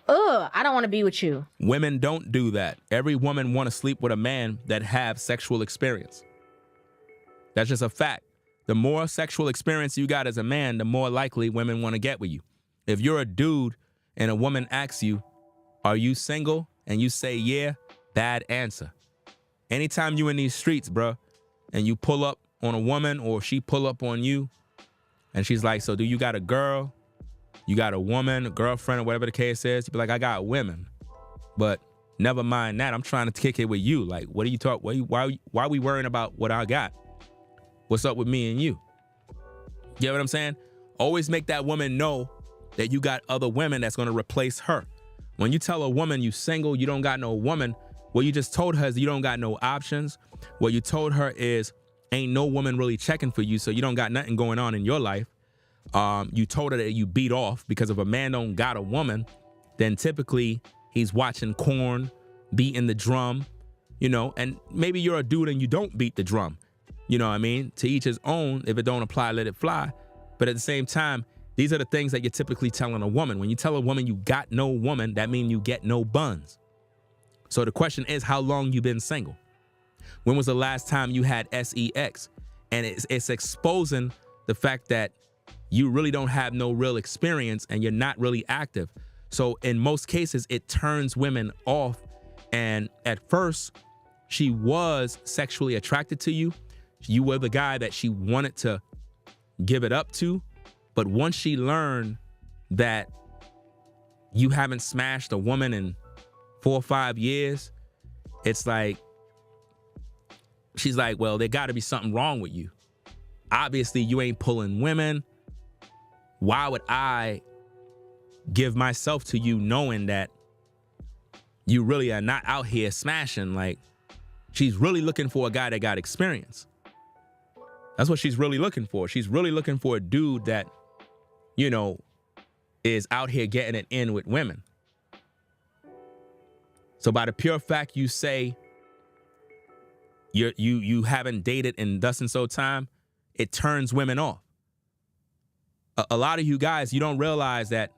Ugh, I don't want to be with you. Women don't do that. Every woman want to sleep with a man that have sexual experience. That's just a fact. The more sexual experience you got as a man, the more likely women want to get with you. If you're a dude and a woman asks you, are you single? And you say, yeah, bad answer. Anytime you in these streets, bro, and you pull up on a woman or she pull up on you and she's like, so do you got a girl? You got a woman, a girlfriend, or whatever the case is? You be like, I got women. But never mind that. I'm trying to kick it with you. Like, what are you talking? Why are we worrying about what I got? What's up with me and you? You know what I'm saying? Always make that woman know that you got other women that's going to replace her. When you tell a woman you single, you don't got no woman, what you just told her is you don't got no options. What you told her is ain't no woman really checking for you, so you don't got nothing going on in your life. You told her that you beat off, because if a man don't got a woman, then typically he's watching corn, beating the drum, you know, and maybe you're a dude and you don't beat the drum. You know what I mean? To each his own. If it don't apply, let it fly. But at the same time, these are the things that you're typically telling a woman. When you tell a woman you got no woman, that means you get no buns. So the question is, how long you been single? When was the last time you had sex? And it's exposing the fact that you really don't have no real experience and you're not really active. So in most cases, it turns women off. And at first, she was sexually attracted to you. You were the guy that she wanted to give it up to. But once she learned that you haven't smashed a woman in 4 or 5 years, it's like, she's like, well, there got to be something wrong with you. Obviously, you ain't pulling women. Why would I give myself to you knowing that you really are not out here smashing? Like, she's really looking for a guy that got experience. That's what she's really looking for. She's really looking for a dude that, you know, is out here getting it in with women. So by the pure fact you say you haven't dated in thus and so time, it turns women off. A lot of you guys, you don't realize that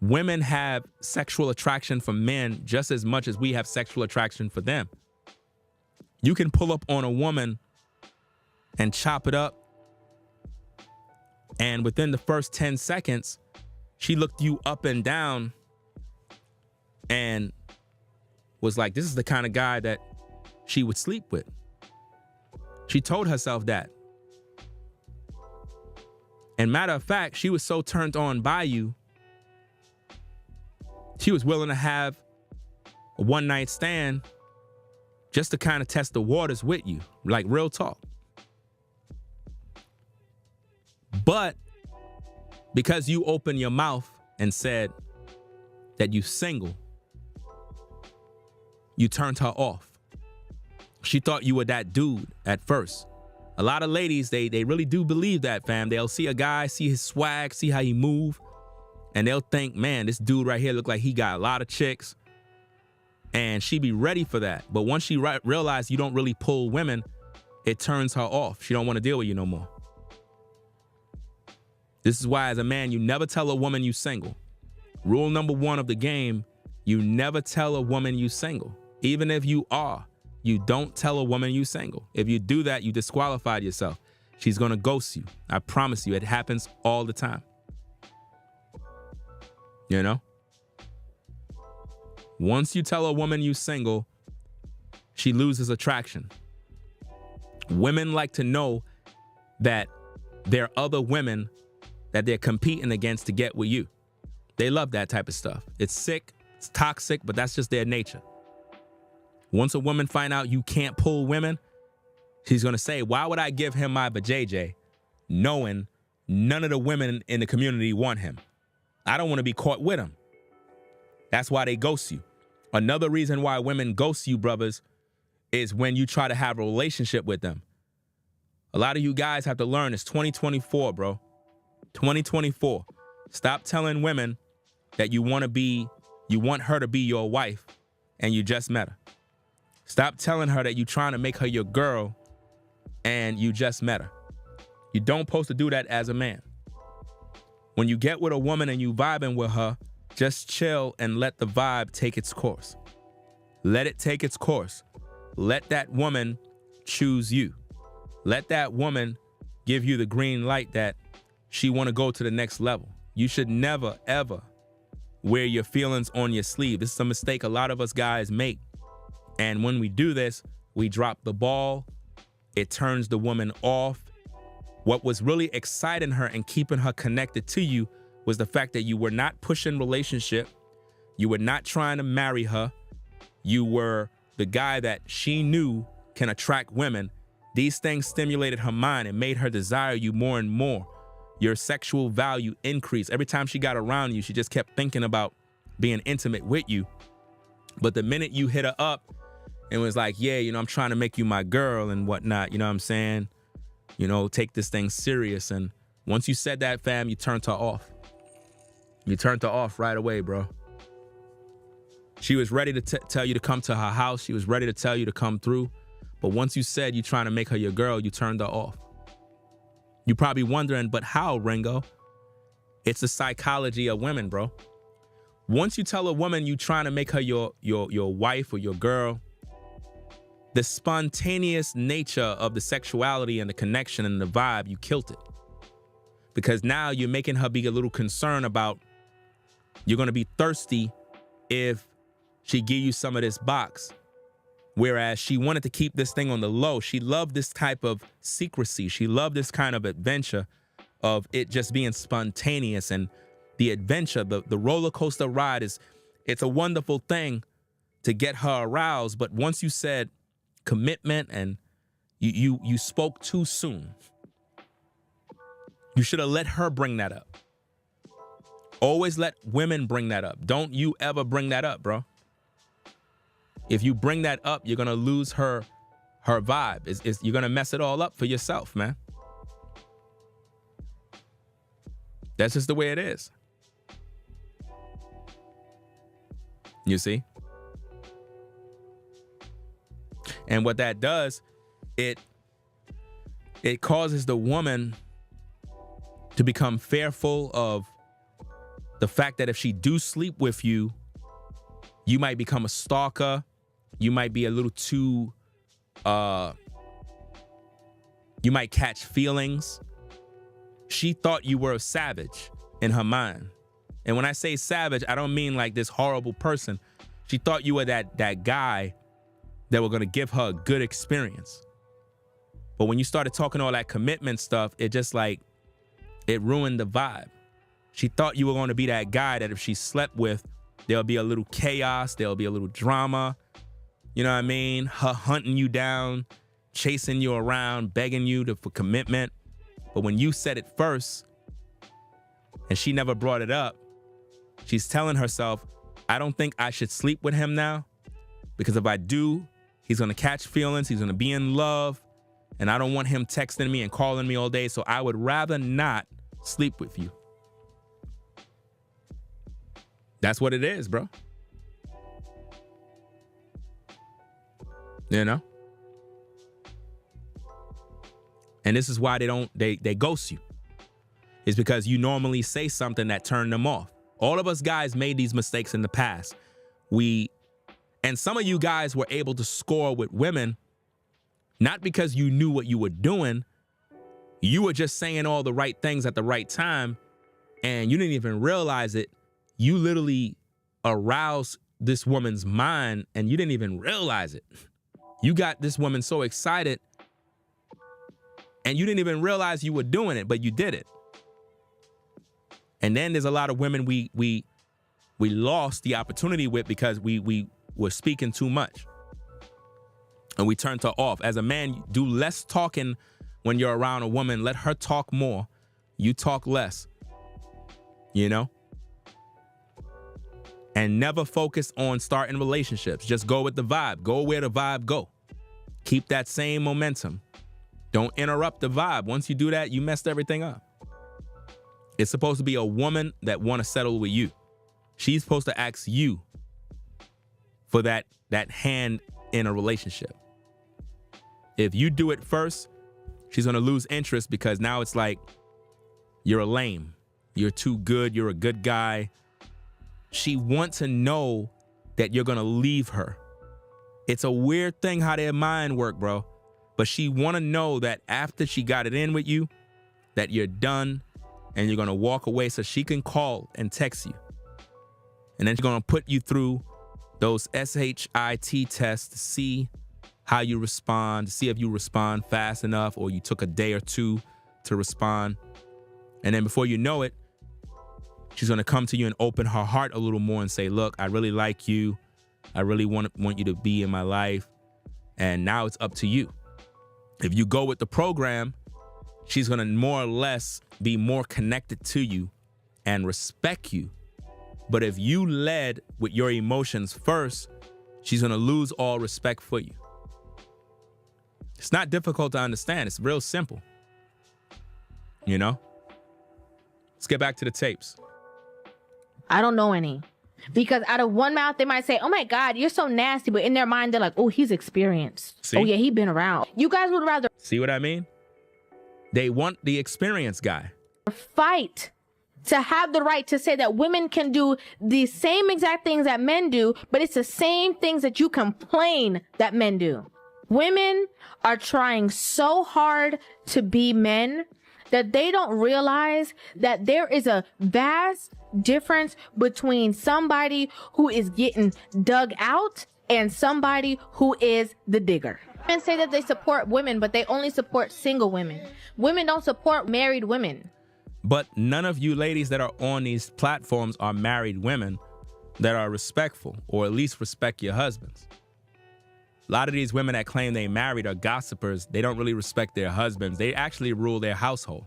women have sexual attraction for men just as much as we have sexual attraction for them. You can pull up on a woman and chop it up, and within the first 10 seconds, she looked you up and down and was like, this is the kind of guy that she would sleep with. She told herself that. And matter of fact, she was so turned on by you, she was willing to have a one-night stand just to kind of test the waters with you, like real talk. But because you opened your mouth and said that you single, you turned her off. She thought you were that dude at first. A lot of ladies, they really do believe that, fam. They'll see a guy, see his swag, see how he move, and they'll think, man, this dude right here look like he got a lot of chicks. And she be ready for that. But once she realize you don't really pull women, it turns her off. She don't want to deal with you no more. This is why, as a man, you never tell a woman you single. Rule number 1 of the game, you never tell a woman you single. Even if you are, you don't tell a woman you single. If you do that, you disqualified yourself. She's gonna ghost you. I promise you, it happens all the time. You know? Once you tell a woman you single, she loses attraction. Women like to know that there are other women that they're competing against to get with you. They love that type of stuff. It's sick, it's toxic, but that's just their nature. Once a woman find out you can't pull women, she's gonna say, why would I give him my vajayjay knowing none of the women in the community want him? I don't wanna be caught with him. That's why they ghost you. Another reason why women ghost you, brothers, is when you try to have a relationship with them. A lot of you guys have to learn. It's 2024, bro. 2024. Stop telling women that you want her to be your wife and you just met her. Stop telling her that you're trying to make her your girl and you just met her. You don't supposed to do that as a man. When you get with a woman and you vibing with her, just chill and let the vibe take its course. Let it take its course. Let that woman choose you. Let that woman give you the green light that she want to go to the next level. You should never, ever wear your feelings on your sleeve. This is a mistake a lot of us guys make. And when we do this, we drop the ball. It turns the woman off. What was really exciting her and keeping her connected to you was the fact that you were not pushing relationship. You were not trying to marry her. You were the guy that she knew can attract women. These things stimulated her mind and made her desire you more and more. Your sexual value increased. Every time she got around you, she just kept thinking about being intimate with you. But the minute you hit her up and was like, yeah, I'm trying to make you my girl and whatnot, you know what I'm saying? Take this thing serious. And once you said that, fam, you turned her off. You turned her off right away, bro. She was ready to tell you to come to her house. She was ready to tell you to come through. But once you said you're trying to make her your girl, you turned her off. You're probably wondering, but how, Ringo? It's the psychology of women, bro. Once you tell a woman you're trying to make her your wife or your girl, the spontaneous nature of the sexuality and the connection and the vibe, you killed it. Because now you're making her be a little concerned about, you're going to be thirsty if she give you some of this box. Whereas she wanted to keep this thing on the low. She loved this type of secrecy. She loved this kind of adventure of it just being spontaneous. And the adventure, the roller coaster ride it's a wonderful thing to get her aroused. But once you said commitment and you spoke too soon, you should have let her bring that up. Always let women bring that up. Don't you ever bring that up, bro. If you bring that up, you're going to lose her vibe. You're going to mess it all up for yourself, man. That's just the way it is. You see? And what that does, it causes the woman to become fearful of the fact that if she do sleep with you, you might become a stalker. You might be a little too, you might catch feelings. She thought you were a savage in her mind. And when I say savage, I don't mean like this horrible person. She thought you were that guy that were gonna give her a good experience. But when you started talking all that commitment stuff, it just like, it ruined the vibe. She thought you were gonna be that guy that if she slept with, there'll be a little chaos, there'll be a little drama. You know what I mean? Her hunting you down, chasing you around, begging you for commitment. But when you said it first, and she never brought it up, she's telling herself, I don't think I should sleep with him now, because if I do, he's gonna catch feelings, he's gonna be in love, and I don't want him texting me and calling me all day, so I would rather not sleep with you. That's what it is, bro. You know? And this is why they ghost you. It's because you normally say something that turned them off. All of us guys made these mistakes in the past. And some of you guys were able to score with women, not because you knew what you were doing. You were just saying all the right things at the right time, and you didn't even realize it. You literally aroused this woman's mind, and you didn't even realize it. You got this woman so excited, and you didn't even realize you were doing it, but you did it. And then there's a lot of women we lost the opportunity with because we were speaking too much. And we turned her off. As a man, do less talking when you're around a woman. Let her talk more. You talk less. You know? And never focus on starting relationships. Just go with the vibe. Go where the vibe go. Keep that same momentum. Don't interrupt the vibe. Once you do that, you messed everything up. It's supposed to be a woman that want to settle with you. She's supposed to ask you for that hand in a relationship. If you do it first, she's going to lose interest because now it's like you're a lame. You're too good. You're a good guy. She wants to know that you're going to leave her. It's a weird thing how their mind work, bro. But she want to know that after she got it in with you, that you're done and you're going to walk away so she can call and text you. And then she's going to put you through those SHIT tests to see how you respond, to see if you respond fast enough or you took a day or two to respond. And then before you know it, she's going to come to you and open her heart a little more and say, look, I really like you. I really want you to be in my life. And now it's up to you. If you go with the program, she's going to more or less be more connected to you and respect you. But if you led with your emotions first, she's going to lose all respect for you. It's not difficult to understand. It's real simple. You know? Let's get back to the tapes. I don't know any. Because out of one mouth, they might say, oh my God, you're so nasty. But in their mind, they're like, oh, he's experienced. See? Oh yeah, he's been around. You guys would rather See what I mean? They want the experienced guy. fight to have the right to say that women can do the same exact things that men do, but it's the same things that you complain that men do. Women are trying so hard to be men that they don't realize that there is a vast difference between somebody who is getting dug out and somebody who is the digger. Men say that they support women, but they only support single women. Women don't support married women. But none of you ladies that are on these platforms are married women that are respectful or at least respect your husbands. A lot of these women that claim they married are gossipers. They don't really respect their husbands. They actually rule their household.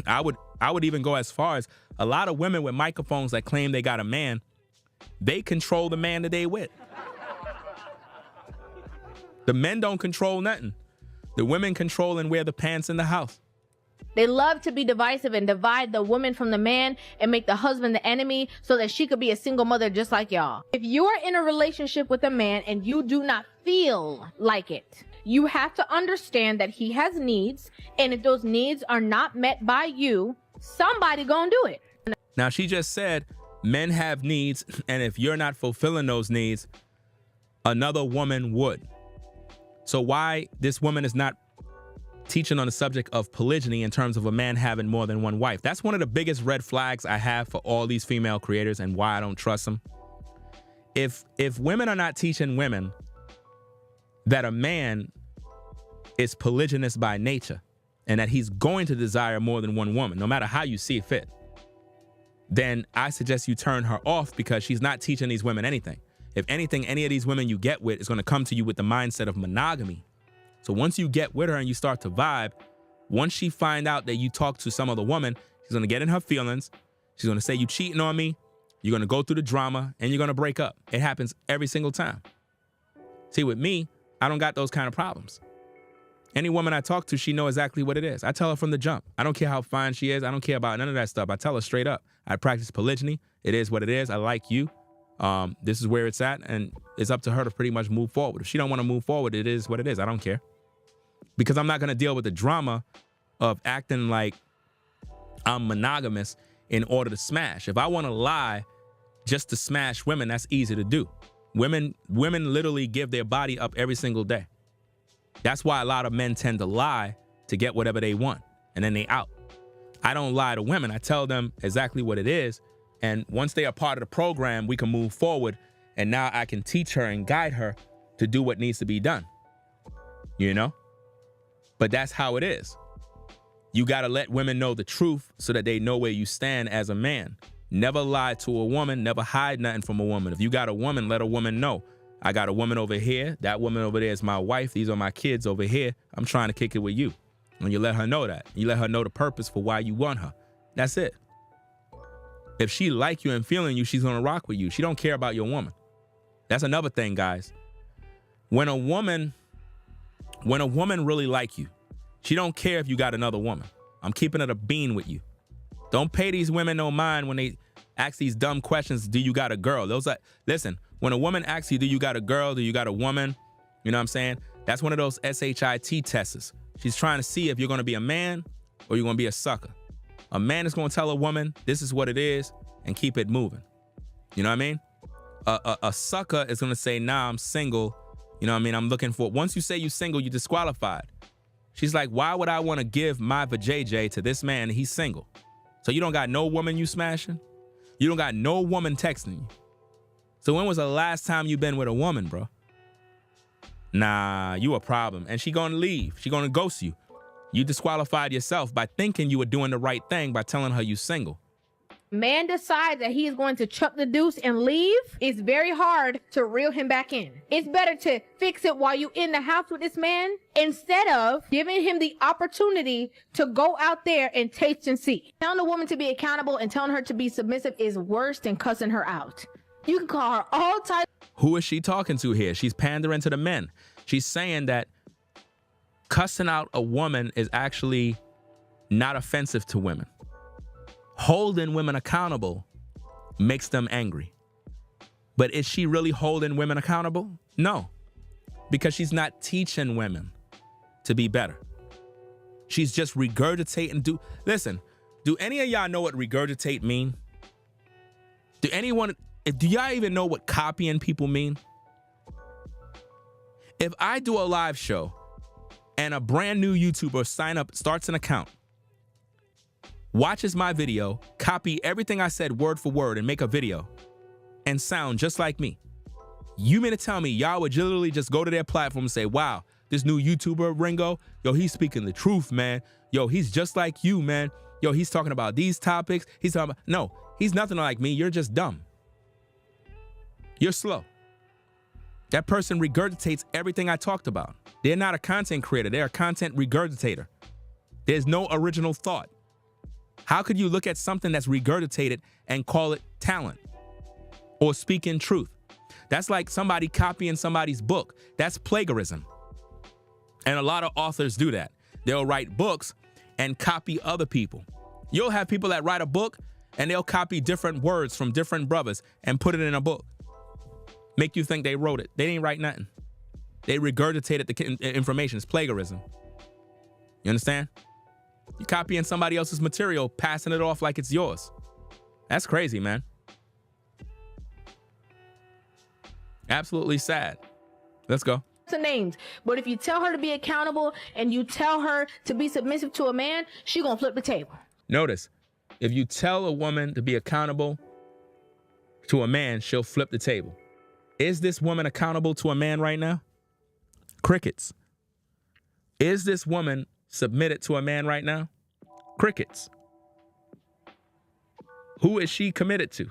I would even go as far as a lot of women with microphones that claim they got a man, they control the man that they with. The men don't control nothing. The women control and wear the pants in the house. They love to be divisive and divide the woman from the man and make the husband the enemy so that she could be a single mother just like y'all. If you're in a relationship with a man and you do not feel like it, you have to understand that he has needs, and if those needs are not met by you, somebody gonna do it. Now, she just said men have needs, and if you're not fulfilling those needs, another woman would. So why this woman is not teaching on the subject of polygyny in terms of a man having more than one wife? That's one of the biggest red flags I have for all these female creators and why I don't trust them. If women are not teaching women that a man is polygynous by nature and that he's going to desire more than one woman, no matter how you see it fit, then I suggest you turn her off because she's not teaching these women anything. If anything, any of these women you get with is going to come to you with the mindset of monogamy. So once you get with her and you start to vibe, once she find out that you talk to some other woman, she's going to get in her feelings. She's going to say, you cheating on me. You're going to go through the drama and you're going to break up. It happens every single time. See, with me, I don't got those kind of problems. Any woman I talk to, she know exactly what it is. I tell her from the jump. I don't care how fine she is. I don't care about none of that stuff. I tell her straight up. I practice polygyny. It is what it is. I like you. This is where it's at, and it's up to her to pretty much move forward. If she don't want to move forward, it is what it is. I don't care. Because I'm not going to deal with the drama of acting like I'm monogamous in order to smash. If I want to lie just to smash women, that's easy to do. Women literally give their body up every single day. That's why a lot of men tend to lie to get whatever they want, and then they out. I don't lie to women. I tell them exactly what it is, and once they are part of the program, we can move forward, and now I can teach her and guide her to do what needs to be done. You know? But that's how it is. You got to let women know the truth so that they know where you stand as a man. Never lie to a woman. Never hide nothing from a woman. If you got a woman, let a woman know. I got a woman over here. That woman over there is my wife. These are my kids over here. I'm trying to kick it with you. And you let her know that. You let her know the purpose for why you want her. That's it. If she like you and feeling you, she's going to rock with you. She don't care about your woman. That's another thing, guys. When a woman really like you, She don't care if you got another woman. I'm keeping it a bean with you. Don't pay these women no mind when they ask these dumb questions. Do you got a girl? Listen, when a woman asks you, do you got a girl? Do you got a woman? You know what I'm saying? That's one of those SHIT tests. She's trying to see if you're going to be a man or you're going to be a sucker. A man is going to tell a woman, this is what it is, and keep it moving. You know what I mean? A sucker is going to say, nah, I'm single. You know what I mean? I'm looking for, once you say you single, you're disqualified. She's like, why would I want to give my vajayjay to this man? He's single. So you don't got no woman you smashing? You don't got no woman texting you. So when was the last time you been with a woman, bro? Nah, you a problem. And she gonna leave. She gonna ghost you. You disqualified yourself by thinking you were doing the right thing by telling her you single. Man decides that he is going to chuck the deuce and leave, it's very hard to reel him back in. It's better to fix it while you in the house with this man instead of giving him the opportunity to go out there and taste and see. Telling a woman to be accountable and telling her to be submissive is worse than cussing her out. You can call her all types. Who is she talking to here? She's pandering to the men. She's saying that cussing out a woman is actually not offensive to women. Holding women accountable makes them angry. But is she really holding women accountable? No, because she's not teaching women to be better. She's just regurgitating. Listen, do any of y'all know what regurgitate mean? Do y'all even know what copying people mean? If I do a live show and a brand new YouTuber starts an account, watches my video, copy everything I said word for word and make a video and sound just like me, you mean to tell me y'all would literally just go to their platform and say, wow, this new YouTuber Ringo, yo, he's speaking the truth, man. Yo, he's just like you, man. Yo, he's talking about these topics. No, he's nothing like me. You're just dumb. You're slow. That person regurgitates everything I talked about. They're not a content creator. They're a content regurgitator. There's no original thought. How could you look at something that's regurgitated and call it talent or speaking truth? That's like somebody copying somebody's book. That's plagiarism. And a lot of authors do that. They'll write books and copy other people. You'll have people that write a book and they'll copy different words from different brothers and put it in a book. Make you think they wrote it. They didn't write nothing. They regurgitated the information. It's plagiarism. You understand? You're copying somebody else's material, passing it off like it's yours. That's crazy, man. Absolutely sad. Let's go. Names, but if you tell her to be accountable and you tell her to be submissive to a man, she gonna flip the table. Notice, if you tell a woman to be accountable to a man, she'll flip the table. Is this woman accountable to a man right now? Crickets. Is this woman submitted to a man right now? Crickets. Who is she committed to?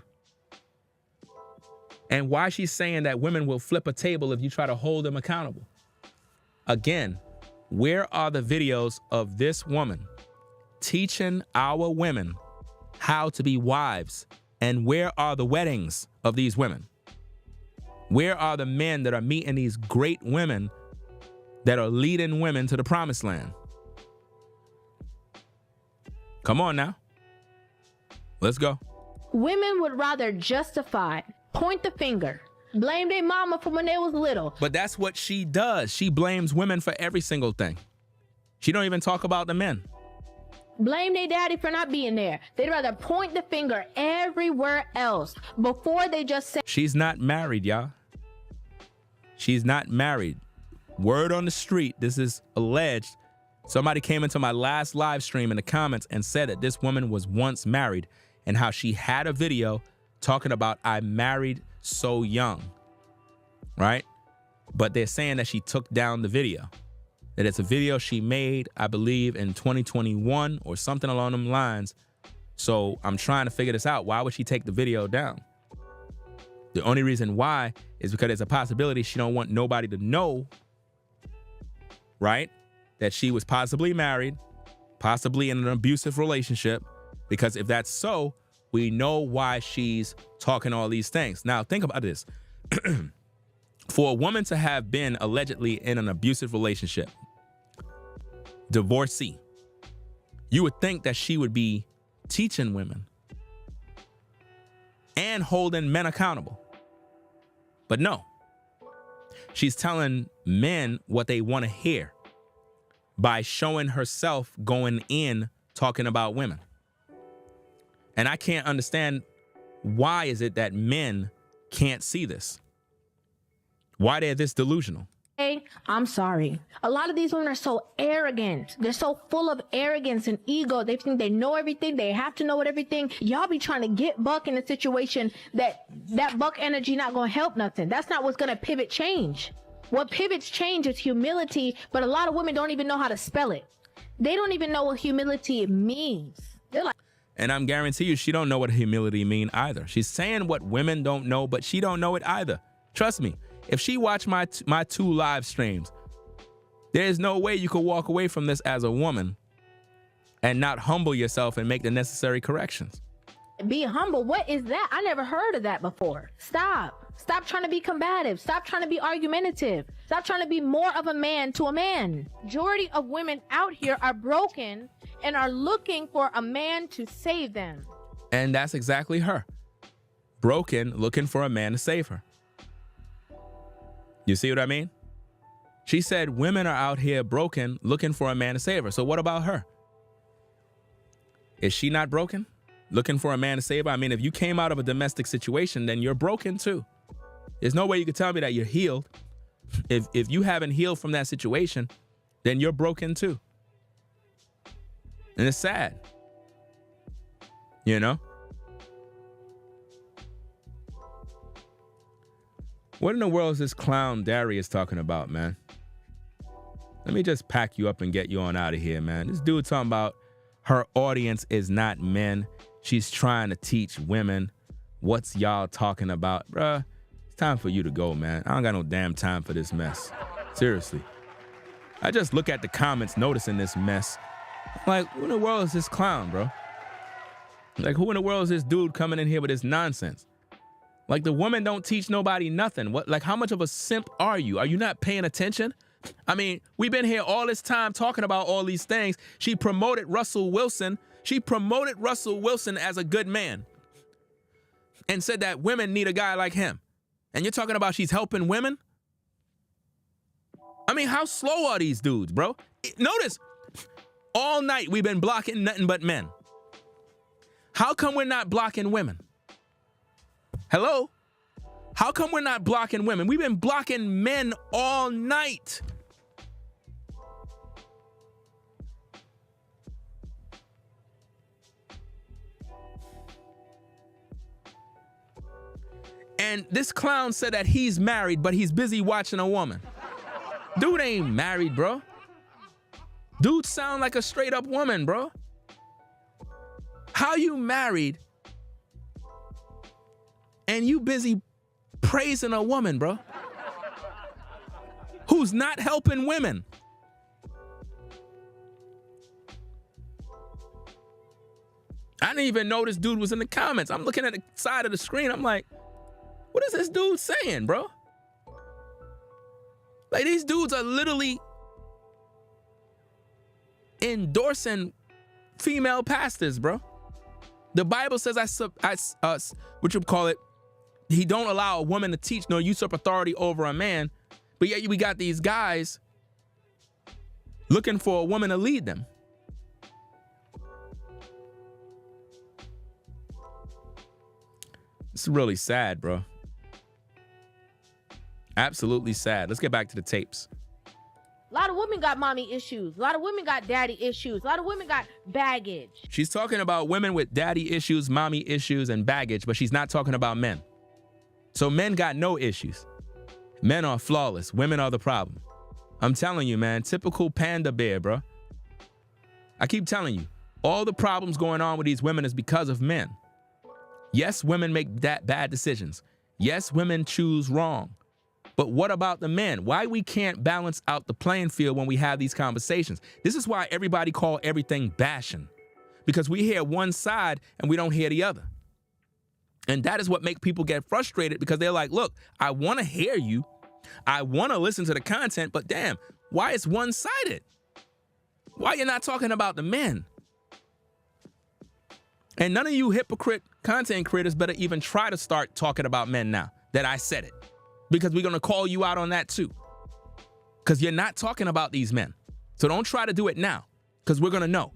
And why she's saying that women will flip a table if you try to hold them accountable. Again, where are the videos of this woman teaching our women how to be wives? And where are the weddings of these women? Where are the men that are meeting these great women that are leading women to the promised land? Come on now. Let's go. Women would rather justify, point the finger, blame their mama from when they was little. But that's what she does. She blames women for every single thing. She don't even talk about the men. Blame their daddy for not being there. They'd rather point the finger everywhere else before they just say. She's not married, y'all. She's not married. Word on the street, this is alleged. Somebody came into my last live stream in the comments and said that this woman was once married and how she had a video talking about I married so young, right? But they're saying that she took down the video. That it's a video she made, I believe, in 2021 or something along them lines. So I'm trying to figure this out. Why would she take the video down? The only reason why is because there's a possibility she don't want nobody to know, right? That she was possibly married, possibly in an abusive relationship. Because if that's so, we know why she's talking all these things. Now, think about this. For a woman to have been allegedly in an abusive relationship, divorcee. You would think that she would be teaching women and holding men accountable. But no, she's telling men what they want to hear by showing herself going in talking about women. And I can't understand, why is it that men can't see this? Why they're this delusional? Hey, I'm sorry. A lot of these women are so arrogant. They're so full of arrogance and ego. They think they know everything. They have to know everything. Y'all be trying to get Buck in a situation that Buck energy not going to help nothing. That's not what's going to pivot change. What pivots change is humility, but a lot of women don't even know how to spell it. They don't even know what humility means. They're like, and I'm guarantee you, she don't know what humility mean either. She's saying what women don't know, but she don't know it either. Trust me. If she watched my 2 live streams, there's no way you could walk away from this as a woman and not humble yourself and make the necessary corrections. be humble. What is that? I never heard of that before. Stop trying to be combative. Stop trying to be argumentative. Stop trying to be more of a man to a man. Majority of women out here are broken and are looking for a man to save them. And that's exactly her. Broken, looking for a man to save her. You see what I mean? She said women are out here broken, looking for a man to save her. So what about her? Is she not broken? Looking for a man to save her? I mean, if you came out of a domestic situation, then you're broken too. There's no way you could tell me that you're healed. If you haven't healed from that situation, then you're broken too. And it's sad. You know? What in the world is this clown Darius talking about, man? Let me just pack you up and get you on out of here, man. This dude talking about her audience is not men. She's trying to teach women. What's y'all talking about? Bruh, it's time for you to go, man. I don't got no damn time for this mess. Seriously. I just look at the comments noticing this mess. Like, who in the world is this clown, bro? Like, who in the world is this dude coming in here with this nonsense? Like, the woman don't teach nobody nothing. What? Like, how much of a simp are you? Are you not paying attention? I mean, we've been here all this time talking about all these things. She promoted Russell Wilson. She promoted Russell Wilson as a good man and said that women need a guy like him. And you're talking about she's helping women? I mean, how slow are these dudes, bro? Notice, all night we've been blocking nothing but men. How come we're not blocking women? Hello? How come we're not blocking women? We've been blocking men all night. And this clown said that he's married, but he's busy watching a woman. Dude ain't married, bro. Dude sound like a straight up woman, bro. How you married and you busy praising a woman, bro, who's not helping women? I didn't even know this dude was in the comments. I'm looking at the side of the screen. I'm like, what is this dude saying, bro? Like, these dudes are literally endorsing female pastors, bro. The Bible says, what you call it, he don't allow a woman to teach nor usurp authority over a man. But yet we got these guys looking for a woman to lead them. It's really sad, bro. Absolutely sad. Let's get back to the tapes. A lot of women got mommy issues. A lot of women got daddy issues. A lot of women got baggage. She's talking about women with daddy issues, mommy issues, and baggage, but she's not talking about men. So men got no issues. Men are flawless. Women are the problem. I'm telling you, man, typical panda bear, bro. I keep telling you, all the problems going on with these women is because of men. Yes, women make bad decisions. Yes, women choose wrong. But what about the men? Why we can't balance out the playing field when we have these conversations? This is why everybody call everything bashing. Because we hear one side and we don't hear the other. And that is what makes people get frustrated, because they're like, look, I want to hear you. I want to listen to the content, but damn, why is one-sided? Why you not talking about the men? And none of you hypocrite content creators better even try to start talking about men now that I said it. Because we're going to call you out on that too. Because you're not talking about these men. So don't try to do it now. Because we're going to know.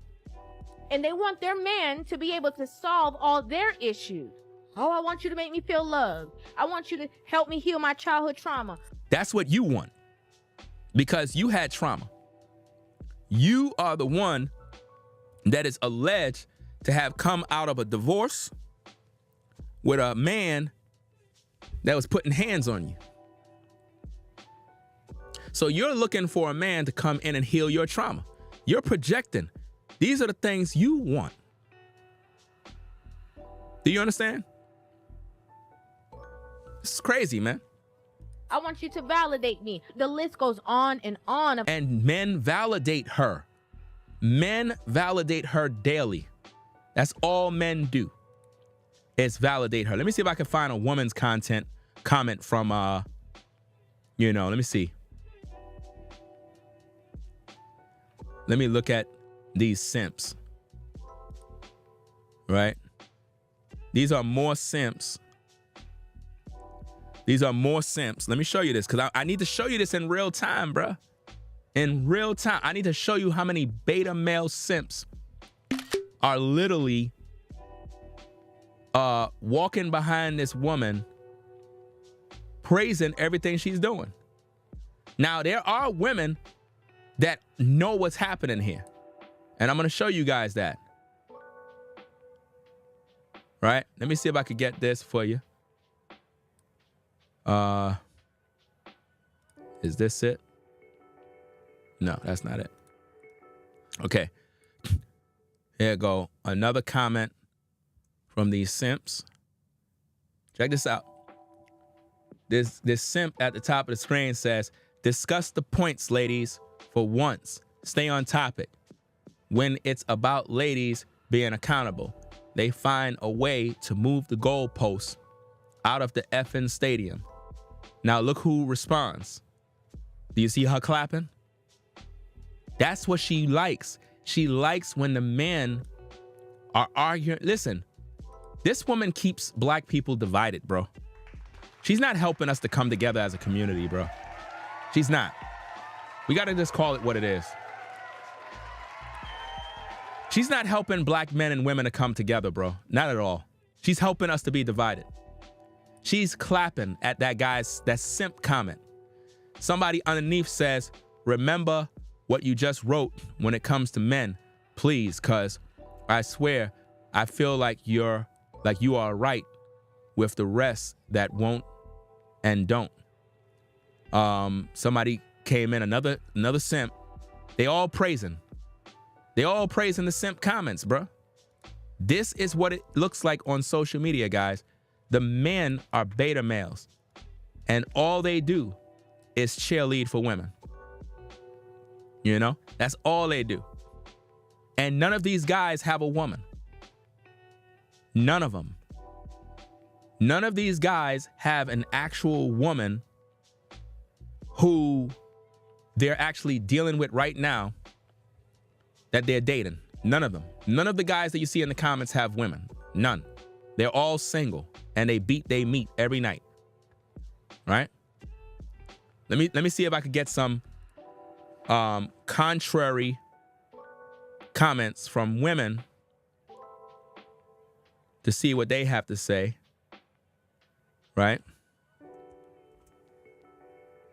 And they want their man to be able to solve all their issues. Oh, I want you to make me feel loved. I want you to help me heal my childhood trauma. That's what you want. Because you had trauma. You are the one that is alleged to have come out of a divorce with a man that was putting hands on you. So you're looking for a man to come in and heal your trauma. You're projecting. These are the things you want. Do you understand? It's crazy, man. I want you to validate me. The list goes on and on. And men validate her. Men validate her daily. That's all men do, is validate her. Let me see if I can find a woman's comment from, let me see. Let me look at these simps, right? These are more simps. These are more simps. Let me show you this, because I need to show you this in real time, bruh. In real time. I need to show you how many beta male simps are literally walking behind this woman, praising everything she's doing. Now, there are women that know what's happening here. And I'm going to show you guys that. Right? Let me see if I could get this for you. Is this it? No, that's not it. Okay. Here you go. Another comment from these simps. Check this out. This simp at the top of the screen says, discuss the points, ladies, for once. Stay on topic. When it's about ladies being accountable, they find a way to move the goalposts out of the effing stadium. Now look who responds. Do you see her clapping? That's what she likes. She likes when the men are arguing. Listen, this woman keeps black people divided, bro. She's not helping us to come together as a community, bro. She's not. We got to just call it what it is. She's not helping black men and women to come together, bro. Not at all. She's helping us to be divided. She's clapping at that simp comment. Somebody underneath says, remember what you just wrote when it comes to men, please, cause I swear, I feel like you are right with the rest that won't and don't. Somebody came in, another simp. They all praising the simp comments, bro. This is what it looks like on social media, guys. The men are beta males, and all they do is cheerlead for women. You know, that's all they do. And none of these guys have a woman. None of them. None of these guys have an actual woman who they're actually dealing with right now that they're dating. None of them. None of the guys that you see in the comments have women. None. They're all single, and they meet every night. Right? Let me see if I could get some contrary comments from women to see what they have to say. Right?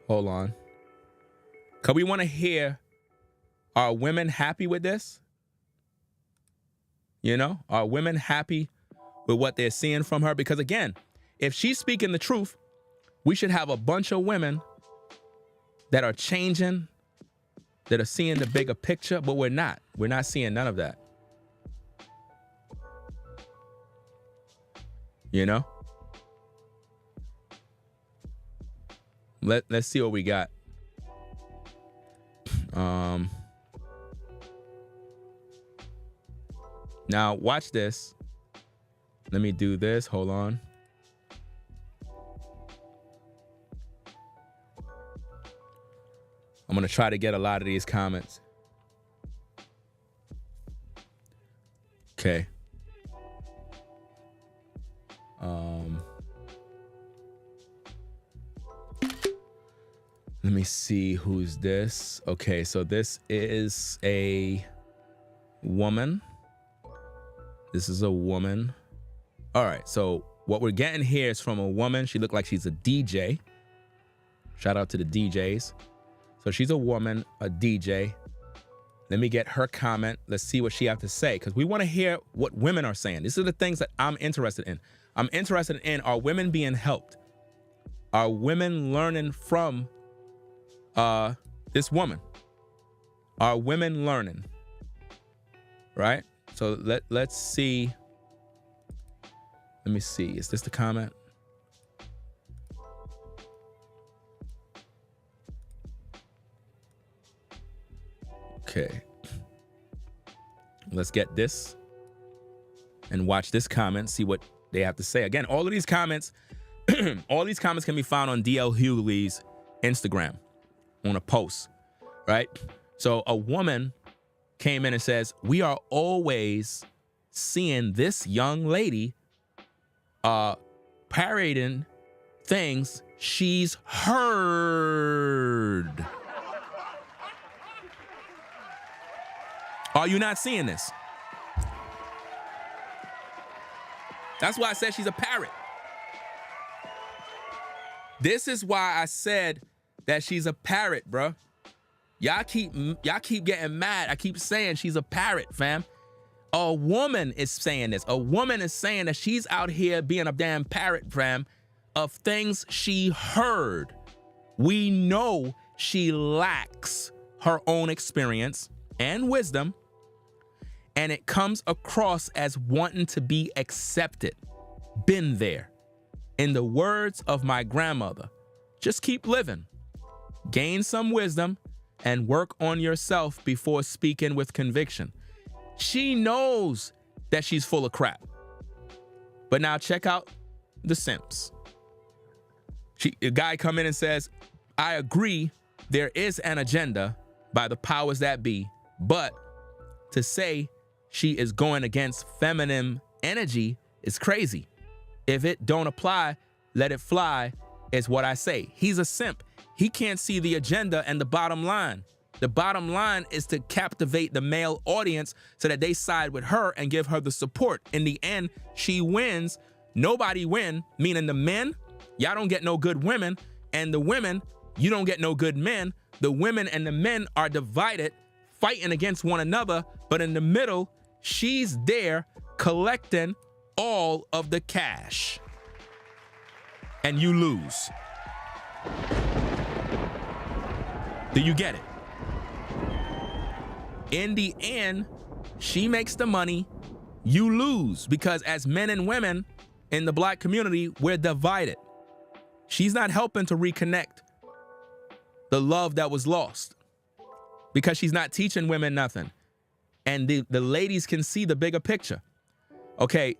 Hold on. Cause we want to hear, are women happy with this? You know, are women happy with what they're seeing from her? Because again, if she's speaking the truth, we should have a bunch of women that are changing, that are seeing the bigger picture, but we're not. We're not seeing none of that. You know? Let's see what we got. Now watch this. Let me do this. Hold on. I'm gonna try to get a lot of these comments. Okay. Let me see who's this. Okay, so this is a woman. This is a woman. All right, so what we're getting here is from a woman. She looked like she's a DJ. Shout out to the DJs. So she's a woman, a DJ. Let me get her comment. Let's see what she has to say, because we want to hear what women are saying. These are the things that I'm interested in. I'm interested in, are women being helped? Are women learning from this woman? Are women learning? Right? So let's see. Let me see. Is this the comment? Okay. Let's get this and watch this comment, see what they have to say. Again, all of these comments, all these comments can be found on DL Hughley's Instagram on a post, right? So a woman came in and says, we are always seeing this young lady parroting things she's heard. Are you not seeing this? That's why I said she's a parrot. This is why I said that she's a parrot, bruh. Y'all keep getting mad. I keep saying she's a parrot, fam. A woman is saying this. A woman is saying that she's out here being a damn parrot, fam, of things she heard. We know she lacks her own experience and wisdom, and it comes across as wanting to be accepted. Been there. In the words of my grandmother, just keep living. Gain some wisdom and work on yourself before speaking with conviction. She knows that she's full of crap. But now check out the simps. A guy come in and says, I agree there is an agenda by the powers that be, but to say she is going against feminine energy is crazy. If it don't apply, let it fly is what I say. He's a simp. He can't see the agenda and the bottom line. The bottom line is to captivate the male audience so that they side with her and give her the support. In the end, she wins. Nobody win, meaning the men, y'all don't get no good women, and the women, you don't get no good men. The women and the men are divided, fighting against one another, but in the middle, she's there collecting all of the cash. And you lose. Do you get it? In the end, she makes the money, you lose, because as men and women in the black community, we're divided. She's not helping to reconnect the love that was lost because she's not teaching women nothing. And the ladies can see the bigger picture. Okay,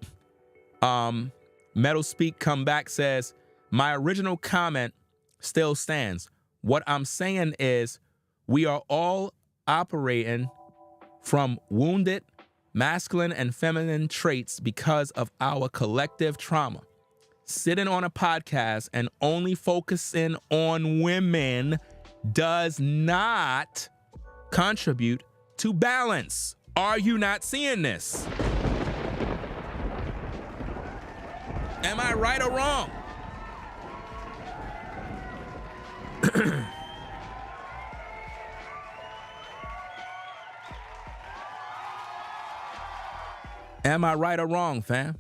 Metal Speak Come Back says, my original comment still stands. What I'm saying is we are all operating from wounded masculine and feminine traits because of our collective trauma. Sitting on a podcast and only focusing on women does not contribute to balance. Are you not seeing this? Am I right or wrong? Am I right or wrong, fam?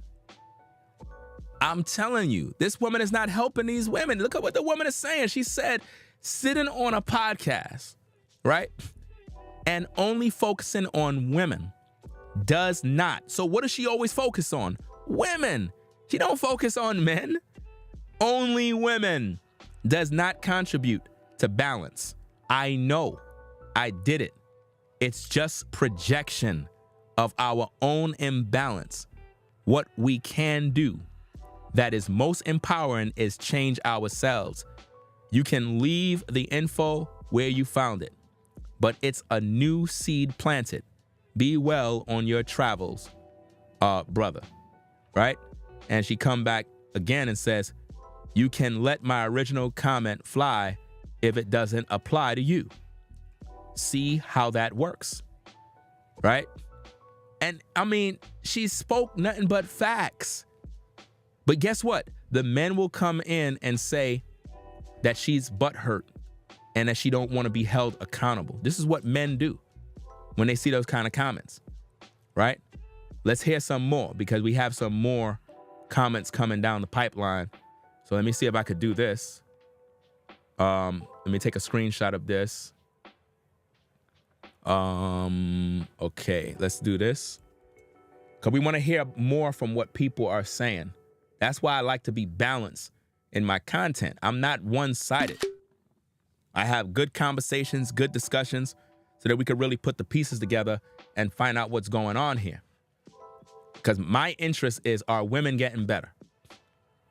I'm telling you, this woman is not helping these women. Look at what the woman is saying. She said, sitting on a podcast, right? And only focusing on women does not. So what does she always focus on? Women. She don't focus on men. Only women. Does not contribute to balance. I know. I did it. It's just projection of our own imbalance. What we can do that is most empowering is change ourselves. You can leave the info where you found it, but it's a new seed planted. Be well on your travels. brother, right? And she come back again and says, you can let my original comment fly if it doesn't apply to you. See how that works, right? And I mean, she spoke nothing but facts. But guess what? The men will come in and say that she's butthurt and that she don't want to be held accountable. This is what men do when they see those kind of comments, right? Let's hear some more because we have some more comments coming down the pipeline. So let me see if I could do this. Let me take a screenshot of this. Okay, let's do this. Because we want to hear more from what people are saying. That's why I like to be balanced in my content. I'm not one-sided. I have good conversations, good discussions, so that we can really put the pieces together and find out what's going on here. Because my interest is, are women getting better?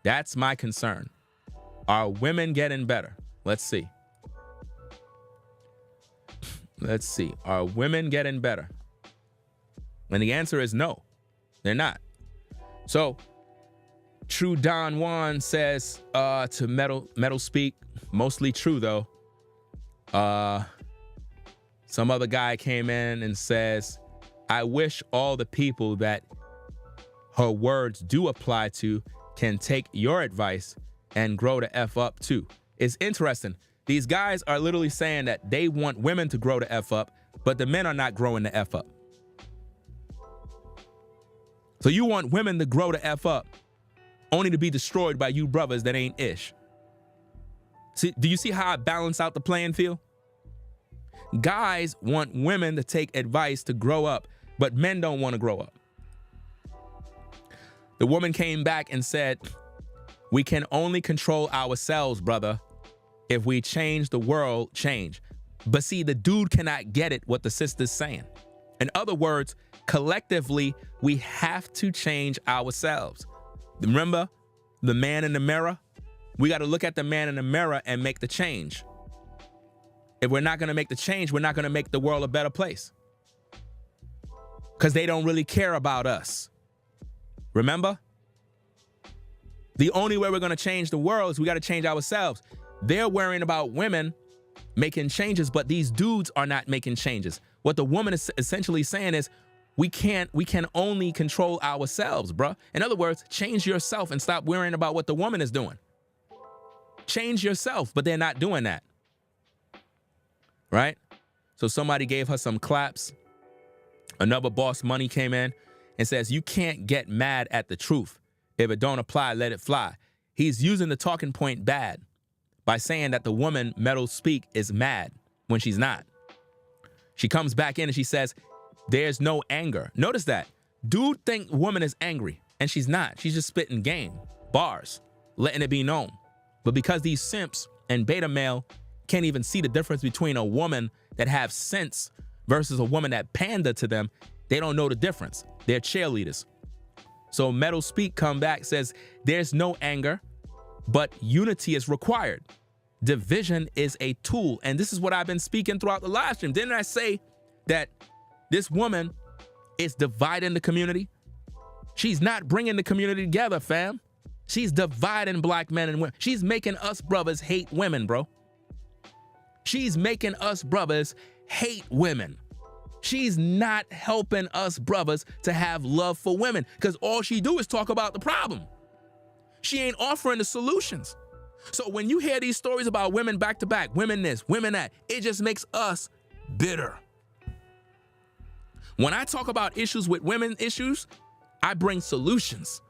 That's my concern. Are women getting better? Let's see. Let's see. Are women getting better? And the answer is no, they're not. So, True Don Juan says to Metal Speak, mostly true though. Some other guy came in and says, I wish all the people that her words do apply to can take your advice and grow the F up too. It's interesting. These guys are literally saying that they want women to grow the F up, but the men are not growing the F up. So you want women to grow the F up, only to be destroyed by you brothers that ain't ish. See, do you see how I balance out the playing field? Guys want women to take advice to grow up, but men don't want to grow up. The woman came back and said, we can only control ourselves, brother. If we change, the world change. But see, the dude cannot get it, what the sister's saying. In other words, collectively, we have to change ourselves. Remember the man in the mirror? We got to look at the man in the mirror and make the change. If we're not going to make the change, we're not going to make the world a better place. Because they don't really care about us. Remember? The only way we're going to change the world is we got to change ourselves. They're worrying about women making changes, but these dudes are not making changes. What the woman is essentially saying is, we can only control ourselves, bruh. In other words, change yourself and stop worrying about what the woman is doing. Change yourself, but they're not doing that. Right? So somebody gave her some claps. Another boss money came in and says, you can't get mad at the truth. If it don't apply, let it fly. He's using the talking point bad by saying that the woman, Metal Speak, is mad when she's not. She comes back in and she says, there's no anger. Notice that. Dude think woman is angry, and she's not. She's just spitting game, bars, letting it be known. But because these simps and beta male can't even see the difference between a woman that have sense versus a woman that pander to them, they don't know the difference. They're cheerleaders. So Metal Speak come back, says, there's no anger, but unity is required. Division is a tool. And this is what I've been speaking throughout the live stream. Didn't I say that this woman is dividing the community? She's not bringing the community together, fam. She's dividing black men and women. She's making us brothers hate women, bro. She's making us brothers hate women. She's not helping us brothers to have love for women because all she do is talk about the problem. She ain't offering the solutions. So when you hear these stories about women back to back, women this, women that, it just makes us bitter. When I talk about issues with women issues, I bring solutions.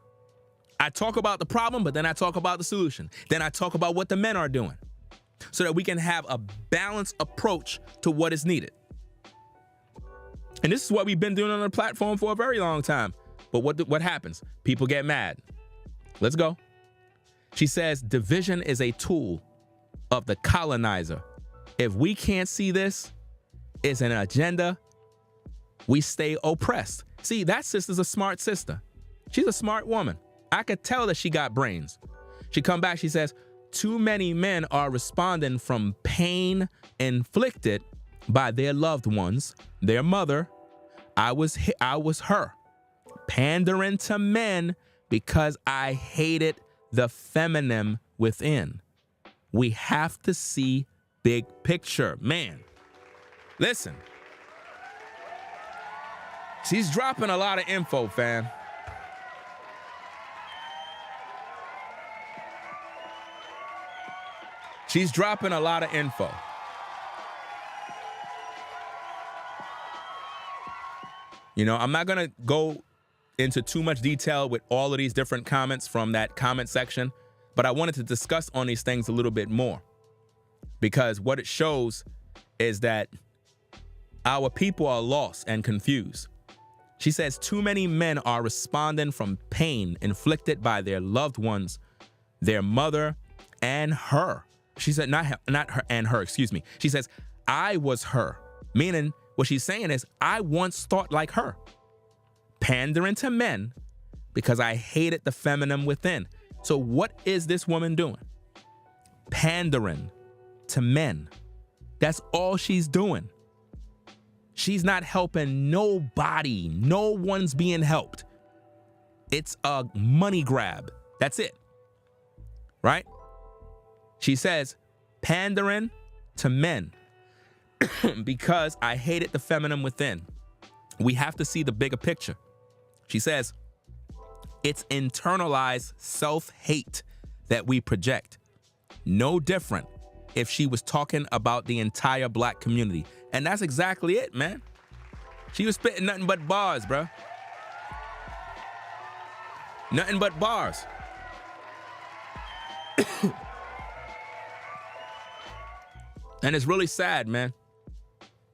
I talk about the problem, but then I talk about the solution. Then I talk about what the men are doing so that we can have a balanced approach to what is needed. And this is what we've been doing on the platform for a very long time. But what happens? People get mad. Let's go. She says, division is a tool of the colonizer. If we can't see this, it's an agenda. We stay oppressed. See, that sister's a smart sister. She's a smart woman. I could tell that she got brains. She come back, she says, too many men are responding from pain inflicted by their loved ones, their mother. I was her. pandering to men because I hated the feminine within. We have to see big picture. Man, listen. She's dropping a lot of info, fam. She's dropping a lot of info. You know, I'm not going to go into too much detail with all of these different comments from that comment section, but I wanted to discuss on these things a little bit more, because what it shows is that our people are lost and confused. She says too many men are responding from pain inflicted by their loved ones, their mother and her. She said not her and her, excuse me. She says, I was her, meaning what she's saying is, I once thought like her. Pandering to men because I hated the feminine within. So what is this woman doing? Pandering to men. That's all she's doing. She's not helping nobody. No one's being helped. It's a money grab. That's it. Right? She says, pandering to men because I hated the feminine within. We have to see the bigger picture. She says, it's internalized self-hate that we project. No different if she was talking about the entire black community. And that's exactly it, man. She was spitting nothing but bars, bro. Nothing but bars. And it's really sad, man,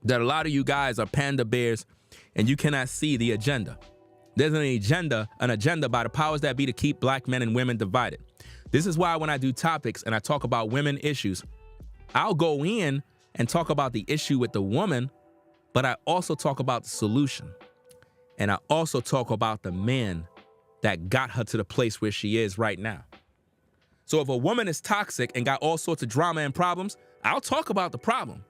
that a lot of you guys are panda bears and you cannot see the agenda. There's an agenda by the powers that be to keep black men and women divided. This is why when I do topics and I talk about women issues, I'll go in and talk about the issue with the woman, but I also talk about the solution. And I also talk about the men that got her to the place where she is right now. So if a woman is toxic and got all sorts of drama and problems, I'll talk about the problem.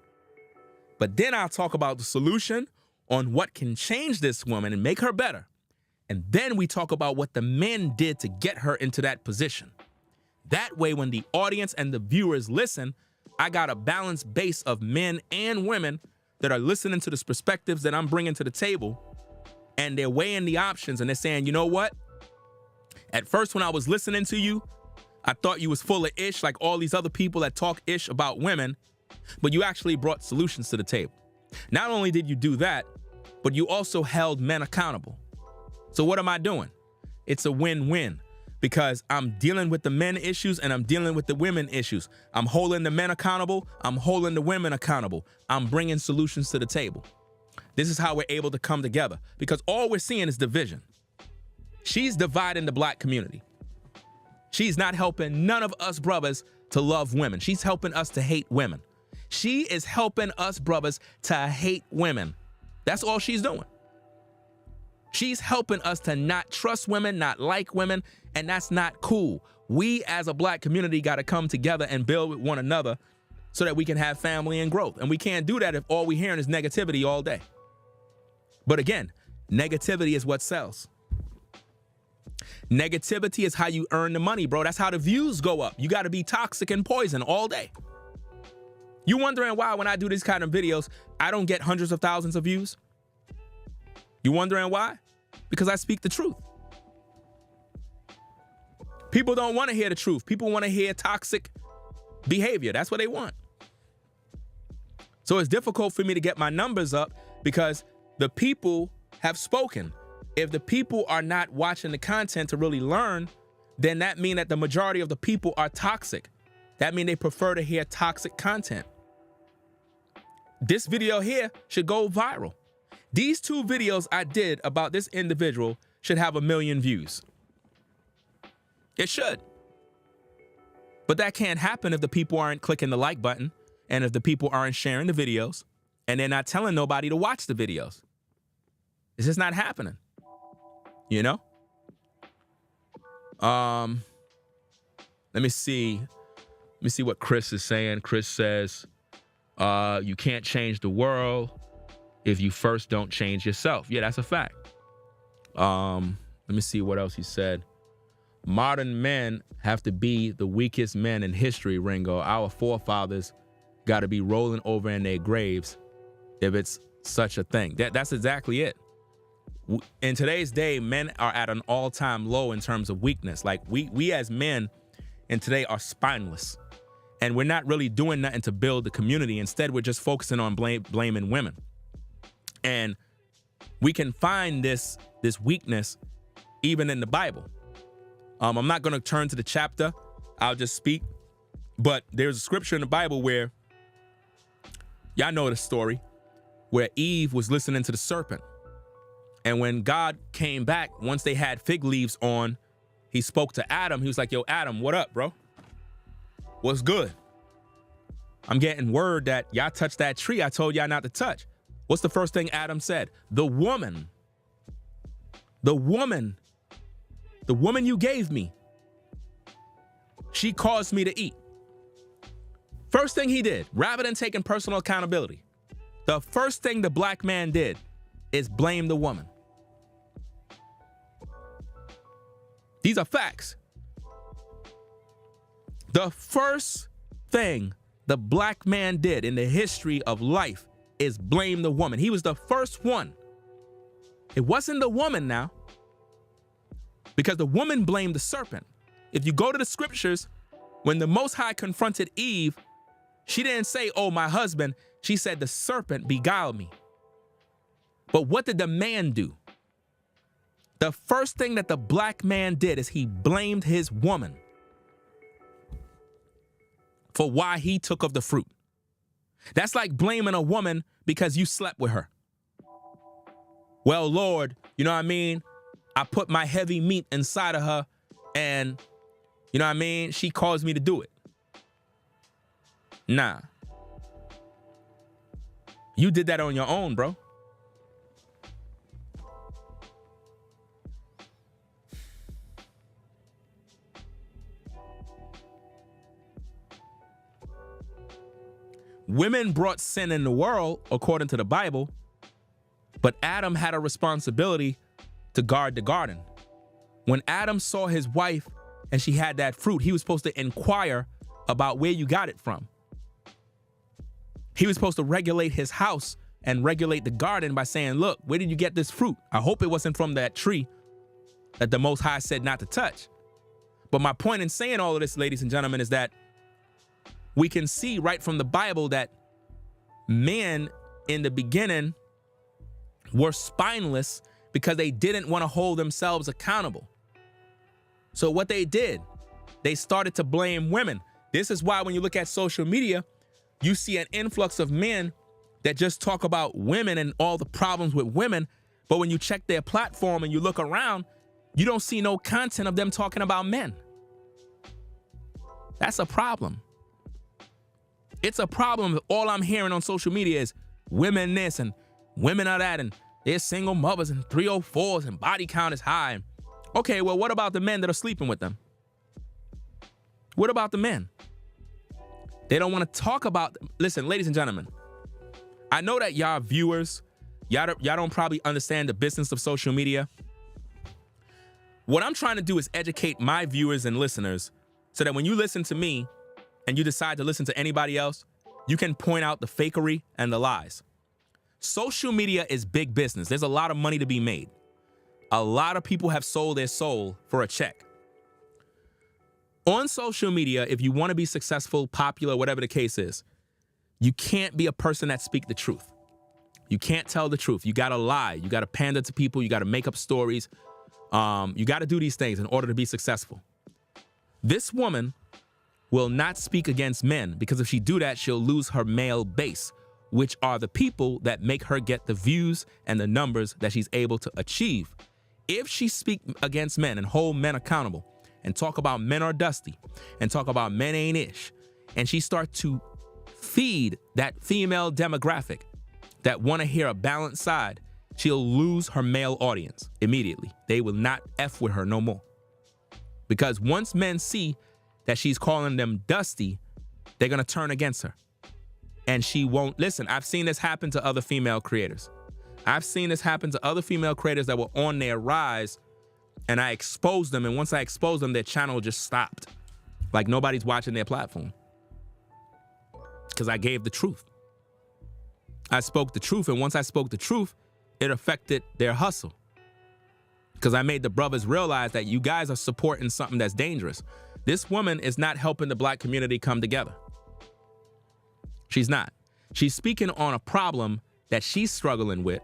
But then I'll talk about the solution on what can change this woman and make her better. And then we talk about what the men did to get her into that position. That way, when the audience and the viewers listen, I got a balanced base of men and women that are listening to the perspectives that I'm bringing to the table, and they're weighing the options and they're saying, you know what? At first, when I was listening to you, I thought you was full of ish like all these other people that talk ish about women, but you actually brought solutions to the table. Not only did you do that, but you also held men accountable. So what am I doing? It's a win-win, because I'm dealing with the men issues and I'm dealing with the women issues. I'm holding the men accountable. I'm holding the women accountable. I'm bringing solutions to the table. This is how we're able to come together, because all we're seeing is division. She's dividing the black community. She's not helping none of us brothers to love women. She's helping us to hate women. She is helping us brothers to hate women. That's all she's doing. She's helping us to not trust women, not like women, and that's not cool. We as a black community got to come together and build with one another so that we can have family and growth. And we can't do that if all we're hearing is negativity all day. But again, negativity is what sells. Negativity is how you earn the money, bro. That's how the views go up. You got to be toxic and poison all day. You wondering why when I do these kind of videos, I don't get hundreds of thousands of views? You wondering why? Because I speak the truth. People don't want to hear the truth. People want to hear toxic behavior. That's what they want. So it's difficult for me to get my numbers up because the people have spoken. If the people are not watching the content to really learn, then that means that the majority of the people are toxic. That means they prefer to hear toxic content. This video here should go viral. These 2 videos I did about this individual should have 1 million views. It should. But that can't happen if the people aren't clicking the like button and if the people aren't sharing the videos and they're not telling nobody to watch the videos. It's just not happening. You know? Let me see what Chris is saying. Chris says, you can't change the world if you first don't change yourself. Yeah, that's a fact. Let me see what else he said. Modern men have to be the weakest men in history, Ringo. Our forefathers got to be rolling over in their graves if it's such a thing. That's exactly it. In today's day, men are at an all-time low in terms of weakness. Like we as men in today are spineless, and we're not really doing nothing to build the community. Instead, we're just focusing on blaming women. And we can find this weakness even in the Bible. I'm not going to turn to the chapter. I'll just speak. But there's a scripture in the Bible where, y'all know the story, where Eve was listening to the serpent. And when God came back, once they had fig leaves on, he spoke to Adam. He was like, yo, Adam, what up, bro? What's good? I'm getting word that y'all touched that tree I told y'all not to touch. What's the first thing Adam said? The woman you gave me, she caused me to eat. First thing he did, rather than taking personal accountability, the first thing the black man did is blame the woman. These are facts. The first thing the black man did in the history of life is blame the woman. He was the first one. It wasn't the woman now, because the woman blamed the serpent. If you go to the scriptures, when the Most High confronted Eve, she didn't say, oh, my husband. She said the serpent beguiled me. But what did the man do? The first thing that the black man did is he blamed his woman for why he took of the fruit. That's like blaming a woman because you slept with her. Well, Lord, you know what I mean? I put my heavy meat inside of her and, you know what I mean? She caused me to do it. Nah. You did that on your own, bro. Women brought sin in the world, according to the Bible, but Adam had a responsibility to guard the garden. When Adam saw his wife and she had that fruit, he was supposed to inquire about where you got it from. He was supposed to regulate his house and regulate the garden by saying, look, where did you get this fruit? I hope it wasn't from that tree that the Most High said not to touch. But my point in saying all of this, ladies and gentlemen, is that we can see right from the Bible that men in the beginning were spineless because they didn't want to hold themselves accountable. So what they did, they started to blame women. This is why when you look at social media, you see an influx of men that just talk about women and all the problems with women. But when you check their platform and you look around, you don't see no content of them talking about men. That's a problem. It's a problem if all I'm hearing on social media is women this and women are that, and they're single mothers and 304s and body count is high. Okay, well, what about the men that are sleeping with them? What about the men? They don't want to talk about them. Listen, ladies and gentlemen, I know that y'all viewers, y'all don't probably understand the business of social media. What I'm trying to do is educate my viewers and listeners so that when you listen to me and you decide to listen to anybody else, you can point out the fakery and the lies. Social media is big business. There's a lot of money to be made. A lot of people have sold their soul for a check. On social media, if you want to be successful, popular, whatever the case is, you can't be a person that speaks the truth. You can't tell the truth. You got to lie. You got to pander to people. You got to make up stories. You got to do these things in order to be successful. This woman will not speak against men because if she do that, she'll lose her male base, which are the people that make her get the views and the numbers that she's able to achieve. If she speak against men and hold men accountable and talk about men are dusty and talk about men ain't ish, and she start to feed that female demographic that want to hear a balanced side, she'll lose her male audience immediately. They will not F with her no more. Because once men see that she's calling them dusty, they're going to turn against her. And she won't listen. I've seen this happen to other female creators. I've seen this happen to other female creators that were on their rise, and I exposed them, and once I exposed them, their channel just stopped. Like nobody's watching their platform. Because I gave the truth. I spoke the truth, and once I spoke the truth, it affected their hustle. Because I made the brothers realize that you guys are supporting something that's dangerous. This woman is not helping the black community come together. She's not. She's speaking on a problem that she's struggling with,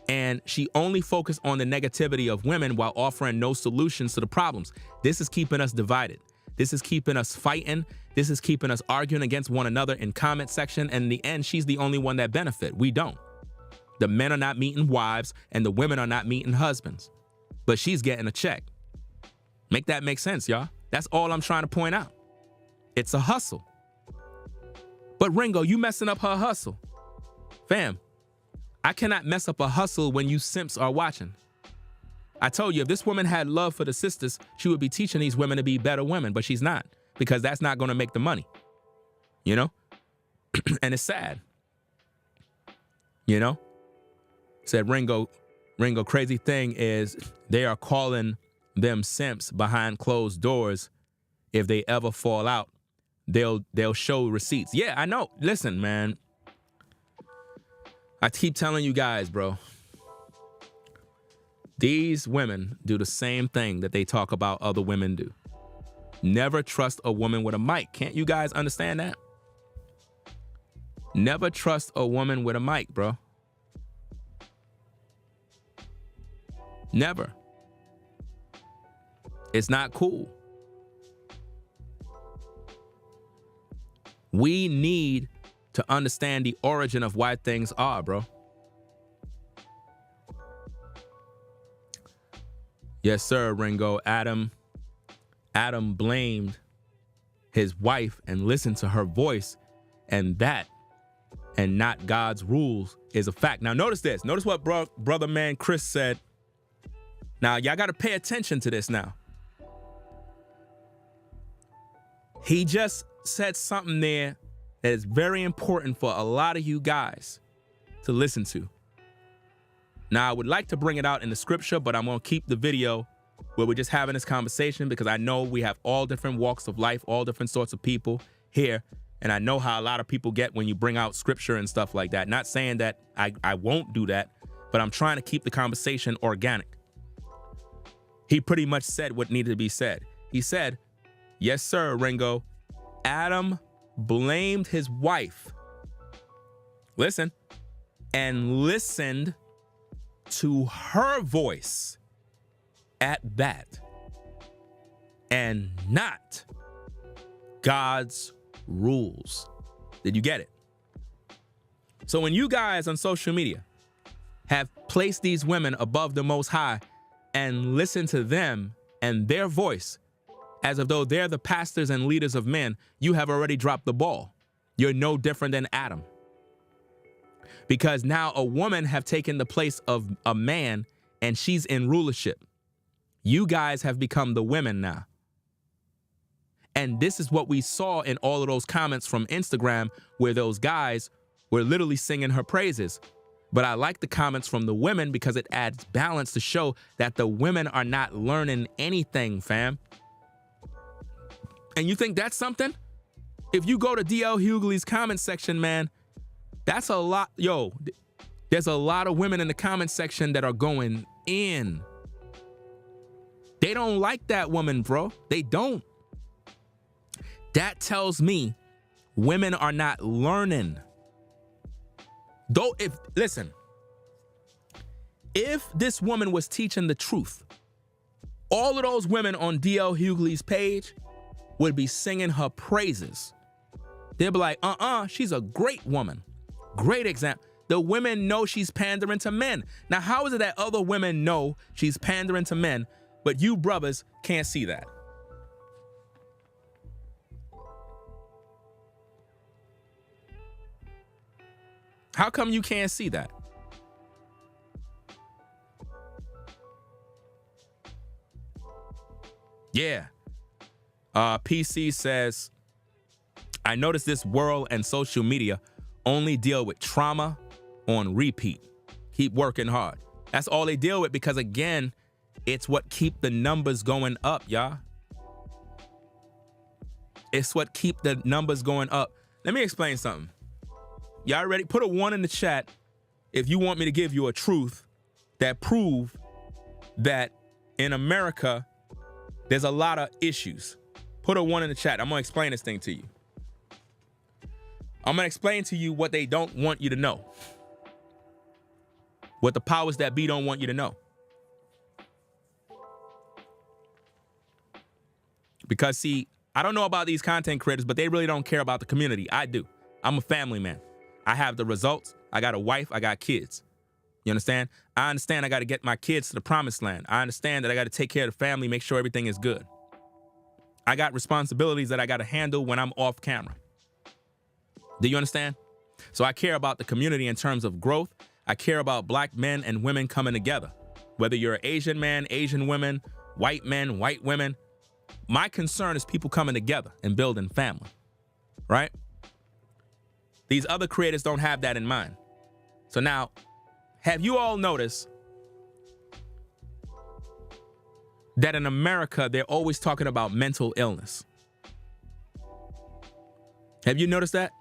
and she only focused on the negativity of women while offering no solutions to the problems. This is keeping us divided. This is keeping us fighting. This is keeping us arguing against one another in comment section. And in the end, she's the only one that benefit. We don't. The men are not meeting wives, and the women are not meeting husbands. But she's getting a check. Make that make sense, y'all. That's all I'm trying to point out. It's a hustle. But Ringo, you messing up her hustle. Fam, I cannot mess up a hustle when you simps are watching. I told you, if this woman had love for the sisters, she would be teaching these women to be better women, but she's not, because that's not going to make the money, you know? And it's sad, you know? Said Ringo, crazy thing is they are calling them simps behind closed doors. If they ever fall out, they'll show receipts. Yeah, I know. Listen, man. I keep telling you guys, bro. These women do the same thing that they talk about other women do. Never trust a woman with a mic. Can't you guys understand that? Never trust a woman with a mic, bro. Never. It's not cool. We need to understand the origin of why things are, bro. Yes, sir, Ringo. Adam blamed his wife and listened to her voice, and that and not God's rules is a fact. Now, notice this. Notice what brother man Chris said. Now, y'all got to pay attention to this now. He just said something there that is very important for a lot of you guys to listen to. Now, I would like to bring it out in the scripture, but I'm going to keep the video where we're just having this conversation, because I know we have all different walks of life, all different sorts of people here. And I know how a lot of people get when you bring out scripture and stuff like that. Not saying that I won't do that, but I'm trying to keep the conversation organic. He pretty much said what needed to be said. He said, yes, sir, Ringo, Adam blamed his wife. Listen, and listened to her voice at that, and not God's rules. Did you get it? So when you guys on social media have placed these women above the Most High and listen to them and their voice as if though they're the pastors and leaders of men, you have already dropped the ball. You're no different than Adam. Because now a woman have taken the place of a man, and she's in rulership. You guys have become the women now. And this is what we saw in all of those comments from Instagram, where those guys were literally singing her praises. But I like the comments from the women because it adds balance to show that the women are not learning anything, fam. And you think that's something? If you go to DL Hughley's comment section, man, that's a lot. Yo, there's a lot of women in the comment section that are going in. They don't like that woman, bro. They don't. That tells me women are not learning. Though, listen, if this woman was teaching the truth, all of those women on DL Hughley's page would be singing her praises. They'd be like, she's a great woman. Great example. The women know she's pandering to men. Now, how is it that other women know she's pandering to men, but you brothers can't see that? How come you can't see that? Yeah. PC says, I noticed this world and social media only deal with trauma on repeat. keep working hard. That's all they deal with because, again, it's what keep the numbers going up, y'all. It's what keep the numbers going up. Let me explain something. Y'all ready? Put a 1 in the chat if you want me to give you a truth that prove that in America, there's a lot of issues. Put a 1 in the chat. I'm going to explain this thing to you. I'm going to explain to you what they don't want you to know. What the powers that be don't want you to know. Because, see, I don't know about these content creators, but they really don't care about the community. I do. I'm a family man. I have the results. I got a wife. I got kids. You understand? I understand I got to get my kids to the promised land. I understand that I got to take care of the family, make sure everything is good. I got responsibilities that I got to handle when I'm off camera. Do you understand? So I care about the community in terms of growth. I care about black men and women coming together. Whether you're an Asian man, Asian women, white men, white women. My concern is people coming together and building family, right? These other creators don't have that in mind. So now, have you all noticed that in America, they're always talking about mental illness? Have you noticed that?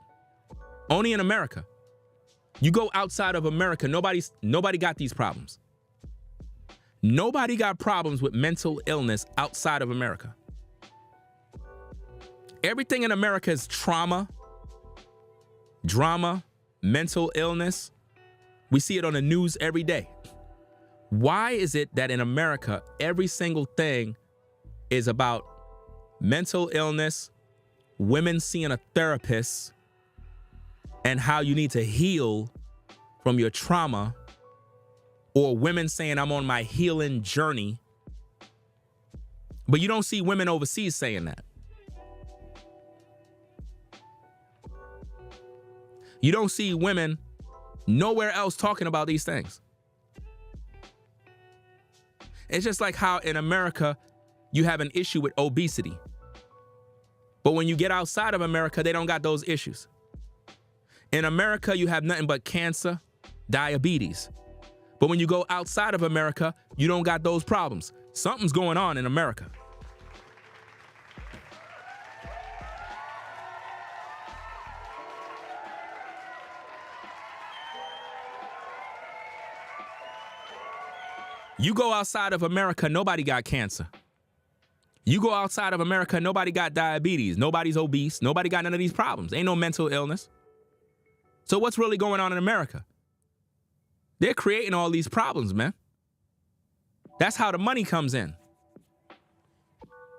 Only in America. You go outside of America, nobody got these problems. Nobody got problems with mental illness outside of America. Everything in America is trauma, drama, mental illness. We see it on the news every day. Why is it that in America, every single thing is about mental illness, women seeing a therapist, and how you need to heal from your trauma, or women saying, I'm on my healing journey. But you don't see women overseas saying that. You don't see women nowhere else talking about these things. It's just like how in America, you have an issue with obesity. But when you get outside of America, they don't got those issues. In America, you have nothing but cancer, diabetes. But when you go outside of America, you don't got those problems. Something's going on in America. You go outside of America, nobody got cancer. You go outside of America, nobody got diabetes. Nobody's obese. Nobody got none of these problems. Ain't no mental illness. So what's really going on in America? They're creating all these problems, man. That's how the money comes in.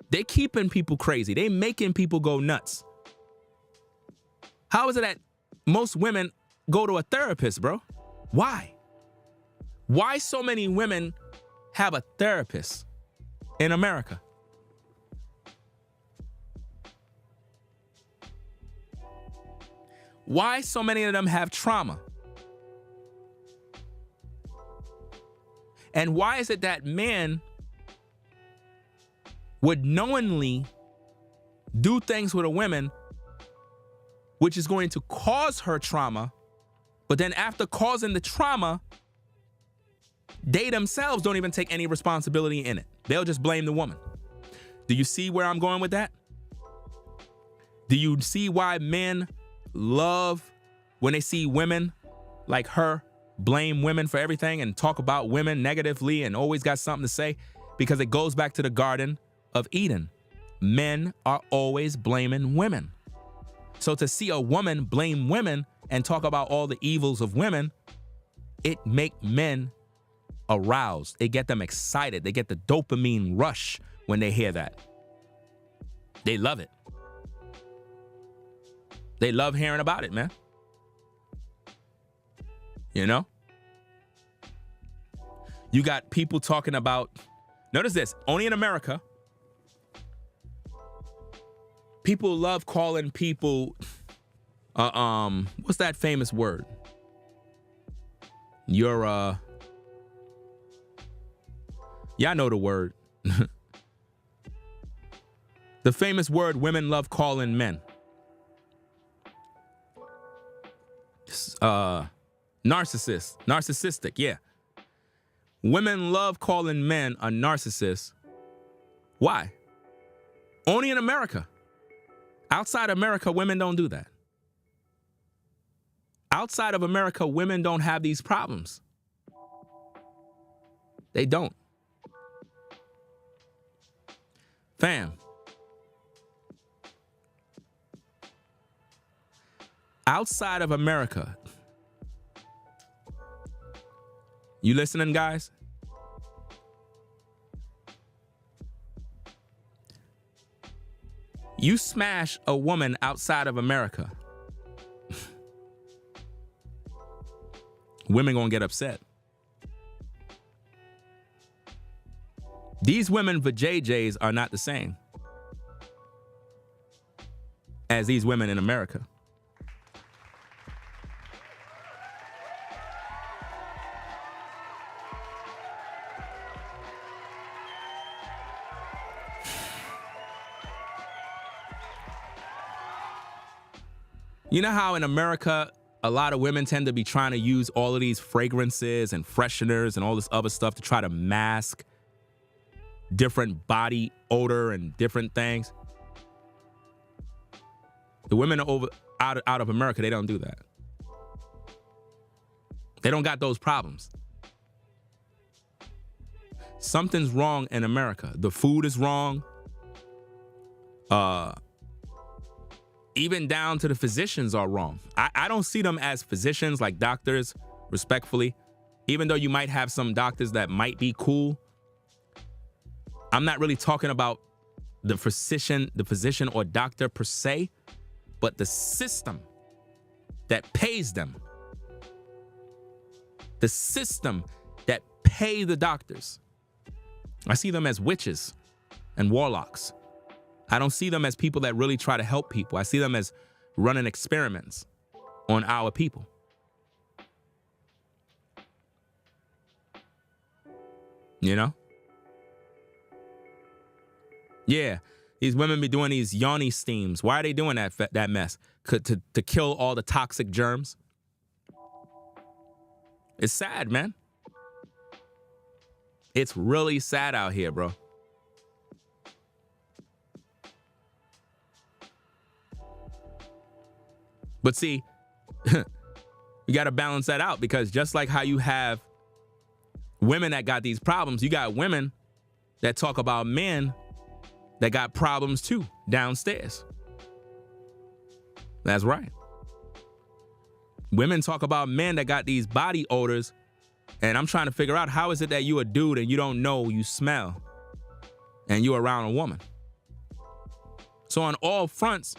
They keeping people crazy. They making people go nuts. How is it that most women go to a therapist, bro? Why? Why so many women have a therapist in America? Why so many of them have trauma? And why is it that men would knowingly do things with a woman which is going to cause her trauma, but then after causing the trauma, they themselves don't even take any responsibility in it. They'll just blame the woman. Do you see where I'm going with that? Do you see why men love when they see women like her blame women for everything and talk about women negatively and always got something to say? Because it goes back to the Garden of Eden. Men are always blaming women. So to see a woman blame women and talk about all the evils of women, it make men aroused. It get them excited. They get the dopamine rush when they hear that. They love it. They love hearing about it, man. You know? You got people talking about, notice this, only in America, people love calling people, what's that famous word? Y'all know the word. The famous word women love calling men. Narcissistic, yeah. Women love calling men a narcissist. Why? Only in America. Outside America, women don't do that. Outside of America, women don't have these problems. They don't. Fam. Outside of America, you listening, guys? You smash a woman outside of America, women gonna get upset. These women vajayjays are not the same as these women in America. You know how in America, a lot of women tend to be trying to use all of these fragrances and fresheners and all this other stuff to try to mask different body odor and different things? The women out of America, they don't do that. They don't got those problems. Something's wrong in America. The food is wrong. Even down to the physicians are wrong. I don't see them as physicians, like doctors, respectfully. Even though you might have some doctors that might be cool, I'm not really talking about the physician or doctor per se, but the system that pays them. The system that pay the doctors. I see them as witches and warlocks. I don't see them as people that really try to help people. I see them as running experiments on our people. You know? Yeah, these women be doing these yoni steams. Why are they doing that mess? To kill all the toxic germs? It's sad, man. It's really sad out here, bro. But see, you got to balance that out, because just like how you have women that got these problems, you got women that talk about men that got problems too downstairs. That's right. Women talk about men that got these body odors, and I'm trying to figure out, how is it that you a dude and you don't know you smell and you around a woman? So on all fronts,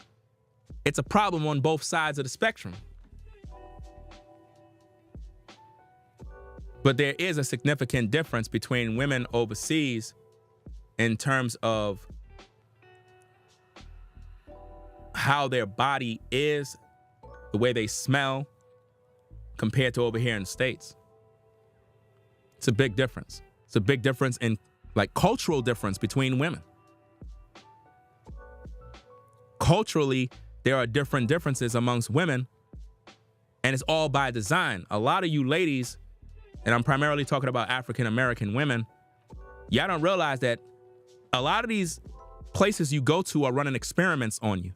it's a problem on both sides of the spectrum. But there is a significant difference between women overseas in terms of how their body is, the way they smell, compared to over here in the States. It's a big difference. It's a big difference in, like, cultural difference between women. Culturally, there are different differences amongst women, and it's all by design. A lot of you ladies, and I'm primarily talking about African-American women, y'all don't realize that a lot of these places you go to are running experiments on you.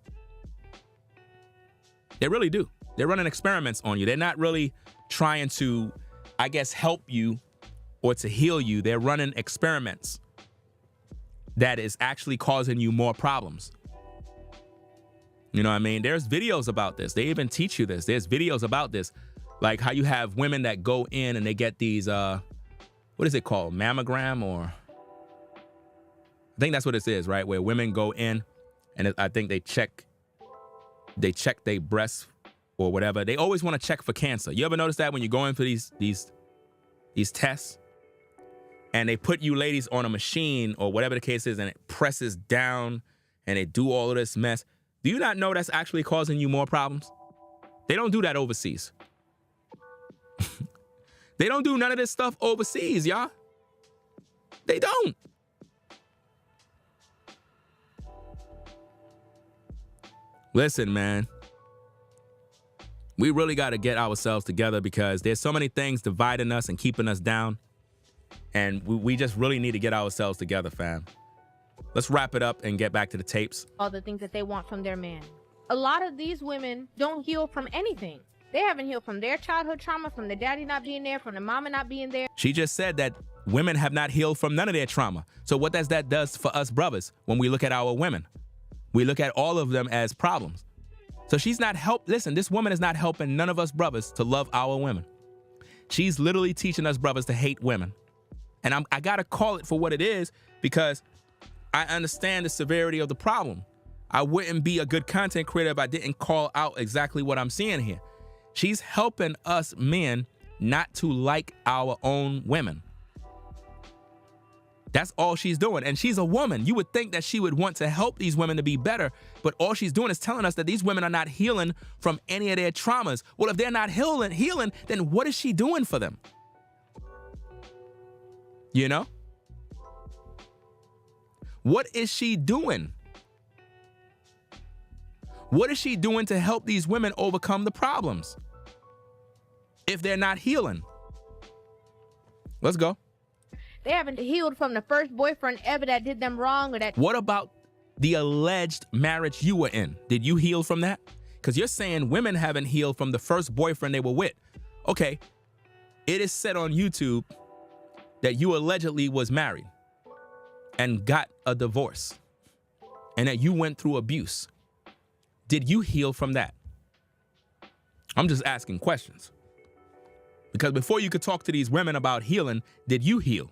They really do. They're running experiments on you. They're not really trying to, I guess, help you or to heal you. They're running experiments that is actually causing you more problems. You know what I mean? There's videos about this. They even teach you this. There's videos about this. Like how you have women that go in and they get these, what is it called? Mammogram, or I think that's what it is, right? Where women go in and I think they check their breasts or whatever. They always want to check for cancer. You ever notice that when you go in for these tests and they put you ladies on a machine or whatever the case is, and it presses down and they do all of this mess? Do you not know that's actually causing you more problems? They don't do that overseas. They don't do none of this stuff overseas, y'all. They don't. Listen, man. We really got to get ourselves together because there's so many things dividing us and keeping us down. And we just really need to get ourselves together, fam. Let's wrap it up and get back to the tapes. All the things that they want from their man. A lot of these women don't heal from anything. They haven't healed from their childhood trauma, from the daddy not being there, from the mama not being there. She just said that women have not healed from none of their trauma. So what does that do for us brothers when we look at our women? We look at all of them as problems. So she's not listen, this woman is not helping none of us brothers to love our women. She's literally teaching us brothers to hate women. And I gotta call it for what it is because I understand the severity of the problem. I wouldn't be a good content creator if I didn't call out exactly what I'm seeing here. She's helping us men not to like our own women. That's all she's doing. And she's a woman. You would think that she would want to help these women to be better, but all she's doing is telling us that these women are not healing from any of their traumas. Well, if they're not healing, then what is she doing for them? You know? What is she doing? What is she doing to help these women overcome the problems if they're not healing? Let's go. They haven't healed from the first boyfriend ever that did them wrong or that. What about the alleged marriage you were in? Did you heal from that? Because you're saying women haven't healed from the first boyfriend they were with. Okay, it is said on YouTube that you allegedly was married and got a divorce and that you went through abuse. Did you heal from that? I'm just asking questions. Because before you could talk to these women about healing, did you heal?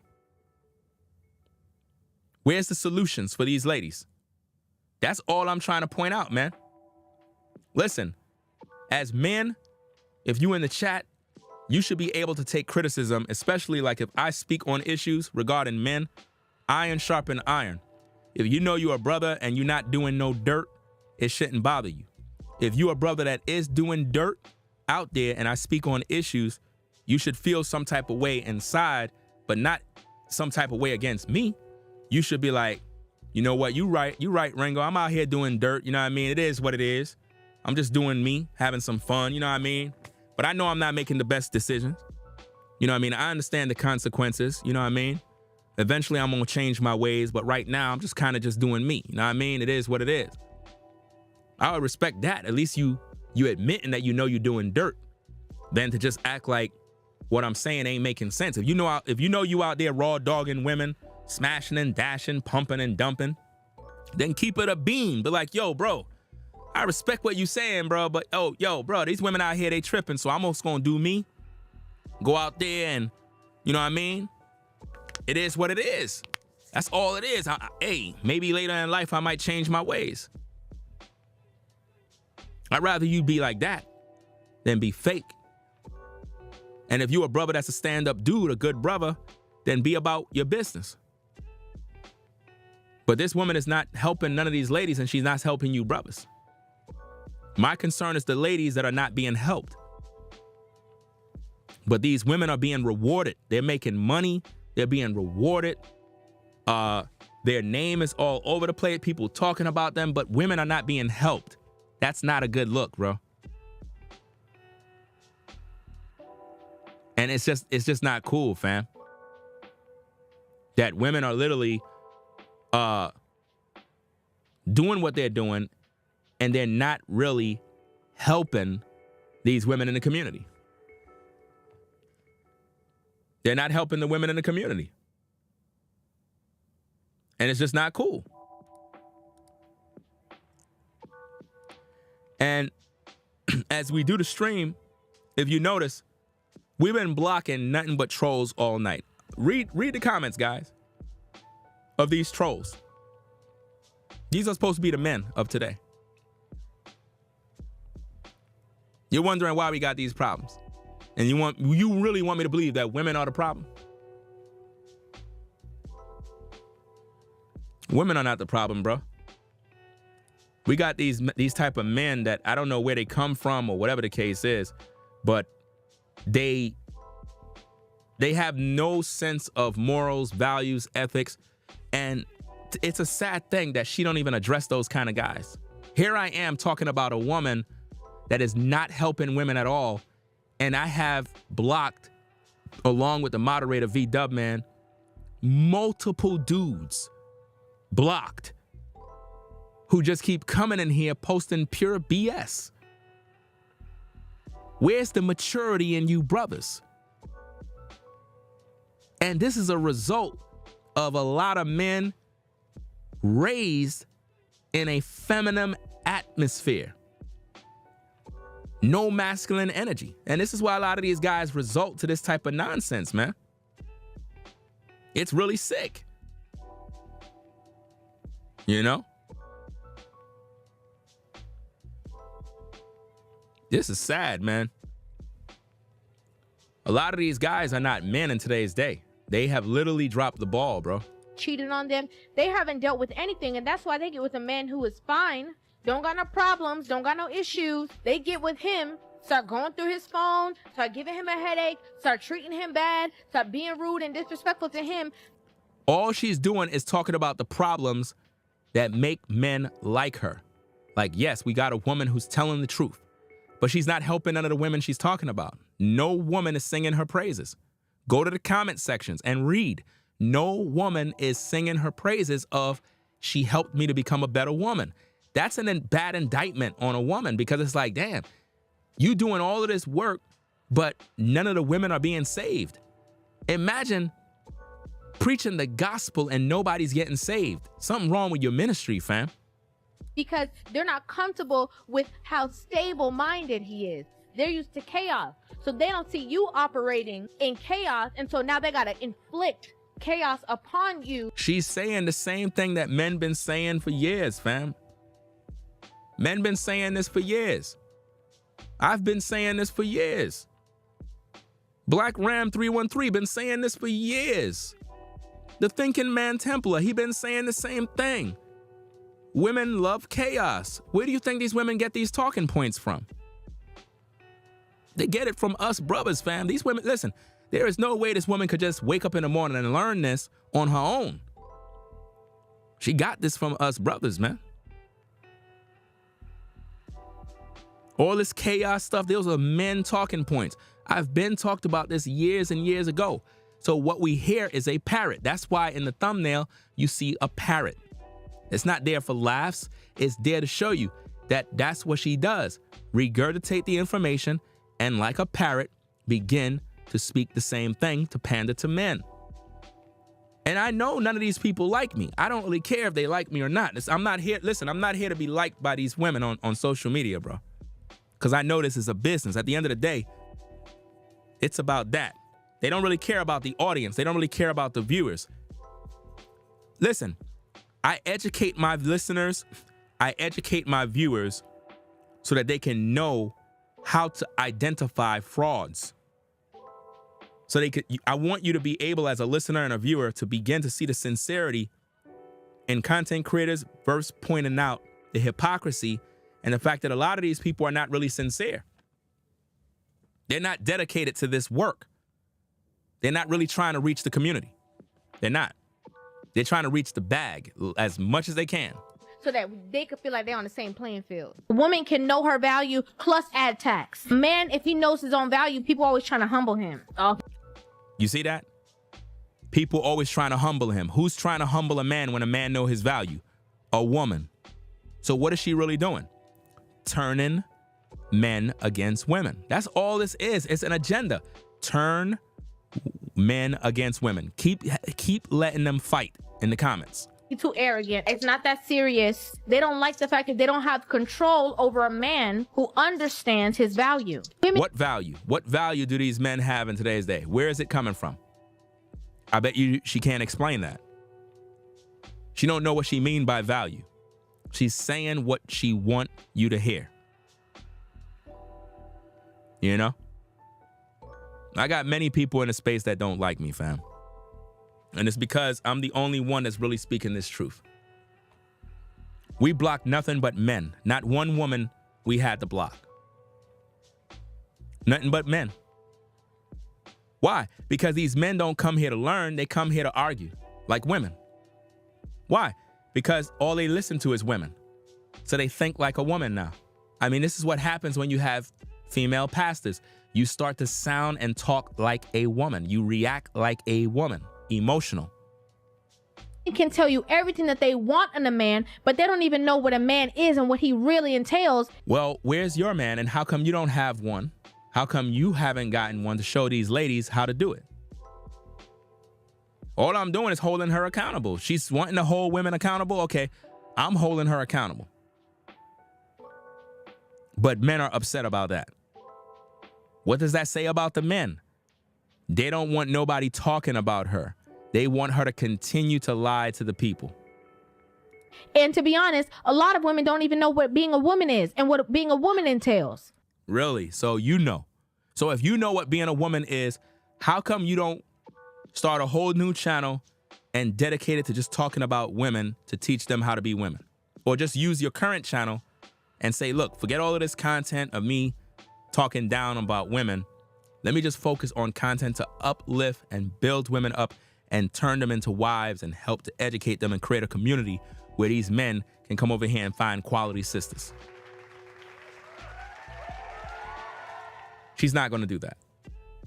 Where's the solutions for these ladies? That's all I'm trying to point out, man. Listen, as men, if you in the chat, you should be able to take criticism, especially like if I speak on issues regarding men, iron sharpen iron. If you know you're a brother and you're not doing no dirt, it shouldn't bother you. If you're a brother that is doing dirt out there and I speak on issues, you should feel some type of way inside, but not some type of way against me. You should be like, you know what, you right, Ringo. I'm out here doing dirt, you know what I mean? It is what it is. I'm just doing me, having some fun, you know what I mean? But I know I'm not making the best decisions. You know what I mean? I understand the consequences, you know what I mean? Eventually I'm gonna change my ways, but right now I'm just kind of just doing me, you know what I mean? It is what it is. I would respect that. At least you admitting that you know you're doing dirt, than to just act like what I'm saying ain't making sense. If you know you out there raw dogging women, smashing and dashing, pumping and dumping, then keep it a beam. Be like, yo, bro, I respect what you saying, bro, but yo, bro, these women out here, they tripping, so I'm just gonna do me. Go out there and, you know what I mean? It is what it is. That's all it is. Hey, maybe later in life I might change my ways. I'd rather you be like that than be fake. And if you're a brother that's a stand-up dude, a good brother, then be about your business. But this woman is not helping none of these ladies, and she's not helping you brothers. My concern is the ladies that are not being helped. But these women are being rewarded. They're making money. They're being rewarded. Their name is all over the place. People talking about them, but women are not being helped. That's not a good look, bro. And it's just not cool, fam. That women are literally doing what they're doing, and they're not really helping these women in the community. They're not helping the women in the community. And it's just not cool. And as we do the stream, if you notice, we've been blocking nothing but trolls all night. Read the comments, guys, of these trolls. These are supposed to be the men of today. You're wondering why we got these problems. And you really want me to believe that women are the problem? Women are not the problem, bro. We got these type of men that I don't know where they come from or whatever the case is, but they have no sense of morals, values, ethics, and it's a sad thing that she don't even address those kind of guys. Here I am talking about a woman that is not helping women at all. And I have blocked, along with the moderator V-Dub, man, multiple dudes blocked who just keep coming in here posting pure BS. Where's the maturity in you brothers? And this is a result of a lot of men raised in a feminine atmosphere. No masculine energy. And this is why a lot of these guys result to this type of nonsense, man. It's really sick. You know? This is sad, man. A lot of these guys are not men in today's day. They have literally dropped the ball, bro. Cheated on them. They haven't dealt with anything, and that's why they get with a man who is fine, don't got no problems, don't got no issues. They get with him, start going through his phone, start giving him a headache, start treating him bad, start being rude and disrespectful to him. All she's doing is talking about the problems that make men like her. Like, yes, we got a woman who's telling the truth, but she's not helping none of the women she's talking about. No woman is singing her praises. Go to the comment sections and read. No woman is singing her praises of, she helped me to become a better woman. That's a bad indictment on a woman, because it's like, damn, you doing all of this work, but none of the women are being saved. Imagine preaching the gospel and nobody's getting saved. Something wrong with your ministry, fam. Because they're not comfortable with how stable-minded he is. They're used to chaos. So they don't see you operating in chaos, and so now they gotta inflict chaos upon you. She's saying the same thing that men been saying for years, fam. Men been saying this for years. I've been saying this for years. Black Ram 313 been saying this for years. The Thinking Man Templar, he been saying the same thing. Women love chaos. Where do you think these women get these talking points from? They get it from us brothers, fam. These women, listen, there is no way this woman could just wake up in the morning and learn this on her own. She got this from us brothers, man. All this chaos stuff, those are men talking points. I've been talked about this years and years ago. So what we hear is a parrot. That's why in the thumbnail, you see a parrot. It's not there for laughs. It's there to show you that that's what she does. Regurgitate the information and, like a parrot, begin to speak the same thing to pander to men. And I know none of these people like me. I don't really care if they like me or not. I'm not here, listen, I'm not here to be liked by these women on social media, bro. Because I know this is a business. At the end of the day, it's about that. They don't really care about the audience. They don't really care about the viewers. Listen, I educate my listeners. I educate my viewers so that they can know how to identify frauds. So I want you to be able, as a listener and a viewer, to begin to see the sincerity in content creators versus pointing out the hypocrisy and the fact that a lot of these people are not really sincere. They're not dedicated to this work. They're not really trying to reach the community. They're not. They're trying to reach the bag as much as they can. So that they could feel like they're on the same playing field. A woman can know her value plus add tax. Man, if he knows his own value, people always trying to humble him. Oh. You see that? People always trying to humble him. Who's trying to humble a man when a man know his value? A woman. So what is she really doing? Turning men against women. That's all this is. It's an agenda. Turn men against women. Keep letting them fight in the comments. You're too arrogant. It's not that serious. They don't like the fact that they don't have control over a man who understands his value. What value? What value do these men have in today's day? Where is it coming from? I bet you she can't explain that. She don't know what she mean by value. She's saying what she want you to hear. You know? I got many people in the space that don't like me, fam. And it's because I'm the only one that's really speaking this truth. We block nothing but men. Not one woman we had to block. Nothing but men. Why? Because these men don't come here to learn. They come here to argue, like women. Why? Because all they listen to is women. So they think like a woman now. I mean, this is what happens when you have female pastors. You start to sound and talk like a woman. You react like a woman, emotional. Can tell you everything that they want in a man, but they don't even know what a man is and what he really entails. Well, where's your man, and how come you don't have one? How come you haven't gotten one to show these ladies how to do it? All I'm doing is holding her accountable. She's wanting to hold women accountable. Okay, I'm holding her accountable. But men are upset about that. What does that say about the men? They don't want nobody talking about her. They want her to continue to lie to the people. And to be honest, a lot of women don't even know what being a woman is and what being a woman entails. Really? So you know. So if you know what being a woman is, how come you don't start a whole new channel and dedicate it to just talking about women to teach them how to be women? Or just use your current channel and say, look, forget all of this content of me talking down about women. Let me just focus on content to uplift and build women up and turn them into wives and help to educate them and create a community where these men can come over here and find quality sisters. She's not going to do that.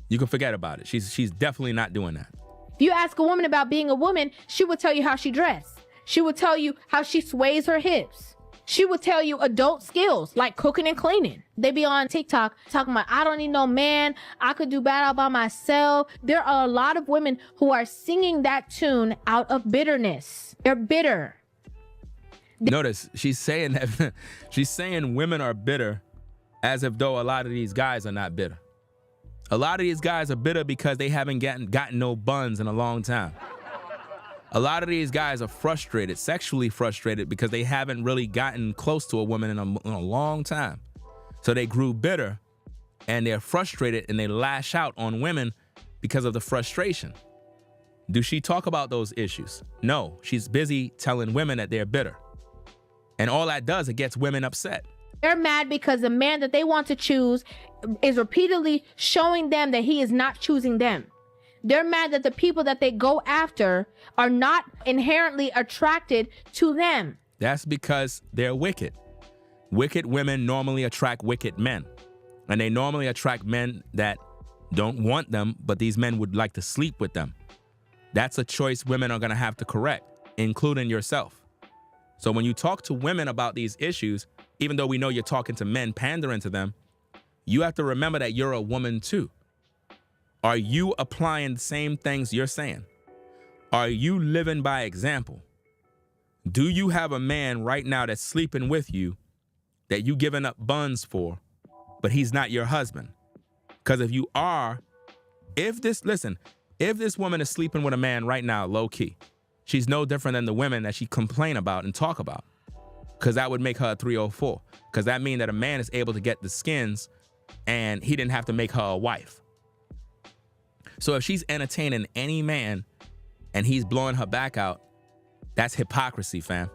You can forget about it. She's definitely not doing that. If you ask a woman about being a woman, she will tell you how she dressed. She will tell you how she sways her hips. She will tell you adult skills like cooking and cleaning. They be on TikTok talking about, I don't need no man. I could do bad all by myself. There are a lot of women who are singing that tune out of bitterness. They're bitter. Notice she's saying that she's saying women are bitter as if though a lot of these guys are not bitter. A lot of these guys are bitter because they haven't gotten no buns in a long time. A lot of these guys are frustrated, sexually frustrated, because they haven't really gotten close to a woman in a long time. So they grew bitter and they're frustrated and they lash out on women because of the frustration. Do she talk about those issues? No, she's busy telling women that they're bitter. And all that does, it gets women upset. They're mad because the man that they want to choose is repeatedly showing them that he is not choosing them. They're mad that the people that they go after are not inherently attracted to them. That's because they're wicked. Wicked women normally attract wicked men. And they normally attract men that don't want them, but these men would like to sleep with them. That's a choice women are going to have to correct, including yourself. So when you talk to women about these issues, even though we know you're talking to men pandering to them, you have to remember that you're a woman too. Are you applying the same things you're saying? Are you living by example? Do you have a man right now that's sleeping with you that you giving up buns for, but he's not your husband? Because if you are, if this woman is sleeping with a man right now, low key, she's no different than the women that she complain about and talk about. Because that would make her a 304. Because that means that a man is able to get the skins and he didn't have to make her a wife. So if she's entertaining any man and he's blowing her back out, that's hypocrisy, fam.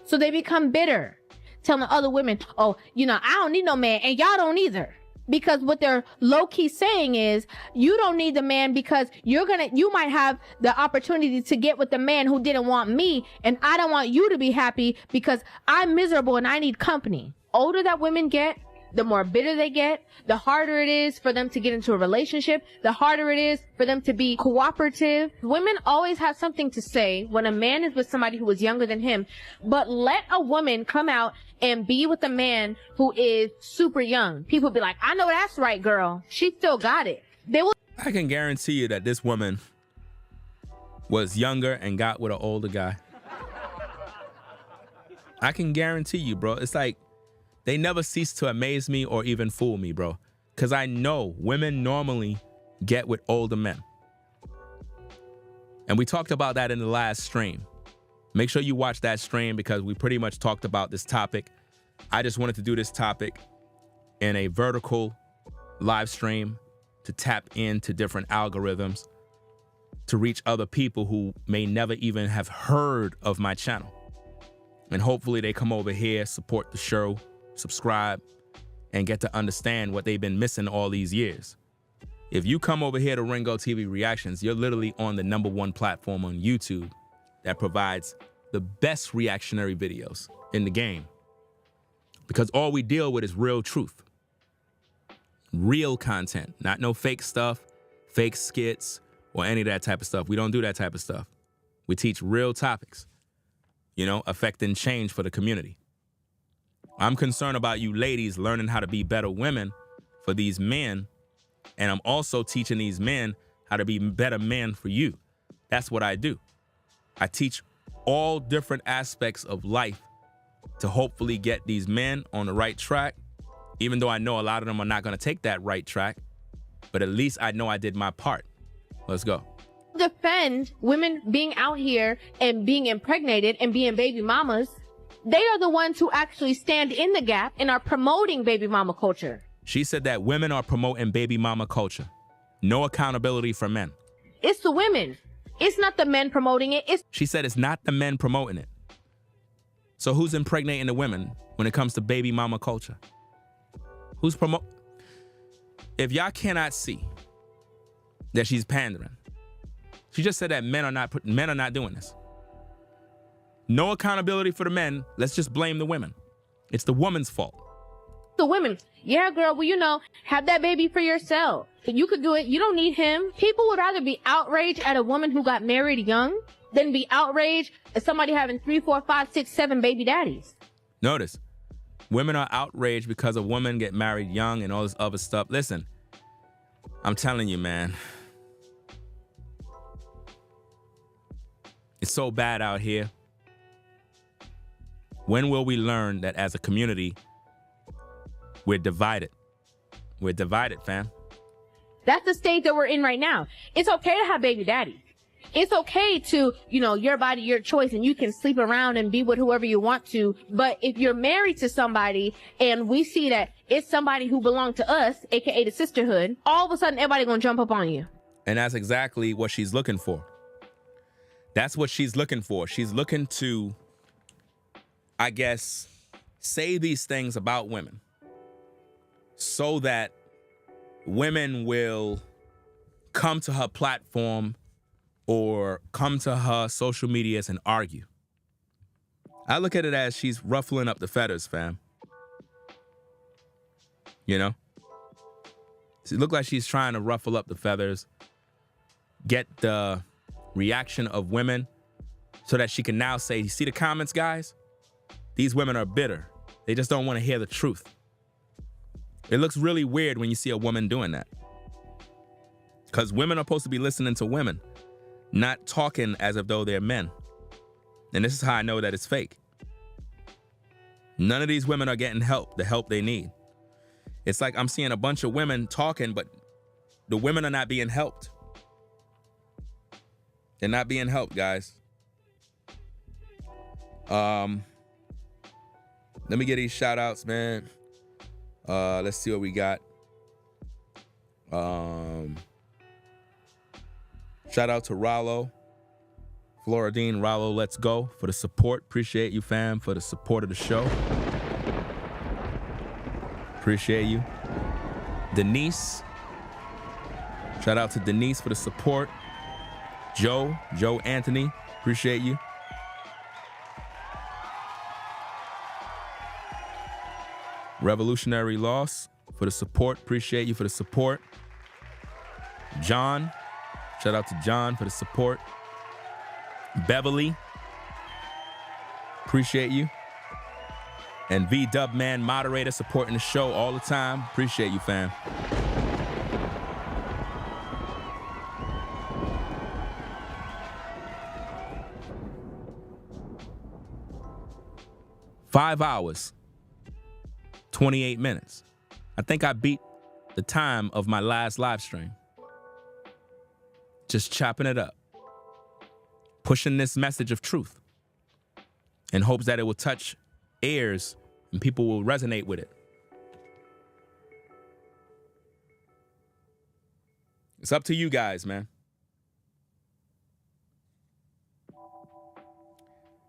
So they become bitter, telling other women, oh, I don't need no man and y'all don't either. Because what they're low-key saying is, you don't need the man because you might have the opportunity to get with the man who didn't want me, and I don't want you to be happy because I'm miserable and I need company. Older that women get, the more bitter they get, the harder it is for them to get into a relationship, the harder it is for them to be cooperative. Women always have something to say when a man is with somebody who is younger than him, but let a woman come out and be with a man who is super young. People be like, I know that's right, girl. She still got it. They will. I can guarantee you that this woman was younger and got with an older guy. I can guarantee you, bro. It's like, they never cease to amaze me or even fool me, bro. Because I know women normally get with older men. And we talked about that in the last stream. Make sure you watch that stream because we pretty much talked about this topic. I just wanted to do this topic in a vertical live stream to tap into different algorithms to reach other people who may never even have heard of my channel. And hopefully they come over here, support the show, subscribe, and get to understand what they've been missing all these years. If you come over here to Ringo TV Reactions, you're literally on the #1 platform on YouTube that provides the best reactionary videos in the game. Because all we deal with is real truth. Real content, not no fake stuff, fake skits, or any of that type of stuff. We don't do that type of stuff. We teach real topics, affecting change for the community. I'm concerned about you ladies learning how to be better women for these men. And I'm also teaching these men how to be better men for you. That's what I do. I teach all different aspects of life to hopefully get these men on the right track, even though I know a lot of them are not going to take that right track. But at least I know I did my part. Let's go. Defend women being out here and being impregnated and being baby mamas. They are the ones who actually stand in the gap and are promoting baby mama culture. She said that women are promoting baby mama culture. No accountability for men. It's the women. It's not the men promoting it. She said it's not the men promoting it. So who's impregnating the women when it comes to baby mama culture? Who's If y'all cannot see that she's pandering, she just said that men are not doing this. No accountability for the men. Let's just blame the women. It's the woman's fault. The women. Yeah, girl. Well, have that baby for yourself. You could do it. You don't need him. People would rather be outraged at a woman who got married young than be outraged at somebody having 3, 4, 5, 6, 7 baby daddies. Notice, women are outraged because a woman get married young and all this other stuff. Listen, I'm telling you, man. It's so bad out here. When will we learn that as a community, we're divided? We're divided, fam. That's the state that we're in right now. It's okay to have baby daddies. It's okay to, your body, your choice, and you can sleep around and be with whoever you want to. But if you're married to somebody and we see that it's somebody who belonged to us, aka the sisterhood, all of a sudden everybody gonna jump up on you. And that's exactly what she's looking for. That's what she's looking for. She's looking to, I guess, say these things about women so that women will come to her platform or come to her social medias and argue. I look at it as she's ruffling up the feathers, fam. She look like she's trying to ruffle up the feathers, get the reaction of women so that she can now say, you see the comments, guys? These women are bitter. They just don't want to hear the truth. It looks really weird when you see a woman doing that. Because women are supposed to be listening to women, not talking as if though they're men. And this is how I know that it's fake. None of these women are getting the help they need. It's like I'm seeing a bunch of women talking, but the women are not being helped. They're not being helped, guys. Let me get these shout outs, man. Let's see what we got. Shout out to Rollo. Floridine, Rollo, let's go for the support. Appreciate you, fam, for the support of the show. Appreciate you. Denise. Shout out to Denise for the support. Joe Anthony, appreciate you. Revolutionary Loss for the support. Appreciate you for the support. John. Shout out to John for the support. Beverly. Appreciate you. And V-Dub Man, moderator, supporting the show all the time. Appreciate you, fam. Five hours. 28 minutes. I think I beat the time of my last live stream. Just chopping it up. Pushing this message of truth in hopes that it will touch ears and people will resonate with it. It's up to you guys, man.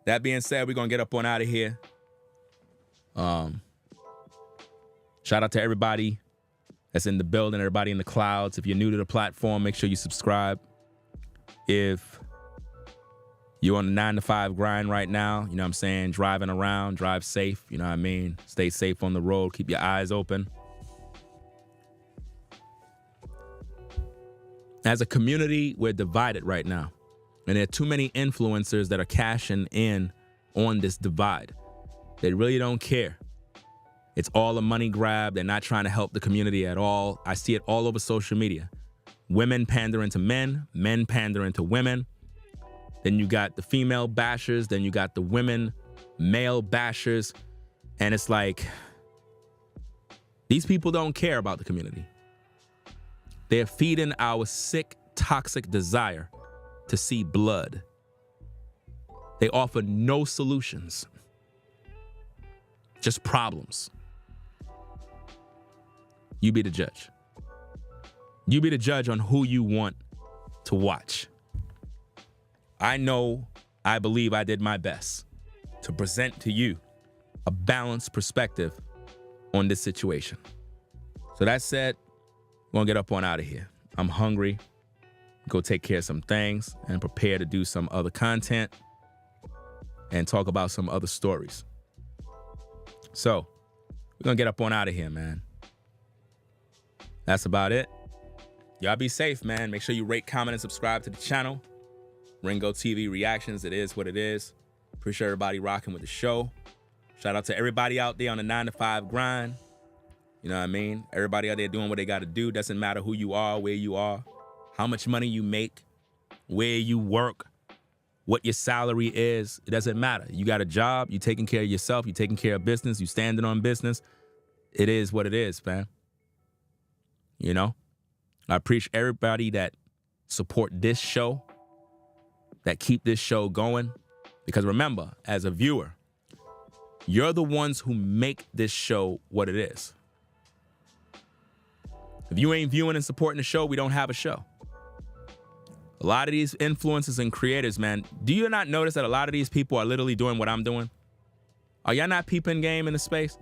That being said, we're going to get up on out of here. Shout out to everybody that's in the building, everybody in the clouds. If you're new to the platform, make sure you subscribe. If You on the 9 to 5 grind right now, you know what I'm saying? Driving around, drive safe, you know what I mean? Stay safe on the road, keep your eyes open. As a community, we're divided right now. And there are too many influencers that are cashing in on this divide. They really don't care. It's all a money grab. They're not trying to help the community at all. I see it all over social media. Women pandering to men, men pandering to women. Then you got the female bashers, then you got the women, male bashers. And it's like, these people don't care about the community. They're feeding our sick, toxic desire to see blood. They offer no solutions, just problems. You be the judge. You be the judge on who you want to watch. I believe I did my best to present to you a balanced perspective on this situation. So that said, we're gonna get up on out of here. I'm hungry. Go take care of some things and prepare to do some other content and talk about some other stories. So we're gonna get up on out of here, man. That's about it. Y'all be safe, man. Make sure you rate, comment, and subscribe to the channel. Ringo TV Reactions, it is what it is. Appreciate everybody rocking with the show. Shout out to everybody out there on the 9 to 5 grind. You know what I mean? Everybody out there doing what they got to do. Doesn't matter who you are, where you are, how much money you make, where you work, what your salary is. It doesn't matter. You got a job, you taking care of yourself, you taking care of business, you standing on business. It is what it is, man. You know? I appreciate everybody that support this show, that keep this show going. Because remember, as a viewer, you're the ones who make this show what it is. If you ain't viewing and supporting the show, we don't have a show. A lot of these influencers and creators, man, do you not notice that a lot of these people are literally doing what I'm doing? Are y'all not peeping game in the space?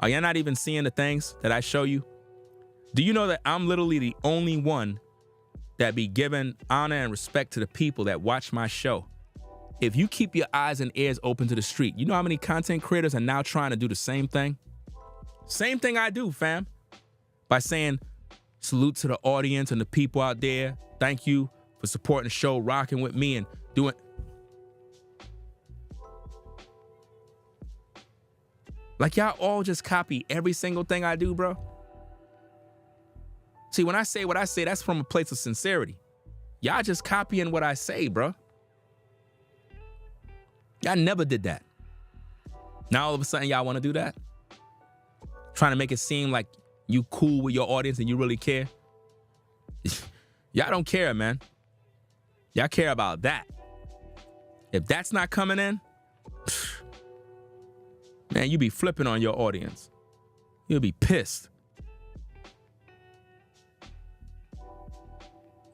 Are y'all not even seeing the things that I show you? Do you know that I'm literally the only one that be giving honor and respect to the people that watch my show? If you keep your eyes and ears open to the street, you know how many content creators are now trying to do the same thing? Same thing I do, fam. By saying, salute to the audience and the people out there. Thank you for supporting the show, rocking with me and doing. Like y'all all just copy every single thing I do, bro. See, when I say what I say, that's from a place of sincerity. Y'all just copying what I say, bro. Y'all never did that. Now all of a sudden y'all want to do that? Trying to make it seem like you cool with your audience and you really care? Y'all don't care, man. Y'all care about that. If that's not coming in, man, you be flipping on your audience. You'll be pissed.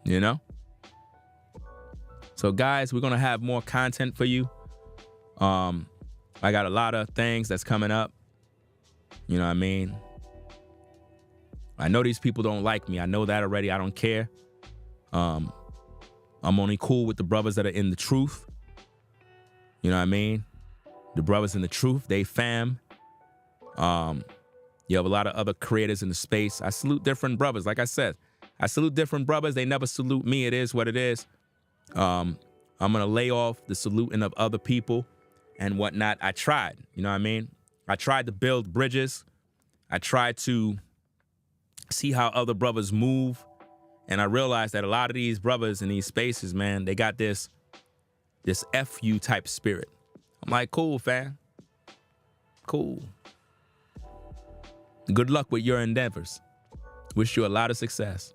You know? So guys, we're gonna have more content for you. I got a lot of things that's coming up. You know what I mean? I know these people don't like me. I know that already. I don't care. I'm only cool with the brothers that are in the truth. You know what I mean? The brothers in the truth, they fam. You have a lot of other creators in the space. I salute different brothers. Like I said, I salute different brothers. They never salute me. It is what it is. I'm going to lay off the saluting of other people and whatnot. I tried, you know what I mean? I tried to build bridges. I tried to see how other brothers move. And I realized that a lot of these brothers in these spaces, man, they got this F you type spirit. I'm like, cool, fam. Cool. Good luck with your endeavors. Wish you a lot of success.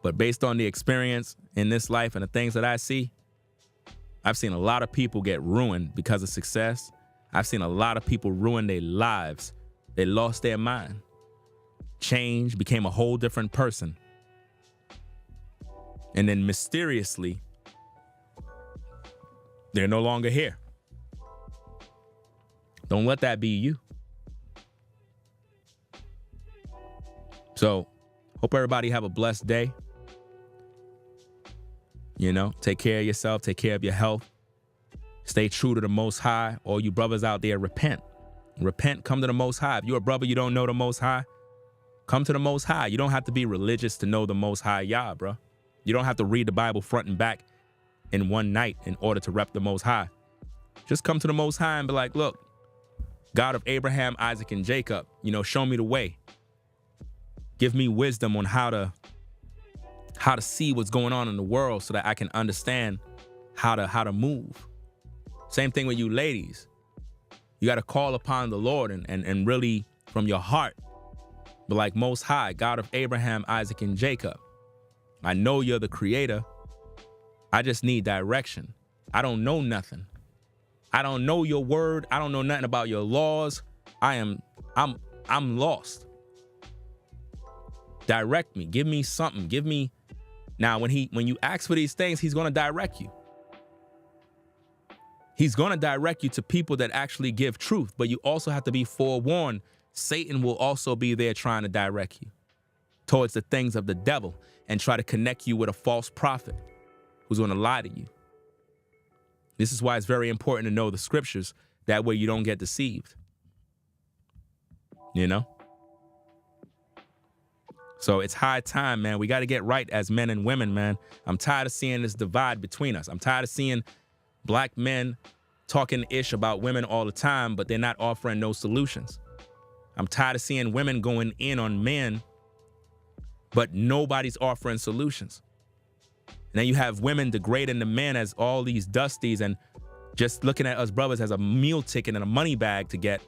But based on the experience in this life and the things that I see, I've seen a lot of people get ruined because of success. I've seen a lot of people ruin their lives. They lost their mind, changed, became a whole different person. And then mysteriously, they're no longer here. Don't let that be you. So, hope everybody have a blessed day. You know, take care of yourself, take care of your health. Stay true to the Most High. All you brothers out there, repent. Repent, come to the Most High. If you're a brother, you don't know the Most High, come to the Most High. You don't have to be religious to know the Most High Yah, bro. You don't have to read the Bible front and back in one night in order to rep the Most High. Just come to the Most High and be like, look, God of Abraham, Isaac, and Jacob, you know, show me the way. Give me wisdom on how to see what's going on in the world so that I can understand how to move. Same thing with you ladies. You got to call upon the Lord and really from your heart, but like, Most High, God of Abraham, Isaac, and Jacob, I know you're the creator. I just need direction. I don't know nothing. I don't know your word. I don't know nothing about your laws. I'm lost. Direct me. Give me something. Give me. Now, when you ask for these things, he's going to direct you. He's going to direct you to people that actually give truth, but you also have to be forewarned. Satan will also be there trying to direct you towards the things of the devil and try to connect you with a false prophet who's going to lie to you. This is why it's very important to know the scriptures. That way you don't get deceived. You know? So it's high time, man. We got to get right as men and women, man. I'm tired of seeing this divide between us. I'm tired of seeing black men talking ish about women all the time, but they're not offering no solutions. I'm tired of seeing women going in on men, but nobody's offering solutions. And then you have women degrading the men as all these dusties and just looking at us brothers as a meal ticket and a money bag to get,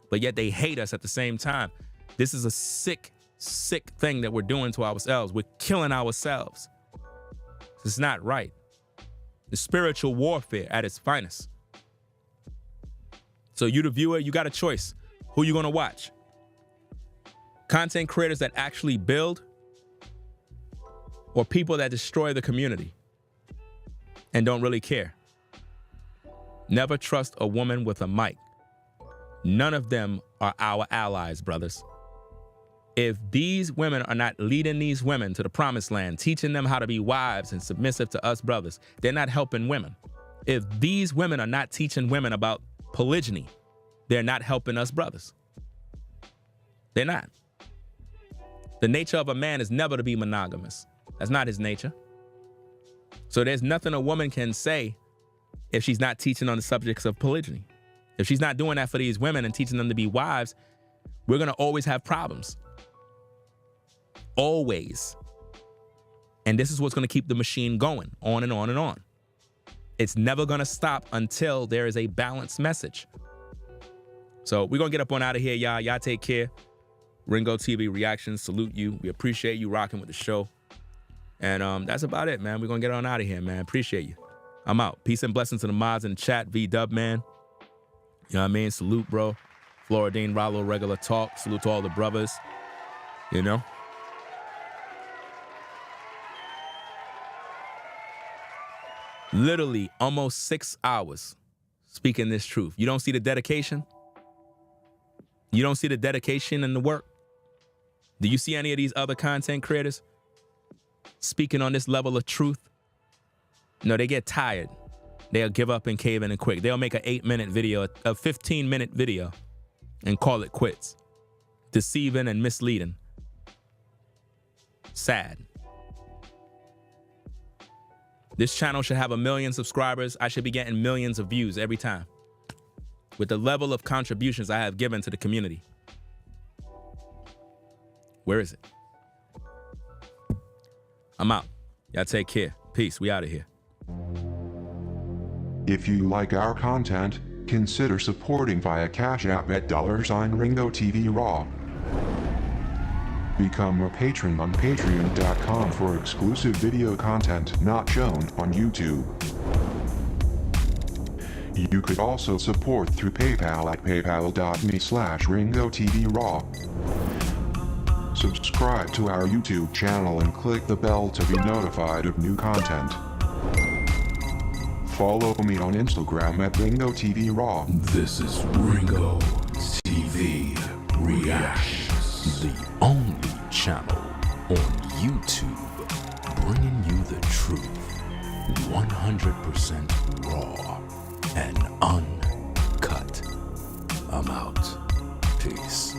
but yet they hate us at the same time. This is a sick thing that we're doing to ourselves. We're killing ourselves. It's not right. The spiritual warfare at its finest. So you, the viewer, you got a choice. Who you gonna watch? Content creators that actually build, or people that destroy the community and don't really care? Never trust a woman with a mic. None of them are our allies, brothers. If these women are not leading these women to the promised land, teaching them how to be wives and submissive to us brothers, they're not helping women. If these women are not teaching women about polygyny, they're not helping us brothers. They're not. The nature of a man is never to be monogamous. That's not his nature. So there's nothing a woman can say if she's not teaching on the subjects of polygyny. If she's not doing that for these women and teaching them to be wives, we're going to always have problems. Always. And this is what's going to keep the machine going on and on and on. It's never going to stop until there is a balanced message. So we're going to get up on out of here, y'all. Y'all take care. Ringo TV Reactions, salute you. We appreciate you rocking with the show. And that's about it, man. We're going to get on out of here, man. Appreciate you. I'm out. Peace and blessings to the mods in the chat. V-Dub, man. You know what I mean? Salute, bro. Floridine, Rollo, Regular Talk. Salute to all the brothers. You know? Literally almost 6 hours speaking this truth. You don't see the dedication? You don't see the dedication in the work? Do you see any of these other content creators speaking on this level of truth? No, they get tired. They'll give up and cave in and quick. They'll make an 8-minute video, a 15-minute video, and call it quits. Deceiving and misleading. Sad. This channel should have 1 million subscribers. I should be getting millions of views every time with the level of contributions I have given to the community. Where is it? I'm out. Y'all take care. Peace. We out of here. If you like our content, consider supporting via Cash App at $Ringo TV Raw. Become a patron on patreon.com for exclusive video content not shown on YouTube. You could also support through PayPal at paypal.me/Ringo TV Raw. Subscribe to our YouTube channel and click the bell to be notified of new content. Follow me on Instagram at Ringo TV Raw. This is Ringo TV Reactions, the only channel on YouTube bringing you the truth. 100% raw and uncut. I'm out. Peace.